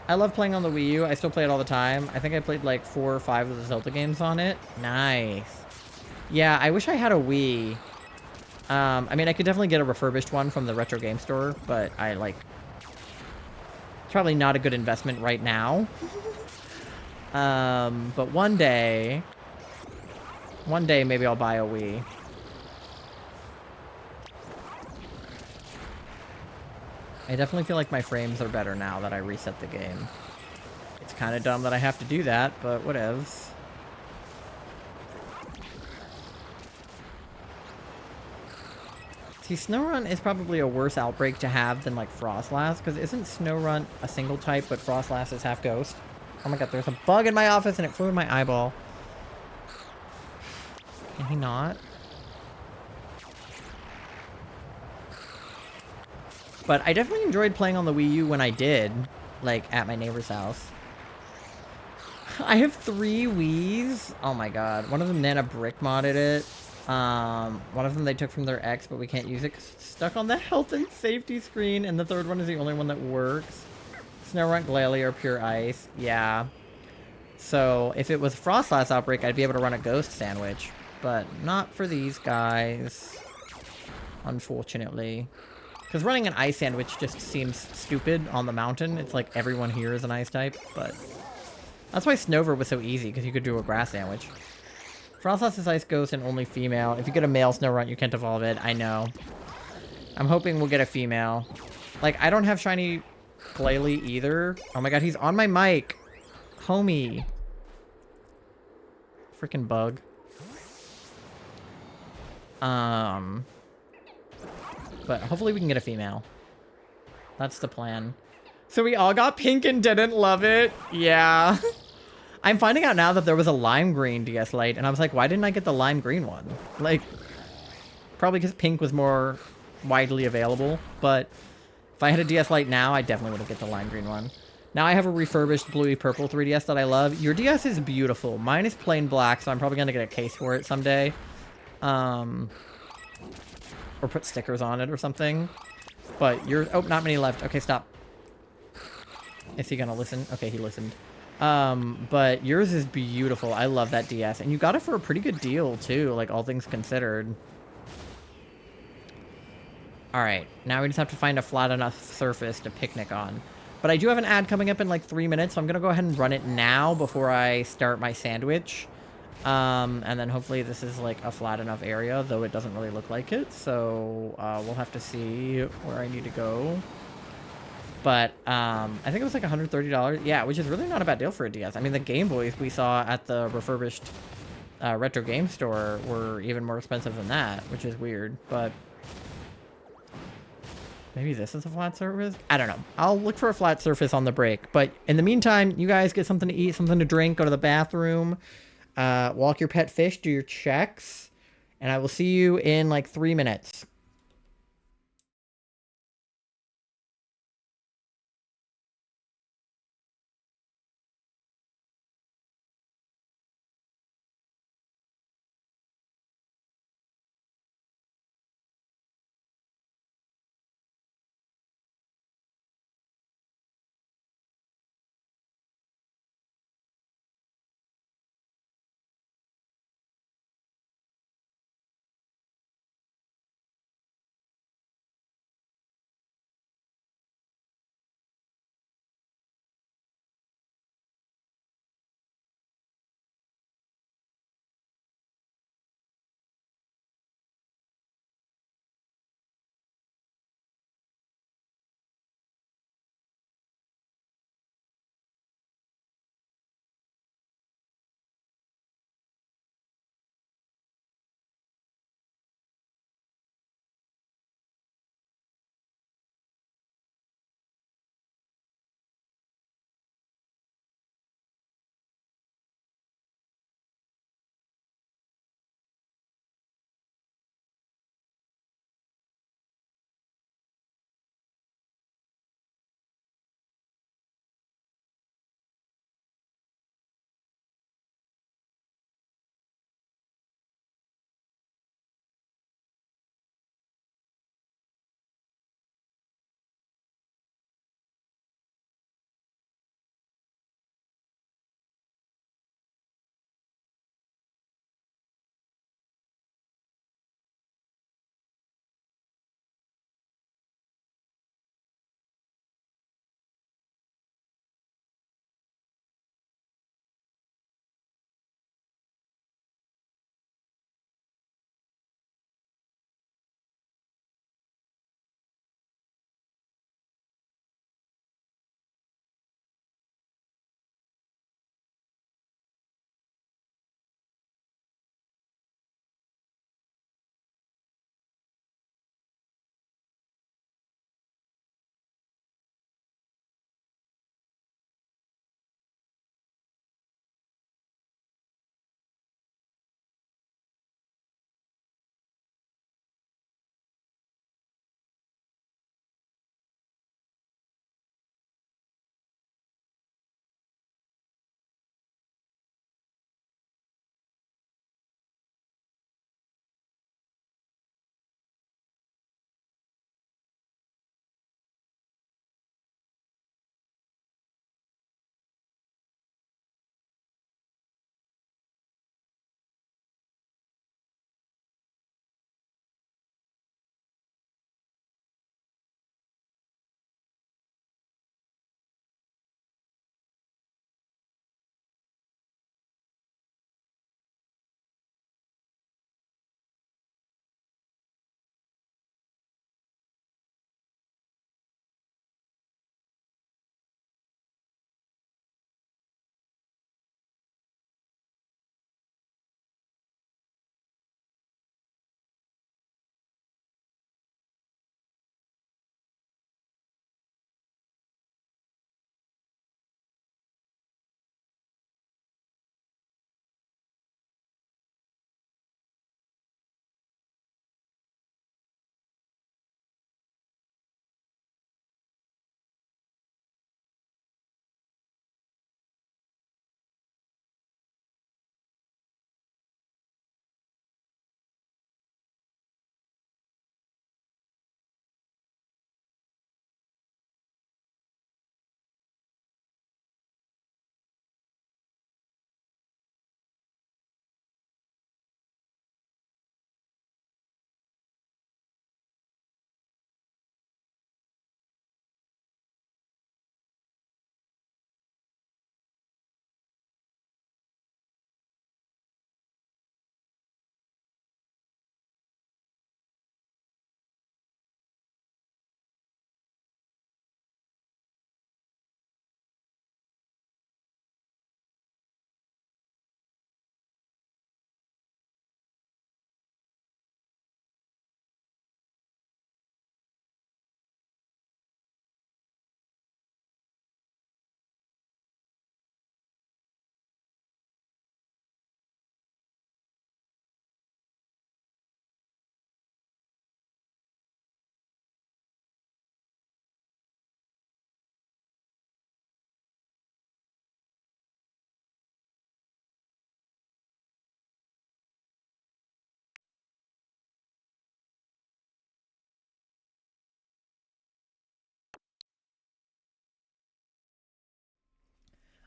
I love playing on the Wii U. I still play it all the time. I think I played like 4 or 5 of the Zelda games on it. Nice. Yeah, I wish I had a Wii. I mean, I could definitely get a refurbished one from the retro game store, but I like... It's probably not a good investment right now. But one day maybe I'll buy a Wii. I definitely feel like my frames are better now that I reset the game. It's kind of dumb that I have to do that, but whatevs. See, SnowRun is probably a worse outbreak to have than, like, Frostlass, because isn't SnowRun a single type, but Frostlass is half ghost? Oh my god, there's a bug in my office and it flew in my eyeball. Can he not? But I definitely enjoyed playing on the Wii U when I did, like, at my neighbor's house. I have 3 Wiis. Oh my god. One of them Nana brick modded it. One of them they took from their ex, but we can't use it because it's stuck on the health and safety screen. And the third one is the only one that works. SnowRun, Glalie, or Pure Ice. Yeah. So if it was Frostlass Outbreak, I'd be able to run a Ghost Sandwich. But not for these guys. Unfortunately. Because running an Ice Sandwich just seems stupid on the mountain. It's like everyone here is an Ice type, but... That's why Snover was so easy, because you could do a Grass Sandwich. Frostlass is Ice Ghost and only female. If you get a male SnowRun, you can't evolve it. I know. I'm hoping we'll get a female. Like, I don't have shiny Glalie either. Oh my god, he's on my mic. Homie. Freaking bug. But hopefully we can get a female. That's the plan. So we all got pink and didn't love it. Yeah. I'm finding out now that there was a lime green DS Lite, and I was like, why didn't I get the lime green one? Like, probably because pink was more widely available, but if I had a DS Lite now, I definitely would have get the lime green one. Now I have a refurbished bluey purple 3DS that I love. Your DS is beautiful. Mine is plain black, so I'm probably going to get a case for it someday. Or put stickers on it or something. But you're... Oh, not many left. Okay, stop. Is he gonna listen? Okay, he listened. But yours is beautiful. I love that DS. And you got it for a pretty good deal, too, like, all things considered. Alright, now we just have to find a flat enough surface to picnic on. But I do have an ad coming up in, like, 3 minutes, so I'm gonna go ahead and run it now before I start my sandwich. And then hopefully this is, like, a flat enough area, though it doesn't really look like it. So, we'll have to see where I need to go. But, I think it was like $130. Yeah, which is really not a bad deal for a DS. I mean, the Game Boys we saw at the refurbished retro game store were even more expensive than that, which is weird. But maybe this is a flat surface? I don't know. I'll look for a flat surface on the break. But in the meantime, you guys get something to eat, something to drink, go to the bathroom, walk your pet fish, do your checks, and I will see you in like 3 minutes.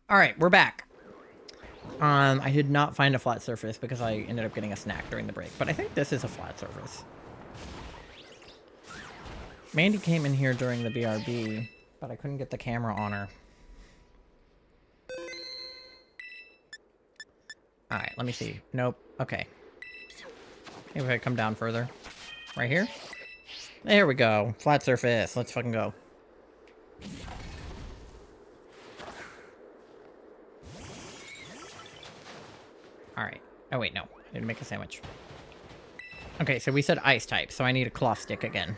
Alright, we're back. I did not find a flat surface because I ended up getting a snack during the break, but I think this is a flat surface. Mandy came in here during the BRB, but I couldn't get the camera on her. Alright, let me see. Nope. Okay. Maybe if I come down further. Right here? There we go. Flat surface. Let's fucking go. Alright. Oh wait, no. I didn't make a sandwich. Okay, so we said ice type, so I need a cloth stick again.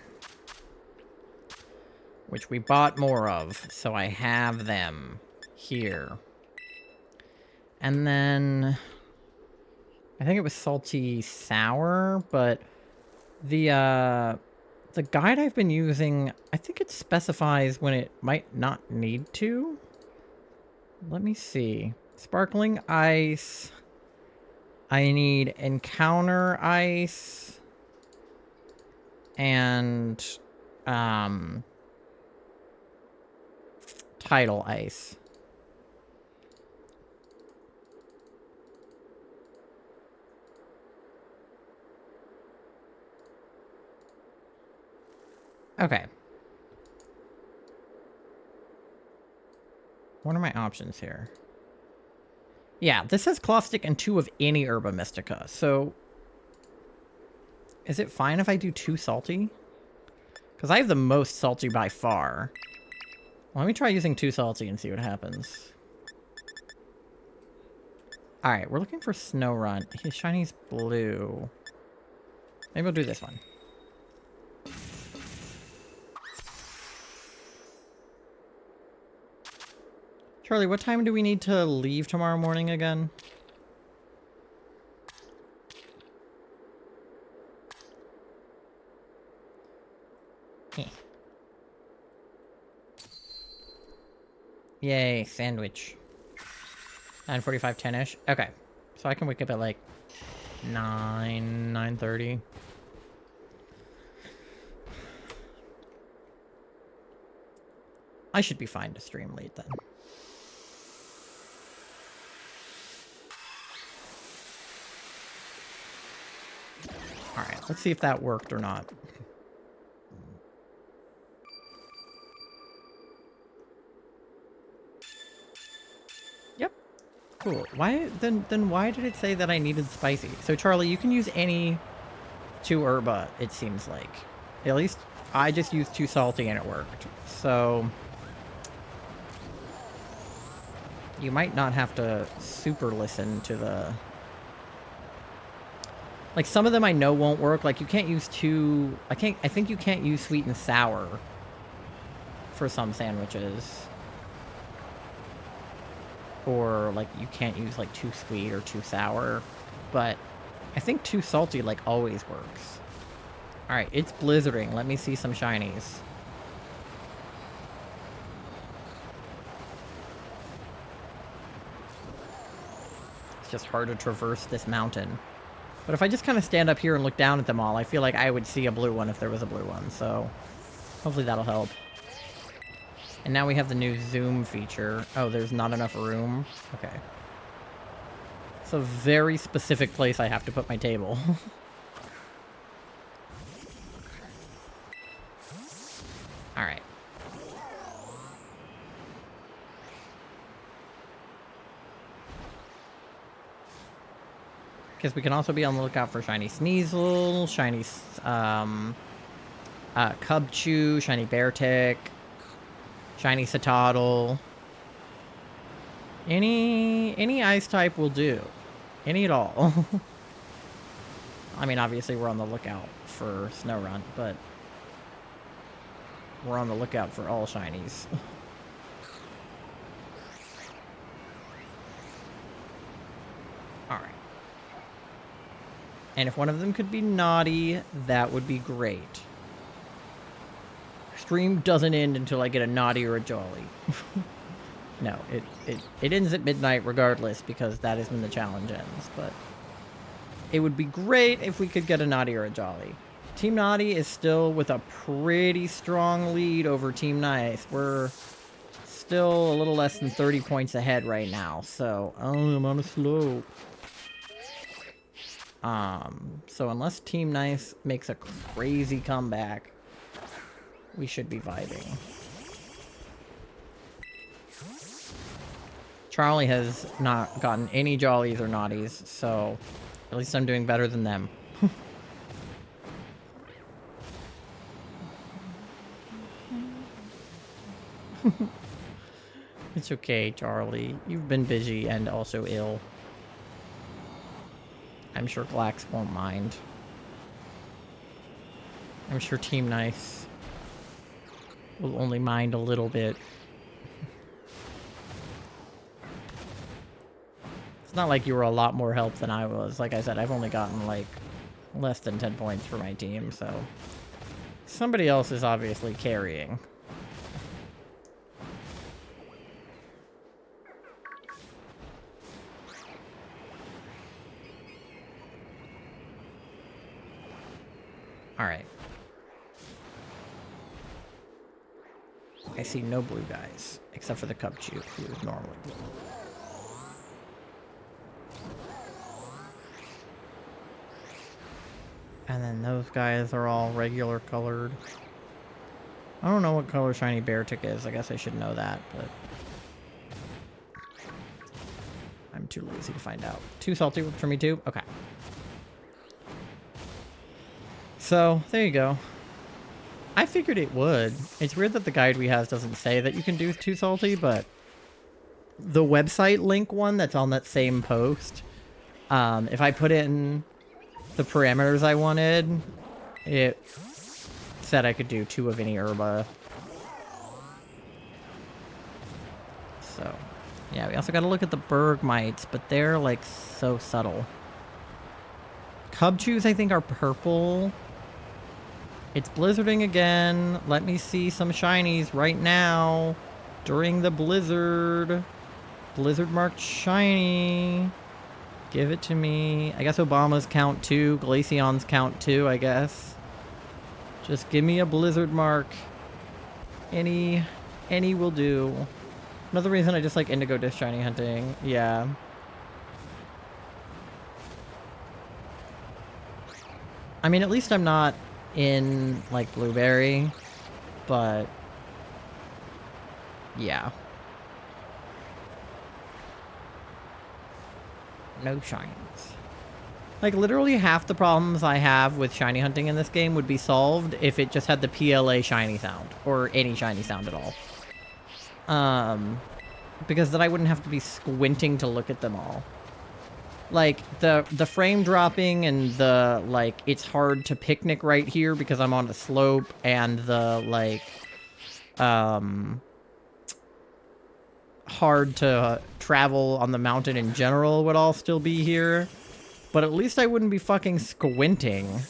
Which we bought more of, so I have them here. And then... I think it was salty sour, but the guide I've been using, I think it specifies when it might not need to. Let me see. Sparkling ice. I need encounter ice. And tidal ice. Okay. What are my options here? Yeah, this says cloth stick and 2 of any Herba Mystica, so... Is it fine if I do 2 salty? Because I have the most salty by far. Well, let me try using 2 salty and see what happens. Alright, we're looking for Snorunt. His shiny's blue. Maybe we'll do this one. Charlie, what time do we need to leave tomorrow morning again? Yay, sandwich. 9:45, 10-ish. Okay. So I can wake up at like 9:30. I should be fine to stream late then. Alright, let's see if that worked or not. Yep. Cool. Why then why did it say that I needed spicy? So Charlie, you can use any 2 herba, it seems like. At least I just used 2 salty and it worked. So you might not have to super listen to the... Like, some of them I know won't work. Like, you can't use 2... I think you can't use sweet and sour for some sandwiches. Or, like, you can't use, like, 2 sweet or 2 sour. But I think 2 salty, like, always works. Alright, it's blizzarding. Let me see some shinies. It's just hard to traverse this mountain. But if I just kind of stand up here and look down at them all, I feel like I would see a blue one if there was a blue one, so hopefully that'll help. And now we have the new zoom feature. Oh, there's not enough room? Okay. It's a very specific place I have to put my table. Alright. Because we can also be on the lookout for shiny Sneasel, shiny Cubchoo, shiny Beartic, shiny Citadel. Any ice type will do. Any at all. I mean, obviously we're on the lookout for Snorunt, but we're on the lookout for all shinies. Alright. And if one of them could be naughty, that would be great. Stream doesn't end until I get a naughty or a jolly. No, it ends at midnight regardless, because that is when the challenge ends, but it would be great if we could get a naughty or a jolly. Team Naughty is still with a pretty strong lead over Team Nice. We're still a little less than 30 points ahead right now, so I'm on a slope. So unless Team Nice makes a crazy comeback, we should be vibing. Charlie has not gotten any jollies or naughties, so at least I'm doing better than them. It's okay, Charlie. You've been busy and also ill. I'm sure Glax won't mind. I'm sure Team Nice will only mind a little bit. It's not like you were a lot more help than I was. Like I said, I've only gotten, like, less than 10 points for my team, so... Somebody else is obviously carrying. Alright. I see no blue guys, except for the Cubchoo, who is normally blue. And then those guys are all regular colored. I don't know what color Shiny Beartic is. I guess I should know that, but... I'm too lazy to find out. Too salty for me too? Okay. So, there you go. I figured it would. It's weird that the guide we have doesn't say that you can do too salty, but... The website link one that's on that same post, if I put in the parameters I wanted, it said I could do 2 of any herba. So, yeah, we also got to look at the Bergmites, but they're, like, so subtle. Cubchoos, I think, are purple. It's blizzarding again. Let me see some shinies right now during the blizzard. Blizzard marked shiny. Give it to me. I guess Obama's count too. Glaceon's count too, I guess. Just give me a blizzard mark. Any will do. Another reason I just like Indigo Disc shiny hunting. Yeah. I mean, at least I'm not in, like, Blueberry. But... yeah. No shinies. Like, literally half the problems I have with shiny hunting in this game would be solved if it just had the PLA shiny sound. Or any shiny sound at all. Because then I wouldn't have to be squinting to look at them all. Like, the frame dropping and the, like, it's hard to picnic right here because I'm on a slope, and the, like, hard to travel on the mountain in general would all still be here. But at least I wouldn't be fucking squinting.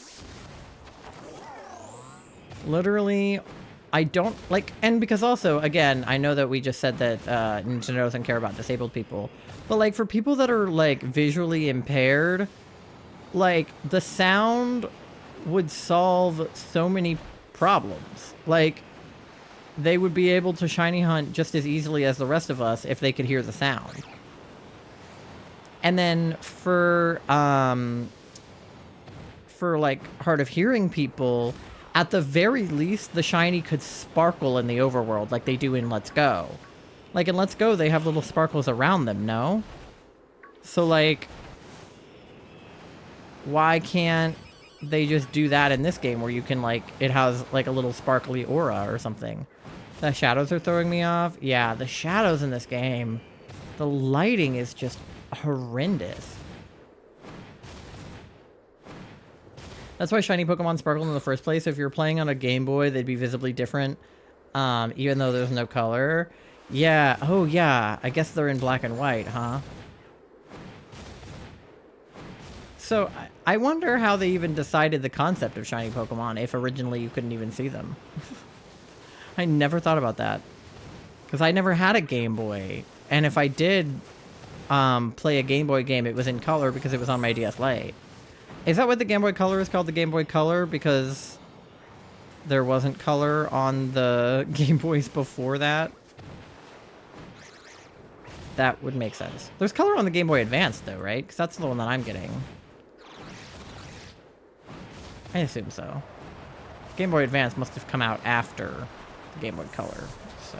Literally, I don't, like, and because also, again, I know that we just said that Nintendo doesn't care about disabled people. But, like, for people that are, like, visually impaired, like, the sound would solve so many problems. Like, they would be able to shiny hunt just as easily as the rest of us if they could hear the sound. And then for like, hard of hearing people, at the very least, the shiny could sparkle in the overworld like they do in Let's Go. Like, in Let's Go, they have little sparkles around them, no? So, like, why can't they just do that in this game where you can, like, it has, like, a little sparkly aura or something? The shadows are throwing me off? Yeah, the shadows in this game, the lighting is just horrendous. That's why shiny Pokemon sparkled in the first place. If you're playing on a Game Boy, they'd be visibly different, even though there's no color. Yeah, oh yeah, I guess they're in black and white, huh? So, I wonder how they even decided the concept of shiny Pokemon if originally you couldn't even see them. I never thought about that. Because I never had a Game Boy. And if I did play a Game Boy game, it was in color because it was on my DS Lite. Is that what the Game Boy Color is called, the Game Boy Color? Because there wasn't color on the Game Boys before that? that would make sense. There's color on the Game Boy Advance, though, right? Because that's the one that I'm getting. I assume so. Game Boy Advance must have come out after the Game Boy Color, so...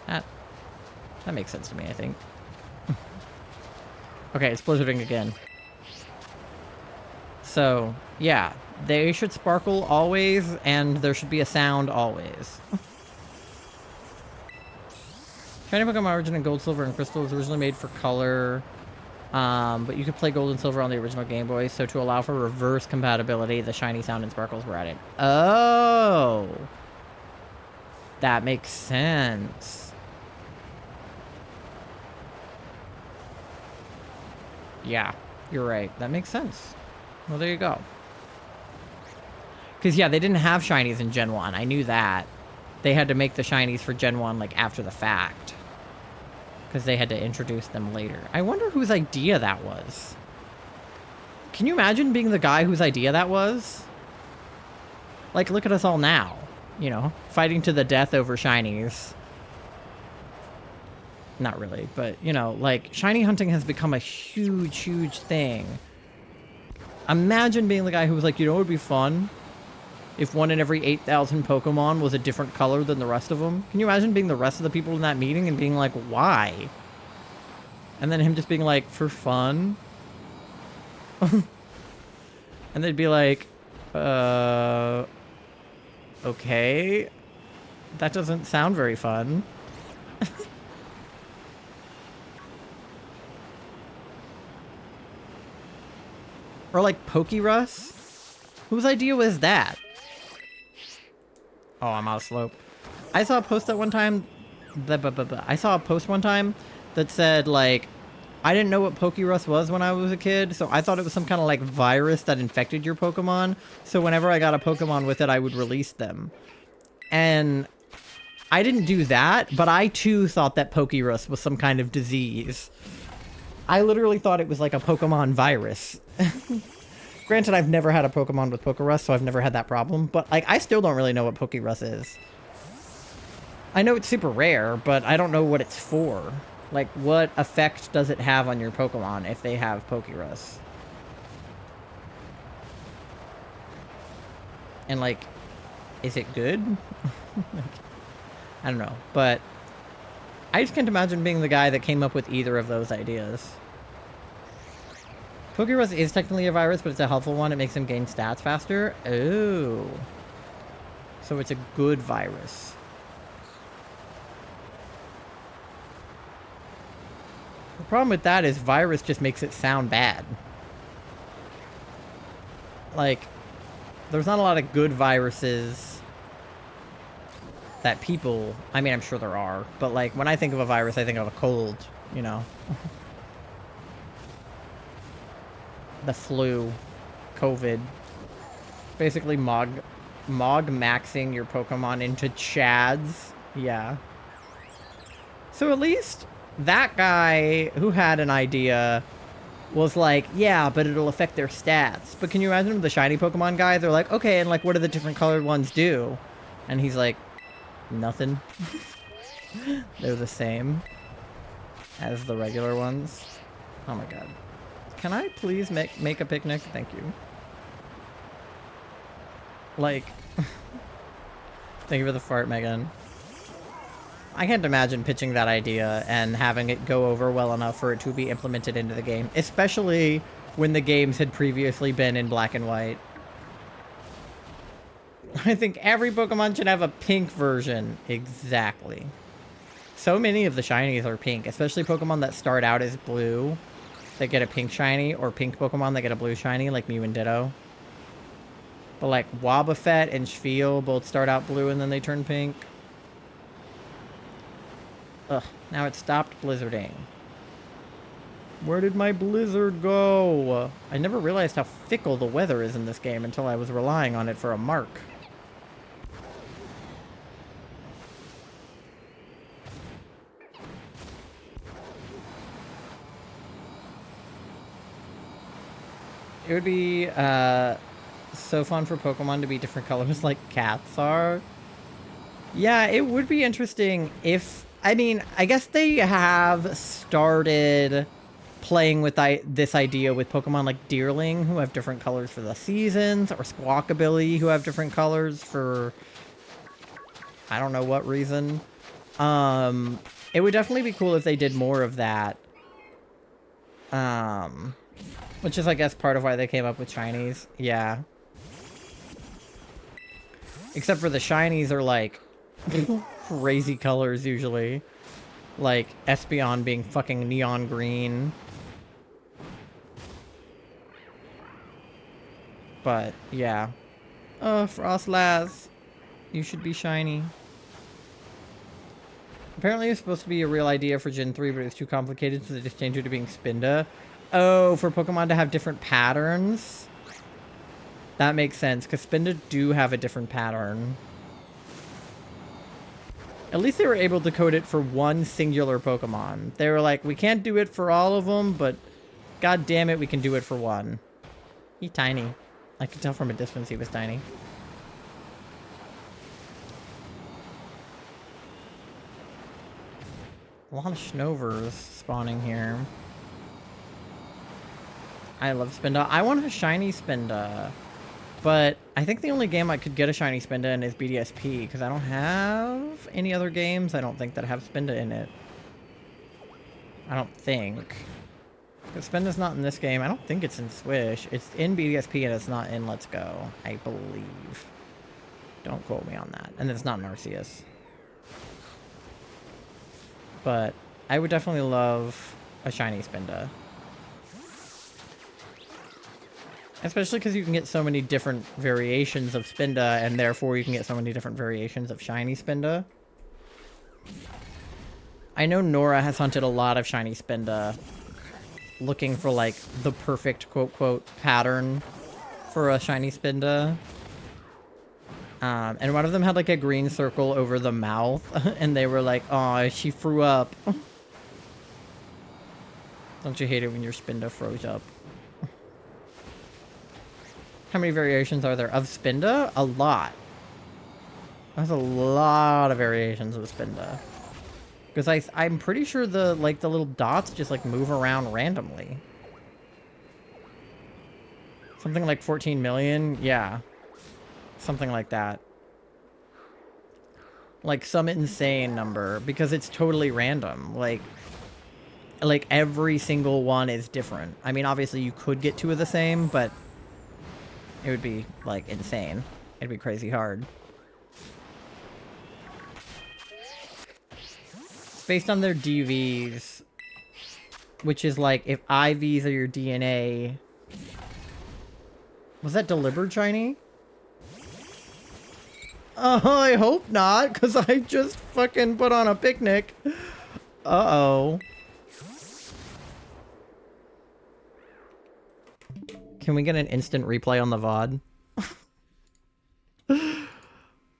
That makes sense to me, I think. Okay, it's blizzarding again. So, yeah. They should sparkle always, and there should be a sound always. Shiny Pokemon Origin in Gold, Silver, and Crystal was originally made for color. But you could play Gold and Silver on the original Game Boy, so to allow for reverse compatibility, the shiny sound and sparkles were added. Oh! That makes sense. Yeah, you're right. That makes sense. Well, there you go. Because, yeah, they didn't have shinies in Gen 1. I knew that. They had to make the shinies for Gen 1, like, after the fact. Because they had to introduce them later. I wonder whose idea that was. Can you imagine being the guy whose idea that was? Like, look at us all now. You know, fighting to the death over shinies. Not really, but, you know, like, shiny hunting has become a huge, huge thing. Imagine being the guy who was like, you know what would be fun? If one in every 8,000 Pokemon was a different color than the rest of them. Can you imagine being the rest of the people in that meeting and being like, why? And then him just being like, for fun? And they'd be like, okay. That doesn't sound very fun. Or like Pokerus? Whose idea was that? Oh, I'm out of slope. I saw a post that one time. I saw a post one time that said, like, I didn't know what Pokerus was when I was a kid, so I thought it was some kind of, like, virus that infected your Pokemon. So whenever I got a Pokemon with it, I would release them. And I didn't do that, but I, too, thought that Pokerus was some kind of disease. I literally thought it was, like, a Pokemon virus. Granted, I've never had a Pokemon with Pokerus, so I've never had that problem. But, like, I still don't really know what Pokerus is. I know it's super rare, but I don't know what it's for. Like, what effect does it have on your Pokemon if they have Pokerus? And, like, is it good? Like, I don't know. But I just can't imagine being the guy that came up with either of those ideas. Pokerus is technically a virus, but it's a helpful one. It makes him gain stats faster. Oh. So it's a good virus. The problem with that is virus just makes it sound bad. Like, there's not a lot of good viruses that people... I mean, I'm sure there are. But, like, when I think of a virus, I think of a cold, you know? The flu, COVID, basically Mog maxing your Pokemon into Chads. Yeah. So at least that guy who had an idea was like, yeah, but it'll affect their stats. But can you imagine the shiny Pokemon guy? They're like, okay, and like, what do the different colored ones do? And he's like, nothing. They're the same as the regular ones. Oh my god. Can I please make a picnic? Thank you. Like, thank you for the fart, Megan. I can't imagine pitching that idea and having it go over well enough for it to be implemented into the game, especially when the games had previously been in black and white. I think every Pokemon should have a pink version. Exactly. So many of the shinies are pink, especially Pokemon that start out as blue. That get a pink shiny, or pink Pokemon that get a blue shiny, like Mew and Ditto. But like Wobbuffet and Spheal both start out blue and then they turn pink. Ugh, now it stopped blizzarding. Where did my blizzard go? I never realized how fickle the weather is in this game until I was relying on it for a mark. It would be so fun for Pokemon to be different colors like cats are. Yeah, it would be interesting if I mean, I guess they have started playing with this idea with Pokemon like Deerling, who have different colors for the seasons, or Squawkabilly, who have different colors for I don't know what reason. It would definitely be cool if they did more of that. Which is, I guess, part of why they came up with shinies. Yeah. Except for the shinies are, like, crazy colors, usually. Like, Espeon being fucking neon green. But, yeah. Frostlass. You should be shiny. Apparently it's supposed to be a real idea for Gen 3, but it's too complicated, so they just changed it to being Spinda. Oh, for Pokemon to have different patterns? That makes sense, because Spinda do have a different pattern. At least they were able to code it for one singular Pokemon. They were like, we can't do it for all of them, but god damn it, we can do it for one. He's tiny. I could tell from a distance he was tiny. A lot of Snovers spawning here. I love Spinda. I want a shiny Spinda. But I think the only game I could get a shiny Spinda in is BDSP, because I don't have any other games, I don't think, that have Spinda in it. I don't think. Because Spinda's not in this game. I don't think it's in Swish. It's in BDSP and it's not in Let's Go, I believe. Don't quote me on that. And it's not in Arceus. But I would definitely love a shiny Spinda. Especially because you can get so many different variations of Spinda, and therefore you can get so many different variations of shiny Spinda. I know Nora has hunted a lot of shiny Spinda, looking for, like, the perfect quote-quote pattern for a shiny Spinda. And one of them had, like, a green circle over the mouth, and they were like, "Aw, she threw up." Don't you hate it when your Spinda froze up? How many variations are there of Spinda? A lot. There's a lot of variations of Spinda. Because I'm pretty sure the little dots just, like, move around randomly. Something like 14 million? Yeah. Something like that. Like, some insane number. Because it's totally random. Like, every single one is different. I mean, obviously, you could get two of the same, but it would be, like, insane. It'd be crazy hard. It's based on their DVs. Which is, like, if IVs are your DNA... Was that delivered shiny? I hope not, because I just fucking put on a picnic. Uh-oh. Can we get an instant replay on the VOD?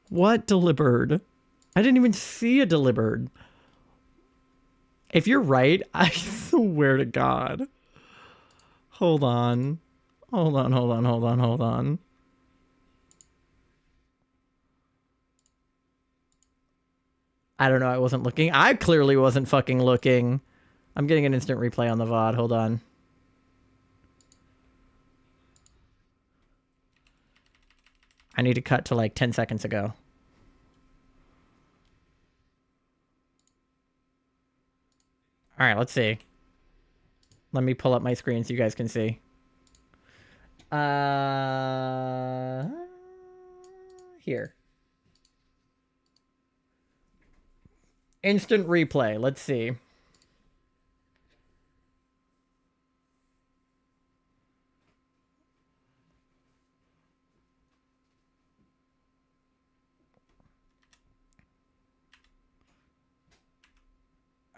What delivered? I didn't even see a delivered. If you're right, I swear to God. Hold on. Hold on. I don't know, I wasn't looking. I clearly wasn't fucking looking. I'm getting an instant replay on the VOD. Hold on. I need to cut to like 10 seconds ago. Alright, let's see. Let me pull up my screen so you guys can see. Here. Instant replay. Let's see.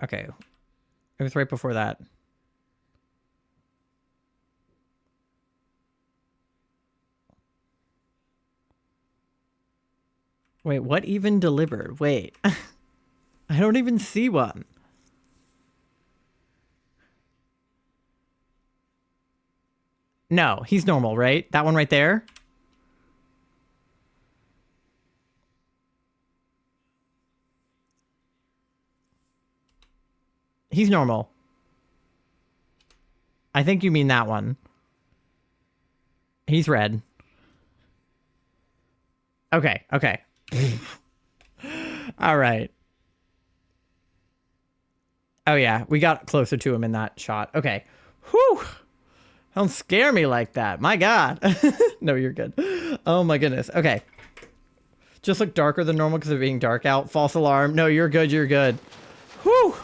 Okay. It was right before that. Wait, what even delivered? Wait. I don't even see one. No, he's normal, right? That one right there? He's normal. I think you mean that one. He's red. Okay, okay. All right. Oh, yeah. We got closer to him in that shot. Okay. Whew. Don't scare me like that. My God. No, you're good. Oh, my goodness. Okay. Just look darker than normal because of being dark out. False alarm. No, you're good. You're good. Whew.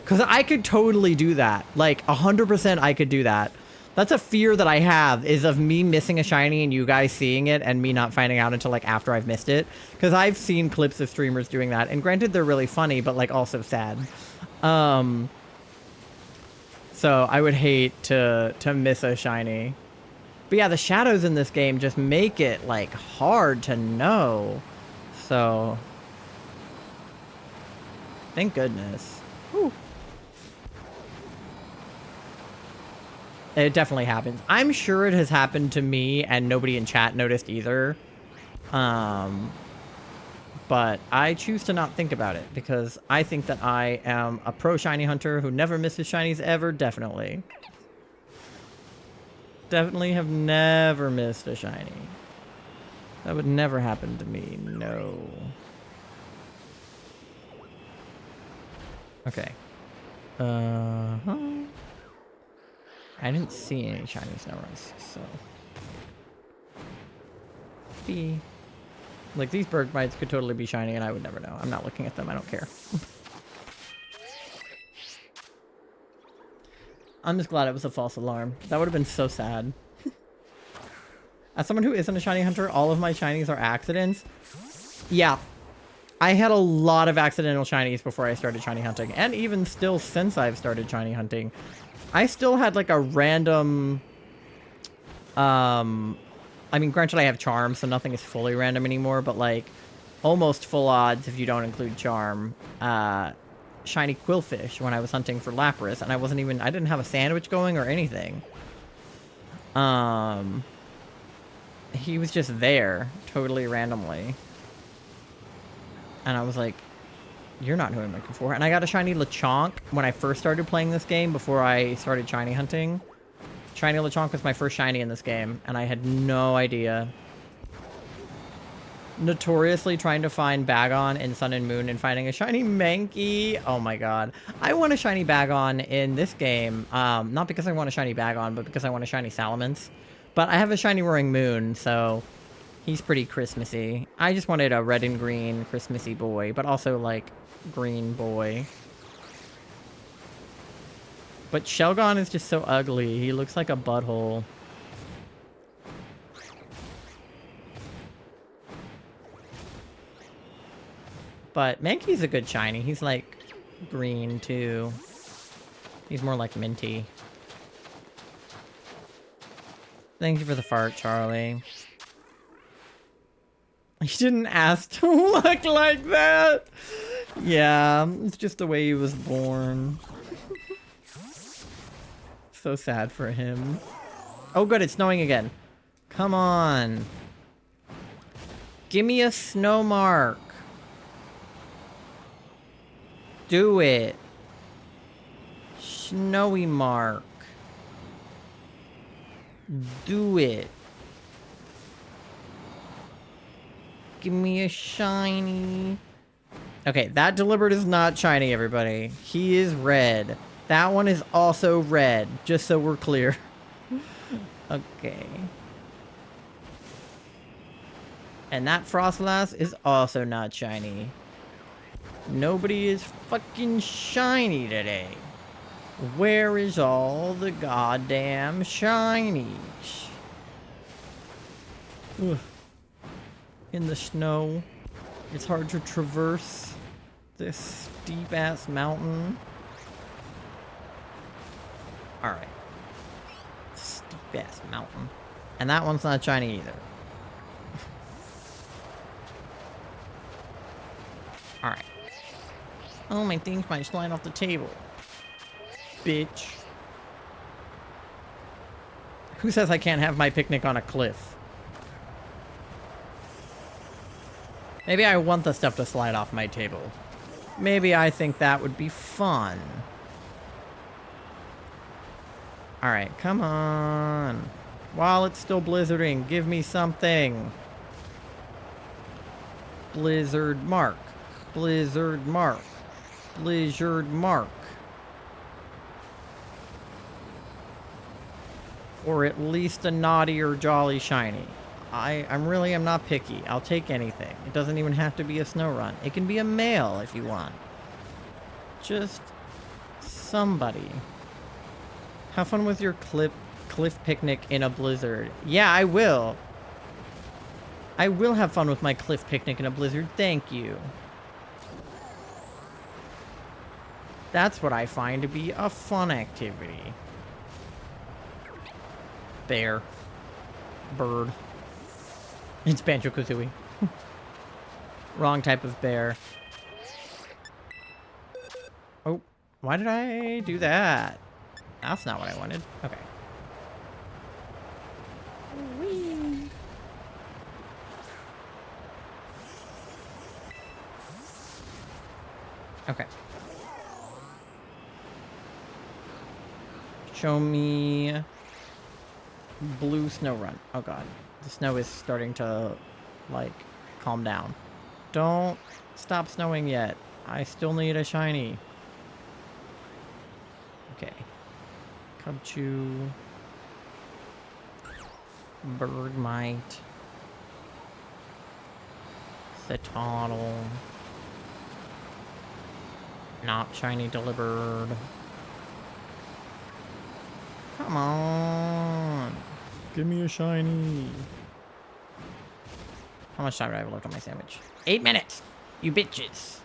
Because I could totally do that. Like, 100% I could do that. That's a fear that I have, is of me missing a shiny and you guys seeing it and me not finding out until, like, after I've missed it. Because I've seen clips of streamers doing that. And granted, they're really funny, but, like, also sad. So I would hate to miss a shiny. But yeah, the shadows in this game just make it, like, hard to know. So... thank goodness. Whew. It definitely happens. I'm sure it has happened to me and nobody in chat noticed either. But I choose to not think about it because I think that I am a pro shiny hunter who never misses shinies ever, definitely. Definitely have never missed a shiny. That would never happen to me, no. Okay. I didn't see any shiny Snoruns, so... B. Like, these Bergmites could totally be shiny and I would never know. I'm not looking at them, I don't care. I'm just glad it was a false alarm. That would have been so sad. As someone who isn't a shiny hunter, all of my shinies are accidents. Yeah. I had a lot of accidental shinies before I started shiny hunting. And even still since I've started shiny hunting. I still had like a random... I mean, granted I have charm, so nothing is fully random anymore. But like, almost full odds if you don't include charm. Shiny Quillfish when I was hunting for Lapras. And I didn't have a sandwich going or anything. He was just there, totally randomly. And I was like, you're not who I'm looking for. And I got a shiny Lechonk when I first started playing this game before I started shiny hunting. Shiny Lechonk was my first shiny in this game, and I had no idea. Notoriously trying to find Bagon in Sun and Moon and finding a shiny Mankey. Oh my god. I want a shiny Bagon in this game. Not because I want a shiny Bagon, but because I want a shiny Salamence. But I have a shiny Roaring Moon, so he's pretty Christmassy. I just wanted a red and green Christmassy boy, but also, like, green boy. But Shelgon is just so ugly. He looks like a butthole. But Mankey's a good shiny. He's, like, green, too. He's more like minty. Thank you for the fart, Charlie. He didn't ask to look like that. Yeah, it's just the way he was born. So sad for him. Oh good, it's snowing again. Come on. Give me a snow mark. Do it. Snowy mark. Do it. Give me a shiny. Okay, that Deliberate is not shiny, everybody. He is red. That one is also red, just so we're clear. Okay. And that Frostlass is also not shiny. Nobody is fucking shiny today. Where is all the goddamn shinies? Ugh. In the snow. It's hard to traverse this steep-ass mountain. Alright. Steep-ass mountain. And that one's not shiny either. Alright. Oh, my things might slide off the table. Bitch. Who says I can't have my picnic on a cliff? Maybe I want the stuff to slide off my table. Maybe I think that would be fun. Alright, come on. While it's still blizzarding, give me something. Blizzard mark. Blizzard mark. Blizzard mark. Or at least a naughty or jolly shiny. I'm really am not picky. I'll take anything. It doesn't even have to be a snow run. It can be a male if you want. Just somebody. Have fun with your cliff picnic in a blizzard. Yeah, I will. I will have fun with my cliff picnic in a blizzard. Thank you. That's what I find to be a fun activity. Bear. Bird. It's Banjo-Kazooie. Wrong type of bear. Oh, why did I do that? That's not what I wanted. Okay. Whee. Okay. Show me blue snow run. Oh god. The snow is starting to, like, calm down. Don't stop snowing yet. I still need a shiny. Okay. Cubchoo. Bergmite. Cetotl. Not shiny delivered. Come on. Give me a shiny. How much time do I have left on my sandwich? 8 minutes! You bitches!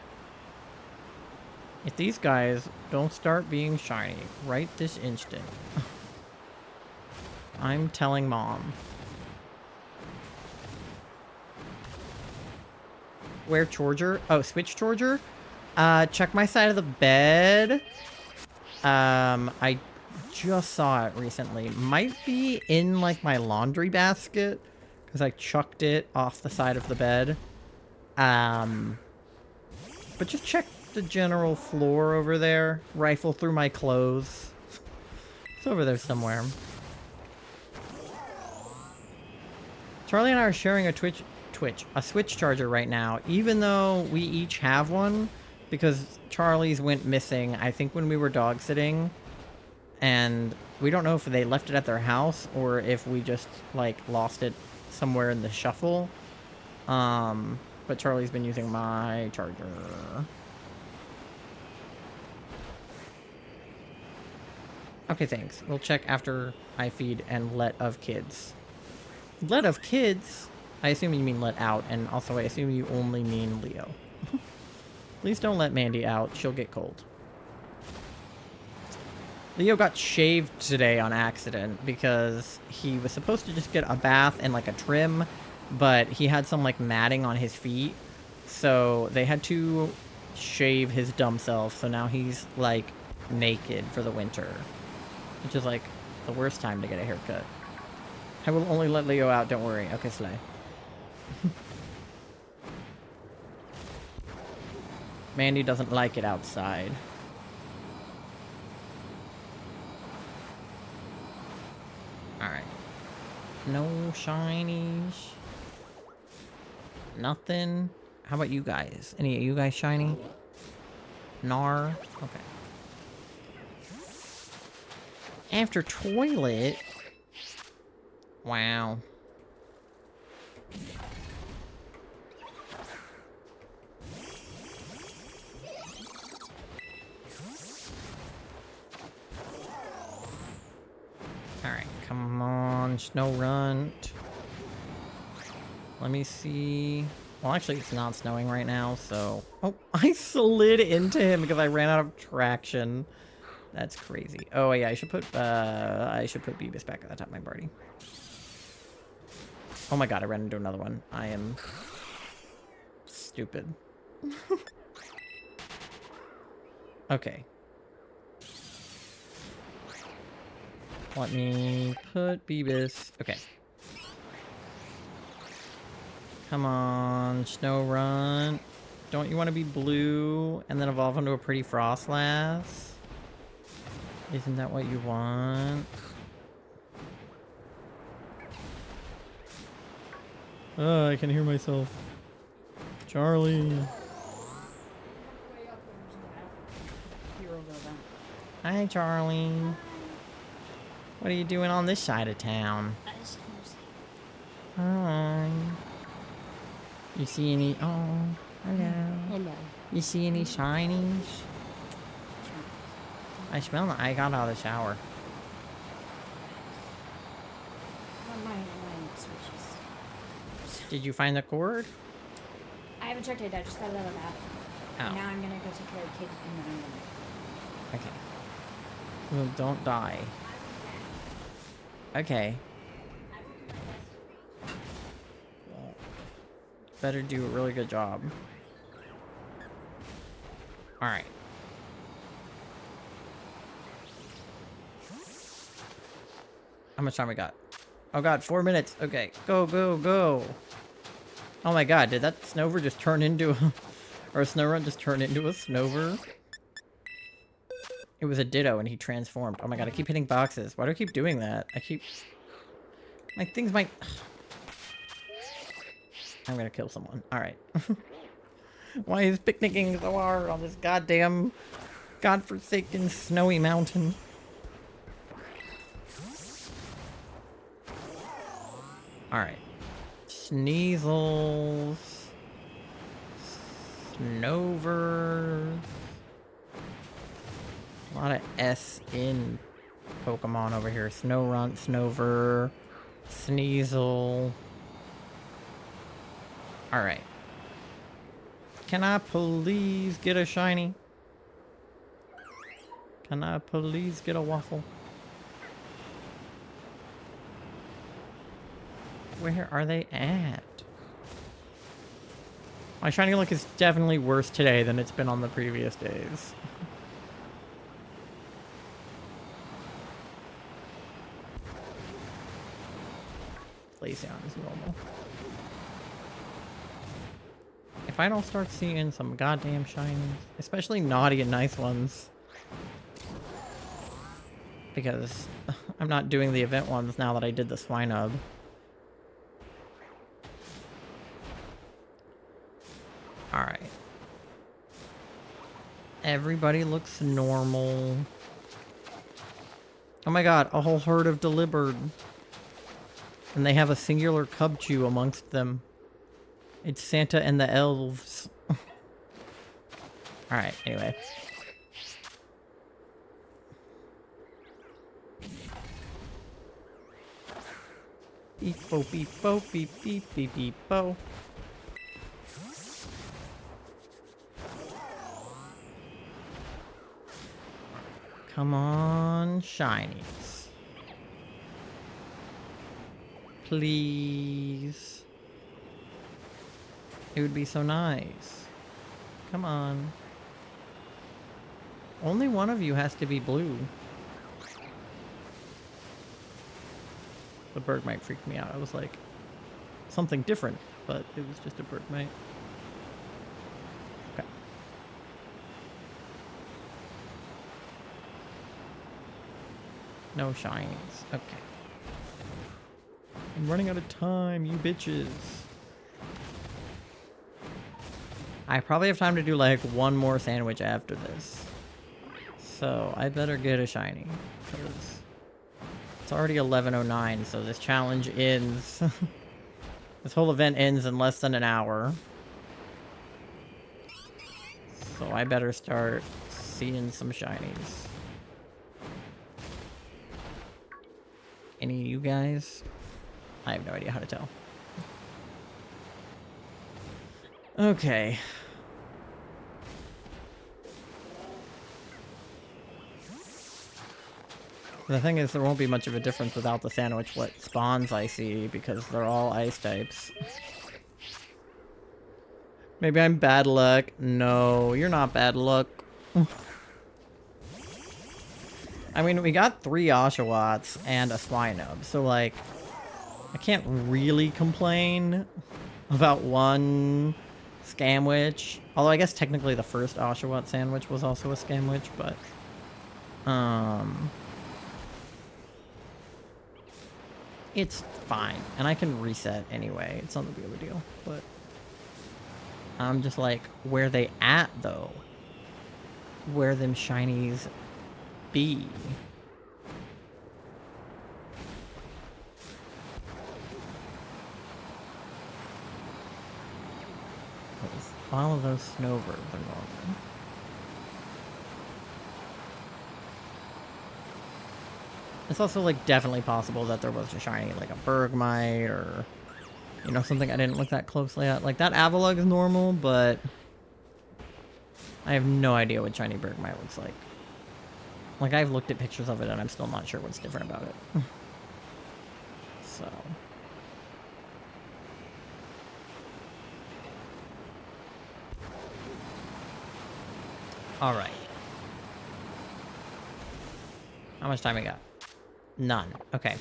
If these guys don't start being shiny right this instant, I'm telling Mom. Where Charger? Oh, switch Charger? Check my side of the bed. I just saw it recently. Might be in, like, my laundry basket, because I chucked it off the side of the bed. But just check the general floor over there. Rifle through my clothes. It's over there somewhere. Charlie and I are sharing a switch charger right now, even though we each have one, because Charlie's went missing, I think, when we were dog sitting. And we don't know if they left it at their house or if we just, like, lost it somewhere in the shuffle. But Charlie's been using my charger. Okay, thanks. We'll check after I feed and let of kids. Let of kids? I assume you mean let out, and also I assume you only mean Leo. Please don't let Mandy out. She'll get cold. Leo got shaved today on accident because he was supposed to just get a bath and, like, a trim, but he had some, like, matting on his feet, so they had to shave his dumb self, so now he's, like, naked for the winter, which is, like, the worst time to get a haircut. I will only let Leo out, don't worry. Okay, Slay. Mandy doesn't like it outside. Alright. No shinies. Nothing. How about you guys? Any of you guys shiny? Nar? Okay. After toilet? Wow. Alright, come on, Snorunt. Let me see. Well, actually, it's not snowing right now, so... Oh, I slid into him because I ran out of traction. That's crazy. Oh, yeah, I should put Beavis back at the top of my party. Oh my god, I ran into another one. I am... stupid. Okay. Let me put Beavis... Okay. Come on, Snorunt. Don't you want to be blue and then evolve into a pretty Frostlass? Isn't that what you want? I can hear myself. Charlie. Hi, Charlie. What are you doing on this side of town? Hi. You see any? Oh, hello. Hello. You see any shinies? I smell it. I got out of the shower. My switches. Did you find the cord? I haven't checked it. I just got it out of the bathroom. Oh. Now I'm gonna go take care of the kids and then I'm gonna. Okay. Well, don't die. Okay. Well, better do a really good job. Alright. How much time we got? Oh god, 4 minutes. Okay, go, go, go. Oh my god, did that Snover just turn into a... or a Snorunt just turn into a Snover? It was a Ditto and he transformed. Oh my god, I keep hitting boxes. Why do I keep doing that? I keep... My things might... I'm gonna kill someone. Alright. Why is picnicking so hard on this goddamn... godforsaken snowy mountain? Alright. Sneasels. Snover. A lot of S in Pokemon over here. Snorunt, Snover, Sneasel. Alright. Can I please get a shiny? Can I please get a waffle? Where are they at? My shiny luck is definitely worse today than it's been on the previous days. Glaceon is normal. If I don't start seeing some goddamn shinies, especially naughty and nice ones, because I'm not doing the event ones now that I did the Swinub. Alright. Everybody looks normal. Oh my god, a whole herd of Delibird. And they have a singular Cubchoo amongst them. It's Santa and the elves. Alright, anyway. Beep bo beep bo beep beep beep beep bo. Come on, shinies. Please. It would be so nice. Come on. Only one of you has to be blue. The bird might freak me out. I was like, something different, but it was just a bird mite. Okay. No shinies. Okay. I'm running out of time, you bitches. I probably have time to do like one more sandwich after this. So I better get a shiny. Because it's already 11:09, so this challenge ends. This whole event ends in less than an hour. So I better start seeing some shinies. Any of you guys? I have no idea how to tell. Okay. The thing is, there won't be much of a difference without the sandwich what spawns I see, because they're all ice types. Maybe I'm bad luck. No, you're not bad luck. I mean, we got 3 Oshawotts and a Swinub, so like, I can't really complain about one Scamwich. Although I guess technically the first Oshawott sandwich was also a Scamwich, but It's fine, and I can reset anyway. It's not a big of a deal, but I'm just like, where they at though? Where them shinies be? 'Cause all of those snowbirds are normal. It's also, like, definitely possible that there was a shiny, like a Bergmite or, you know, something I didn't look that closely at. Like, that Avalugg is normal, but I have no idea what shiny Bergmite looks like. Like, I've looked at pictures of it and I'm still not sure what's different about it. So. Alright. How much time we got? None. Okay.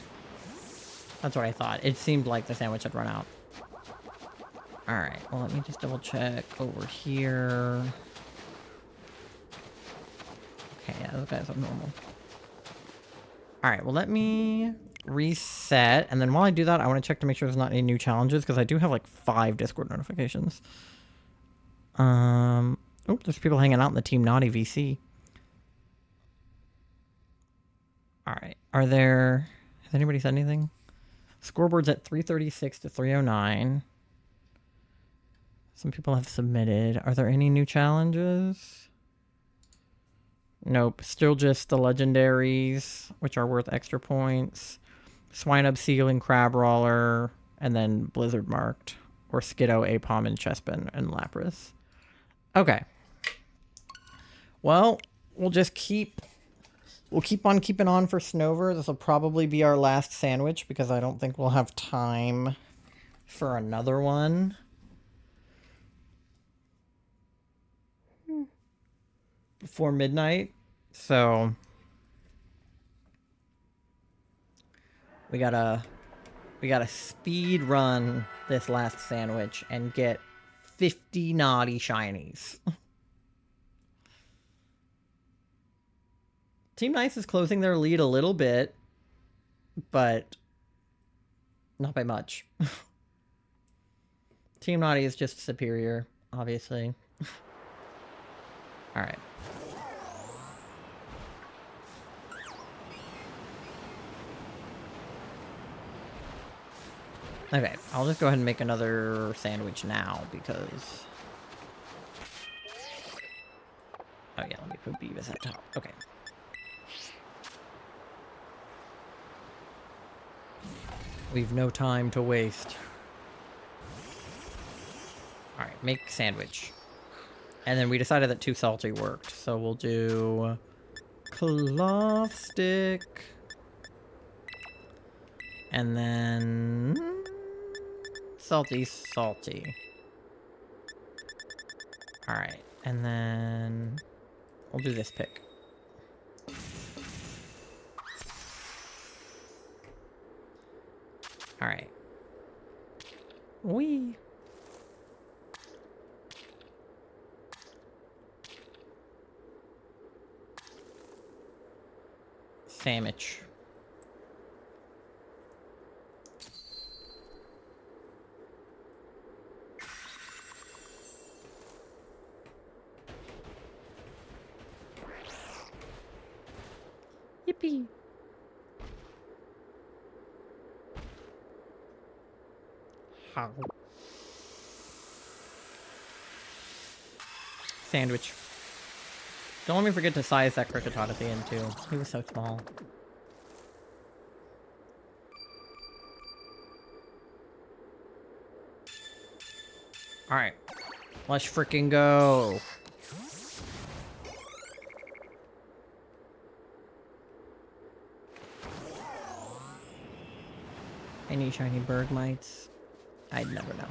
That's what I thought. It seemed like the sandwich had run out. Alright, well, let me just double check over here. Okay, yeah, those guys are normal. Alright, well, let me reset. And then while I do that, I want to check to make sure there's not any new challenges, because I do have like 5 Discord notifications. Oh, there's people hanging out in the Team Naughty VC. Alright, are there... Has anybody said anything? Scoreboard's at 336 to 309. Some people have submitted. Are there any new challenges? Nope. Still just the legendaries, which are worth extra points. Swinub, Seal, and Crabrawler, and then Blizzard Marked. Or Skiddo, Apom, and Chespin, and Lapras. Okay. Well, we'll just keep... We'll keep on keeping on for Snover. This will probably be our last sandwich, because I don't think we'll have time for another one. Before midnight, so we gotta speed run this last sandwich and get 50 naughty shinies. Team Nice is closing their lead a little bit, but not by much. Team Naughty is just superior, obviously. All right. Okay, I'll just go ahead and make another sandwich now, because... Oh yeah, let me put Beavis at top. Okay. We've no time to waste. Alright, make sandwich. And then we decided that too salty worked, so we'll do... cloth stick. And then... salty, salty. Alright, and then... we'll do this pick. Alright. Wee. Sandwich. Yippee. How? Sandwich. Don't let me forget to size that Kricketot at the end, too. He was so small. Alright. Let's freaking go. Any shiny Bergmites? I'd never know.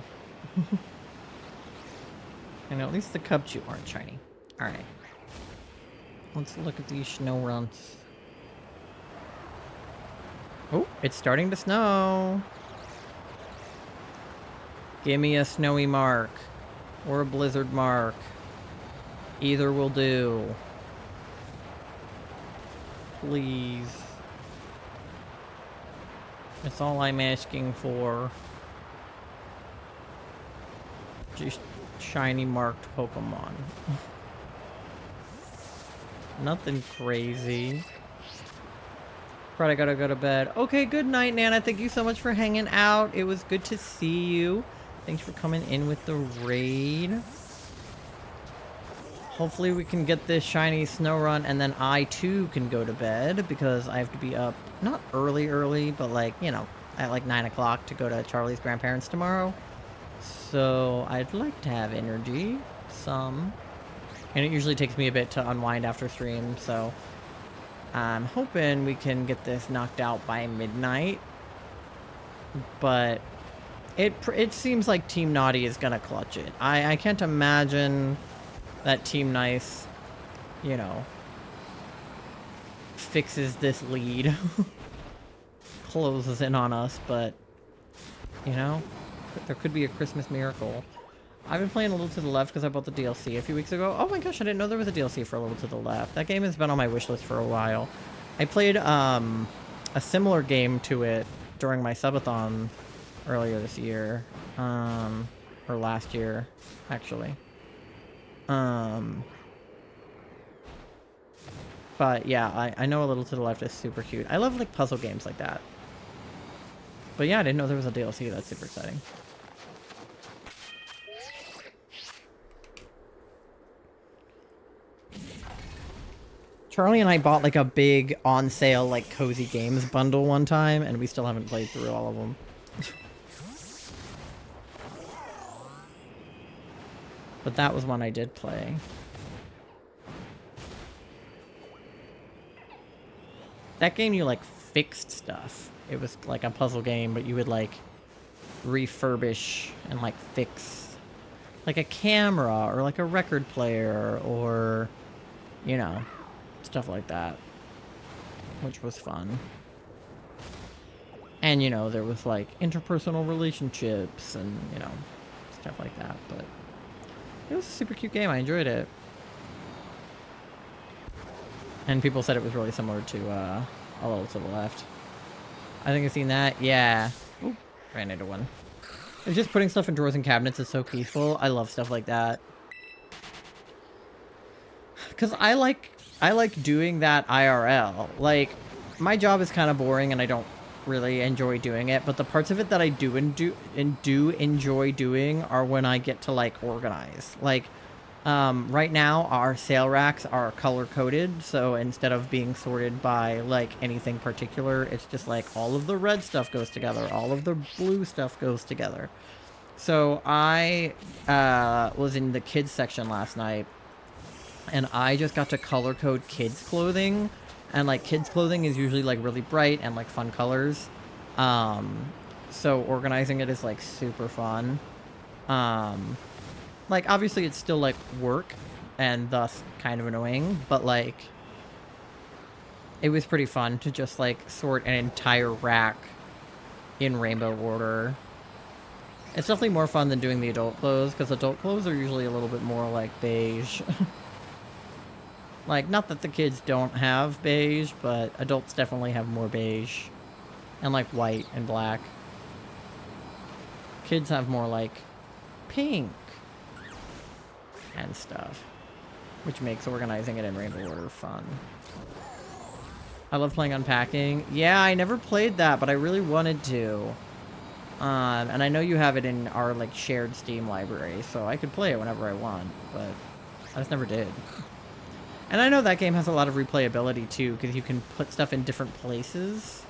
I know, at least the Cubchoo aren't shiny. Alright. Let's look at these snow runs. Oh, it's starting to snow. Give me a snowy mark. Or a blizzard mark. Either will do. please. That's all I'm asking for. Just shiny marked Pokemon. Nothing crazy. Probably gotta go to bed. Okay, good night, Nana. Thank you so much for hanging out. It was good to see you. Thanks for coming in with the raid. Hopefully we can get this shiny snow run, and then I too can go to bed because I have to be up, not early, but like, you know, at like 9 o'clock to go to Charlie's grandparents tomorrow. So I'd like to have energy, some. And it usually takes me a bit to unwind after stream, so I'm hoping we can get this knocked out by midnight. But it seems like Team Naughty is gonna clutch it. I can't imagine that Team Nice, you know, fixes this lead. Closes in on us, but, you know, there could be a Christmas miracle. I've been playing A Little to the Left because I bought the DLC a few weeks ago. Oh my gosh, I didn't know there was a DLC for A Little to the Left. That game has been on my wish list for a while. I played a similar game to it during my subathon earlier this year. Or last year, actually. But yeah, I know A Little to the Left is super cute. I love like puzzle games like that. But yeah, I didn't know there was a DLC. That's super exciting. Charlie and I bought like a big on sale like Cozy Games bundle one time, and we still haven't played through all of them. But that was one I did play. That game, you like fixed stuff. It was like a puzzle game, but you would like refurbish and like fix like a camera or like a record player or, you know, stuff like that, which was fun. And, you know, there was like interpersonal relationships and, you know, stuff like that, but it was a super cute game. I enjoyed it. And people said it was really similar to A Little to the Left. I think I've seen that. Yeah. Oop, ran into one. It's just putting stuff in drawers and cabinets is so peaceful. I love stuff like that. Because I like doing that IRL. Like, my job is kind of boring and I don't really enjoy doing it, but the parts of it that I do enjoy doing are when I get to like organize. Like, right now our sale racks are color coded, so instead of being sorted by like anything particular, it's just like all of the red stuff goes together, all of the blue stuff goes together. So I was in the kids section last night, and I just got to color code kids clothing, and like kids clothing is usually like really bright and like fun colors. So organizing it is like super fun. Like obviously it's still like work and thus kind of annoying, but like it was pretty fun to just like sort an entire rack in rainbow order. It's definitely more fun than doing the adult clothes, because adult clothes are usually a little bit more like beige. Like, not that the kids don't have beige, but adults definitely have more beige. And, like, white and black. Kids have more, like, pink and stuff. Which makes organizing it in rainbow order fun. I love playing Unpacking. Yeah, I never played that, but I really wanted to. And I know you have it in our, like, shared Steam library, so I could play it whenever I want, but I just never did. And I know that game has a lot of replayability too, because you can put stuff in different places.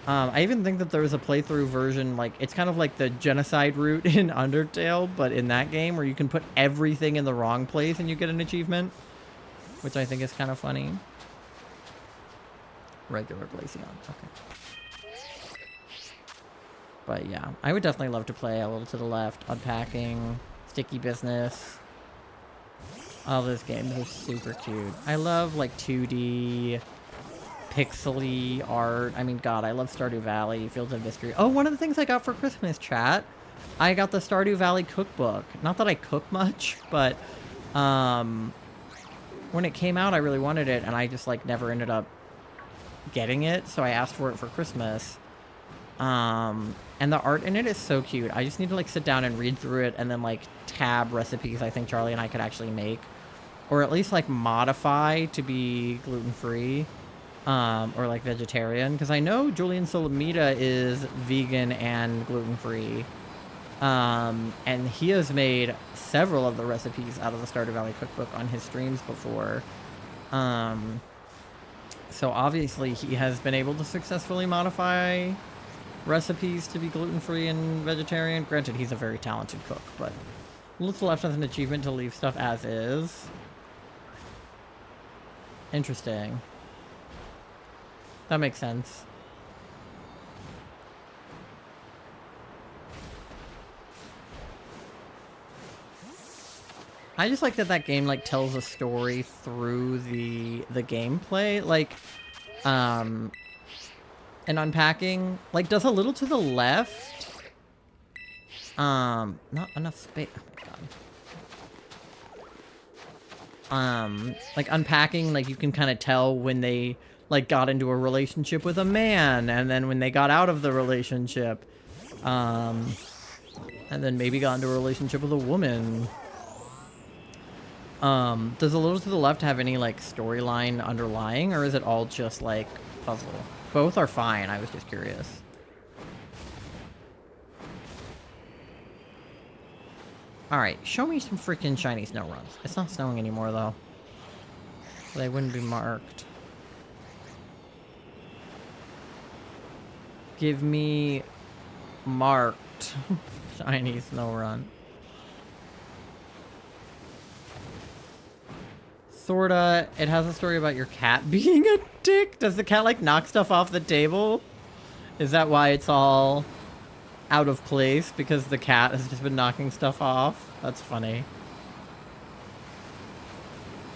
I even think that there was a playthrough version, like, it's kind of like the genocide route in Undertale, but in that game, where you can put everything in the wrong place and you get an achievement, which I think is kind of funny. Regular Glaceon, okay. But yeah, I would definitely love to play A Little to the Left, Unpacking, Sticky Business. All those games are super cute. I love, like, 2D, pixely art. I mean, God, I love Stardew Valley, Fields of Mystery. Oh, one of the things I got for Christmas, chat, I got the Stardew Valley cookbook. Not that I cook much, but when it came out, I really wanted it, and I just, like, never ended up getting it, so I asked for it for Christmas. And the art in it is so cute. I just need to like sit down and read through it and then like tab recipes I think Charlie and I could actually make, or at least like modify to be gluten-free, or like vegetarian, because I know Julian Solomita is vegan and gluten-free. And he has made several of the recipes out of the Stardew Valley cookbook on his streams before. So obviously he has been able to successfully modify recipes to be gluten-free and vegetarian. Granted, he's a very talented cook, but looks left as an achievement to leave stuff as is. Interesting. That makes sense. I just like that that game like tells a story through the gameplay, like and unpacking, like does a little to the left. Not enough space. Oh my god. Like unpacking, like you can kind of tell when they like got into a relationship with a man, and then when they got out of the relationship, and then maybe got into a relationship with a woman. Does a little to the left have any like storyline underlying, or is it all just like puzzle? Both are fine. I was just curious. Alright, show me some freaking shiny snow runs. It's not snowing anymore though. They wouldn't be marked. Give me marked shiny snow run. Sorta. It has a story about your cat being a dick. Does the cat like knock stuff off the table? Is that why it's all out of place? Because the cat has just been knocking stuff off? That's funny.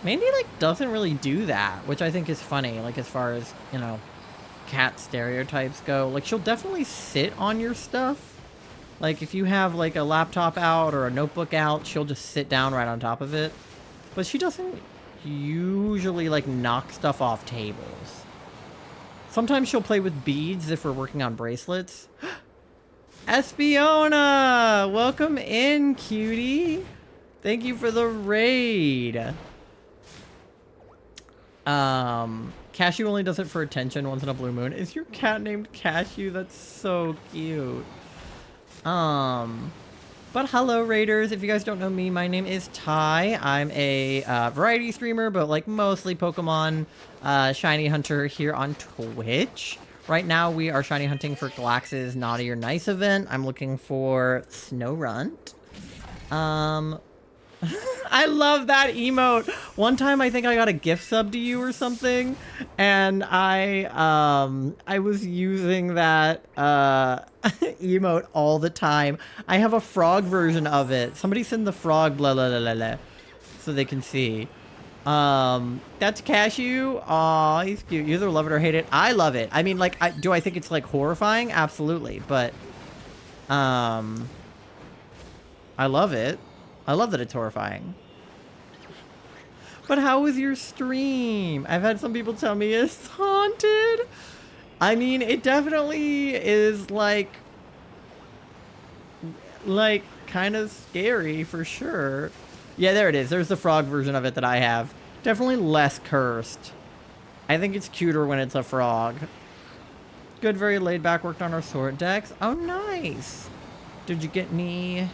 Mandy like doesn't really do that, which I think is funny, like as far as, you know, cat stereotypes go. Like she'll definitely sit on your stuff. Like if you have like a laptop out or a notebook out, she'll just sit down right on top of it. But she doesn't usually like knock stuff off tables. Sometimes she'll play with beads if we're working on bracelets. Espiona! Welcome in, cutie! Thank you for the raid. Cashew only does it for attention once in a blue moon. Is your cat named Cashew? That's so cute. But hello, raiders. If you guys don't know me, my name is Ty. I'm a variety streamer, but like mostly Pokemon shiny hunter here on Twitch. Right now, we are shiny hunting for Glax's Naughty or Nice event. I'm looking for Snorunt. I love that emote. One time, I think I got a gift sub to you or something, and I was using that emote all the time. I have a frog version of it. Somebody send the frog blah blah blah blah, blah so they can see. That's Cashew. Aw, he's cute. You either love it or hate it. I love it. I mean, like, do I think it's like horrifying? Absolutely, but I love it. I love that it's horrifying. But how was your stream? I've had some people tell me it's haunted. I mean, it definitely is like kind of scary for sure. Yeah, there it is. There's the frog version of it that I have. Definitely less cursed. I think it's cuter when it's a frog. Good, very laid back, worked on our sword decks. Oh, nice. Did you get any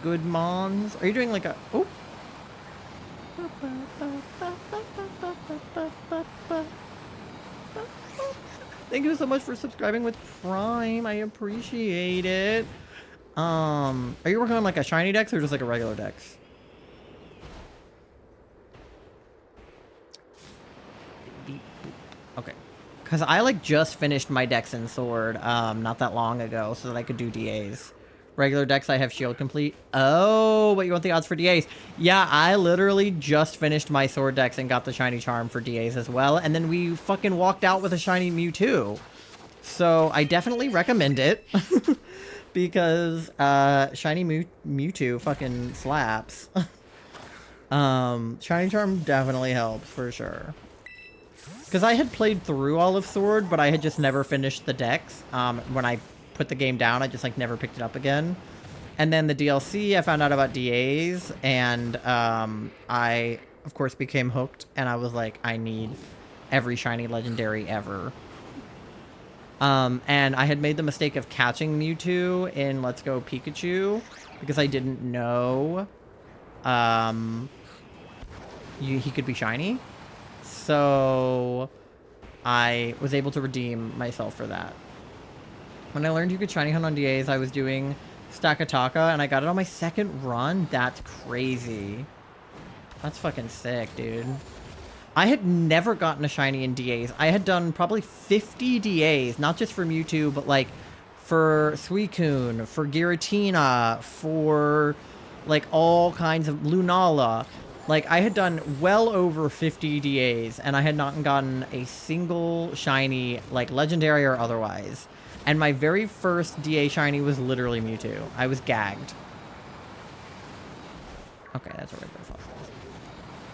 good mons? Are you doing like a... Oh. Thank you so much for subscribing with Prime. I appreciate it. Are you working on like a shiny dex or just like a regular dex? Okay. Because I like just finished my dex and sword not that long ago so that I could do DAs. Regular decks, I have shield complete. Oh, but you want the odds for DAs? Yeah, I literally just finished my sword decks and got the shiny charm for DAs as well. And then we fucking walked out with a shiny Mewtwo. So I definitely recommend it. Because shiny Mewtwo fucking slaps. Shiny charm definitely helps for sure. Because I had played through all of Sword, but I had just never finished the decks. When I put the game down, I just like never picked it up again. And then the DLC, I found out about DAs, and I, of course, became hooked, and I was like, I need every shiny legendary ever. And I had made the mistake of catching Mewtwo in Let's Go Pikachu, because I didn't know he could be shiny. So I was able to redeem myself for that. When I learned you could shiny hunt on DAs, I was doing Stakataka, and I got it on my second run. That's crazy. That's fucking sick, dude. I had never gotten a shiny in DAs. I had done probably 50 DAs, not just for Mewtwo, but like for Suicune, for Giratina, for like all kinds of Lunala. Like, I had done well over 50 DAs, and I had not gotten a single shiny, like, legendary or otherwise. And my very first DA shiny was literally Mewtwo. I was gagged. Okay, that's a regular fossil.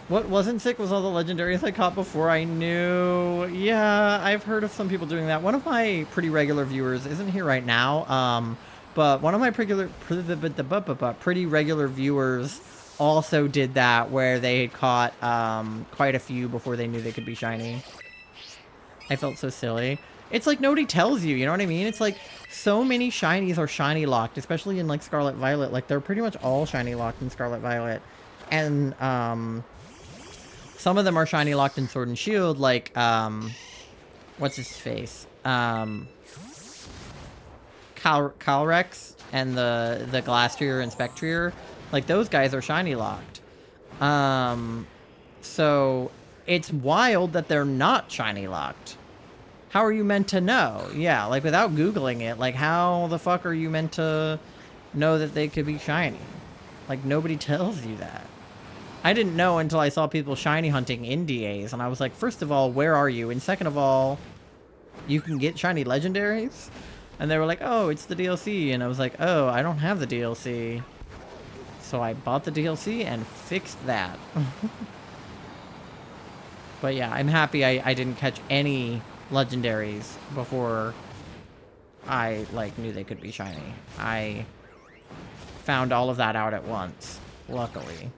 What wasn't sick was all the legendaries I caught before I knew. Yeah, I've heard of some people doing that. One of my pretty regular viewers isn't here right now, but one of my pretty regular viewers also did that, where they had caught quite a few before they knew they could be shiny. I felt so silly. It's like nobody tells you, you know what I mean? It's like so many shinies are shiny locked, especially in like Scarlet Violet. Like they're pretty much all shiny locked in Scarlet Violet. And some of them are shiny locked in Sword and Shield, like what's his face? Calyrex and the Glastrier and Spectrier. Like, those guys are shiny locked. So it's wild that they're not shiny locked. How are you meant to know? Yeah, like, without Googling it, like, how the fuck are you meant to know that they could be shiny? Like, nobody tells you that. I didn't know until I saw people shiny hunting in DAs, and I was like, first of all, where are you? And second of all, you can get shiny legendaries? And they were like, oh, it's the DLC. And I was like, oh, I don't have the DLC. So I bought the DLC and fixed that. But yeah, I'm happy I didn't catch any legendaries before I, like, knew they could be shiny. I found all of that out at once, luckily.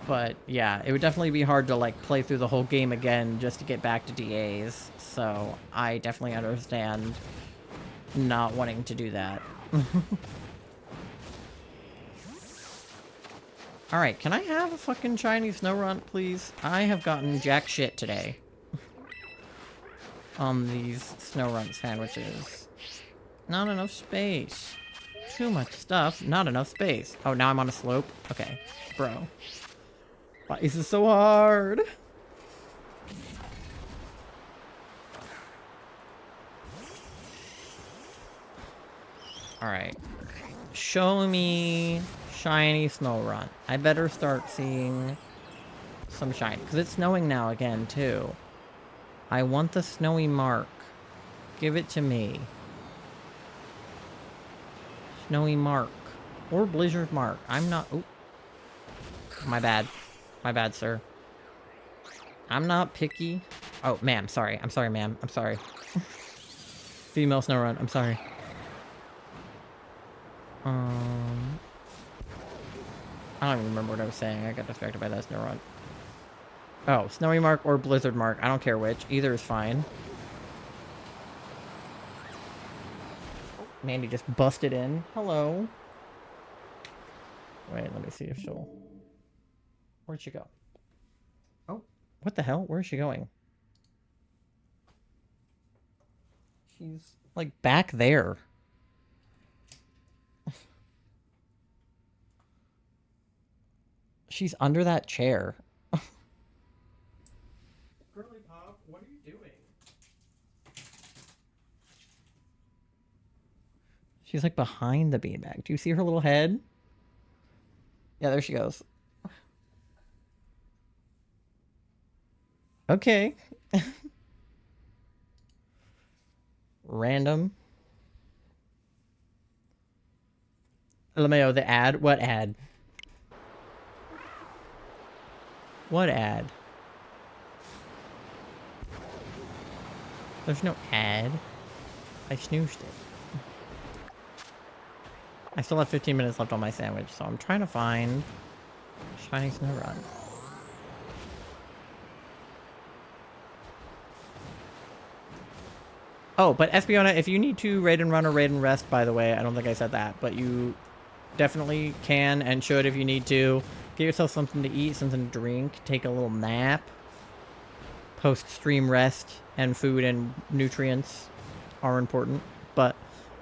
But yeah, it would definitely be hard to, like, play through the whole game again just to get back to DAs. So I definitely understand not wanting to do that. Alright, can I have a fucking shiny Snorunt, please? I have gotten jack shit today. On these Snorunt sandwiches. Not enough space. Too much stuff, not enough space. Oh, now I'm on a slope? Okay. Bro. Why is this so hard? Alright. Show me shiny Snorunt. I better start seeing some shiny. Because it's snowing now again, too. I want the snowy mark. Give it to me. Snowy mark. Or blizzard mark. I'm not... Oop. My bad. My bad, sir. I'm not picky. Oh, ma'am. Sorry. I'm sorry, ma'am. I'm sorry. Female Snorunt. I'm sorry. I don't even remember what I was saying. I got distracted by that Snorunt. Oh, Snowy Mark or Blizzard Mark. I don't care which. Either is fine. Mandy just busted in. Hello. Wait, let me see if she'll... Where'd she go? Oh, what the hell? Where's she going? She's, like, back there. She's under that chair. Girly Pop, what are you doing? She's like behind the beanbag. Do you see her little head? Yeah, there she goes. Okay. Random. LMAO, the ad? What ad? What ad? There's no ad. I snoozed it. I still have 15 minutes left on my sandwich, so I'm trying to find Shiny Snow Run. Oh, but Espiona, if you need to raid and run or raid and rest, by the way, I don't think I said that, but you definitely can and should if you need to. Get yourself something to eat, something to drink, take a little nap. Post-stream rest and food and nutrients are important, but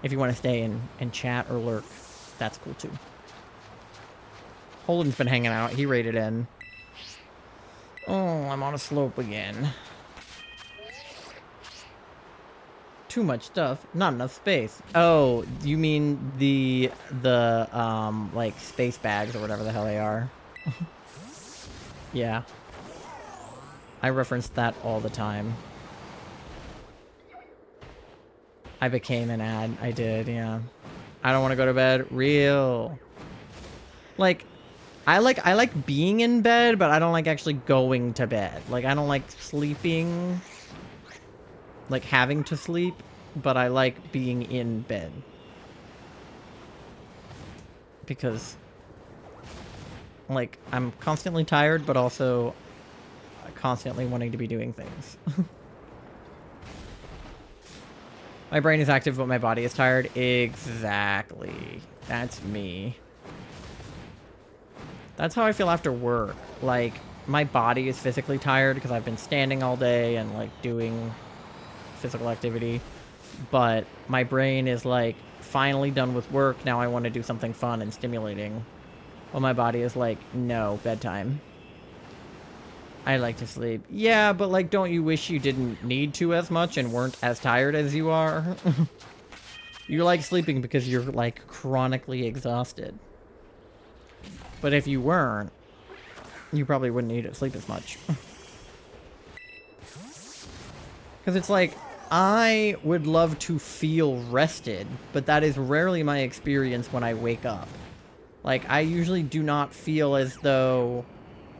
if you want to stay and chat or lurk, that's cool too. Holden's been hanging out. He raided in. Oh, I'm on a slope again. Too much stuff, not enough space. Oh, you mean the like space bags or whatever the hell they are. Yeah. I reference that all the time. I became an ad. I did, yeah. I don't want to go to bed. Real. Like, I like being in bed, but I don't like actually going to bed. Like, I don't like sleeping. Like, having to sleep, but I like being in bed. Because, like, I'm constantly tired, but also constantly wanting to be doing things. My brain is active, but my body is tired. Exactly. That's me. That's how I feel after work. Like, my body is physically tired because I've been standing all day and, like, doing physical activity. But my brain is, like, finally done with work. Now I want to do something fun and stimulating. Well, my body is like, no, bedtime. I like to sleep. Yeah, but, like, don't you wish you didn't need to as much and weren't as tired as you are? You like sleeping because you're, like, chronically exhausted. But if you weren't, you probably wouldn't need to sleep as much. Because it's like, I would love to feel rested, but that is rarely my experience when I wake up. Like, I usually do not feel as though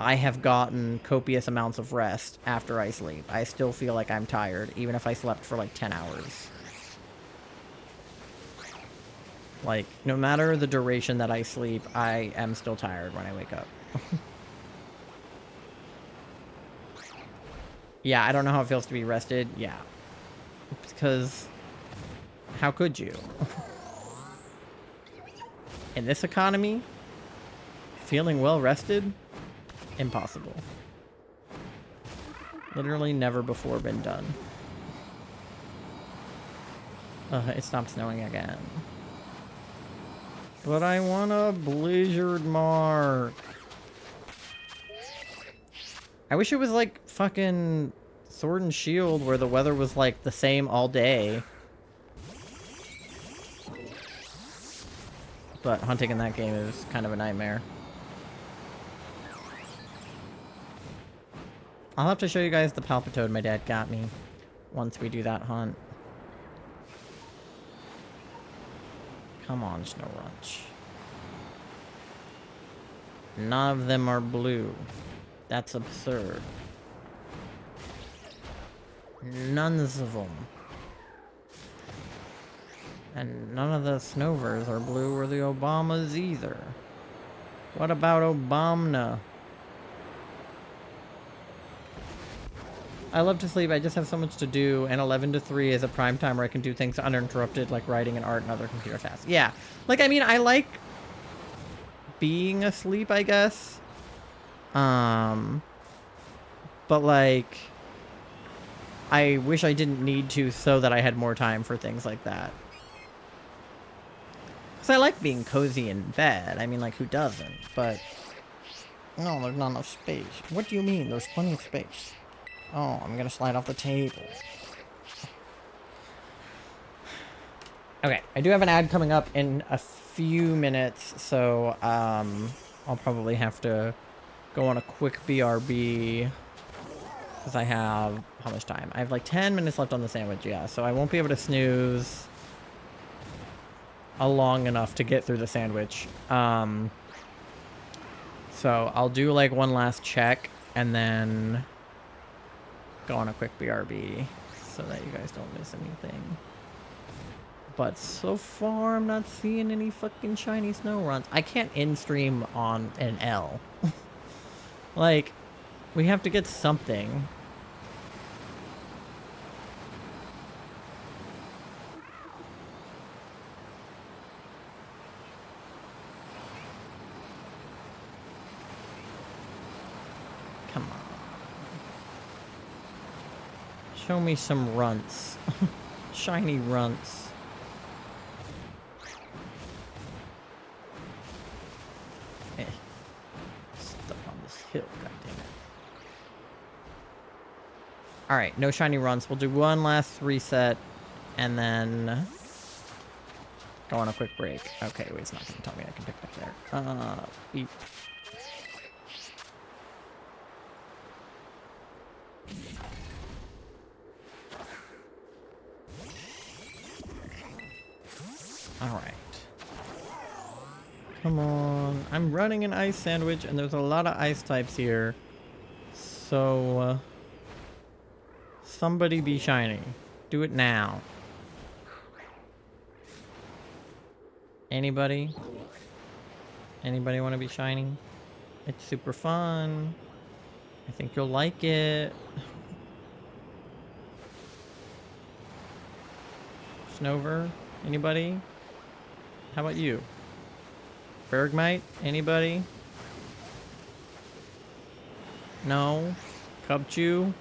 I have gotten copious amounts of rest after I sleep. I still feel like I'm tired, even if I slept for like 10 hours. Like, no matter the duration that I sleep, I am still tired when I wake up. Yeah, I don't know how it feels to be rested. Yeah. Because, how could you? In this economy, feeling well rested? Impossible. Literally never before been done. It stopped snowing again. But I want a blizzard mark. I wish it was like fucking Sword and Shield where the weather was like the same all day. But hunting in that game is kind of a nightmare. I'll have to show you guys the Palpitoad my dad got me once we do that hunt. Come on, Snowrunch. None of them are blue. That's absurd. None of them. And none of the Snovers are blue or the Obamas either. What about Obama? I love to sleep, I just have so much to do, and 11 to 3 is a prime time where I can do things uninterrupted, like writing and art and other computer tasks. Yeah, like, I mean, I like being asleep, I guess. But, like, I wish I didn't need to so that I had more time for things like that. Because I like being cozy in bed. I mean, like, who doesn't? But, no, there's not enough space. What do you mean? There's plenty of space. Oh, I'm gonna slide off the table. Okay, I do have an ad coming up in a few minutes, so I'll probably have to go on a quick BRB because I have how much time? I have like 10 minutes left on the sandwich, yeah, so I won't be able to snooze long enough to get through the sandwich. So I'll do like one last check and then go on a quick BRB. so that you guys don't miss anything. But so far, I'm not seeing any fucking shiny snow runs. I can't end stream on an L. Like, we have to get something. Come on. Show me some runts. Shiny runts. Eh. Stuck on this hill, goddammit. Alright, no shiny runs. We'll do one last reset and then go on a quick break. Okay, wait, it's not gonna tell me I can pick up there. Beep. Alright. Come on. I'm running an ice sandwich, and there's a lot of ice types here. So, somebody be shiny. Do it now. Anybody? Anybody want to be shiny? It's super fun. I think you'll like it. Snover? Anybody? How about you? Bergmite? Anybody? No? Cubchew?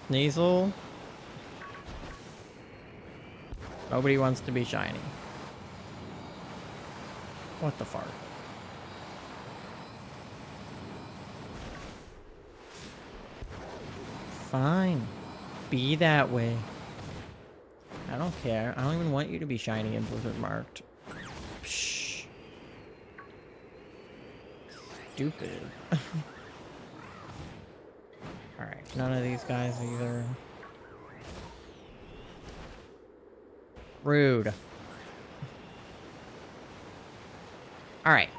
Sneasel? Nobody wants to be shiny. What the fart? Fine. Be that way. I don't care. I don't even want you to be shiny and blizzard marked. Psh. Stupid. Alright, none of these guys either. Rude. Alright.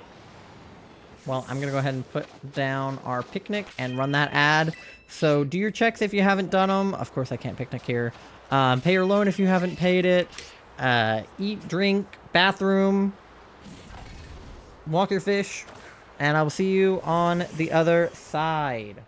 Well, I'm gonna go ahead and put down our picnic and run that ad. So do your checks if you haven't done them. Of course, I can't picnic here. Pay your loan if you haven't paid it. Eat, drink, bathroom. Walk your fish. And I will see you on the other side.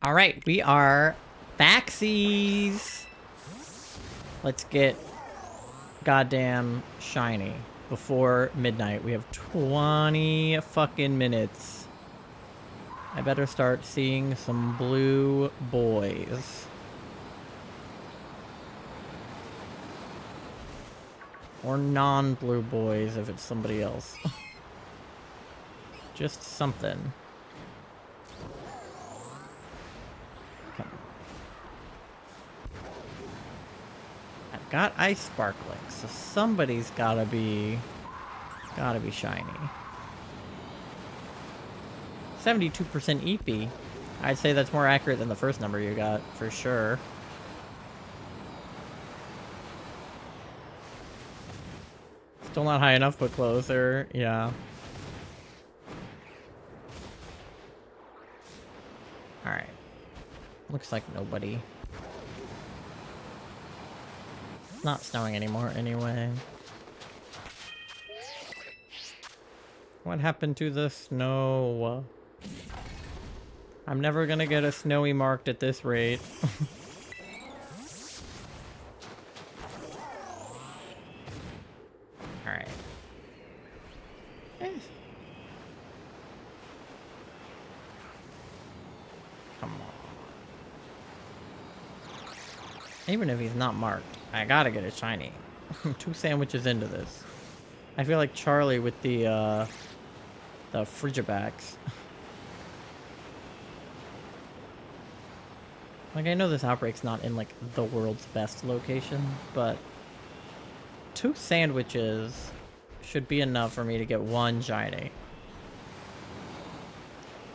All right, we are backsies. Let's get goddamn shiny before midnight. We have 20 fucking minutes. I better start seeing some blue boys. Or non-blue boys if it's somebody else. Just something. Come on. I've got ice sparkling, so somebody's gotta be shiny. 72% EP. I'd say that's more accurate than the first number you got, for sure. Still not high enough, but closer. Yeah. Alright. Looks like nobody. It's not snowing anymore anyway. What happened to the snow? I'm never gonna get a snowy marked at this rate. Alright. Come on. Even if he's not marked, I gotta get a shiny. 2 sandwiches into this. I feel like Charlie with the Frigibacks. Like, I know this outbreak's not in, like, the world's best location, but 2 sandwiches should be enough for me to get 1 shiny.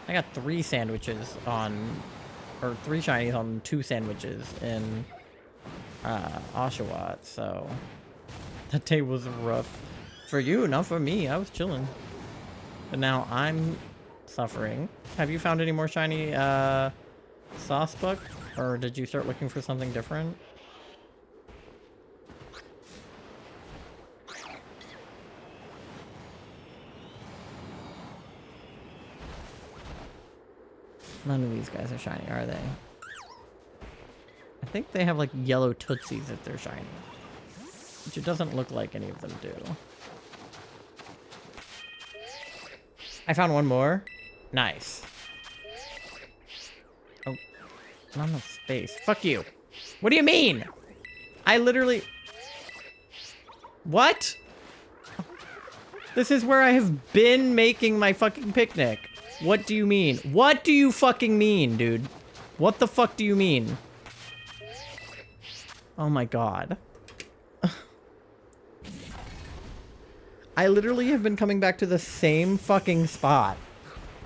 I got 3 sandwiches on, or 3 shinies on 2 sandwiches in Oshawott, so that day was rough. For you, not for me. I was chilling. But now I'm suffering. Have you found any more shiny Saucebuck? Or did you start looking for something different? None of these guys are shiny, are they? I think they have like yellow Tootsies if they're shiny. Which it doesn't look like any of them do. I found 1 more. Nice. Oh, not enough space. Fuck you. What do you mean? I literally... What? This is where I have been making my fucking picnic. What do you mean? What do you fucking mean, dude? What the fuck do you mean? Oh my god. I literally have been coming back to the same fucking spot.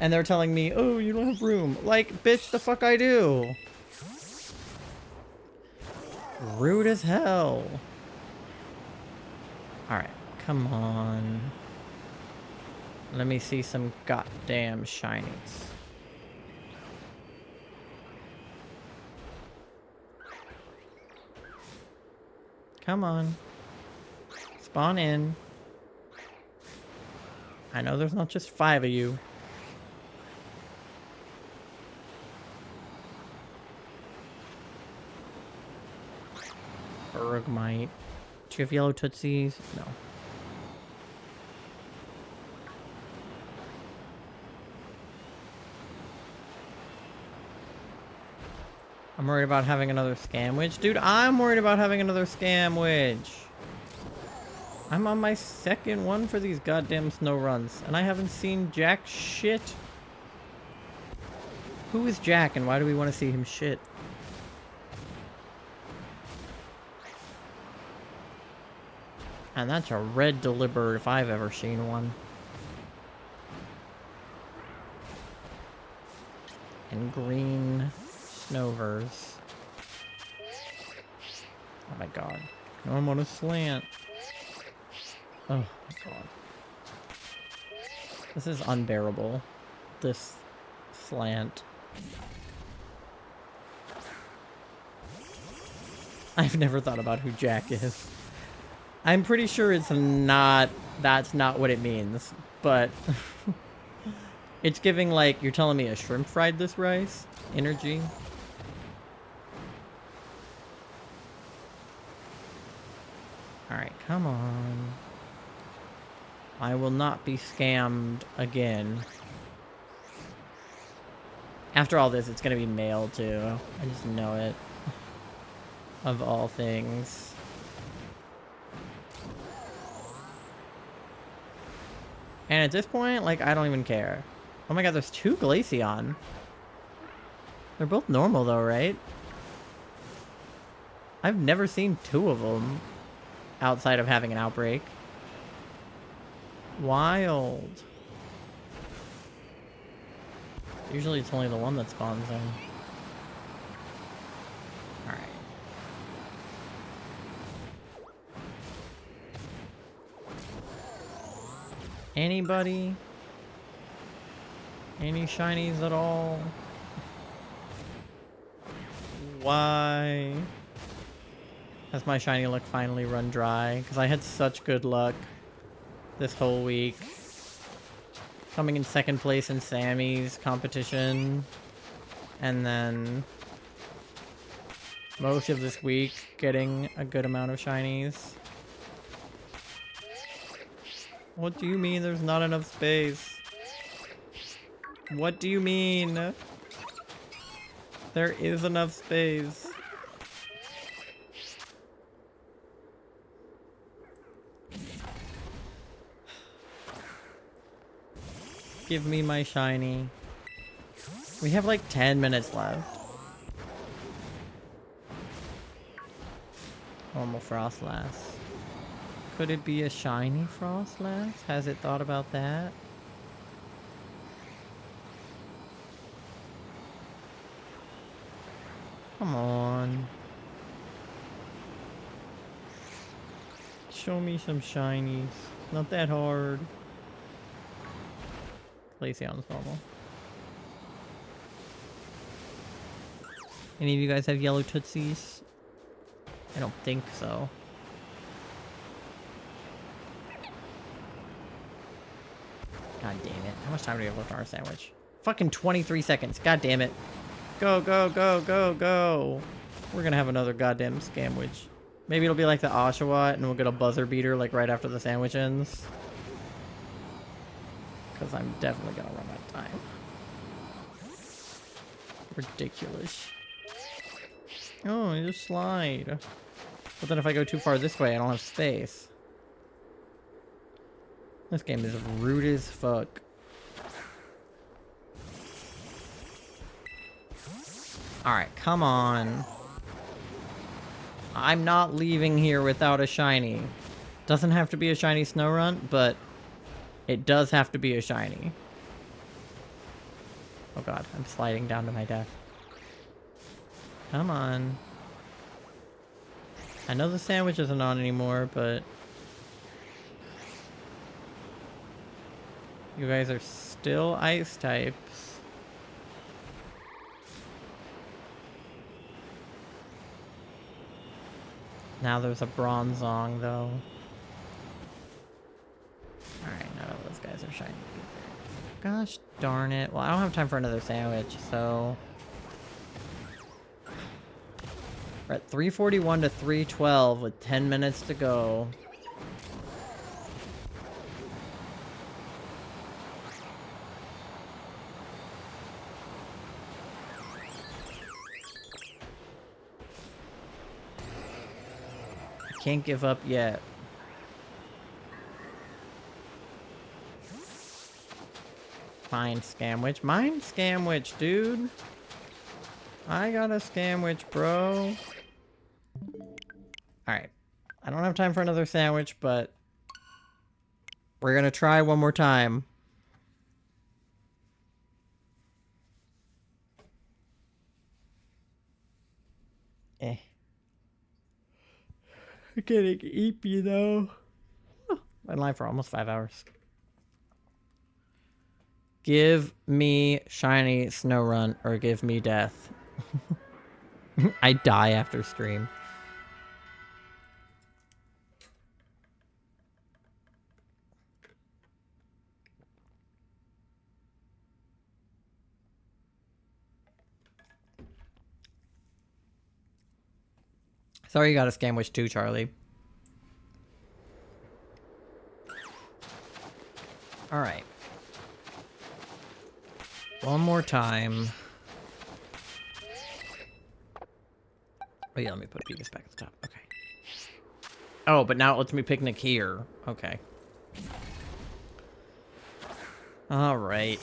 And they're telling me, oh, you don't have room. Like, bitch, the fuck I do. Rude as hell. Alright, come on. Let me see some goddamn shinies. Come on. Spawn in. I know there's not just 5 of you. Bergmite. Do you have yellow Tootsies? No. I'm worried about having another Scamwich. Dude, I'm worried about having another Scamwich. I'm on my 2nd one for these goddamn snow runs, and I haven't seen jack shit. Who is Jack, and why do we want to see him shit? And that's a red Deliberate if I've ever seen one. And green Snovers. Oh my god. No, I'm on a slant. Oh my god. This is unbearable. This slant. I've never thought about who Jack is. I'm pretty sure it's not, that's not what it means, but It's giving, like, you're telling me a shrimp fried this rice? Energy? Alright, come on. I will not be scammed again. After all this, it's gonna be mail, too. I just know it. Of all things. And at this point, like, I don't even care. Oh my god, there's 2 Glaceon. They're both normal, though, right? I've never seen 2 of them outside of having an outbreak. Wild. Usually it's only the one that spawns in. Alright. Anybody? Any shinies at all? Why? Has my shiny luck finally run dry? Because I had such good luck this whole week. Coming in 2nd place in Sammy's competition. And then most of this week getting a good amount of shinies. What do you mean there's not enough space? What do you mean? There is enough space. Give me my shiny. We have like 10 minutes left. Normal Frostlass. Could it be a shiny Frostlass? Has it thought about that? Come on. Show me some shinies. Not that hard. Glaceon's normal. Any of you guys have yellow Tootsies? I don't think so. God damn it. How much time do we have left on our sandwich? Fucking 23 seconds. God damn it. Go, go, go, go, go. We're gonna have another goddamn scamwich. Maybe it'll be like the Oshawott and we'll get a buzzer beater like right after the sandwich ends. Because I'm definitely gonna run out of time. Ridiculous. Oh, you just slide. But then if I go too far this way, I don't have space. This game is rude as fuck. Alright, come on. I'm not leaving here without a shiny. Doesn't have to be a shiny Snorunt, but it does have to be a shiny. Oh god, I'm sliding down to my death. Come on. I know the sandwich isn't on anymore, but you guys are still ice types. Now there's a Bronzong, though. Alright, none of those guys are shiny either. Gosh darn it. Well, I don't have time for another sandwich, so we're at 341 to 312 with 10 minutes to go. I can't give up yet. Mine Scamwich. Mine Scamwich, dude. I got a Scamwich, bro. Alright. I don't have time for another sandwich, but we're gonna try one more time. Eh. I'm getting eepy, though. Been live for almost 5 hours. Give me shiny Snorunt or give me death. I die after stream. Sorry you got a sandwich too, Charlie. Alright. One more time. Oh yeah, let me put Beavis back at the top. Okay. Oh, but now it lets me picnic here. Okay. Alright.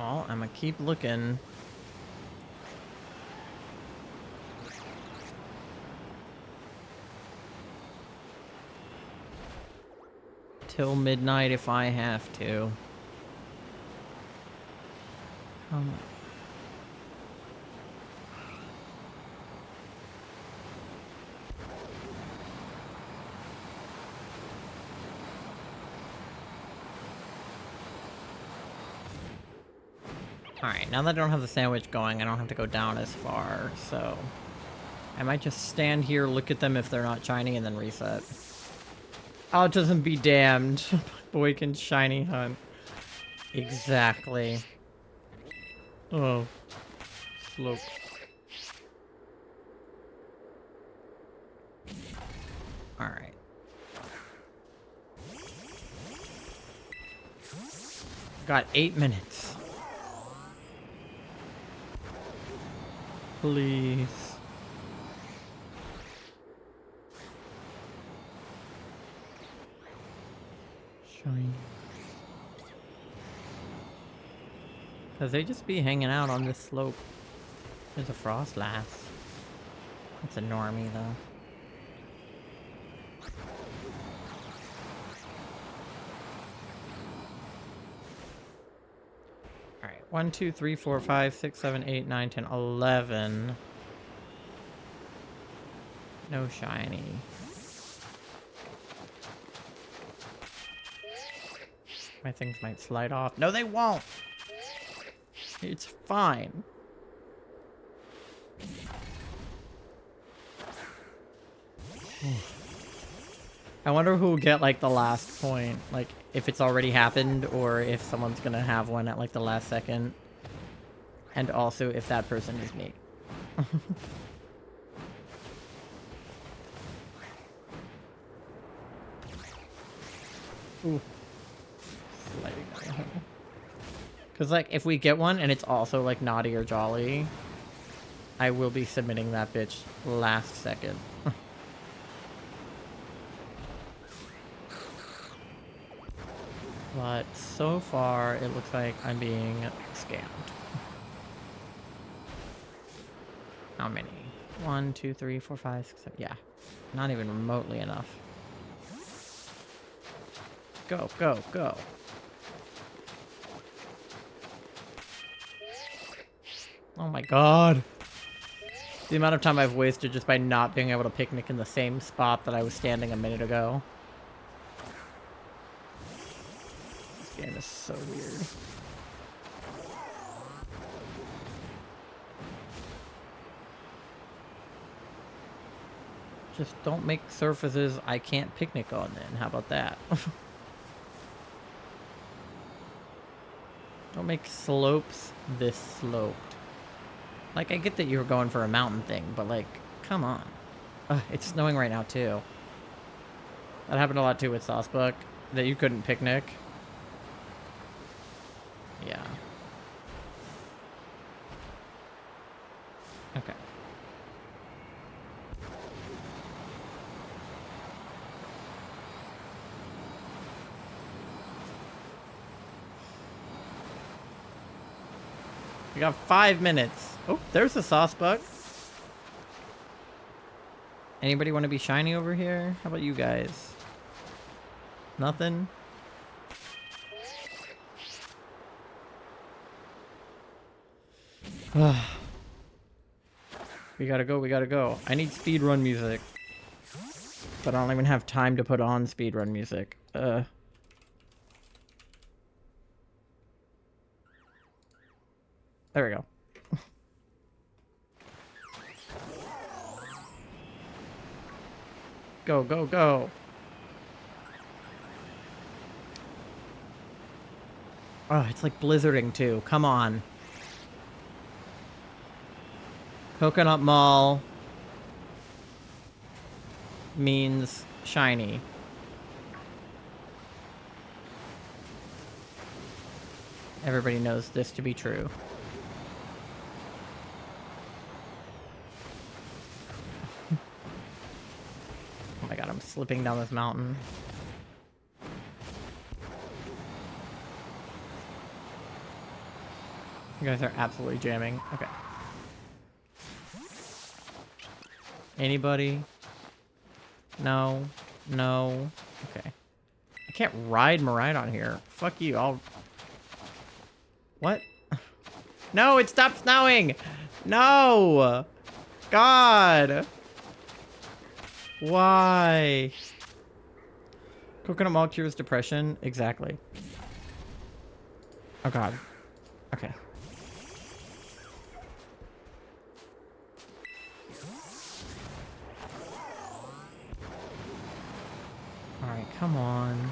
Oh, I'm gonna keep looking. Till midnight if I have to. Come on. Alright, now that I don't have the sandwich going, I don't have to go down as far, so... I might just stand here, look at them if they're not shiny, and then reset. Autism be damned. Boy can shiny hunt. Exactly. Oh. Slope. Alright. Got 8 minutes. Please. Shiny. Cause they just be hanging out on this slope. There's a Frostlass. It's a normie though. Alright, 1, 2, 3, 4, 5, 6, 7, 8, 9, 10, 11. No shiny. My things might slide off. No, they won't! It's fine. I wonder who will get, like, the last point. Like, if it's already happened, or if someone's gonna have one at, like, the last second. And also, if that person is me. Ooh. Sliding down. Because, like, if we get one and it's also, like, naughty or jolly, I will be submitting that bitch last second. But so far, it looks like I'm being scammed. How many? 1, 2, 3, 4, 5, 6, 7. Yeah. Not even remotely enough. Go, go, go. Oh my god. The amount of time I've wasted just by not being able to picnic in the same spot that I was standing a minute ago. This game is so weird. Just don't make surfaces I can't picnic on then. How about that? Don't make slopes this sloped. Like, I get that you were going for a mountain thing, but, like, come on. Ugh, it's snowing right now, too. That happened a lot, too, with Saucebuck. That you couldn't picnic. Yeah. Okay. We got 5 minutes. Oh, there's a Saucebuck. Anybody want to be shiny over here? How about you guys? Nothing? We gotta go, we gotta go. I need speedrun music. But I don't even have time to put on speedrun music. There we go. Go, go, go. Oh, it's like blizzarding too. Come on. Coconut Mall means shiny. Everybody knows this to be true. Oh my god, I'm slipping down this mountain. You guys are absolutely jamming. Okay. Anybody? No. No. Okay. I can't ride Miraidon here. Fuck you. I'll... What? No, it stopped snowing! No! God! Why? Coconut Mall cures depression? Exactly. Oh god. Okay. Alright, come on.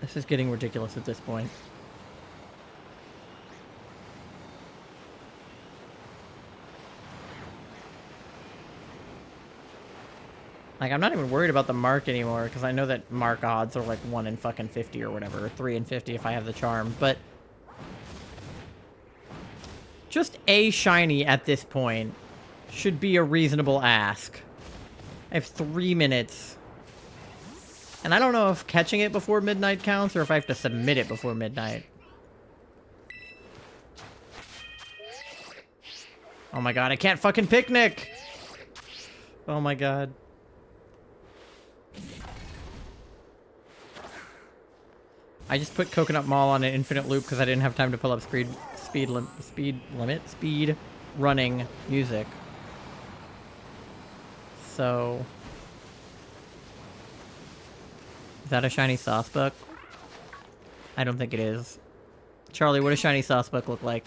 This is getting ridiculous at this point. Like, I'm not even worried about the mark anymore, because I know that mark odds are like 1 in fucking 50 or whatever, or 3 in 50 if I have the charm, but... Just a shiny at this point should be a reasonable ask. I have 3 minutes. And I don't know if catching it before midnight counts, or if I have to submit it before midnight. Oh my god, I can't fucking picnic! Oh my god. I just put Coconut Mall on an infinite loop because I didn't have time to pull up speed running music. So... Is that a shiny Saucebook? I don't think it is. Charlie, what does shiny Saucebook look like?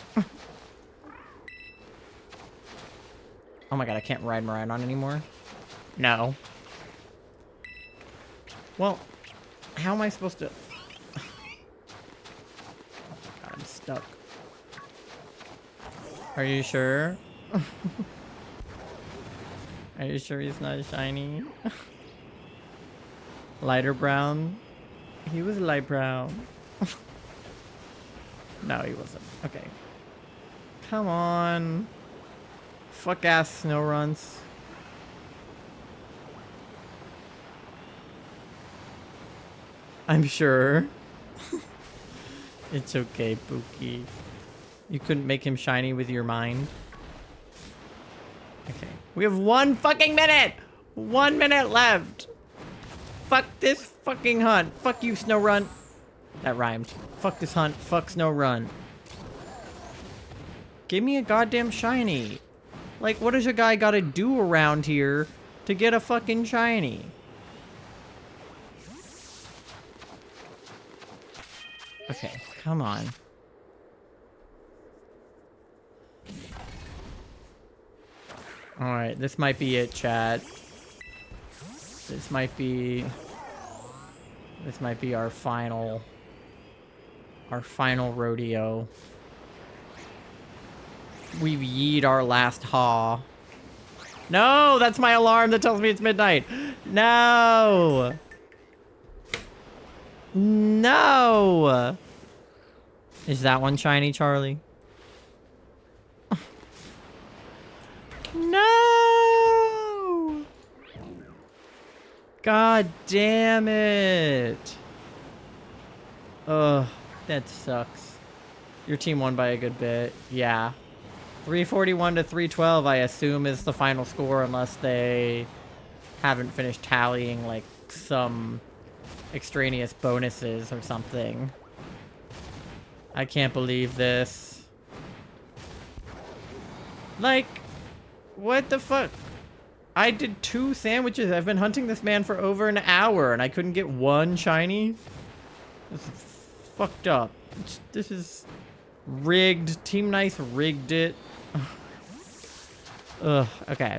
Oh my god, I can't ride Miraidon anymore? No. Well, how am I supposed to... Oh my god, I'm stuck. Are you sure? Are you sure he's not shiny? Lighter brown? He was light brown. No, he wasn't. Okay. Come on. Fuck ass snow runs. I'm sure. It's okay, Pookie. You couldn't make him shiny with your mind. Okay. We have 1 fucking minute! 1 minute left! Fuck this fucking hunt. Fuck you, Snorunt. That rhymed. Fuck this hunt. Fuck Snorunt. Give me a goddamn shiny. Like, what does a guy gotta do around here to get a fucking shiny? Okay, come on. Alright, this might be it, chat. This might be our final rodeo. We've yeed our last haw. No, that's my alarm that tells me it's midnight. No. No. Is that one shiny, Charlie? No. God damn it. Ugh, that sucks. Your team won by a good bit. Yeah. 341 to 312, I assume, is the final score, unless they haven't finished tallying, like, some extraneous bonuses or something. I can't believe this. Like, what the fuck? I did 2 sandwiches. I've been hunting this man for over an hour, and I couldn't get 1 shiny? This is fucked up. This is rigged. Team Nice rigged it. Ugh, okay.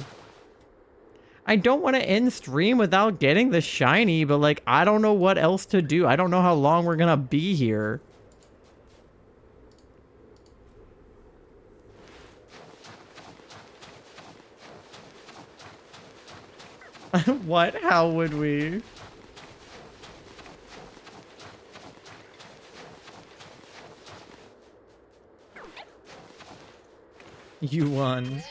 I don't want to end stream without getting the shiny, but like, I don't know what else to do. I don't know how long we're gonna be here. What? How would we? You won.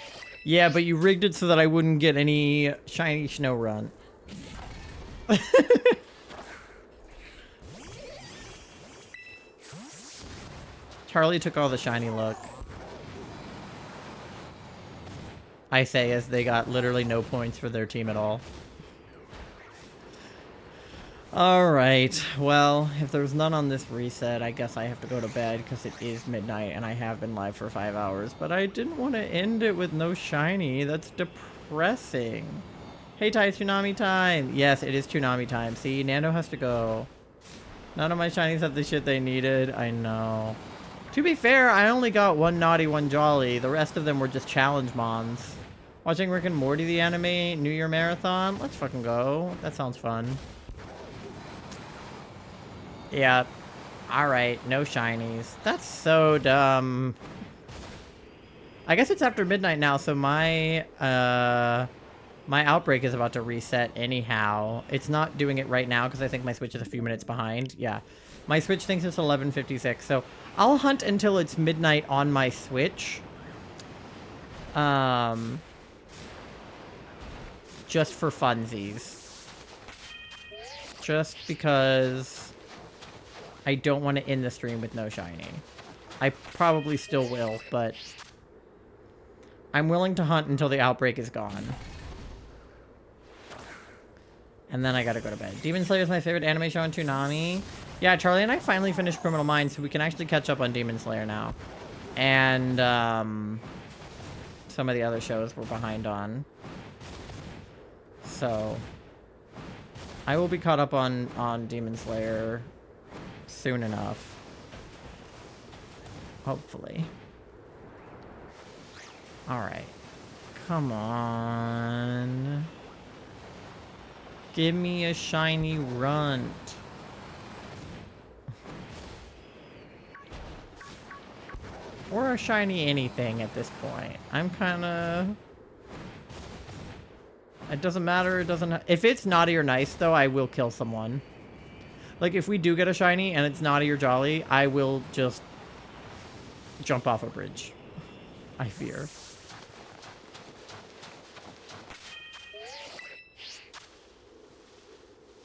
Yeah, but you rigged it so that I wouldn't get any shiny snow run. Charlie took all the shiny luck. I say as they got literally no points for their team at all. Alright, well, if there's none on this reset, I guess I have to go to bed because it is midnight and I have been live for 5 hours. But I didn't want to end it with no shiny. That's depressing. Hey, Ty, Tsunami time. Yes, it is Tsunami time. See, Nando has to go. None of my shinies have the shit they needed. I know. To be fair, I only got one naughty, one jolly. The rest of them were just challenge mons. Watching Rick and Morty the anime, New Year marathon. Let's fucking go. That sounds fun. Yeah. Alright, no shinies. That's so dumb. I guess it's after midnight now, so my outbreak is about to reset anyhow. It's not doing it right now because I think my Switch is a few minutes behind. Yeah. My Switch thinks it's 11:56, so I'll hunt until it's midnight on my Switch. Just for funsies. Just because I don't want to end the stream with no shiny. I probably still will, but I'm willing to hunt until the outbreak is gone. And then I gotta go to bed. Demon Slayer is my favorite anime show on Toonami. Yeah, Charlie and I finally finished Criminal Minds, so we can actually catch up on Demon Slayer now. And, some of the other shows we're behind on. So, I will be caught up on Demon Slayer soon enough. Hopefully. Alright. Come on. Give me a shiny runt. Or a shiny anything at this point. I'm kinda... It doesn't matter, it doesn't... If it's naughty or nice, though, I will kill someone. Like, if we do get a shiny and it's naughty or jolly, I will just jump off a bridge. I fear.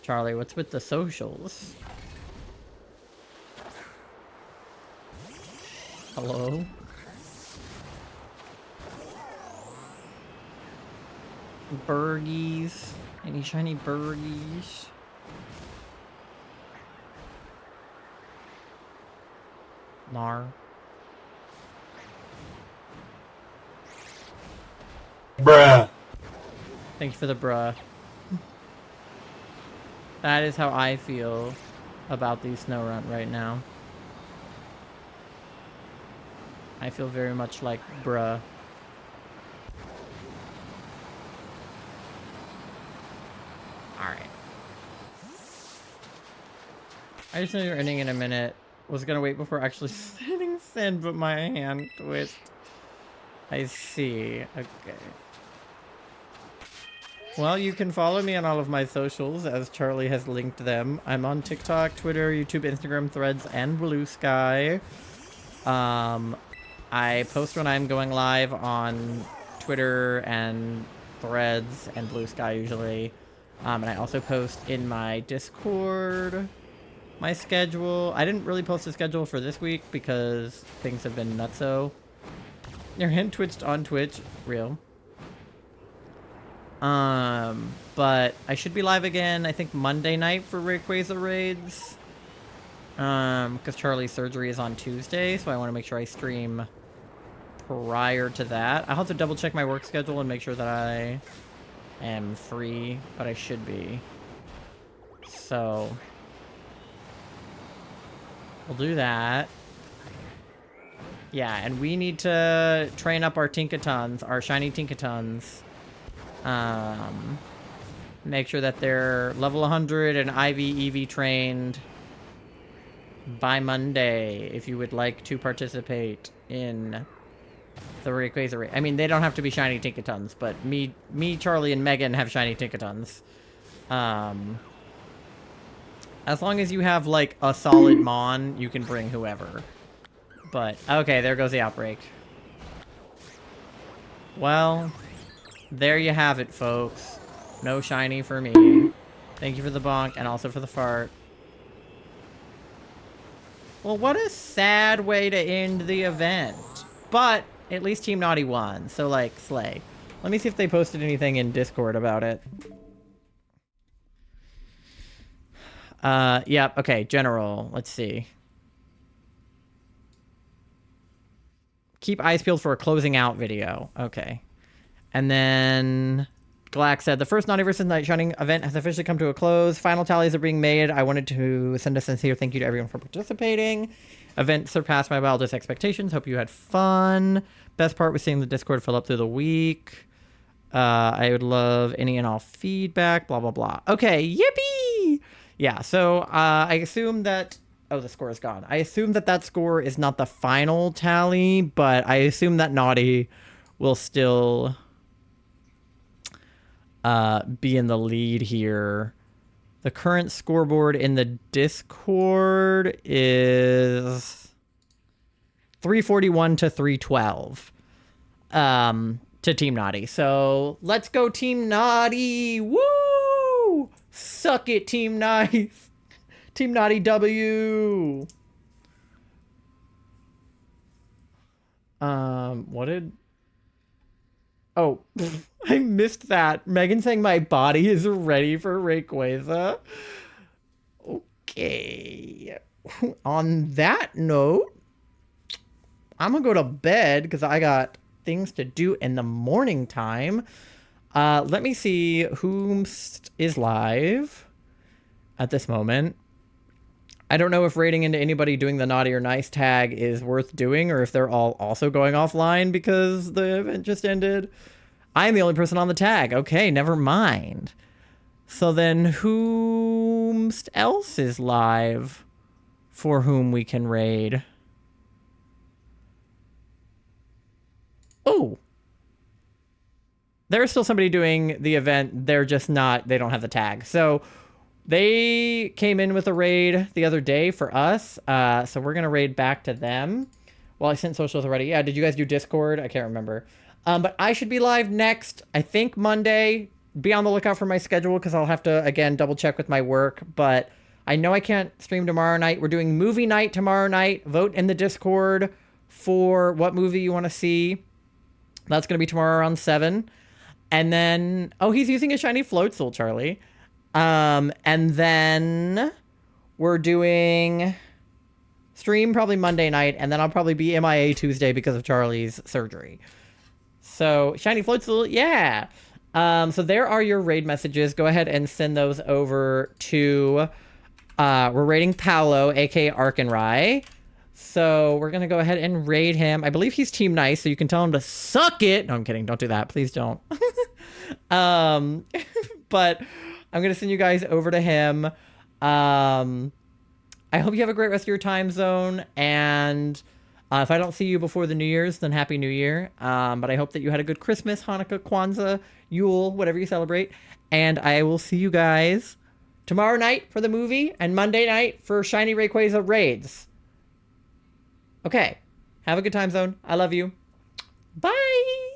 Charlie, what's with the socials? Hello? Burgies. Any shiny burgies? Nar. Bruh. Thank you for the bruh. That is how I feel about the snow run right now. I feel very much like bruh. Alright. I just know you're ending in a minute. Was gonna wait before actually hitting send, but my hand twitched. I see. Okay. Well, you can follow me on all of my socials, as Charlie has linked them. I'm on TikTok, Twitter, YouTube, Instagram, Threads, and Blue Sky. I post when I'm going live on Twitter and Threads and Blue Sky usually. And I also post in my Discord, my schedule. I didn't really post a schedule for this week because things have been nutso. Your hand twitched on Twitch. Real. But I should be live again, I think Monday night for Rayquaza raids. Because Charlie's surgery is on Tuesday, so I want to make sure I stream prior to that. I'll have to double check my work schedule and make sure that I am free, but I should be. So, we'll do that. Yeah, and we need to train up our Tinkatons, our shiny Tinkatons. Make sure that they're level 100 and IV EV trained by Monday if you would like to participate in the Rayquaza raid. I mean, they don't have to be shiny Tinkatons, but me, Charlie, and Megan have shiny Tinkatons. As long as you have, like, a solid Mon, you can bring whoever. But, okay, there goes the outbreak. Well, there you have it, folks. No shiny for me. Thank you for the bonk, and also for the fart. Well, what a sad way to end the event. But, at least Team Naughty won, so, like, slay. Let me see if they posted anything in Discord about it. Yeah, okay, general. Let's see. Keep eyes peeled for a closing out video. Okay. And then Glax said, the first Naughty vs. Night Shining event has officially come to a close. Final tallies are being made. I wanted to send a sincere thank you to everyone for participating. Event surpassed my wildest expectations. Hope you had fun. Best part was seeing the Discord fill up through the week. I would love any and all feedback, blah, blah, blah. Okay, yippee! Yeah, so I assume that... Oh, the score is gone. I assume that that score is not the final tally, but I assume that Naughty will still be in the lead here. The current scoreboard in the Discord is 341 to 312 to Team Naughty. So let's go Team Naughty. Woo! Suck it, Team Naughty. Team Naughty W. What did... Oh, I missed that. Megan saying my body is ready for Rayquaza. Okay. On that note, I'm gonna go to bed because I got things to do in the morning time. Let me see who is live at this moment. I don't know if raiding into anybody doing the naughty or nice tag is worth doing, or if they're all also going offline because the event just ended. I'm the only person on the tag. Okay, never mind. So then who else is live for whom we can raid? Oh. There's still somebody doing the event. They're just not, they don't have the tag. So they came in with a raid the other day for us, so we're going to raid back to them. Well, I sent socials already. Yeah, did you guys do Discord? I can't remember. But I should be live next, I think Monday. Be on the lookout for my schedule because I'll have to, again, double check with my work. But I know I can't stream tomorrow night. We're doing movie night tomorrow night. Vote in the Discord for what movie you want to see. That's going to be tomorrow around 7. And then, oh, he's using a shiny Floatzel, Charlie. And then we're doing stream probably Monday night, and then I'll probably be MIA Tuesday because of Charlie's surgery. So, shiny Floatzel, yeah. So there are your raid messages. Go ahead and send those over to, we're raiding Paolo, aka Arkenrai. So we're going to go ahead and raid him. I believe he's Team Nice, so you can tell him to suck it. No, I'm kidding. Don't do that. Please don't. But I'm going to send you guys over to him. I hope you have a great rest of your time zone. And if I don't see you before the New Year's, then Happy New Year. But I hope that you had a good Christmas, Hanukkah, Kwanzaa, Yule, whatever you celebrate. And I will see you guys tomorrow night for the movie and Monday night for Shiny Rayquaza raids. Okay. Have a good time zone. I love you. Bye.